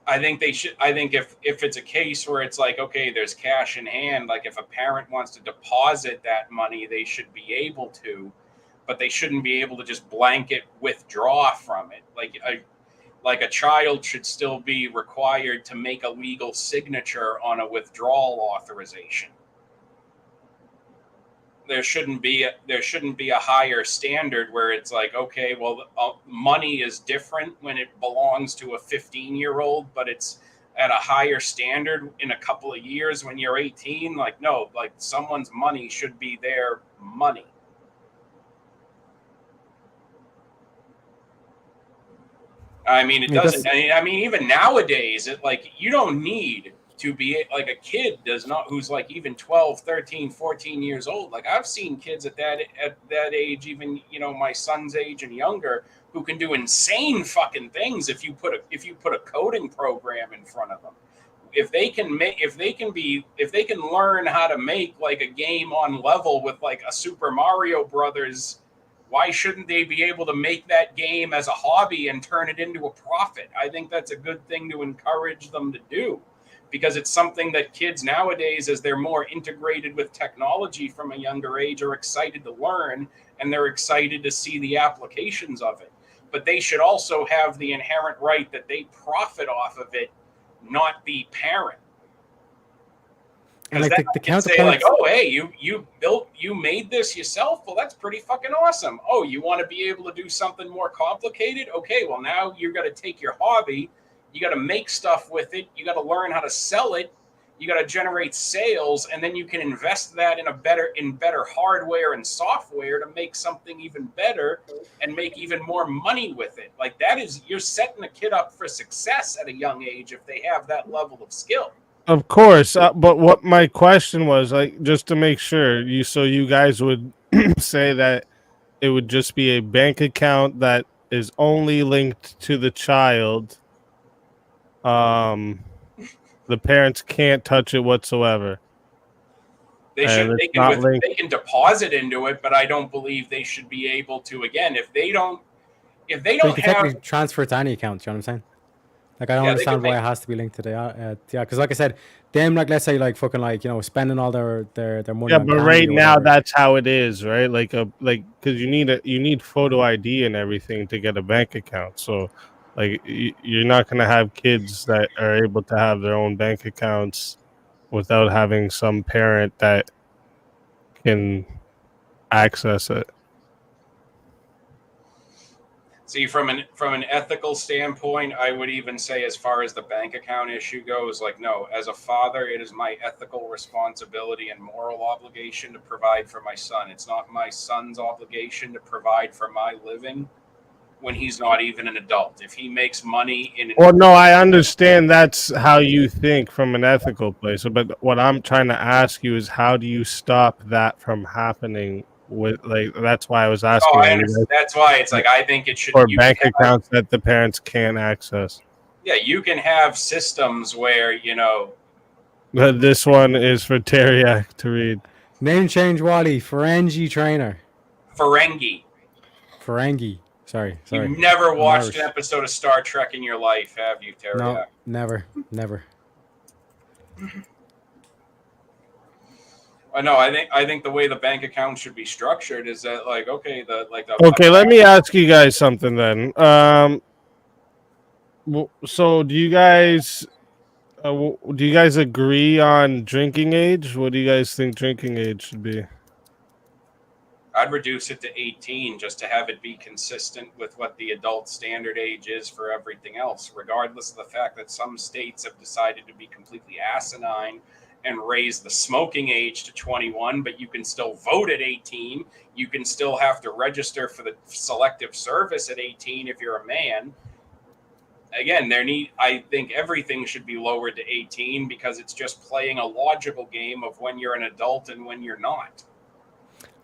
G: I think they should. I think if it's a case where it's like, okay, there's cash in hand, like if a parent wants to deposit that money, they should be able to, but they shouldn't be able to just blanket withdraw from it. Like a child should still be required to make a legal signature on a withdrawal authorization. There shouldn't be a higher standard where it's like, okay, well, money is different when it belongs to a 15-year-old, but it's at a higher standard in a couple of years when you're 18. Like, no, like someone's money should be their money. I mean, it doesn't. I mean, even nowadays, you don't need to be like a kid does not, who's like even 12, 13, 14 years old. Like I've seen kids at that age, even, my son's age and younger, who can do insane fucking things if you put a coding program in front of them. If they can learn how to make like a game on level with like a Super Mario Brothers, why shouldn't they be able to make that game as a hobby and turn it into a profit? I think that's a good thing to encourage them to do. Because it's something that kids nowadays, as they're more integrated with technology from a younger age, are excited to learn, and they're excited to see the applications of it. But they should also have the inherent right that they profit off of it, not the parent.
H: And like the counterpoint,
G: say like, oh, hey, you made this yourself? Well, that's pretty fucking awesome. Oh, you want to be able to do something more complicated? Okay, well, now you're going to take your hobby. You got to make stuff with it. You got to learn how to sell it. You got to generate sales, and then you can invest that in better hardware and software to make something even better and make even more money with it. Like you're setting a kid up for success at a young age if they have that level of skill.
E: Of course, but what my question was, like, just to make sure, you guys would say that it would just be a bank account that is only linked to the child. The parents can't touch it whatsoever.
G: They can deposit into it, but I don't believe they should be able to. Again, if they don't
H: technically transfer to any account. You know what I'm saying? Like, I don't
G: Yeah, they
H: understand
G: could
H: why
G: make-
H: it has to be linked to the yeah. Because like I said, them, like, let's say, like, fucking, like, spending all their money
E: Yeah,
H: on
E: but
H: candy
E: right
H: or
E: now
H: whatever.
E: that's how it is, right? Like because you need photo ID and everything to get a bank account. So like you're not gonna have kids that are able to have their own bank accounts without having some parent that can access it.
G: See, from an ethical standpoint, I would even say, as far as the bank account issue goes, like, no, as a father, it is my ethical responsibility and moral obligation to provide for my son. It's not my son's obligation to provide for my living when he's not even an adult. If he makes money in
E: Well, no, I understand that's how you think from an ethical place, but what I'm trying to ask you is how do you stop that from happening with like that's why I was asking
G: I
E: you
G: understand.
E: guys
G: That's why it's like, I think it should.
E: for
G: You
E: bank
G: can have,
E: accounts that the parents can't access.
G: yeah, you can have systems where
E: But this one is for Teriak to read.
H: Name change, Wally. Ferengi trainer.
G: Ferengi.
H: Ferengi. Sorry.
G: You've never
H: I'm
G: watched an
H: Irish.
G: episode of Star Trek in your life, have you, Terry?
H: No, never.
G: No, I think the way the bank account should be structured is that, like, okay,
E: Okay, let me ask you guys something then. So do you guys agree on drinking age? What do you guys think drinking age should be?
G: I'd reduce it to 18 just to have it be consistent with what the adult standard age is for everything else, regardless of the fact that some states have decided to be completely asinine and raise the smoking age to 21, but you can still vote at 18. You can still have to register for the selective service at 18 if you're a man. Again, I think everything should be lowered to 18 because it's just playing a logical game of when you're an adult and when you're not.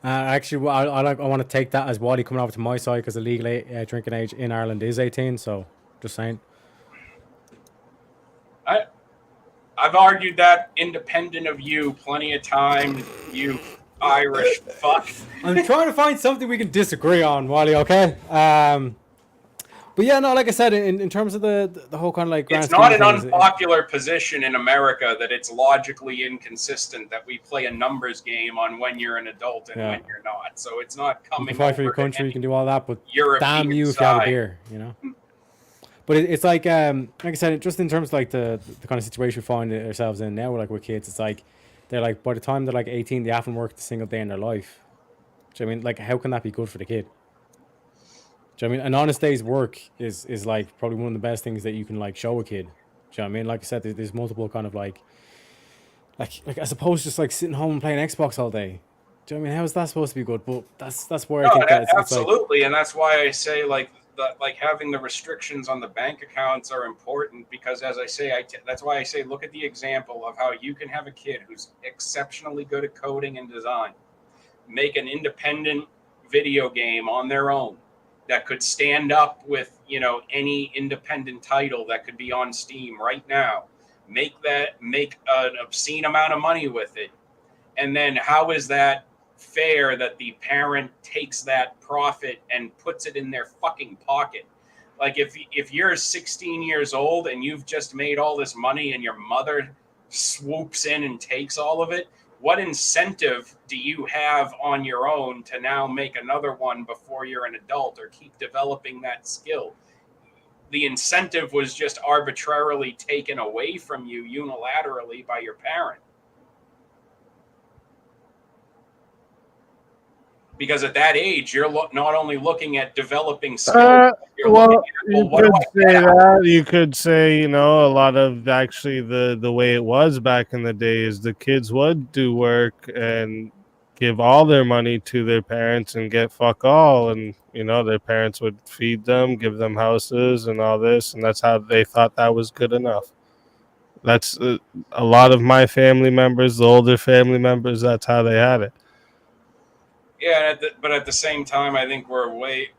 H: Actually, well, I want to take that as Wally coming over to my side because the legal drinking age in Ireland is 18. So, just saying.
G: I've argued that independent of you plenty of time, you Irish fuck.
H: I'm trying to find something we can disagree on, Wally. Okay. But yeah, no, like I said, in terms of the whole kind of like grand
G: It's not an
H: scheme of things,
G: unpopular position in America that it's logically inconsistent that we play a numbers game on when you're an adult and when you're not. So it's not
H: you
G: coming
H: can fight for your
G: over to
H: country, you
G: any
H: can do all that, but
G: European
H: damn you if you have a
G: side.
H: beer, But it's like I said, just in terms of like the kind of situation we find ourselves in now, like with kids, it's like they're like by the time they're like 18, they haven't worked a single day in their life. Do you know what I mean, like, how can that be good for the kid? Do you know what I mean? An honest day's work is like probably one of the best things that you can like show a kid. Do you know what I mean? Like I said, there's multiple kind of like as opposed to just like sitting home and playing Xbox all day. Do you know what I mean? How is that supposed to be good? But that's where I think that it's
G: absolutely, and that's why I say like having the restrictions on the bank accounts are important because, as I say, that's why I say look at the example of how you can have a kid who's exceptionally good at coding and design, make an independent video game on their own that could stand up with any independent title that could be on Steam right now. Make an obscene amount of money with it, and then how is that fair that the parent takes that profit and puts it in their fucking pocket? Like if you're 16 years old and you've just made all this money and your mother swoops in and takes all of it, what incentive do you have on your own to now make another one before you're an adult or keep developing that skill? The incentive was just arbitrarily taken away from you unilaterally by your parent. Because at that age, you're not only looking at developing skills.
E: You could say, a lot of actually the way it was back in the day is the kids would do work and give all their money to their parents and get fuck all. And, their parents would feed them, give them houses and all this. And that's how they thought that was good enough. That's a lot of my family members, the older family members, that's how they had it.
G: Yeah, but at the same time, I think we're way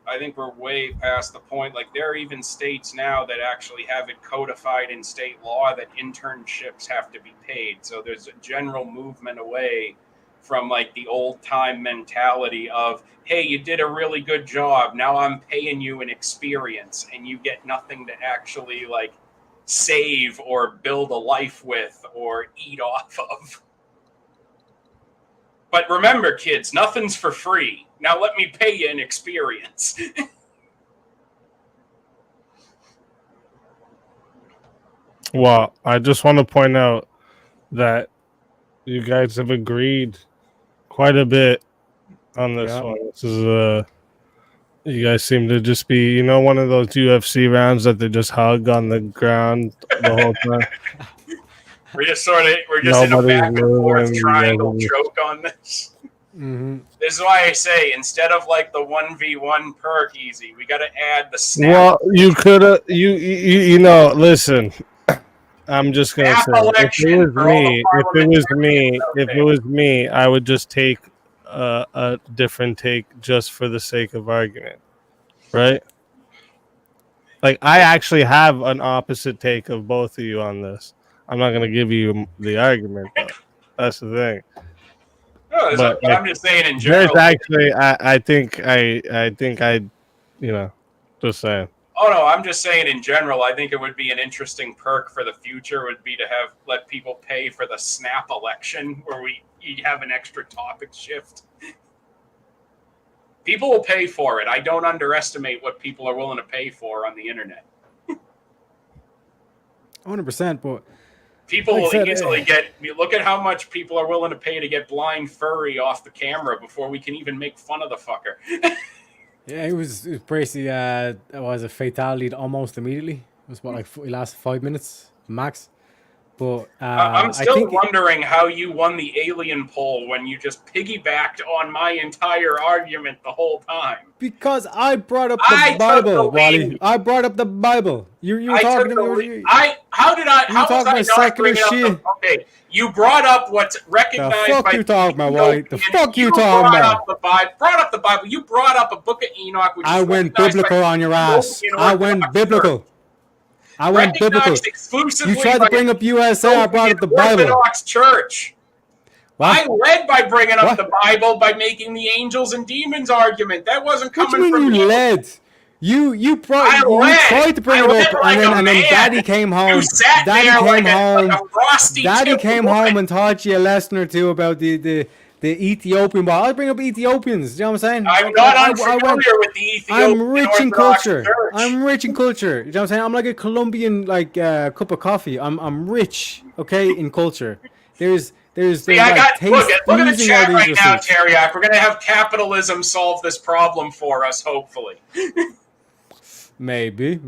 G: past the point. Like, there are even states now that actually have it codified in state law that internships have to be paid. So there's a general movement away from like the old time mentality of, hey, you did a really good job, now I'm paying you an experience, and you get nothing to actually like save or build a life with or eat off of. But remember, kids, nothing's for free. Now let me pay you an experience.
E: Well, I just want to point out that you guys have agreed quite a bit on this one. This is you guys seem to just be, one of those UFC rounds that they just hug on the ground the whole time.
G: We're just in a back and forth triangle choke on this.
H: Mm-hmm.
G: This is why I say, instead of like the 1v1 perk easy, we got to add the snap.
E: Well, you could have, listen. I'm just gonna say, if it was me, I would just take a different take just for the sake of argument, right? Like, I actually have an opposite take of both of you on this. I'm not gonna give you the argument, though. That's the thing.
G: No, but I'm just saying in general.
E: There's actually, I think, just saying.
G: Oh no, I'm just saying in general. I think it would be an interesting perk for the future. Would be to let people pay for the snap election, where you have an extra topic shift. People will pay for it. I don't underestimate what people are willing to pay for on the internet.
H: 100%, but
G: people will easily look at how much people are willing to pay to get blind furry off the camera before we can even make fun of the fucker.
H: Yeah, it was basically it was a fatality almost immediately. It was it lasted 5 minutes max. But
G: I'm still wondering how you won the alien poll when you just piggybacked on my entire argument the whole time.
H: Because I brought up the Bible, Wally. I brought up the Bible. You were talking to me.
G: How was I not bringing up okay, you brought up what's recognized by...
H: The fuck you talking about, Wally? The fuck you talking about?
G: Brought up the Bible. You brought up a book of Enoch. Which
H: I went biblical on your ass. I went biblical. I went biblical. You tried to bring up USA, I brought up the Bible.
G: Orthodox Church.
H: What?
G: I led by bringing up the Bible by making the angels and demons argument. That wasn't coming from
H: you. Led? You tried to bring it up, and then Daddy came home. Daddy came home and taught you a lesson or two about the Ethiopian ball. I'll bring up Ethiopians. You know what I'm saying?
G: I'm not unfamiliar with the Ethiopian
H: I'm rich in culture.
G: Church.
H: I'm rich in culture. You know what I'm saying? I'm like a Colombian cup of coffee. I'm rich, okay, in culture. There's
G: look at the chat right now, Teriak. We're gonna have capitalism solve this problem for us, hopefully.
H: Maybe.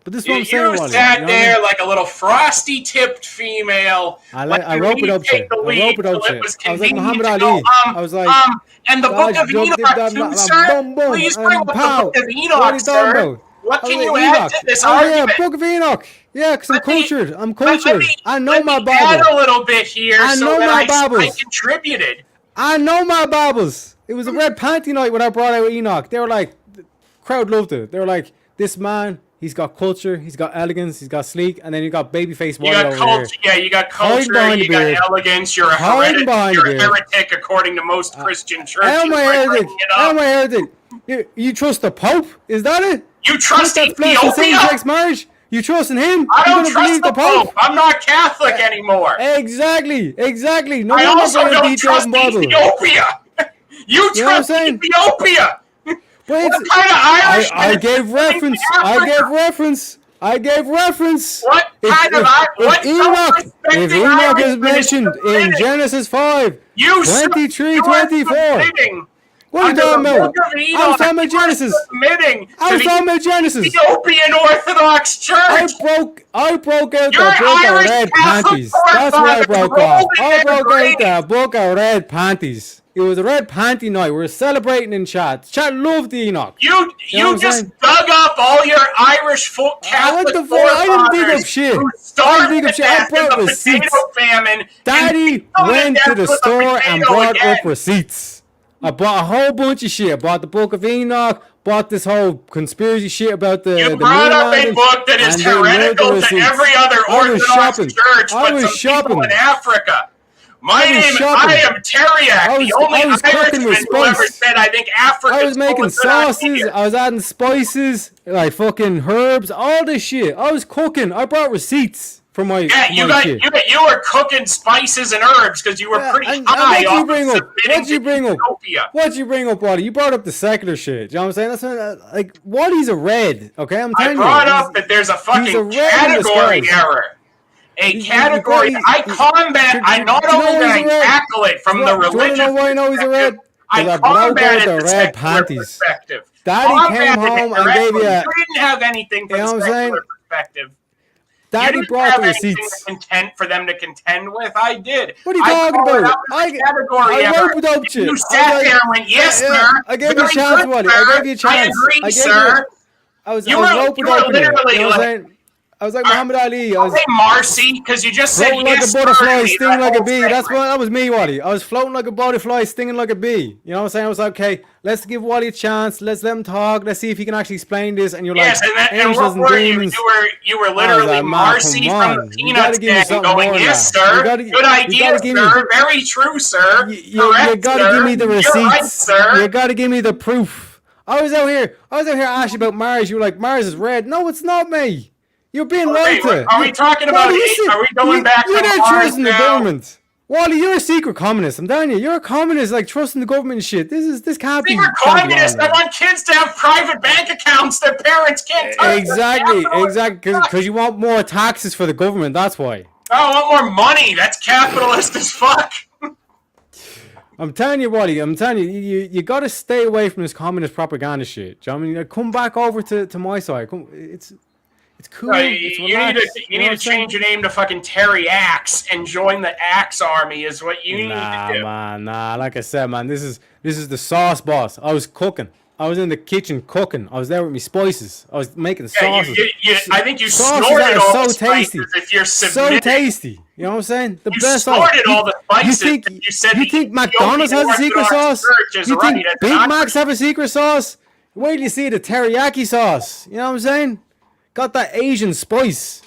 H: But this is what I'm
G: saying,
H: Wally.
G: Sat there like a little frosty-tipped female.
H: I rope it up shit. I was like Muhammad Ali. I was like,
G: and the Book of Enoch too, sir. Please bring up the Book of Enoch, sir. What can you add to this argument?
H: Yeah, Book of Enoch. Yeah, because I'm cultured. I know my Bible.
G: Add a little bit here.
H: I know my Bibles.
G: I contributed.
H: I know my Bibles. It was a red panty night when I brought out Enoch. They were like, the crowd loved it. They were like, this man, he's got culture, he's got elegance, he's got sleek, and then you got babyface Wally over here.
G: Yeah, you got culture, you got elegance, you're a heretic according to most Christian churches.
H: Am I heretic? You trust the Pope? Is that it?
G: You trust Ethiopia?
H: Same-sex marriage? You trust in him?
G: I don't trust the Pope. I'm not Catholic anymore.
H: Exactly. No,
G: I also don't trust Ethiopia. You trust Ethiopia.
H: What
G: kind of Irish?
H: I gave reference.
G: What kind of Irish?
H: If Enoch is mentioned in Genesis 5, 23, 24. What are you talking about? I was talking about Genesis. I was talking about Genesis.
G: Ethiopian Orthodox Church.
H: I broke out the book of red panties. That's what I broke out. I broke out the book of red panties. It was a red panty night. We were celebrating in chat. Chat loved Enoch.
G: You just dug up all your Irish Catholic
H: I didn't dig up shit. I brought receipts. Daddy went to the store and brought up receipts. I bought a whole bunch of shit. I bought the Book of Enoch. Bought this whole conspiracy shit about the.
G: You brought up a book that is heretical to every other Orthodox church, but some people in Africa. I am Teriak, the only Irishman who ever said I think Africa.
H: I was making sauces. I was adding spices, like fucking herbs, all this shit. I was cooking. I brought receipts for my shit.
G: You were cooking spices and herbs because you were pretty high.
H: What'd you bring up, Wally? You brought up the secular shit. You know what I'm saying? That's what, like, Wally's a red. Okay, I'm telling you.
G: I brought up that there's a fucking category error. I not only tackle it from the religious.
H: Do you know why I know he's a red?
G: I combat the red
H: panties.
G: Perspective.
H: Daddy came home and gave you.
G: You didn't have anything from the secular perspective.
H: Daddy brought the receipts.
G: For them to contend with, I did.
H: What are you talking about? I opened up shit.
G: You sat there and went, "Yes, sir."
H: I gave you a chance, Wally. I gave you a chance.
G: I agree, sir.
H: I was open opening. You know what I'm saying? I was like Muhammad Ali. I was
G: Marcy, because you just said
H: floating like a butterfly, stinging like a bee. That was me, Wally. I was floating like a butterfly, stinging like a bee. You know what I'm saying? I was like, okay, let's give Wally a chance. Let's let him talk. Let's see if he can actually explain this. And you're like,
G: angels and demons. You were literally Marcy from the Peanuts gang going, "Yes, sir. Good idea, sir. Very true, sir.
H: You gotta give me the receipts. You're right, sir. You gotta give me the proof." I was out here asking about Mars. You were like, "Mars is red." No, it's not, me. You're being lied to.
G: Are we talking about? Are we going back?
H: You're not trusting the government, Wally. You're a secret communist. I'm telling you, you're a communist. Like trusting the government and shit. This can't be.
G: Secret communist. I want kids to have private bank accounts their parents can't touch.
H: Exactly. Because you want more taxes for the government. That's why.
G: I want more money. That's capitalist as fuck.
H: I'm telling you, Wally. I'm telling you, you got to stay away from this communist propaganda shit. Do you know what I mean? Come back over to my side. It's cool.
G: You need to change your name to fucking Terry Axe and join the Axe Army is what you need to do.
H: Nah. Like I said, man, this is the sauce boss. I was cooking. I was in the kitchen cooking. I was there with me spices. I was making sauces.
G: I think you snorted all the spices if you're submitting.
H: So tasty. You know what I'm saying? The best
G: snorted all the spices.
H: You think McDonald's has a secret sauce? You think Big Macs have a secret sauce? Wait till you see the teriyaki sauce. You know what I'm saying? Got that Asian spice.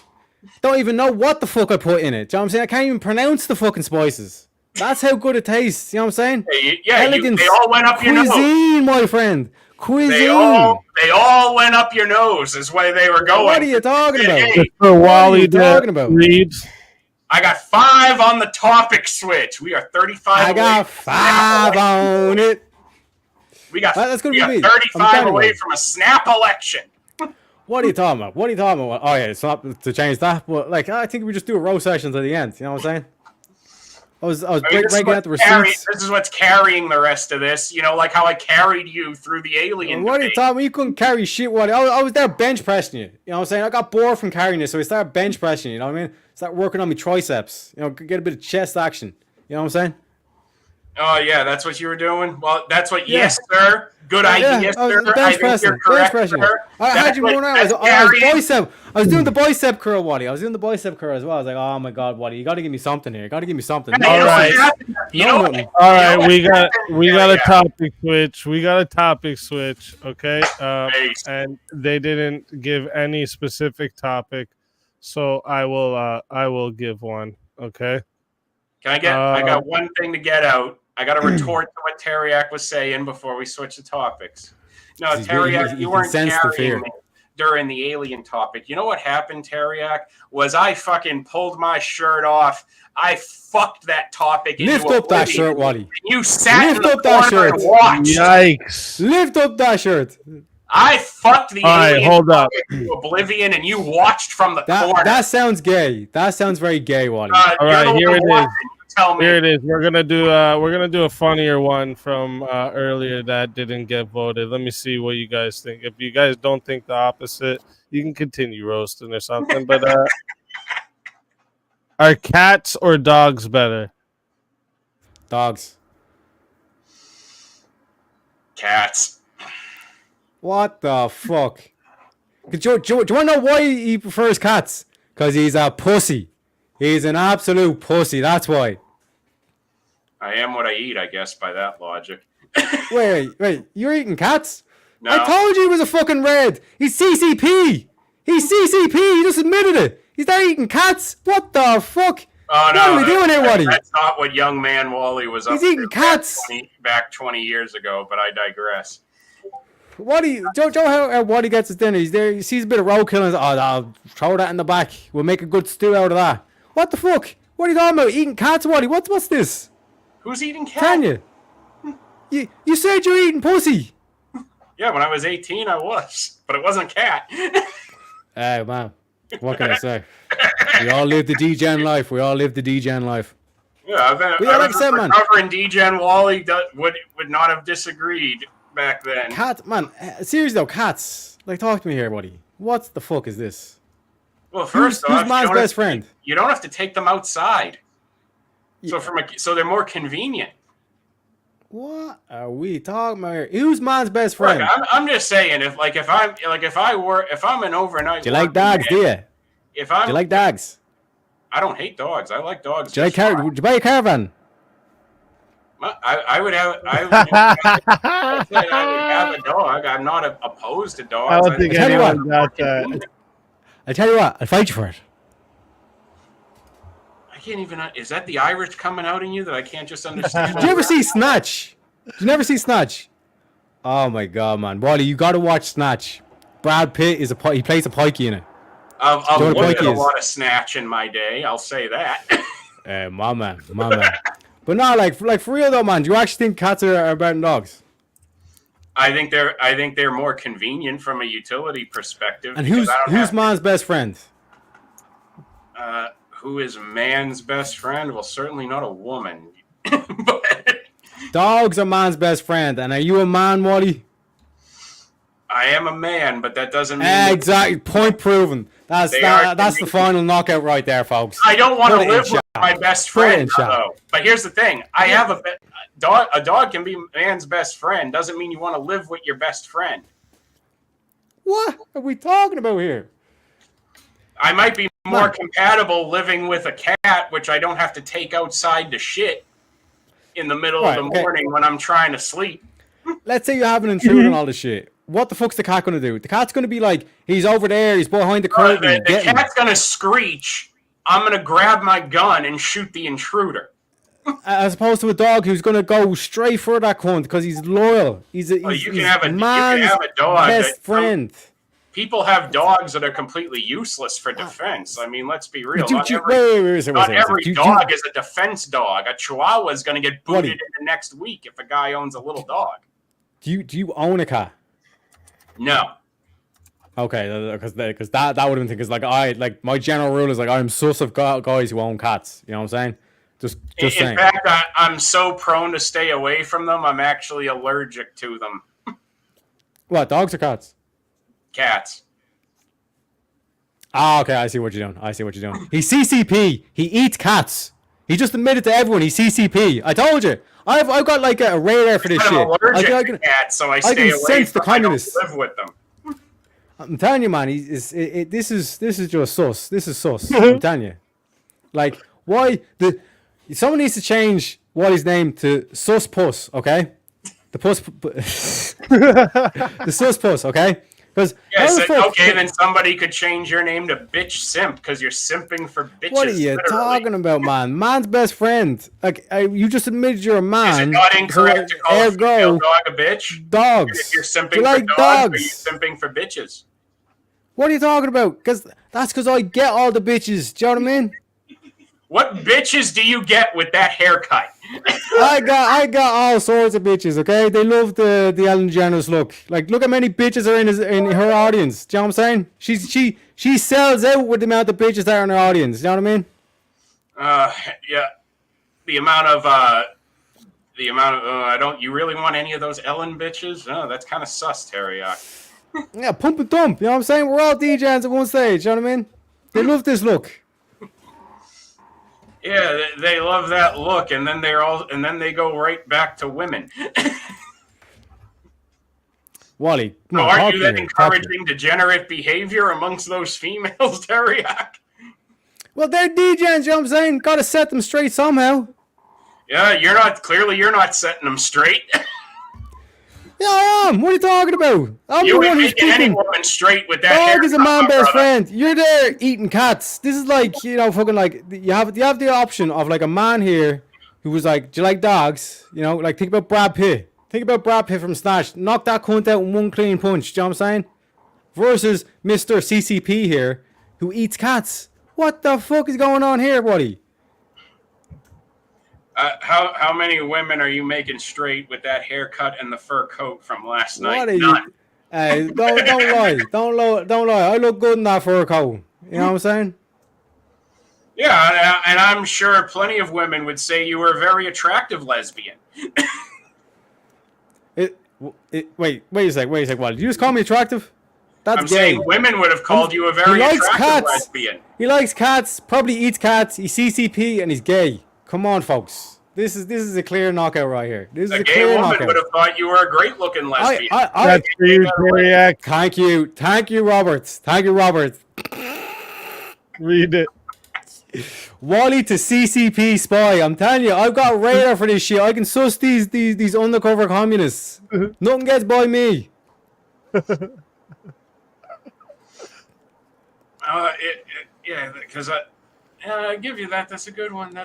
H: Don't even know what the fuck I put in it. Do you know what I'm saying? I can't even pronounce the fucking spices. That's how good it tastes. You know what I'm saying? Elegance.
G: They all went up your nose.
H: Cuisine, my friend. Cuisine.
G: They all went up your nose is where they were going.
H: What are you talking about?
E: For Wally to read.
G: I got 5 on the topic switch. We are 35.
H: I got 5 on it.
G: We got 35 away from a snap election.
H: What are you talking about? Oh yeah, it's not to change that, but like I think we just do a row sessions at the end. You know what I'm saying? I was breaking out the receipts.
G: This is what's carrying the rest of this. You know, like how I carried you through the alien.
H: What are you talking about? You couldn't carry shit. What? I was there bench pressing you. You know what I'm saying? I got bored from carrying you, so I started bench pressing you. You know what I mean? Start working on my triceps. You know, get a bit of chest action. You know what I'm saying?
G: Oh yeah, that's what you were doing. Well, that's what. Yeah. Yes, sir. Good idea, yes, sir. I think you're correct, sir.
H: I had you going around. I was doing the bicep curl, Wally. I was doing the bicep curl as well. I was like, oh my god, Wally, you got to give me something here. You got to give me something.
E: All right. All right. We got a topic switch. Okay. And they didn't give any specific topic, so I will give one. Okay.
G: Can I get? I got one thing to get out. I got to retort to what Teriak was saying before we switch the topics. No, Teriak, you weren't carrying me during the alien topic. You know what happened, Teriak? Was I fucking pulled my shirt off. I fucked that topic.
H: Lift up that shirt, Wally.
G: You sat in the corner and watched.
E: Yikes.
H: Lift up that shirt.
G: I fucked the alien
E: hold up.
G: to oblivion, and you watched from the corner.
H: That sounds gay. That sounds very gay, Wally.
E: All right, here it is. Here it is. We're gonna do a funnier one from earlier that didn't get voted. Let me see what you guys think. If you guys don't think the opposite, you can continue roasting or something. But are cats or dogs better?
H: Dogs.
G: Cats.
H: What the fuck? Do you want to know why he prefers cats? Because he's a pussy. He's an absolute pussy. That's why.
G: I am what I eat, I guess, by that logic.
H: wait. You're eating cats?
G: No.
H: I told you he was a fucking red. He's CCP. He just admitted it. He's there eating cats. What the fuck?
G: Oh no!
H: What are we doing here, Wally?
G: That's not what young man Wally was up
H: He's
G: to
H: eating cats.
G: back 20 years ago. But I digress.
H: Wally, Joe, how Wally gets his dinner. He's there. He sees a bit of roadkill and he's, I'll throw that in the back. We'll make a good stew out of that. What the fuck? What are you talking about? Eating cats, Wally? What's this?
G: Who's eating cat?
H: Tanya, you said you're eating pussy.
G: Yeah, when I was 18, I was, but it wasn't cat.
H: Hey, man. What can I say? We all live the DGen life. We all live the DGen life.
G: Yeah,
H: like I said, man.
G: Recovering DGen Wally would not have disagreed back then.
H: Cat, man. Seriously though, cats. Like, talk to me here, buddy. What the fuck is this?
G: Well, first off,
H: who's man's best friend?
G: You don't have to take them outside. Yeah. So they're more convenient.
H: What are we talking about here? Who's man's best friend?
G: Look, I'm just saying, if I'm an overnight.
H: Do you like dogs? Do you?
G: Do
H: you like dogs?
G: I don't hate dogs. I like dogs.
H: Do you like would you buy a caravan?
G: I would have a dog. I'm not opposed to dogs.
E: I don't think anyone got that.
H: I tell you what, I'll fight you for it.
G: I can't even. Is that the Irish coming out in you that I can't just understand?
H: Did you ever see Snatch? Did you never see Snatch? Oh my god, man, Wally, you got to watch Snatch. Brad Pitt he plays a pikey in it.
G: I've looked at a lot of Snatch in my day. I'll say that.
H: My man. But no, like for real though, man. Do you actually think cats are better than dogs?
G: I think they're more convenient from a utility perspective.
H: And who's man's best friend?
G: Who is man's best friend? Well, certainly not a woman. But
H: dogs are man's best friend. And are you a man, Wally?
G: I am a man, but that doesn't mean
H: exactly. Point proven. That's the final knockout right there, folks.
G: I don't want to live with my best friend, though. But here's the thing: I have a dog. A dog can be man's best friend. Doesn't mean you want to live with your best friend.
H: What are we talking about here?
G: I might be more compatible living with a cat, which I don't have to take outside to shit in the middle of the morning when I'm trying to sleep.
H: Let's say you have an intruder and all this shit. What the fuck's the cat gonna do? The cat's gonna be like, he's over there, he's behind the curtain.
G: The cat's gonna screech. I'm gonna grab my gun and shoot the intruder.
H: As opposed to a dog who's gonna go straight for that cunt because he's loyal. He's man's best friend.
G: People have dogs that are completely useless for defense. I mean, let's be real. Not every dog is a defense dog. A Chihuahua is going to get booted in the next week if a guy owns a little dog.
H: Do you own a cat?
G: No.
H: Okay, because that would have been because my general rule is I'm sus of guys who own cats. You know what I'm saying? Just saying.
G: In fact, I'm so prone to stay away from them. I'm actually allergic to them.
H: What, dogs or cats?
G: Cats.
H: Ah, okay, I see what you're doing. He's CCP. He eats cats. He just admitted to everyone he's CCP. I told you. I've got like a radar for this shit.
G: I'm allergic to cats, so I stay away from them. I don't live with them.
H: I'm telling you, man. This is just sus. This is sus. I'm telling you. Like, why someone needs to change Wally's name to Sus Puss, okay? The puss, the Sus Puss, okay?
G: Okay, then somebody could change your name to Bitch Simp because you're simping for bitches.
H: What are you talking about, man? Man's best friend. Like, you just admitted you're a man.
G: Is it not incorrect to call a female dog a bitch?
H: Dogs.
G: If you're simping for dogs, are you simping for bitches?
H: What are you talking about? Because I get all the bitches. Do you know what I mean?
G: What bitches do you get with that haircut?
H: I got all sorts of bitches, okay? They love the Ellen DeGeneres look. Like, look how many bitches are in her audience. Do you know what I'm saying? She sells out with the amount of bitches that are in her audience. Do you know what I
G: mean? Yeah. The amount of you really want any of those Ellen bitches? No, that's kind of sus, Teriyaki.
H: Yeah, pump and dump. You know what I'm saying? We're all DJs at one stage. You know what I mean? They love this look.
G: Yeah, they love that look, and then they go right back to women.
H: Wally,
G: aren't you then encouraging degenerate behavior amongst those females, Teriyaki?
H: Well, they're DJs, you know what I'm saying? Got to set them straight somehow.
G: Yeah, you're not setting them straight.
H: Yeah, I am. What are you talking about? I'm
G: You
H: the
G: ain't
H: one who's
G: making any
H: picking.
G: woman straight with that
H: Dog
G: haircut,
H: is a man
G: my
H: best
G: brother.
H: friend. You're there eating cats. This is like, you know, fucking like you have the option of like a man here who was like, do you like dogs? You know, like think about Brad Pitt. Think about Brad Pitt from Snatch. Knock that cunt out in one clean punch. Do you know what I'm saying? Versus Mr. CCP here who eats cats. What the fuck is going on here, buddy?
G: How many women are you making straight with that haircut and the fur coat from last night?
H: What are
G: None.
H: you? Hey, don't lie. Don't lie. I look good in that fur coat. You know what I'm saying?
G: Yeah, and I'm sure plenty of women would say you were a very attractive lesbian.
H: Wait a sec. What? Did you just call me attractive? That's
G: I'm
H: gay.
G: saying women would have called you a very
H: He likes
G: attractive
H: cats.
G: lesbian.
H: He likes cats. Probably eats cats. He's CCP and he's gay. Come on, folks. This is a clear knockout right here. This is
G: A
H: a
G: gay
H: clear
G: woman
H: knockout.
G: would have thought you were a great-looking lesbian.
E: That's for you, Teriak.
H: Thank you, Robert.
E: Read it.
H: Wally to CCP spy. I'm telling you, I've got radar for this shit. I can suss these undercover communists. Nothing gets by me.
G: Yeah, because I give you that. That's a good one.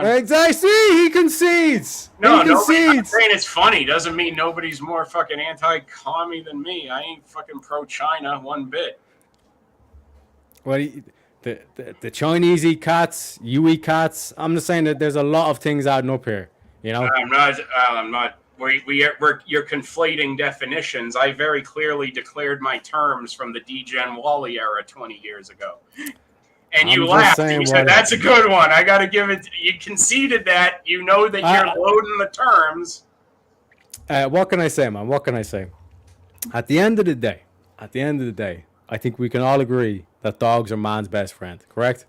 H: Exactly. See, he concedes.
G: No,
H: he
G: nobody. I'm
H: concedes.
G: saying it's funny doesn't mean nobody's more fucking anti-commie than me. I ain't fucking pro-China one bit.
H: Well, the Chinese eat cats. You eat cats. I'm just saying that there's a lot of things adding up here. You know.
G: I'm not. You're conflating definitions. I very clearly declared my terms from the D-Gen Wally era 20 years ago. And you laughed. You said, that's a good one. I got to give it. You conceded that. You know that you're loading the terms.
H: What can I say, man? What can I say? At the end of the day, I think we can all agree that dogs are man's best friend. Correct?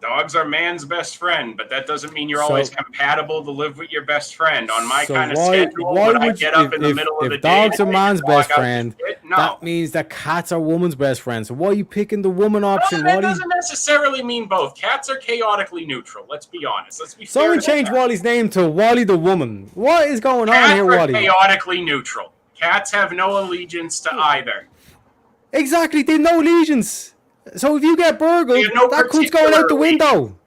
G: Dogs are man's best friend, but that doesn't mean you're always compatible to live with your best friend. On my kind of schedule, when I get up in the middle of the day,
H: if dogs are man's best friend,
G: no.
H: that means that cats are woman's best friend. So why are you picking the woman option?
G: That doesn't necessarily mean both. Cats are chaotically neutral. Let's be honest. Let's be fair.
H: Someone change Wally's name to Wally the woman. What is going on here,
G: Cats are
H: Wally?
G: chaotically neutral. Cats have no allegiance to either.
H: Exactly, they have no allegiance. So if you get burgled, that cunt's going out the window.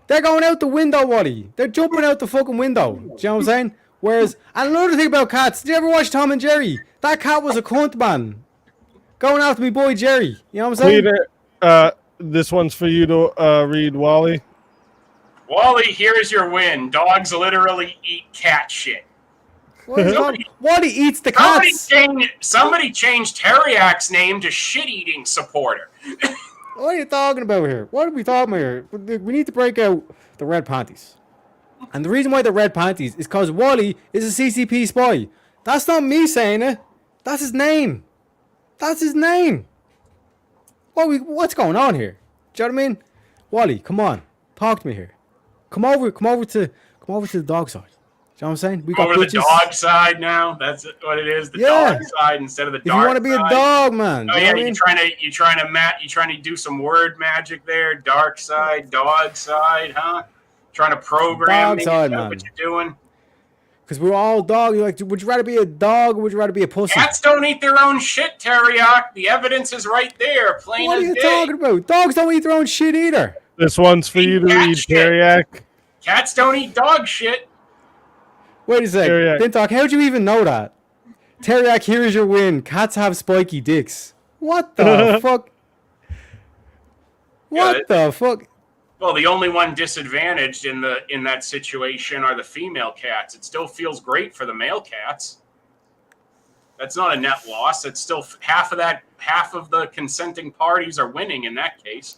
H: They're going out the window, Wally. They're jumping out the fucking window. Do you know what I'm saying? Whereas, and another thing about cats, did you ever watch Tom and Jerry? That cat was a cunt, man. Going after me boy Jerry. You know what I'm saying?
E: Peter, this one's for you to read, Wally.
G: Wally, here's your win. Dogs literally eat cat shit.
H: Wally eats the cats.
G: Somebody changed Teriak's name to shit-eating supporter.
H: What are you talking about here? What are we talking about here? We need to break out the red panties. And the reason why the red panties is because Wally is a CCP spy. That's not me saying it. That's his name. That's his name. What's going on here? Do you know what I mean? Wally, come on. Talk to me here. Come over to the dog side. You know what I'm saying? We got
G: over the dog side now. That's what it is. The dog side instead of the dark side.
H: If you want to be a dog, man.
G: Oh yeah, you're trying to do some word magic there. Dark side, dog side, huh? Trying to program me. What you're doing?
H: Because we're all dog. You're like, would you rather be a dog or would you rather be a pussy?
G: Cats don't eat their own shit, Teriak. The evidence is right there, plain
H: as day. What are you talking about? Dogs don't eat their own shit either.
E: This one's for you to read, Teriak.
G: Cats don't eat dog shit.
H: Wait a sec. Dintok, how'd you even know that? Teriak, here's your win. Cats have spiky dicks. What the fuck? What the fuck?
G: Well, the only one disadvantaged in that situation are the female cats. It still feels great for the male cats. That's not a net loss. It's still half of the consenting parties are winning in that case.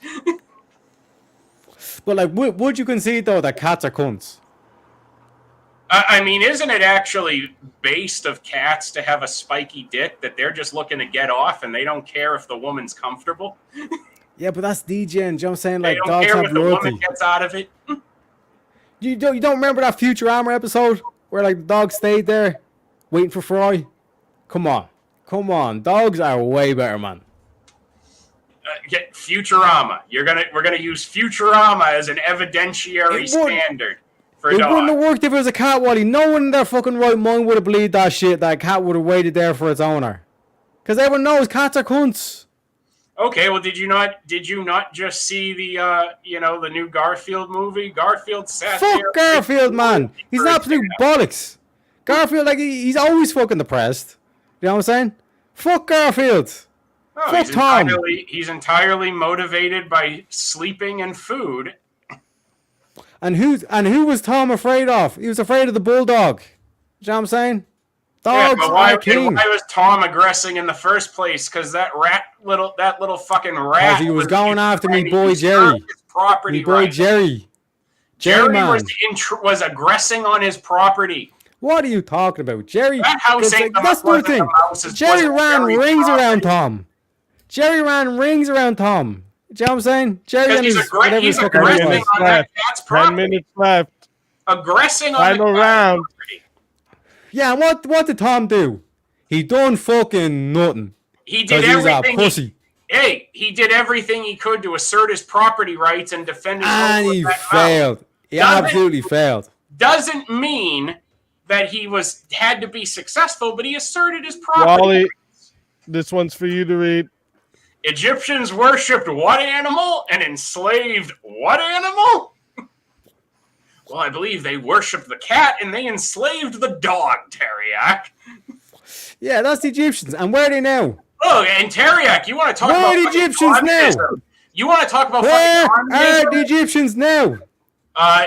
H: But like, would you concede though that cats are cunts?
G: I mean, isn't it actually based of cats to have a spiky dick that they're just looking to get off and they don't care if the woman's comfortable?
H: Yeah, but that's DJ, and you know what I'm saying? Like,
G: they don't care what the woman gets out of it.
H: You don't remember that Futurama episode where like the dog stayed there waiting for Fry? Come on, dogs are way better, man.
G: Futurama. We're gonna use Futurama as an evidentiary standard for
H: It
G: dog.
H: wouldn't have worked if it was a cat, Wally. No one in their fucking right mind would have believed that shit. That cat would have waited there for its owner. Because everyone knows cats are cunts.
G: Okay, well, did you not just see the the new Garfield movie? Garfield sat
H: Fuck
G: there.
H: Garfield, man. He's an absolute bollocks. Garfield, like, he's always fucking depressed. You know what I'm saying? Fuck Garfield.
G: Oh,
H: Fuck Tom.
G: He's entirely motivated by sleeping and food.
H: And who was Tom afraid of? He was afraid of the bulldog. You know what I'm saying?
G: Yeah,
H: Dogs
G: but why
H: are king.
G: was Tom aggressing in the first place? Because that little fucking rat.
H: Because he was going after me boy Jerry.
G: Property
H: Me boy
G: right.
H: Jerry.
G: Jerry
H: man.
G: was aggressing on his property.
H: What are you talking about? Jerry,
G: That house ain't the
H: that's
G: wasn't
H: the
G: the
H: thing.
G: mouse, it
H: Jerry
G: wasn't
H: ran
G: Jerry's
H: rings
G: property.
H: around Tom. Jerry ran rings around Tom. Do you know what I'm saying? Jerry
G: Because
H: and
G: he's,
H: his whatever his fucking name
G: aggressing
H: was.
G: on that cat's
E: 10
G: property.
E: minutes left.
G: Aggressing on
E: Final
G: the
E: round.
G: property.
H: Yeah, what did Tom do? He done fucking nothing.
G: He did
H: 'Cause he's a
G: everything.
H: pussy.
G: He did everything he could to assert his property rights and defend his
H: And
G: home with
H: he
G: that
H: failed. He
G: Doesn't-
H: absolutely failed.
G: Doesn't mean that he had to be successful, but he asserted his property.
E: Wally, this one's for you to read.
G: Egyptians worshipped what animal and enslaved what animal? Well, I believe they worshipped the cat and they enslaved the dog, Teriak.
H: Yeah, that's the Egyptians. And where are they now?
G: Oh, and Teriak, you want to talk
H: Where
G: about
H: are the
G: fucking
H: Egyptians now?
G: communism? You want to talk about
H: Where
G: fucking
H: are
G: communism?
H: the Egyptians now?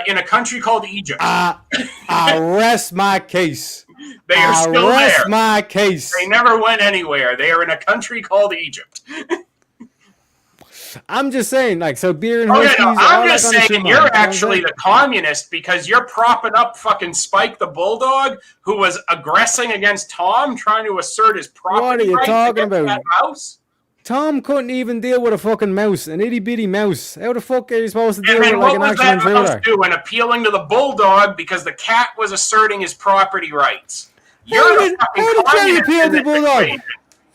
G: In a country called Egypt.
H: I rest my case.
G: They are
H: I
G: still
H: rest
G: there.
H: my case.
G: They never went anywhere. They are in a country called Egypt.
H: I'm just saying, like, so beer and
G: Oh,
H: huskies.
G: yeah, no,
H: all
G: I'm
H: that
G: just
H: kind of
G: saying
H: shit, man.
G: you're
H: You know what I'm
G: actually
H: saying?
G: the communist because you're propping up fucking Spike the Bulldog, who was aggressing against Tom, trying to assert his property
H: What are you
G: rights
H: talking
G: against
H: about?
G: that mouse.
H: Tom couldn't even deal with a fucking mouse, an itty bitty mouse. How the fuck are you supposed to deal
G: And
H: with
G: then
H: like
G: what
H: an
G: was
H: actual
G: that mouse
H: intruder?
G: doing? Appealing to the Bulldog because the cat was asserting his property rights. You're
H: How
G: the
H: did
G: fucking
H: Jerry
G: communist
H: appeal
G: in
H: to the
G: this
H: bulldog?
G: equation.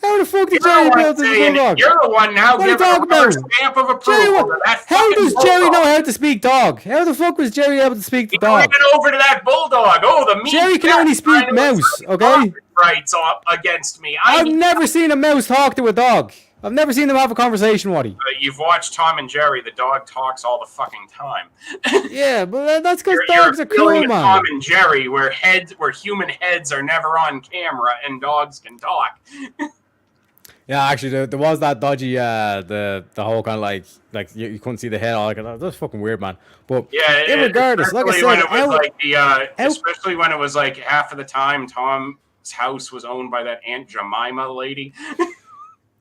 H: How the fuck did
G: You're
H: Jerry
G: the
H: appeal
G: one
H: to the
G: saying-
H: bulldog?
G: You're the one now
H: What are you
G: giving a
H: talking
G: rubber
H: about?
G: stamp of
H: Jerry,
G: approval to that
H: how
G: fucking
H: does Jerry
G: bulldog.
H: know how to speak dog? How the fuck was Jerry able to speak the
G: He went
H: dog?
G: over to that bulldog. Oh, the meat
H: Jerry can
G: cat
H: only speak
G: trying to
H: mouse,
G: assert
H: okay?
G: property rights against me.
H: I've never seen a mouse talk to a dog. I've never seen them have a conversation, Waddy.
G: You've watched Tom and Jerry. The dog talks all the fucking time.
H: Yeah, but that's because
G: You're
H: dogs are cool,
G: appealing to
H: man.
G: Tom and Jerry, where human heads are never on camera and dogs can talk.
H: Yeah, actually, there was that dodgy, the whole kind of like you couldn't see the head. All like that's fucking weird, man. But
G: Yeah,
H: irregardless, like I
G: especially
H: said,
G: when it was
H: how-
G: like especially when it was like half of the time Tom's house was owned by that Aunt Jemima lady.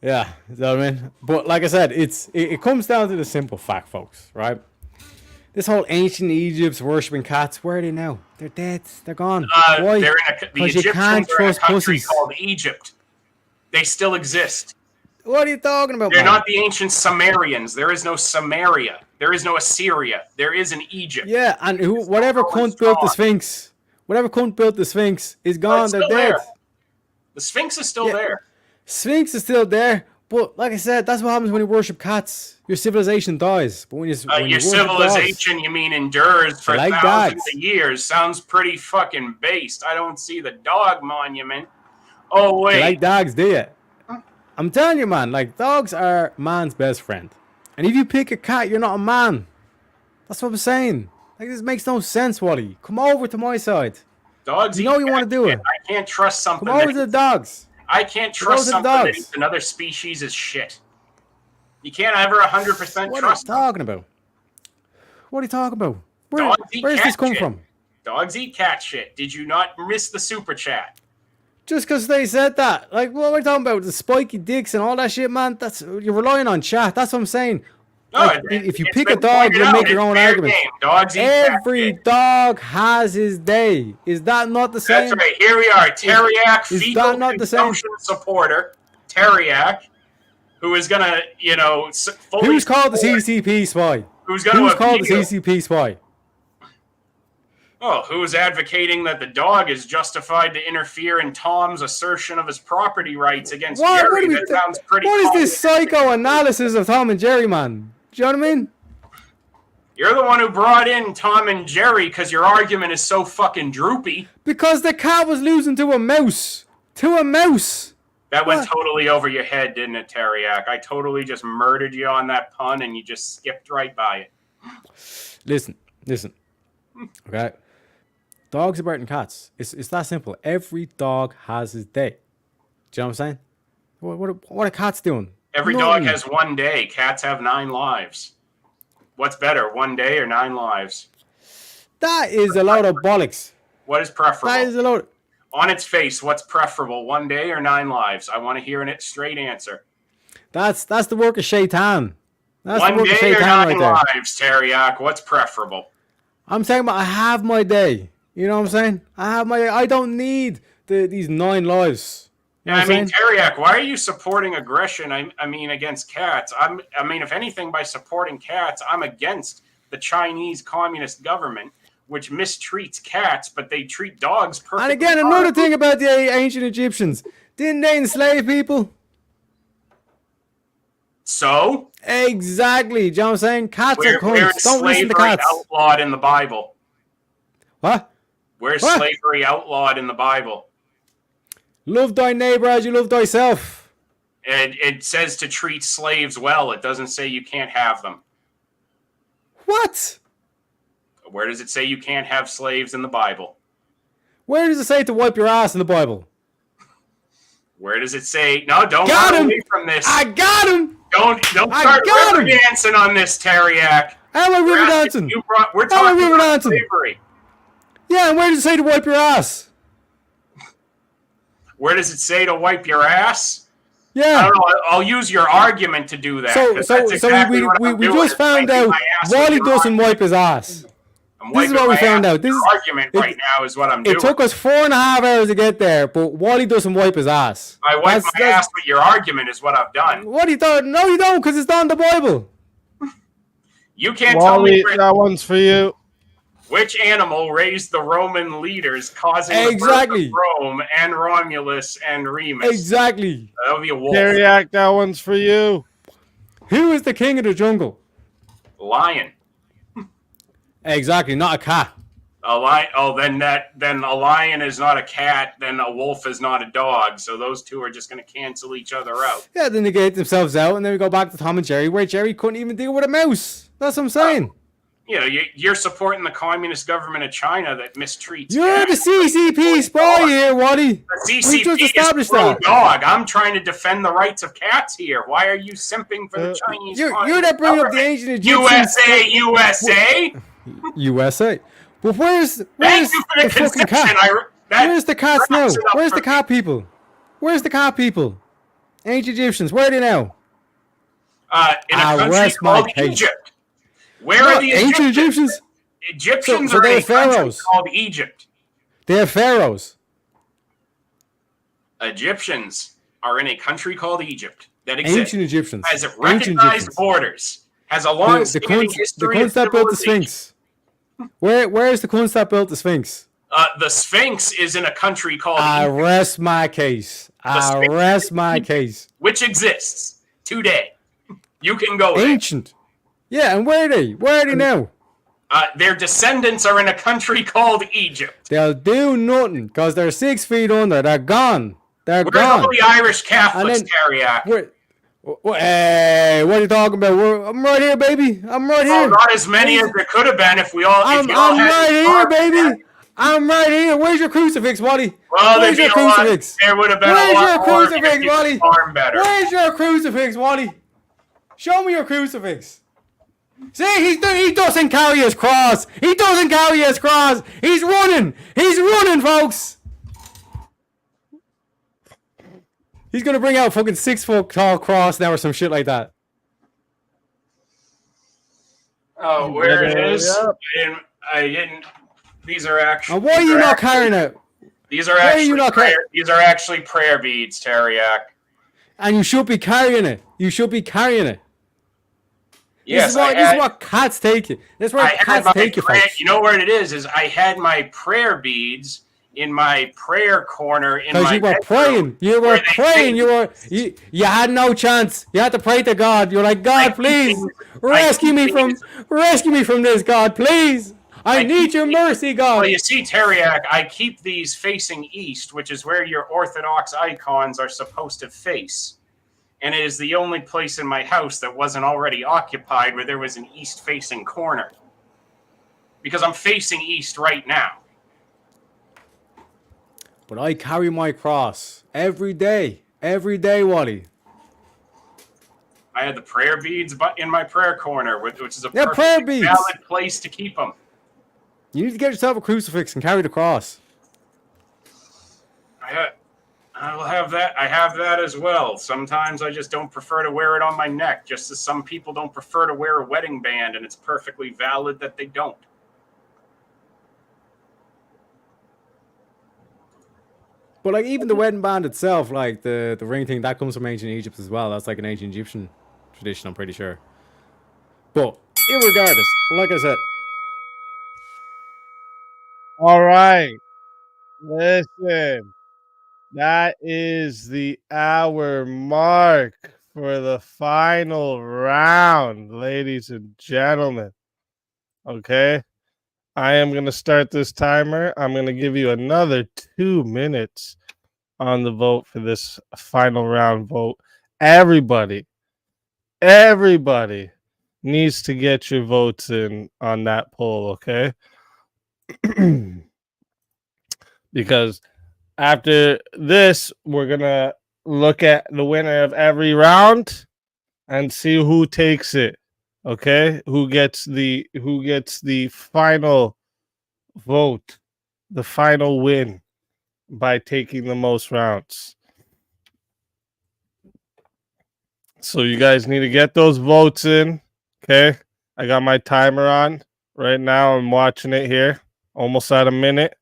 H: yeah, you know what I mean. But like I said, it comes down to the simple fact, folks. Right? This whole ancient Egypt's worshiping cats. Where are they now? They're dead. They're gone. Why?
G: The
H: 'Cause you
G: Egyptians
H: can't
G: are in a
H: trust
G: country
H: pussies.
G: called Egypt. They still exist.
H: What are you talking about,
G: They're
H: man?
G: not the ancient Sumerians. There is no Samaria. There is no Assyria. There is an Egypt.
H: Yeah, and whatever cunt built the Sphinx, is gone.
G: it's
H: They're
G: still
H: dead.
G: there. The Sphinx is still
H: Yeah.
G: there.
H: Sphinx is still there, but like I said, that's what happens when you worship cats. Your civilization dies. But when you
G: Your
H: worship
G: civilization, you mean, endures for
H: Like
G: thousands
H: dogs.
G: of years. Sounds pretty fucking based. I don't see the dog monument. Oh,
H: dogs,
G: wait.
H: you like dogs, do you? I'm telling you, man. Like dogs are man's best friend, and if you pick a cat, you're not a man. That's what I'm saying. Like this makes no sense, Wally. Come over to my side.
G: Dogs
H: You know
G: eat
H: you wanna
G: cat
H: do
G: shit.
H: it.
G: I can't trust something.
H: Come over
G: that
H: to the dogs.
G: I can't
H: Come over
G: trust
H: to the
G: something that
H: dogs.
G: eats another species is shit. You can't ever 100%
H: What are you
G: trust them.
H: talking about? What are you talking about?
G: Dogs eat
H: Where's
G: cat
H: this come
G: shit.
H: from?
G: Dogs eat cat shit. Did you not miss the super chat?
H: Just because they said that. Like, what we're talking about, the spiky dicks and all that shit, man, you're relying on chat. That's what I'm saying.
G: No,
H: Like, if you
G: it's
H: pick a
G: been
H: dog,
G: pointed
H: you'll
G: out,
H: make your
G: it's
H: own
G: fair
H: arguments.
G: game. Dogs eat cat
H: Every
G: shit.
H: dog has his day. Is that not the same?
G: That's right. Here we are. Teriak,
H: is
G: fecal
H: that not the same?
G: consumption supporter. Teriak, who is gonna, fully
H: Who's called the
G: support-
H: CCP spy?
G: Who's gonna
H: Who's called the
G: appeal-
H: CCP spy?
G: Oh, who's advocating that the dog is justified to interfere in Tom's assertion of his property rights against Jerry? That sounds pretty
H: What is this
G: complicated.
H: psychoanalysis of Tom and Jerry, man? Do you know what I mean?
G: You're the one who brought in Tom and Jerry because your argument is so fucking droopy.
H: Because the cat was losing to a mouse. To a mouse.
G: That went totally over your head, didn't it, Teriak? I totally just murdered you on that pun and you just skipped right by it.
H: Listen. Okay. Dogs are better than cats. It's that simple. Every dog has his day. Do you know what I'm saying? What are cats doing?
G: Every dog has one day. Cats have 9 lives. What's better, 1 day or 9 lives?
H: That is a load of bollocks.
G: What is preferable?
H: That is a load.
G: On its face, what's preferable, 1 day or 9 lives? I want to hear a straight answer.
H: That's the work of Shaitan. That's
G: 1
H: the work of
G: day or
H: Shaitan
G: 9
H: right there.
G: lives, Teriak. What's preferable?
H: I'm saying about I have my day. You know what I'm saying? I don't need these 9 lives. You know
G: I mean,
H: what I'm saying?
G: Teriak, why are you supporting aggression? I mean, against cats. I mean, if anything, by supporting cats, I'm against the Chinese Communist government, which mistreats cats, but they treat dogs perfectly.
H: And again, another thing about the ancient Egyptians. Didn't they enslave people?
G: So?
H: Exactly. Do you know what I'm saying? Cats are
G: Where
H: cunts.
G: is
H: Don't listen to
G: slavery
H: cats.
G: outlawed in the Bible?
H: What?
G: Where's
H: What?
G: slavery outlawed in the Bible?
H: Love thy neighbor as you love thyself.
G: It says to treat slaves well. It doesn't say you can't have them.
H: What?
G: Where does it say you can't have slaves in the Bible?
H: Where does it say to wipe your ass in the Bible?
G: Where does it say? No, don't
H: Got
G: run
H: him.
G: away from this.
H: I got him.
G: Don't
H: I
G: start
H: got
G: river
H: him.
G: dancing on this, Teriak.
H: How am I river dancing?
G: We're
H: How am I
G: talking
H: river
G: about
H: dancing?
G: slavery.
H: Yeah, and where does it say to wipe your ass?
G: Where does it say to wipe your ass? I
H: Yeah.
G: don't know. I'll use your argument to do that.
H: So
G: 'cause that's exactly what I'm
H: we
G: doing,
H: just
G: is
H: found
G: wiping
H: out
G: my ass with
H: Wally
G: your
H: doesn't
G: argument.
H: wipe his ass.
G: I'm
H: This is
G: wiping
H: what we
G: my
H: found
G: ass
H: out.
G: with
H: This
G: your
H: is
G: argument
H: it-
G: right now is what I'm doing.
H: It took us 4.5 hours to get there, but Wally doesn't wipe his ass.
G: I wipe my ass with your argument is what I've done.
H: What you thought? No, you don't, because it's not in the Bible.
G: You can't tell
E: Wally,
G: me
E: that one's for you.
G: which animal raised the Roman leaders, causing
H: Exactly.
G: the birth of Rome and Romulus and Remus.
H: Exactly.
G: That would be a wolf.
E: Teriak, that one's for you.
H: Who is the king of the jungle?
G: Lion.
H: Exactly, not a cat.
G: A lion. Oh, then a lion is not a cat. Then a wolf is not a dog. So those two are just going to cancel each other out.
H: Yeah, then they get themselves out, and then we go back to Tom and Jerry, where Jerry couldn't even deal with a mouse. That's what I'm saying.
G: You know, you're supporting the communist government of China that mistreats.
H: You're the
G: cats.
H: CCP spy here, Wally.
G: The
H: We
G: CCP
H: just
G: is
H: established
G: pro
H: that.
G: dog. I'm trying to defend the rights of cats here. Why are you simping for the Chinese?
H: You're that bringing up the ancient Egyptians.
G: USA.
H: USA. But where's
G: Thank you for
H: the
G: the
H: fucking
G: conception.
H: cat? Where's the cats now?
G: wraps it up
H: Where's
G: for
H: the cat people? Where's the cat people? Ancient Egyptians. Where are they now?
G: In a country
H: rest my
G: called
H: case.
G: Egypt. Where are the
H: ancient Egyptians?
G: Egyptians
H: So
G: are
H: they're
G: in a country
H: pharaohs.
G: called Egypt.
H: They're pharaohs.
G: Egyptians are in a country called Egypt that exists.
H: Ancient Egyptians.
G: Has
H: Ancient
G: recognized
H: Egyptians.
G: borders. Has a
H: The
G: long-standing
H: cunts
G: history of
H: that built the
G: civilization.
H: Sphinx. Where is the cunts that built the Sphinx?
G: The Sphinx is in a country called
H: I
G: Egypt,
H: rest my case. I
G: Sphinx-
H: rest my case.
G: which exists today. You can go there.
H: Ancient. Yeah, and where are they? Where are they now?
G: Their descendants are in a country called Egypt.
H: They'll do nothing because they're 6 feet under. They're gone. They're
G: Where are
H: gone.
G: all the Irish Catholics,
H: And then-
G: Teriak?
H: Hey, what are you talking about? I'm right here, baby. I'm right
G: Oh,
H: here.
G: not as many as there could have been if we all.
H: I'm
G: if you all had
H: right
G: this
H: here,
G: argument.
H: baby. I'm right here. Where's your crucifix, Wally?
G: Well,
H: Where's your crucifix?
G: There would have been
H: Where's
G: a lot
H: your
G: more
H: crucifix,
G: if you
H: Wally?
G: performed better.
H: Where's your crucifix, Wally? Show me your crucifix. See, he doesn't carry his cross. He doesn't carry his cross. He's running. He's running, folks. He's gonna bring out a fucking 6 foot tall cross now or some shit like that.
G: Oh, where it is?
E: Yep.
G: I didn't. These are actually.
H: And why are you not carrying it?
G: These are
H: why are
G: actually.
H: you not carrying-
G: These are actually prayer beads, Teriak.
H: And you should be carrying it. You should be carrying it.
G: Yes,
H: this is what cats take you. That's where
G: I had
H: cats
G: my
H: take you,
G: prayer.
H: folks.
G: You know what it is? Is I had my prayer beads in my prayer corner in
H: Because
G: my
H: you were
G: bedroom
H: praying. You
G: where
H: were
G: they
H: praying.
G: think
H: You had no chance. You had to pray to God. You're like,
G: I
H: God,
G: keep
H: please
G: things I
H: rescue
G: keep
H: me
G: things
H: from this, God, please. I
G: I keep
H: need your mercy,
G: Well,
H: God.
G: you see, Teriak, I keep these facing east, which is where your Orthodox icons are supposed to face. And it is the only place in my house that wasn't already occupied where there was an east-facing corner. Because I'm facing east right now.
H: But I carry my cross every day, Wally.
G: I had the prayer beads in my prayer corner, which is a
H: Yeah, prayer
G: perfectly
H: beads.
G: valid place to keep them.
H: You need to get yourself a crucifix and carry the cross.
G: I will have that. I have that as well. Sometimes I just don't prefer to wear it on my neck, just as some people don't prefer to wear a wedding band, and it's perfectly valid that they don't.
H: But like even the wedding band itself, like the ring thing, that comes from ancient Egypt as well. That's like an ancient Egyptian tradition, I'm pretty sure. But irregardless, like I said,
E: All right. Listen, that is the hour mark for the final round, ladies and gentlemen. Okay. I am going to start this timer. I'm going to give you another 2 minutes on the vote for this final round vote. Everybody needs to get your votes in on that poll, okay? Because after this, we're going to look at the winner of every round and see who takes it. Okay? Who gets the final vote, the final win by taking the most rounds. So you guys need to get those votes in. Okay? I got my timer on right now. I'm watching it here. Almost at a minute.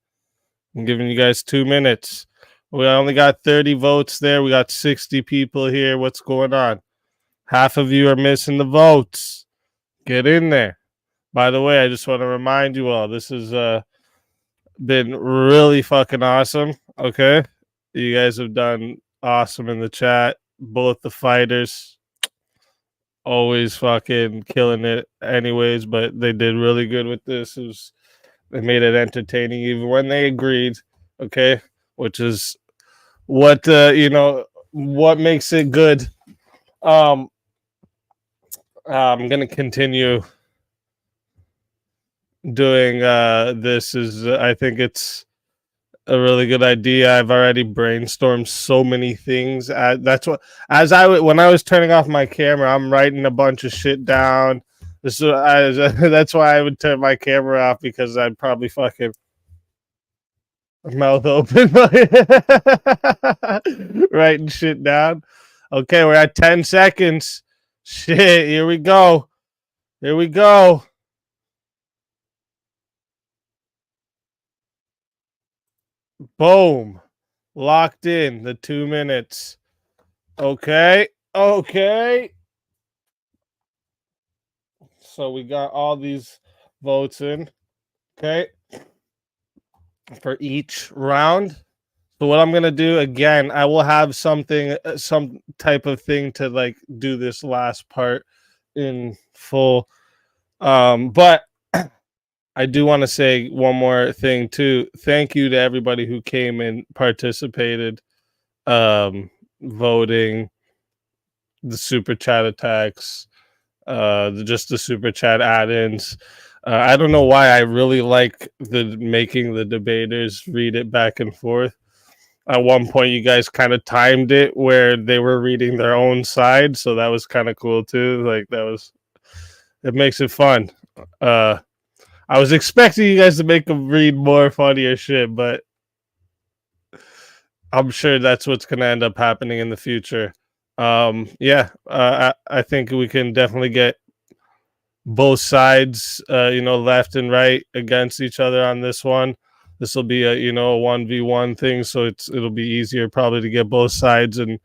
E: I'm giving you guys 2 minutes. We only got 30 votes there. We got 60 people here. What's going on? Half of you are missing the votes. Get in there. By the way, I just want to remind you all, this has been really fucking awesome. Okay? You guys have done awesome in the chat. Both the fighters always fucking killing it anyways, but they did really good with this. They made it entertaining even when they agreed, okay? Which is what what makes it good. I'm gonna continue doing this. I think it's a really good idea. I've already brainstormed so many things. That's what when I was turning off my camera, I'm writing a bunch of shit down. That's why I would turn my camera off, because I'd probably fucking mouth open writing shit down. Okay, we're at 10 seconds. Shit, here we go. Boom. Locked in the 2 minutes. Okay. So we got all these votes in. Okay. For each round. So what I'm going to do, again, I will have some type of thing to like do this last part in full. But I do want to say one more thing too. Thank you to everybody who came and participated, voting, the super chat attacks, just the super chat add-ins. I don't know why I really like making the debaters read it back and forth. At one point, you guys kind of timed it where they were reading their own side, so that was kind of cool too. Like it makes it fun. I was expecting you guys to make them read more funnier shit, but I'm sure that's what's going to end up happening in the future. I think we can definitely get both sides, left and right against each other on this one. This will be a 1v1 thing, so it'll be easier probably to get both sides and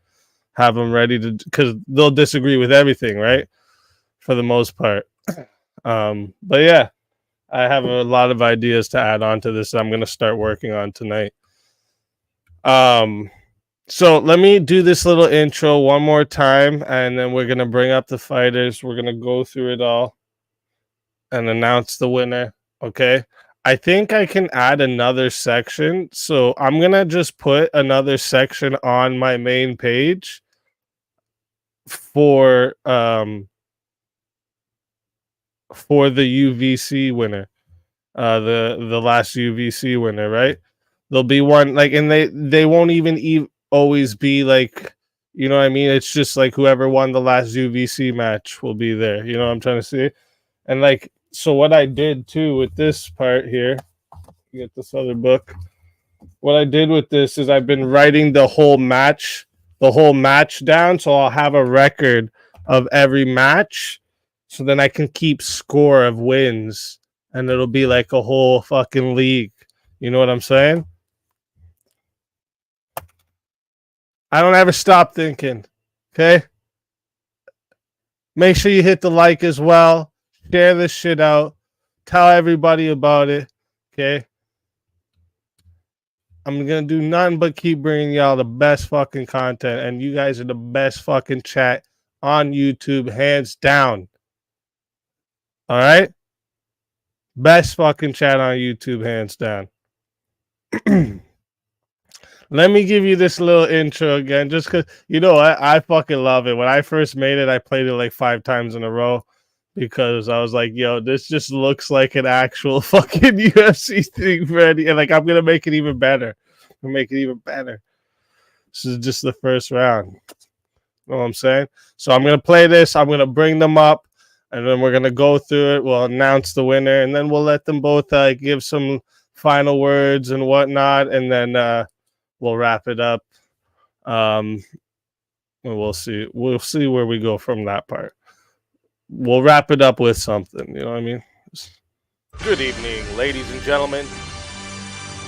E: have them ready to, because they'll disagree with everything, right? For the most part. But yeah, I have a lot of ideas to add on to this I'm going to start working on tonight. So let me do this little intro one more time, and then we're gonna bring up the fighters. We're gonna go through it all and announce the winner. Okay. I think I can add another section. So I'm gonna just put another section on my main page for the UVC winner. The last UVC winner, right? There'll be one like, and they won't even always be like, you know what I mean? It's just like whoever won the last UVC match will be there. You know what I'm trying to say? And like, so what I did too with this part here, get this other book. What I did with this is I've been writing the whole match down, so I'll have a record of every match, so then I can keep score of wins, and it'll be like a whole fucking league. You know what I'm saying? I don't ever stop thinking. Okay? Make sure you hit the like as well. Share this shit out. Tell everybody about it. Okay? I'm going to do nothing but keep bringing y'all the best fucking content. And you guys are the best fucking chat on YouTube, hands down. All right? Best fucking chat on YouTube, hands down. Let me give you this little intro again, just because, you know, I fucking love it. When I first made it, I played it like 5 times in a row because I was like, yo, this just looks like an actual fucking UFC thing, Freddie. And like, I'm going to make it even better. I'm make it even better. This is just the first round. You know what I'm saying? So I'm going to play this. I'm going to bring them up, and then we're going to go through it. We'll announce the winner, and then we'll let them both give some final words and whatnot, and then we'll wrap it up. And we'll see. We'll see where we go from that part. We'll wrap it up with something. You know what I mean? Good evening, ladies and gentlemen.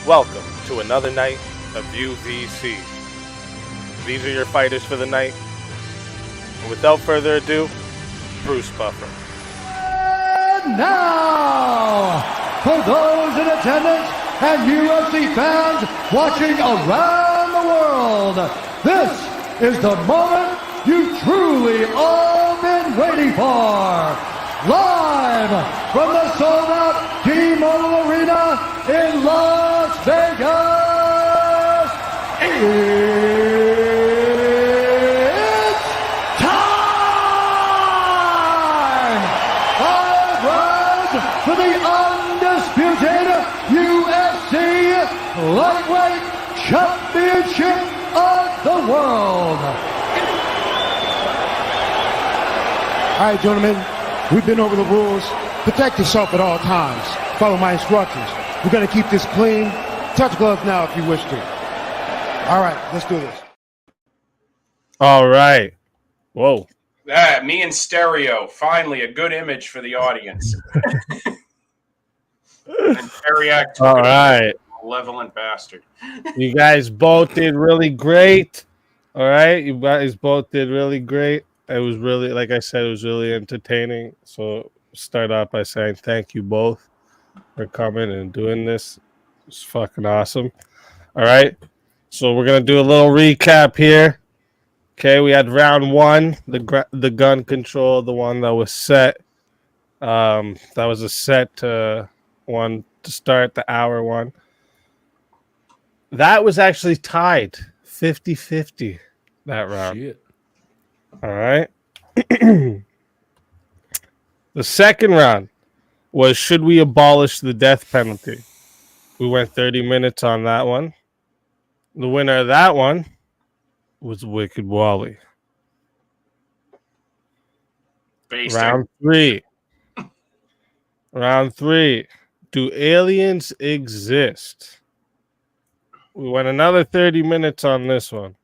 E: Welcome to another night of UVC. These are your fighters for the night. And without further ado, Bruce Buffer.
C: And now, for those in attendance and UFC fans watching around the world, this is the moment you've truly all been waiting for. Live from the sold-out T-Mobile Arena in Las Vegas, it's time! 5 rounds for the undisputed UFC Lightweight Championship of the World.
F: All right, gentlemen, we've been over the rules. Protect yourself at all times. Follow my instructions. We're going to keep this clean. Touch gloves now if you wish to. All right, let's do this.
E: All right. Whoa.
G: Me in stereo. Finally, a good image for the audience. And Teriak took
E: All right.
G: malevolent bastard.
E: You guys both did really great. All right. You guys both did really great. It was really, like I said, it was really entertaining. So start off by saying thank you both for coming and doing this. It's fucking awesome. All right. So we're going to do a little recap here. Okay. We had round 1, the gun control, the one that was set. That was a set one to start the hour one. That was actually tied 50-50 that round.
H: Shit.
E: All right. The second round was should we abolish the death penalty? We went 30 minutes on that one. The winner of that one was Wicked Wally.
G: Basic.
E: Round 3. Round 3. Do aliens exist? We went another 30 minutes on this one.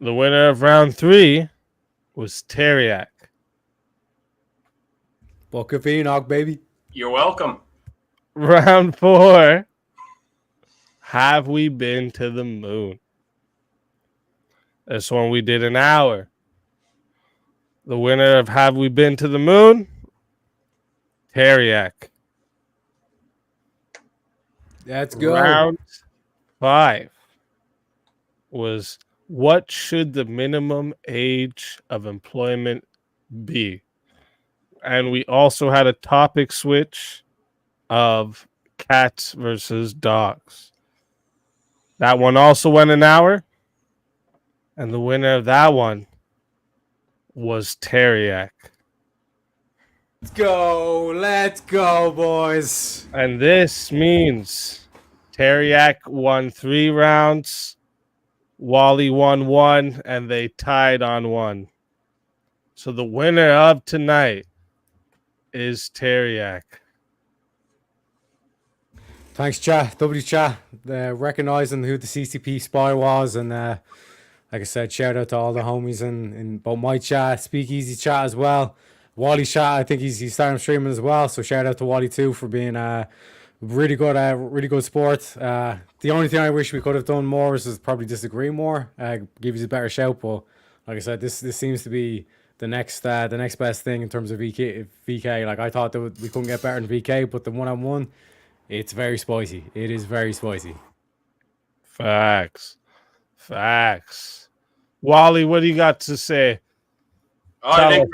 E: The winner of round 3 was Teriak.
H: Book of Enoch, baby.
G: You're welcome.
E: Round 4. Have we been to the moon? This one we did an hour. The winner of Have We Been to the Moon? Teriak.
H: Let's go.
E: Round 5. was what should the minimum age of employment be? And we also had a topic switch of cats versus dogs. That one also went an hour. And the winner of that one was Teriak.
H: Let's go, boys.
E: And this means Teriak won 3 rounds, Wally won 1, and they tied on 1. So the winner of tonight is Teriak.
H: Thanks, chat. W chat, recognizing who the CCP spy was, and like I said, shout out to all the homies in both my chat, Speakeasy chat as well. Wally chat, I think he's starting streaming as well, so shout out to Wally too for being really good sport. The only thing I wish we could have done more is probably disagree more, give you a better shout. But like I said, this seems to be the next best thing in terms of VK. Like I thought that we couldn't get better than VK, but the 1-on-1, it's very spicy. It is very spicy.
E: Facts. Wally, what do you got to say?
G: I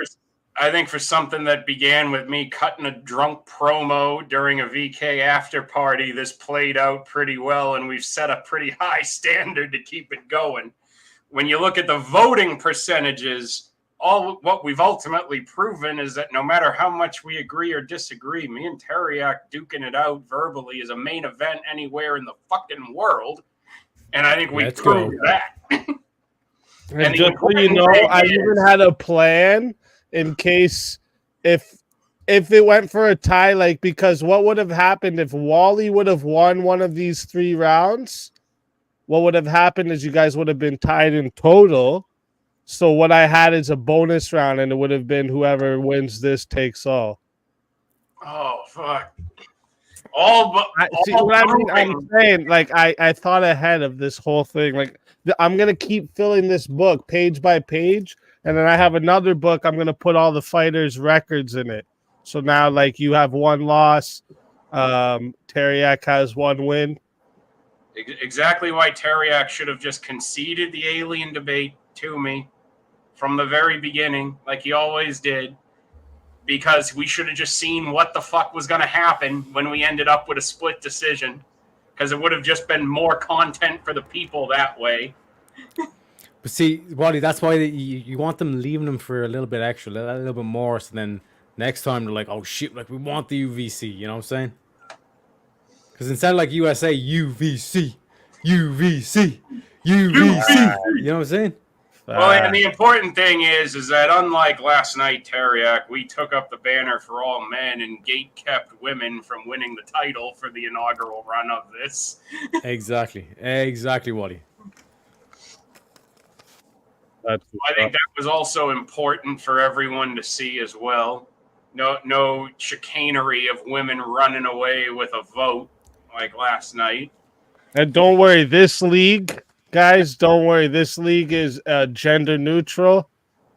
G: think for something that began with me cutting a drunk promo during a VK after party, this played out pretty well, and we've set a pretty high standard to keep it going. When you look at the voting percentages, what we've ultimately proven is that no matter how much we agree or disagree, me and Teriak duking it out verbally is a main event anywhere in the fucking world. And I think we proved that.
E: And just so you know, I even had a plan in case if it went for a tie, like, because what would have happened if Wally would have won one of these 3 rounds? What would have happened is you guys would have been tied in total. So what I had is a bonus round, and it would have been whoever wins this takes all.
G: Oh, fuck.
E: I'm saying, like, I thought ahead of this whole thing. Like, I'm going to keep filling this book page by page, and then I have another book. I'm going to put all the fighters' records in it. So now, like, you have 1 loss. Teriak has 1 win.
G: Exactly why Teriak should have just conceded the alien debate to me from the very beginning, like he always did, because we should have just seen what the fuck was going to happen when we ended up with a split decision, because it would have just been more content for the people that way.
H: But see, Wally, that's why you want them leaving them for a little bit extra, a little bit more, so then next time they're like, oh shit, like we want the UVC, you know what I'm saying? Because instead of like USA, UVC, UVC, UVC, you know what I'm saying?
G: Well, and the important thing is that unlike last night, Teriak, we took up the banner for all men and gate kept women from winning the title for the inaugural run of this.
H: Exactly, Wally.
G: I think that was also important for everyone to see as well. No chicanery of women running away with a vote like last night.
E: And don't worry, this league, guys, don't worry. This league is gender neutral.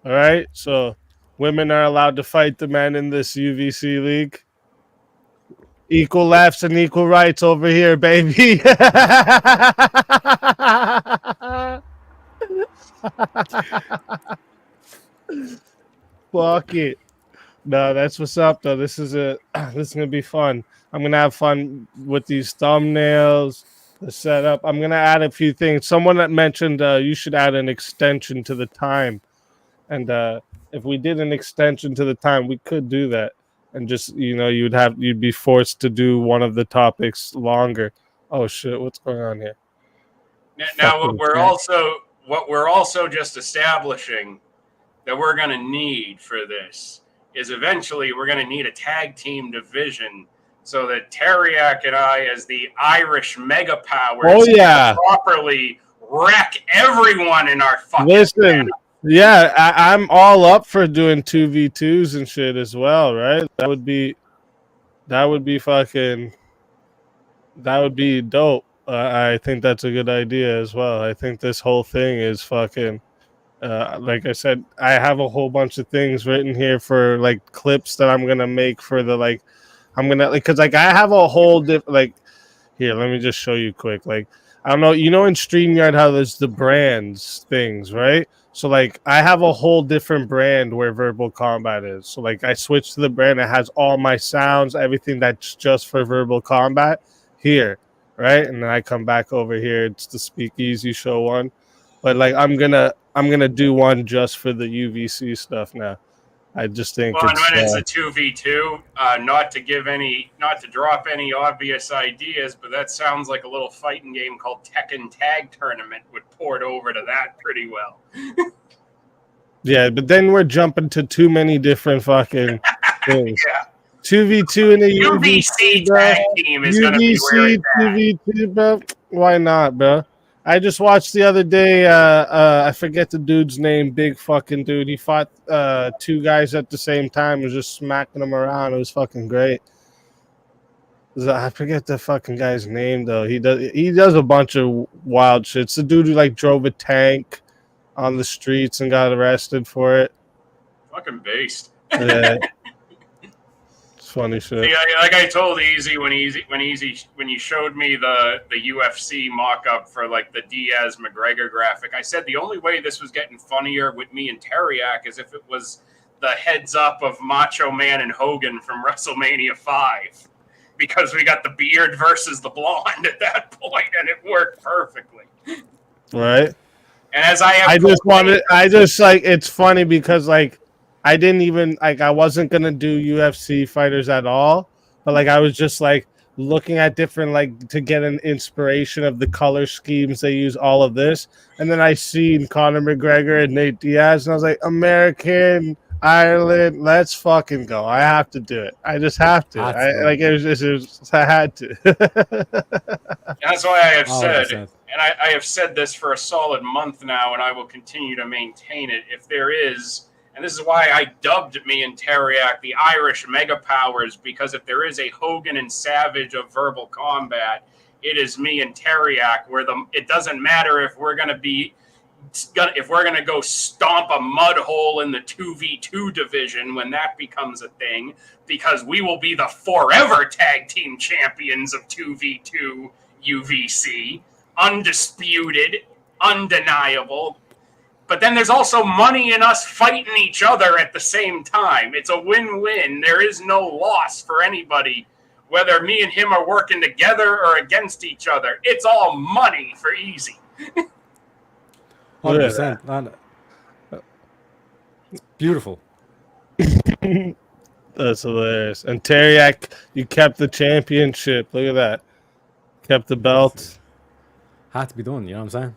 E: All right. So women are allowed to fight the men in this UVC league. Equal lefts and equal rights over here, baby. Fuck it. No, that's what's up though. This is gonna be fun. I'm gonna have fun with these thumbnails, the setup. I'm gonna add a few things. Someone that mentioned you should add an extension to the time, and if we did an extension to the time, we could do that, and just you'd be forced to do one of the topics longer. Oh shit, what's going on here?
G: Now what we're also just establishing that we're gonna need for this is eventually we're gonna need a tag team division so that Teriak and I, as the Irish mega powers, properly wreck everyone in our fucking
E: Listen, yeah, I'm all up for doing 2v2s and shit as well, right? That would be dope. I think that's a good idea as well. I think this whole thing is fucking. Like I said, I have a whole bunch of things written here for like clips that I'm gonna make for the because I have a whole here. Let me just show you quick. Like I don't know. You know, in StreamYard, how there's the brands things, right? So, like, I have a whole different brand where Verbal Combat is. So, like, I switched to the brand that has all my sounds, everything that's just for Verbal Combat here, right? And then I come back over here. It's the Speakeasy Show one, but like, I'm gonna do one just for the UVC stuff now. I just think
G: well, and when it's a 2v2, not to drop any obvious ideas, but that sounds like a little fighting game called Tekken Tag Tournament would port over to that pretty well.
E: Yeah, but then we're jumping to too many different fucking things.
G: Yeah.
E: 2v2 in a
G: UVC tag team is going to be where it's at.
E: 2v2, bro. Why not, bro? I just watched the other day, I forget the dude's name, big fucking dude. He fought two guys at the same time, was just smacking them around. It was fucking great. I forget the fucking guy's name though. He does a bunch of wild shit. It's the dude who like drove a tank on the streets and got arrested for it.
G: Fucking based.
E: Yeah. Funny shit.
G: See, like I told Easy when you showed me the UFC mock-up for like the Diaz McGregor graphic, I said the only way this was getting funnier with me and Teriak is if it was the heads up of Macho Man and Hogan from WrestleMania 5, because we got the beard versus the blonde at that point, and it worked perfectly.
E: Right.
G: And as I
E: just like, it's funny because like, I didn't even like, I wasn't gonna do UFC fighters at all, but like I was just like looking at different, like, to get an inspiration of the color schemes they use, all of this, and then I seen Conor McGregor and Nate Diaz, and I was like, American, Ireland, let's fucking go! I have to do it. I just have to. I had to.
G: That's why I have said, and I have said this for a solid month now, and I will continue to maintain it. If there is. And this is why I dubbed me and Teriak the Irish Mega Powers, because if there is a Hogan and Savage of Verbal Combat, it is me and Teriak. Where it doesn't matter if we're gonna go stomp a mud hole in the 2v2 division when that becomes a thing, because we will be the forever tag team champions of 2v2 UVC, undisputed, undeniable. But then there's also money in us fighting each other at the same time. It's a win-win. There is no loss for anybody, whether me and him are working together or against each other. It's all money for Easy.
H: 100%. It's beautiful.
E: That's hilarious. And Teriak, you kept the championship. Look at that. Kept the belt.
H: Had to be done, you know what I'm saying?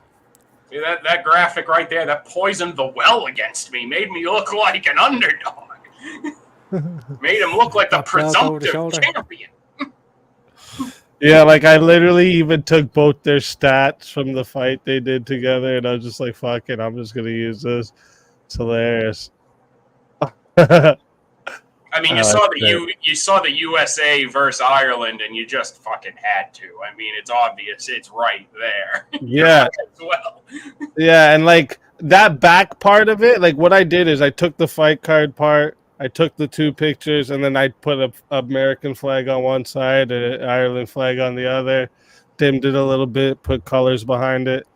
G: See, that graphic right there, that poisoned the well against me, made me look like an underdog. Made him look like the presumptive champion.
E: Yeah, like I literally even took both their stats from the fight they did together, and I was just like, fuck it, I'm just going to use this. It's hilarious.
G: I mean, you saw the USA versus Ireland, and you just fucking had to. I mean, it's obvious. It's right there.
E: Yeah.
G: As well.
E: Yeah, and like that back part of it, like what I did is I took the fight card part, I took the two pictures, and then I put a American flag on one side, an Ireland flag on the other, dimmed it a little bit, put colors behind it.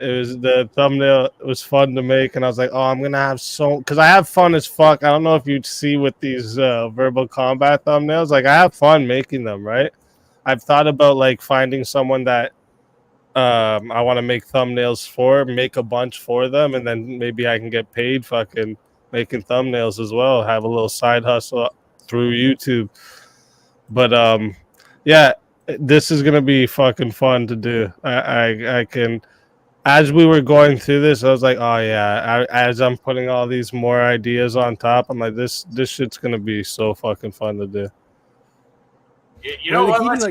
E: It was the thumbnail. It was fun to make, and I was like, "Oh, I'm gonna have because I have fun as fuck." I don't know if you'd see with these Verbal Combat thumbnails. Like, I have fun making them. Right? I've thought about like finding someone that I want to make thumbnails for, make a bunch for them, and then maybe I can get paid fucking making thumbnails as well. Have a little side hustle through YouTube. But yeah, this is gonna be fucking fun to do. I can. As we were going through this, I was like, oh yeah, as I'm putting all these more ideas on top, I'm like, this shit's gonna be so fucking fun to do.
G: You know what?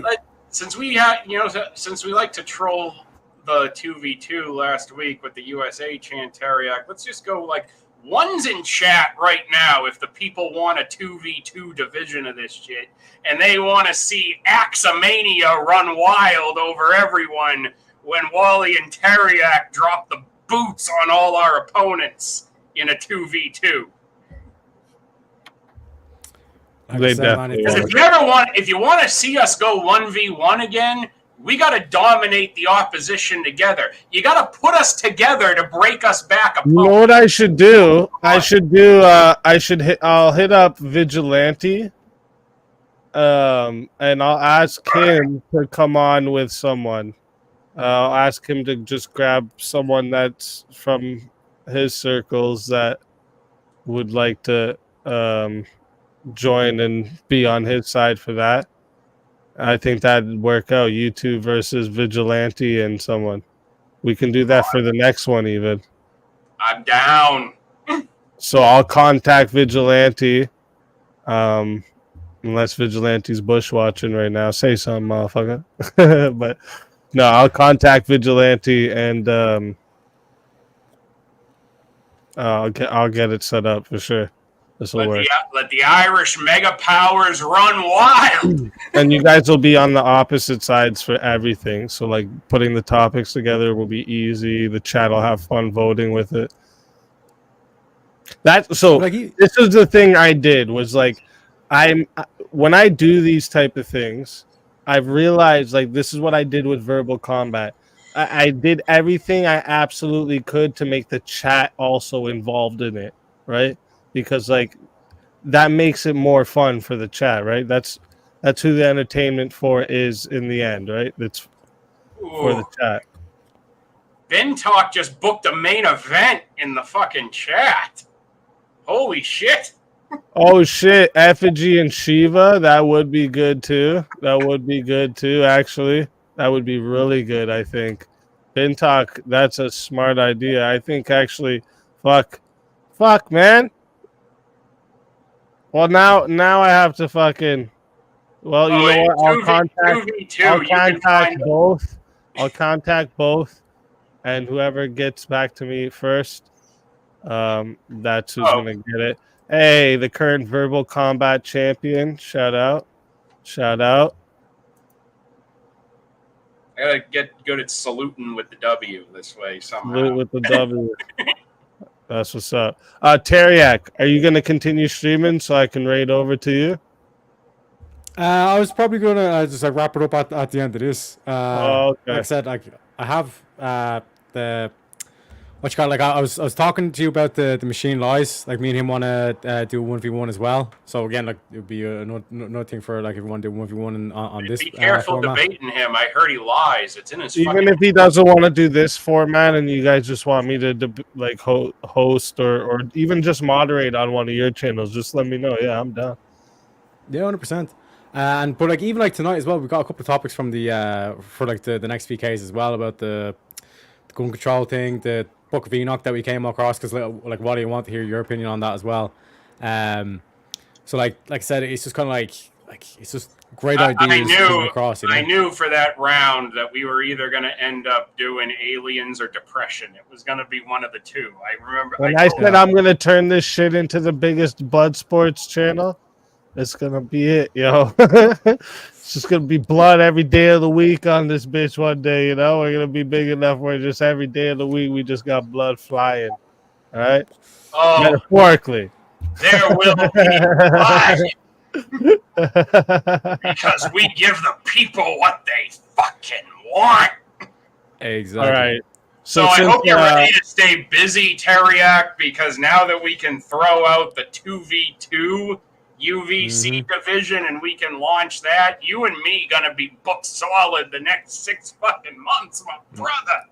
G: Since we like to troll the 2v2 last week with the USA chant Teriak, let's just go like one's in chat right now if the people want a 2v2 division of this shit and they want to see Axomania run wild over everyone when Wally and Teriak drop the boots on all our opponents in a 2v2.
E: They definitely
G: Because if you want to see us go 1v1 again, we got to dominate the opposition together. You got to put us together to break us back apart.
E: You know what I should do? I'll hit up Vigilante. And I'll ask him to come on with someone. I'll ask him to just grab someone that's from his circles that would like to join and be on his side for that. I think that'd work out. You two versus Vigilante and someone. We can do that for the next one even.
G: I'm down.
E: So I'll contact Vigilante. Unless Vigilante's bushwatching right now. Say something, motherfucker. But no, I'll contact Vigilante and I'll get it set up for sure. This will work.
G: Let the Irish mega powers run wild.
E: And you guys will be on the opposite sides for everything. So like putting the topics together will be easy. The chat will have fun voting with it. This is the thing I did was like when I do these type of things, I've realized like this is what I did with Verbal Kombat. I did everything I absolutely could to make the chat also involved in it, right? Because like that makes it more fun for the chat, right? That's who the entertainment for is in the end, right? That's for the chat.
G: Ben Talk just booked a main event in the fucking chat. Holy shit.
E: Oh shit, Effigy and Shiva, that would be good too. Actually. That would be really good, I think. Bintalk, that's a smart idea. I think actually fuck man. Well now I have to fucking you know what? I'll contact both. I'll contact both and whoever gets back to me first, that's who's gonna get it. Hey, the current Verbal Kombat champion. Shout out.
G: I gotta get good at saluting with the W this way somehow.
E: Salute with the W. That's what's up. Teriak, are you gonna continue streaming so I can raid over to you?
H: I was probably gonna just like wrap it up at the end of this.
E: Okay.
H: Like I said, like I have the what you call it, like I was talking to you about the machine lies. Like me and him want to do 1v1 as well. So again, like it would be another thing for like if you want to do 1v1 on this.
G: Be careful
H: format.
G: Debating him. I heard he lies. It's in his.
E: Even if he doesn't want to do this format, and you guys just want me to like host or even just moderate on one of your channels, just let me know. Yeah, I'm down.
H: Yeah, 100%. But like even like tonight as well, we've got a couple of topics from the for like the next VKs as well about the gun control thing, the Book of Enoch that we came across, because like Wally, I want to hear your opinion on that as well. So like I said, it's just kind of like it's just great ideas coming across. You know?
G: I knew for that round that we were either going to end up doing aliens or depression. It was going to be one of the two. I remember
E: when I said I'm going to turn this shit into the biggest blood sports channel. It's gonna be it, yo. It's just gonna be blood every day of the week on this bitch one day, you know? We're gonna be big enough where just every day of the week we just got blood flying. All right?
G: Oh,
E: metaphorically.
G: There will be blood. Because we give the people what they fucking want.
H: Exactly.
E: All right.
G: So I hope you're ready to stay busy, Teriak, because now that we can throw out the 2v2 UVC division and we can launch that, you and me gonna be booked solid the next 6 fucking months, my brother.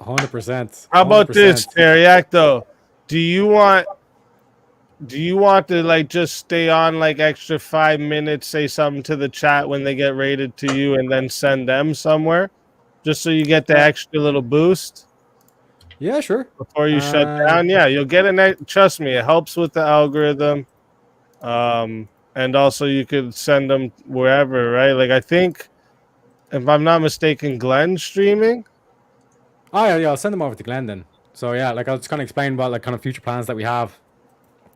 H: 100%.
E: How about this, Teriak, though? Do you want to like just stay on like extra 5 minutes, say something to the chat when they get rated to you, and then send them somewhere, just so you get the extra little boost?
H: Yeah, sure.
E: Before you shut down, yeah, you'll get it. Trust me, it helps with the algorithm. And also you could send them wherever, right? Like I think, if I'm not mistaken, Glenn's streaming.
H: Oh yeah, I'll send them over to Glenn then. So yeah, like I'll just kind of explain about like kind of future plans that we have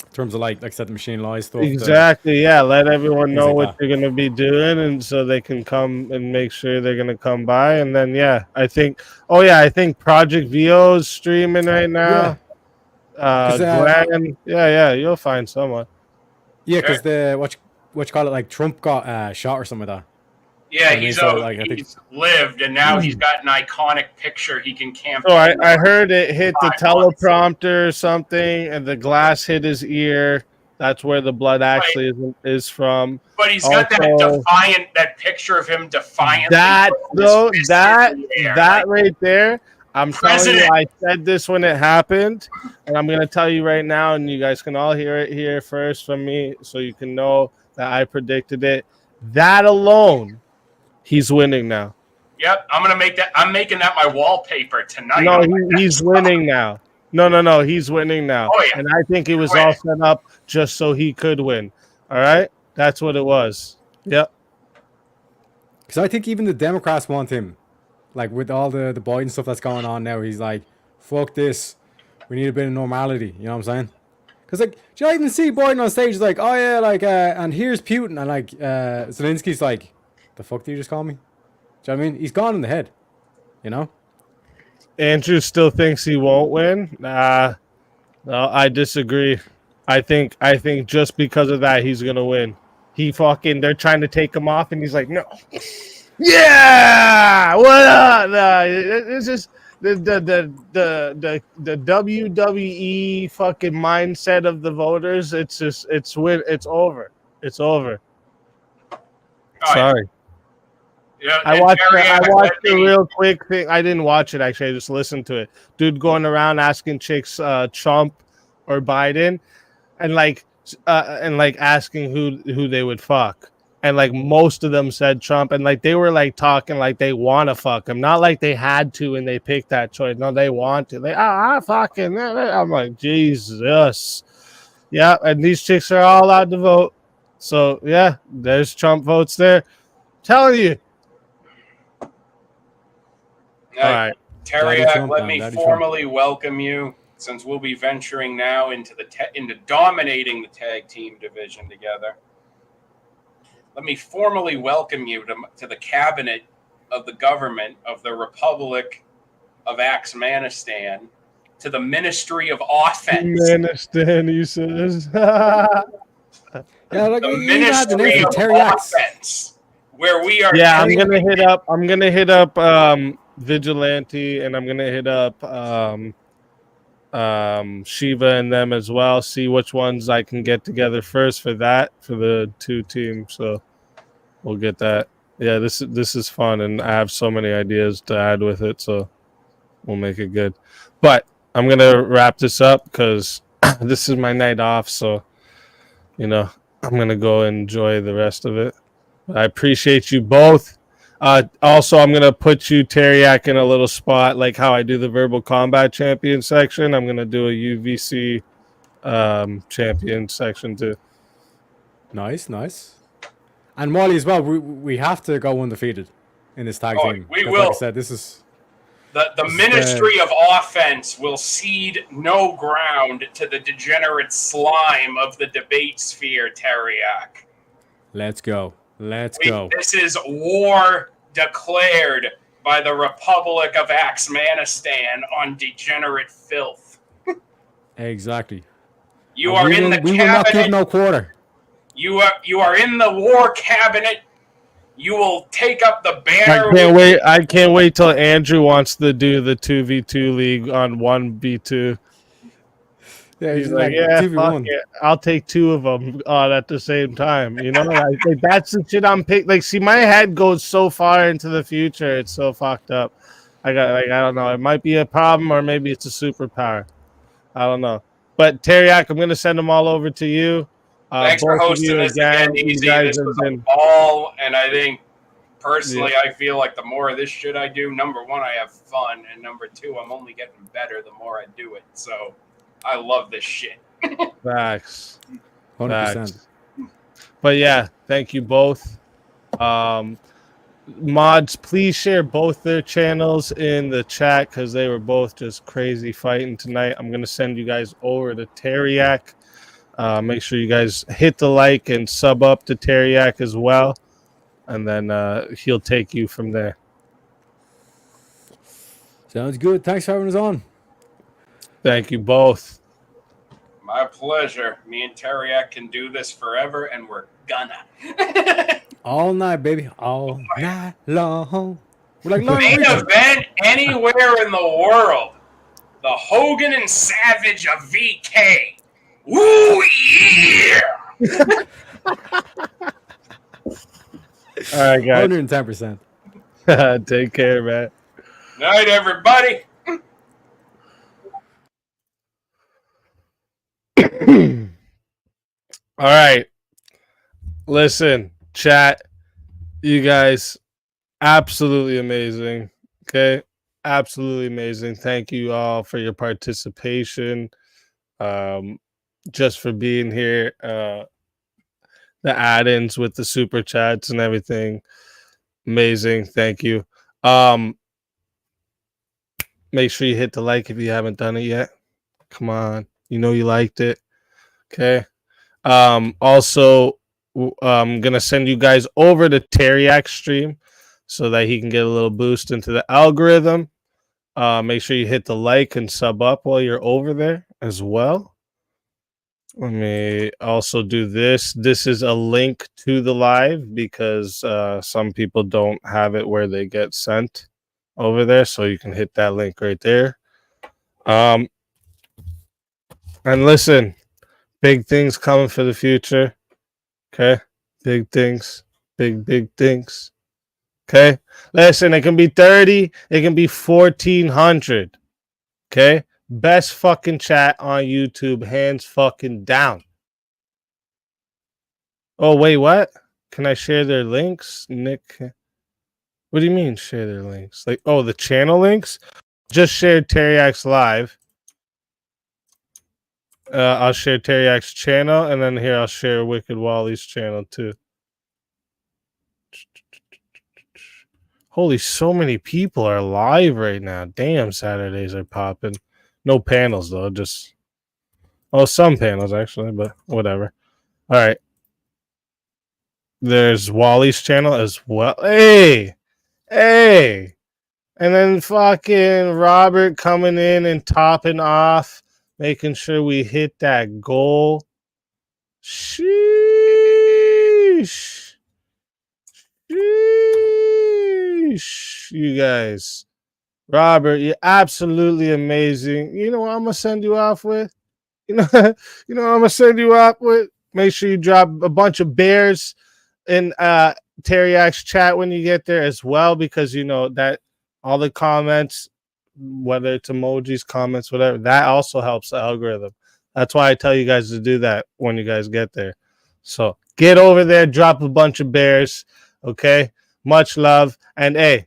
H: in terms of like I said, the machine lies stuff.
E: Exactly, yeah. Let everyone know what you're gonna be doing, and so they can come and make sure they're gonna come by. And then yeah, I think Project VO is streaming right now. Glenn, yeah, you'll find someone.
H: Yeah, because the what you call it, like Trump got shot or something like that.
G: Yeah,
H: I mean, so, like, I think-
G: he's lived, and now he's got an iconic picture he can campaign.
E: So I heard it hit the
G: 5 months.
E: teleprompter or something, and the glass hit his ear. That's where the blood actually is from.
G: But he's got that picture of him defiantly.
E: That
G: putting his
E: though,
G: fist
E: that
G: in the air,
E: that right there. I'm telling you,
G: President.
E: I said this when it happened, and I'm gonna tell you right now, and you guys can all hear it here first from me, so you can know that I predicted it. That alone, he's winning now.
G: Yep, I'm making that my wallpaper tonight.
E: No, he's winning now. No, he's winning now.
G: Oh, yeah.
E: And I think it was all set up just so he could win. All right, that's what it was. Yep.
H: Because I think even the Democrats want him. Like, with all the Biden stuff that's going on now, he's like, fuck this. We need a bit of normality. You know what I'm saying? Because, like, do you even see Biden on stage? He's like, oh, yeah, like, and here's Putin. And, like, Zelensky's like, the fuck did you just call me? Do you know what I mean? He's gone in the head. You know?
E: Andrew still thinks he won't win. No, I disagree. I think just because of that, he's gonna win. They're trying to take him off, and he's like, no. Yeah, what up? No, it's just the WWE fucking mindset of the voters. It's over. It's over.
G: Oh,
E: Sorry.
G: Yeah,
E: I watched the real quick thing. I didn't watch it actually. I just listened to it. Dude going around asking chicks Trump or Biden, and asking who they would fuck. And like most of them said Trump, and like they were like talking like they want to fuck him, not like they had to and they picked that choice. No, they want to. Fucking. I'm like, Jesus. Yeah, and these chicks are all allowed to vote. So yeah, there's Trump votes there. Telling you. All right,
G: Teriak, let me formally welcome you, since we'll be venturing now into into dominating the tag team division together. Let me formally welcome you to the cabinet of the government of the Republic of Axmanistan, to the Ministry of Offense.
E: Manistan, he says.
H: Yeah, like,
G: the Ministry of Offense, where we are.
E: Yeah, I'm gonna hit up Vigilante, and I'm gonna hit up Shiva and them as well. See which ones I can get together first for the two teams. So we'll get that. Yeah, this is fun, and I have so many ideas to add with it. So we'll make it good. But I'm gonna wrap this up because this is my night off. So I'm gonna go enjoy the rest of it. I appreciate you both. Also, I'm going to put you, Teriak, in a little spot like how I do the Verbal Kombat Champion section. I'm going to do a UVC champion section too.
H: Nice. And Wally as well, we have to go undefeated in this tag team.
G: We will.
H: Like I said, this is...
G: The Ministry of Offense will cede no ground to the degenerate slime of the debate sphere, Teriak.
H: Let's go. Go.
G: This is war declared by the Republic of Axmanistan on degenerate filth.
H: Exactly.
G: You are in the cabinet.
H: We will not give no quarter.
G: You are in the war cabinet. You will take up the banner.
E: I can't wait till Andrew wants to do the 2v2 league on 1v2.
H: Yeah,
E: he's like, yeah, fuck it. I'll take two of them on at the same time. Like, that's the shit I'm picking. Like, see, my head goes so far into the future. It's so fucked up. I don't know. It might be a problem, or maybe it's a superpower. I don't know. But Teriak, I'm gonna send them all over to you.
G: Thanks for hosting this again, Easy. This was a ball, and I think personally, I feel like the more of this shit I do, number one, I have fun, and number two, I'm only getting better the more I do it. So I love this shit.
E: Facts.
H: 100%.
E: But yeah, thank you both. Mods, please share both their channels in the chat because they were both just crazy fighting tonight. I'm going to send you guys over to Teriak. Make sure you guys hit the like and sub up to Teriak as well. And then he'll take you from there.
H: Sounds good. Thanks for having us on.
E: Thank you both.
G: My pleasure. Me and Teriak can do this forever, and we're gonna.
H: All night, baby. All night long. We're like, long
G: Main
H: weekend.
G: event anywhere in the world. The Hogan and Savage of VK. Woo, yeah!
E: All right, guys.
H: 110%.
E: Take care, man.
G: Night, everybody.
E: All right. Listen, chat. You guys, absolutely amazing. Okay. Absolutely amazing. Thank you all for your participation. Just for being here. The add-ins with the super chats and everything. Amazing. Thank you. Make sure you hit the like if you haven't done it yet. Come on. You know you liked it. Okay. Also, I'm going to send you guys over to Teriak's stream so that he can get a little boost into the algorithm. Make sure you hit the like and sub up while you're over there as well. Let me also do this. This is a link to the live because some people don't have it where they get sent over there. So you can hit that link right there. And listen, big things coming for the future. Okay. Big things. Big things. Okay. Listen, it can be 30. It can be 1,400. Okay. Best fucking chat on YouTube, hands fucking down. Oh, wait, what? Can I share their links? Nick, what do you mean share their links? Like, oh, the channel links? Just shared Teriak's live. I'll share Teriak's channel, and then here I'll share Wicked Wally's channel too. Holy, so many people are live right now. Damn, Saturdays are popping. No panels though, just some panels actually, but whatever. All right. There's Wally's channel as well. Hey. And then fucking Robert coming in and topping off, making sure we hit that goal. Sheesh. You guys. Robert, you're absolutely amazing. You know what I'm gonna send you off with? You know what I'm gonna send you off with? Make sure you drop a bunch of bears in Teriak's chat when you get there as well, because you know that all the comments, whether it's emojis, comments, whatever, that also helps the algorithm. That's why I tell you guys to do that when you guys get there. So get over there, drop a bunch of bears, okay? Much love, and hey.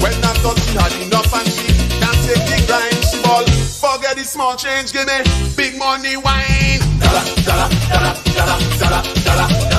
D: When I thought she had enough and she can't take the grind, she ball. Forget the small change, give me big money wine. Dollar, dollar, dollar, dollar, dollar, dollar.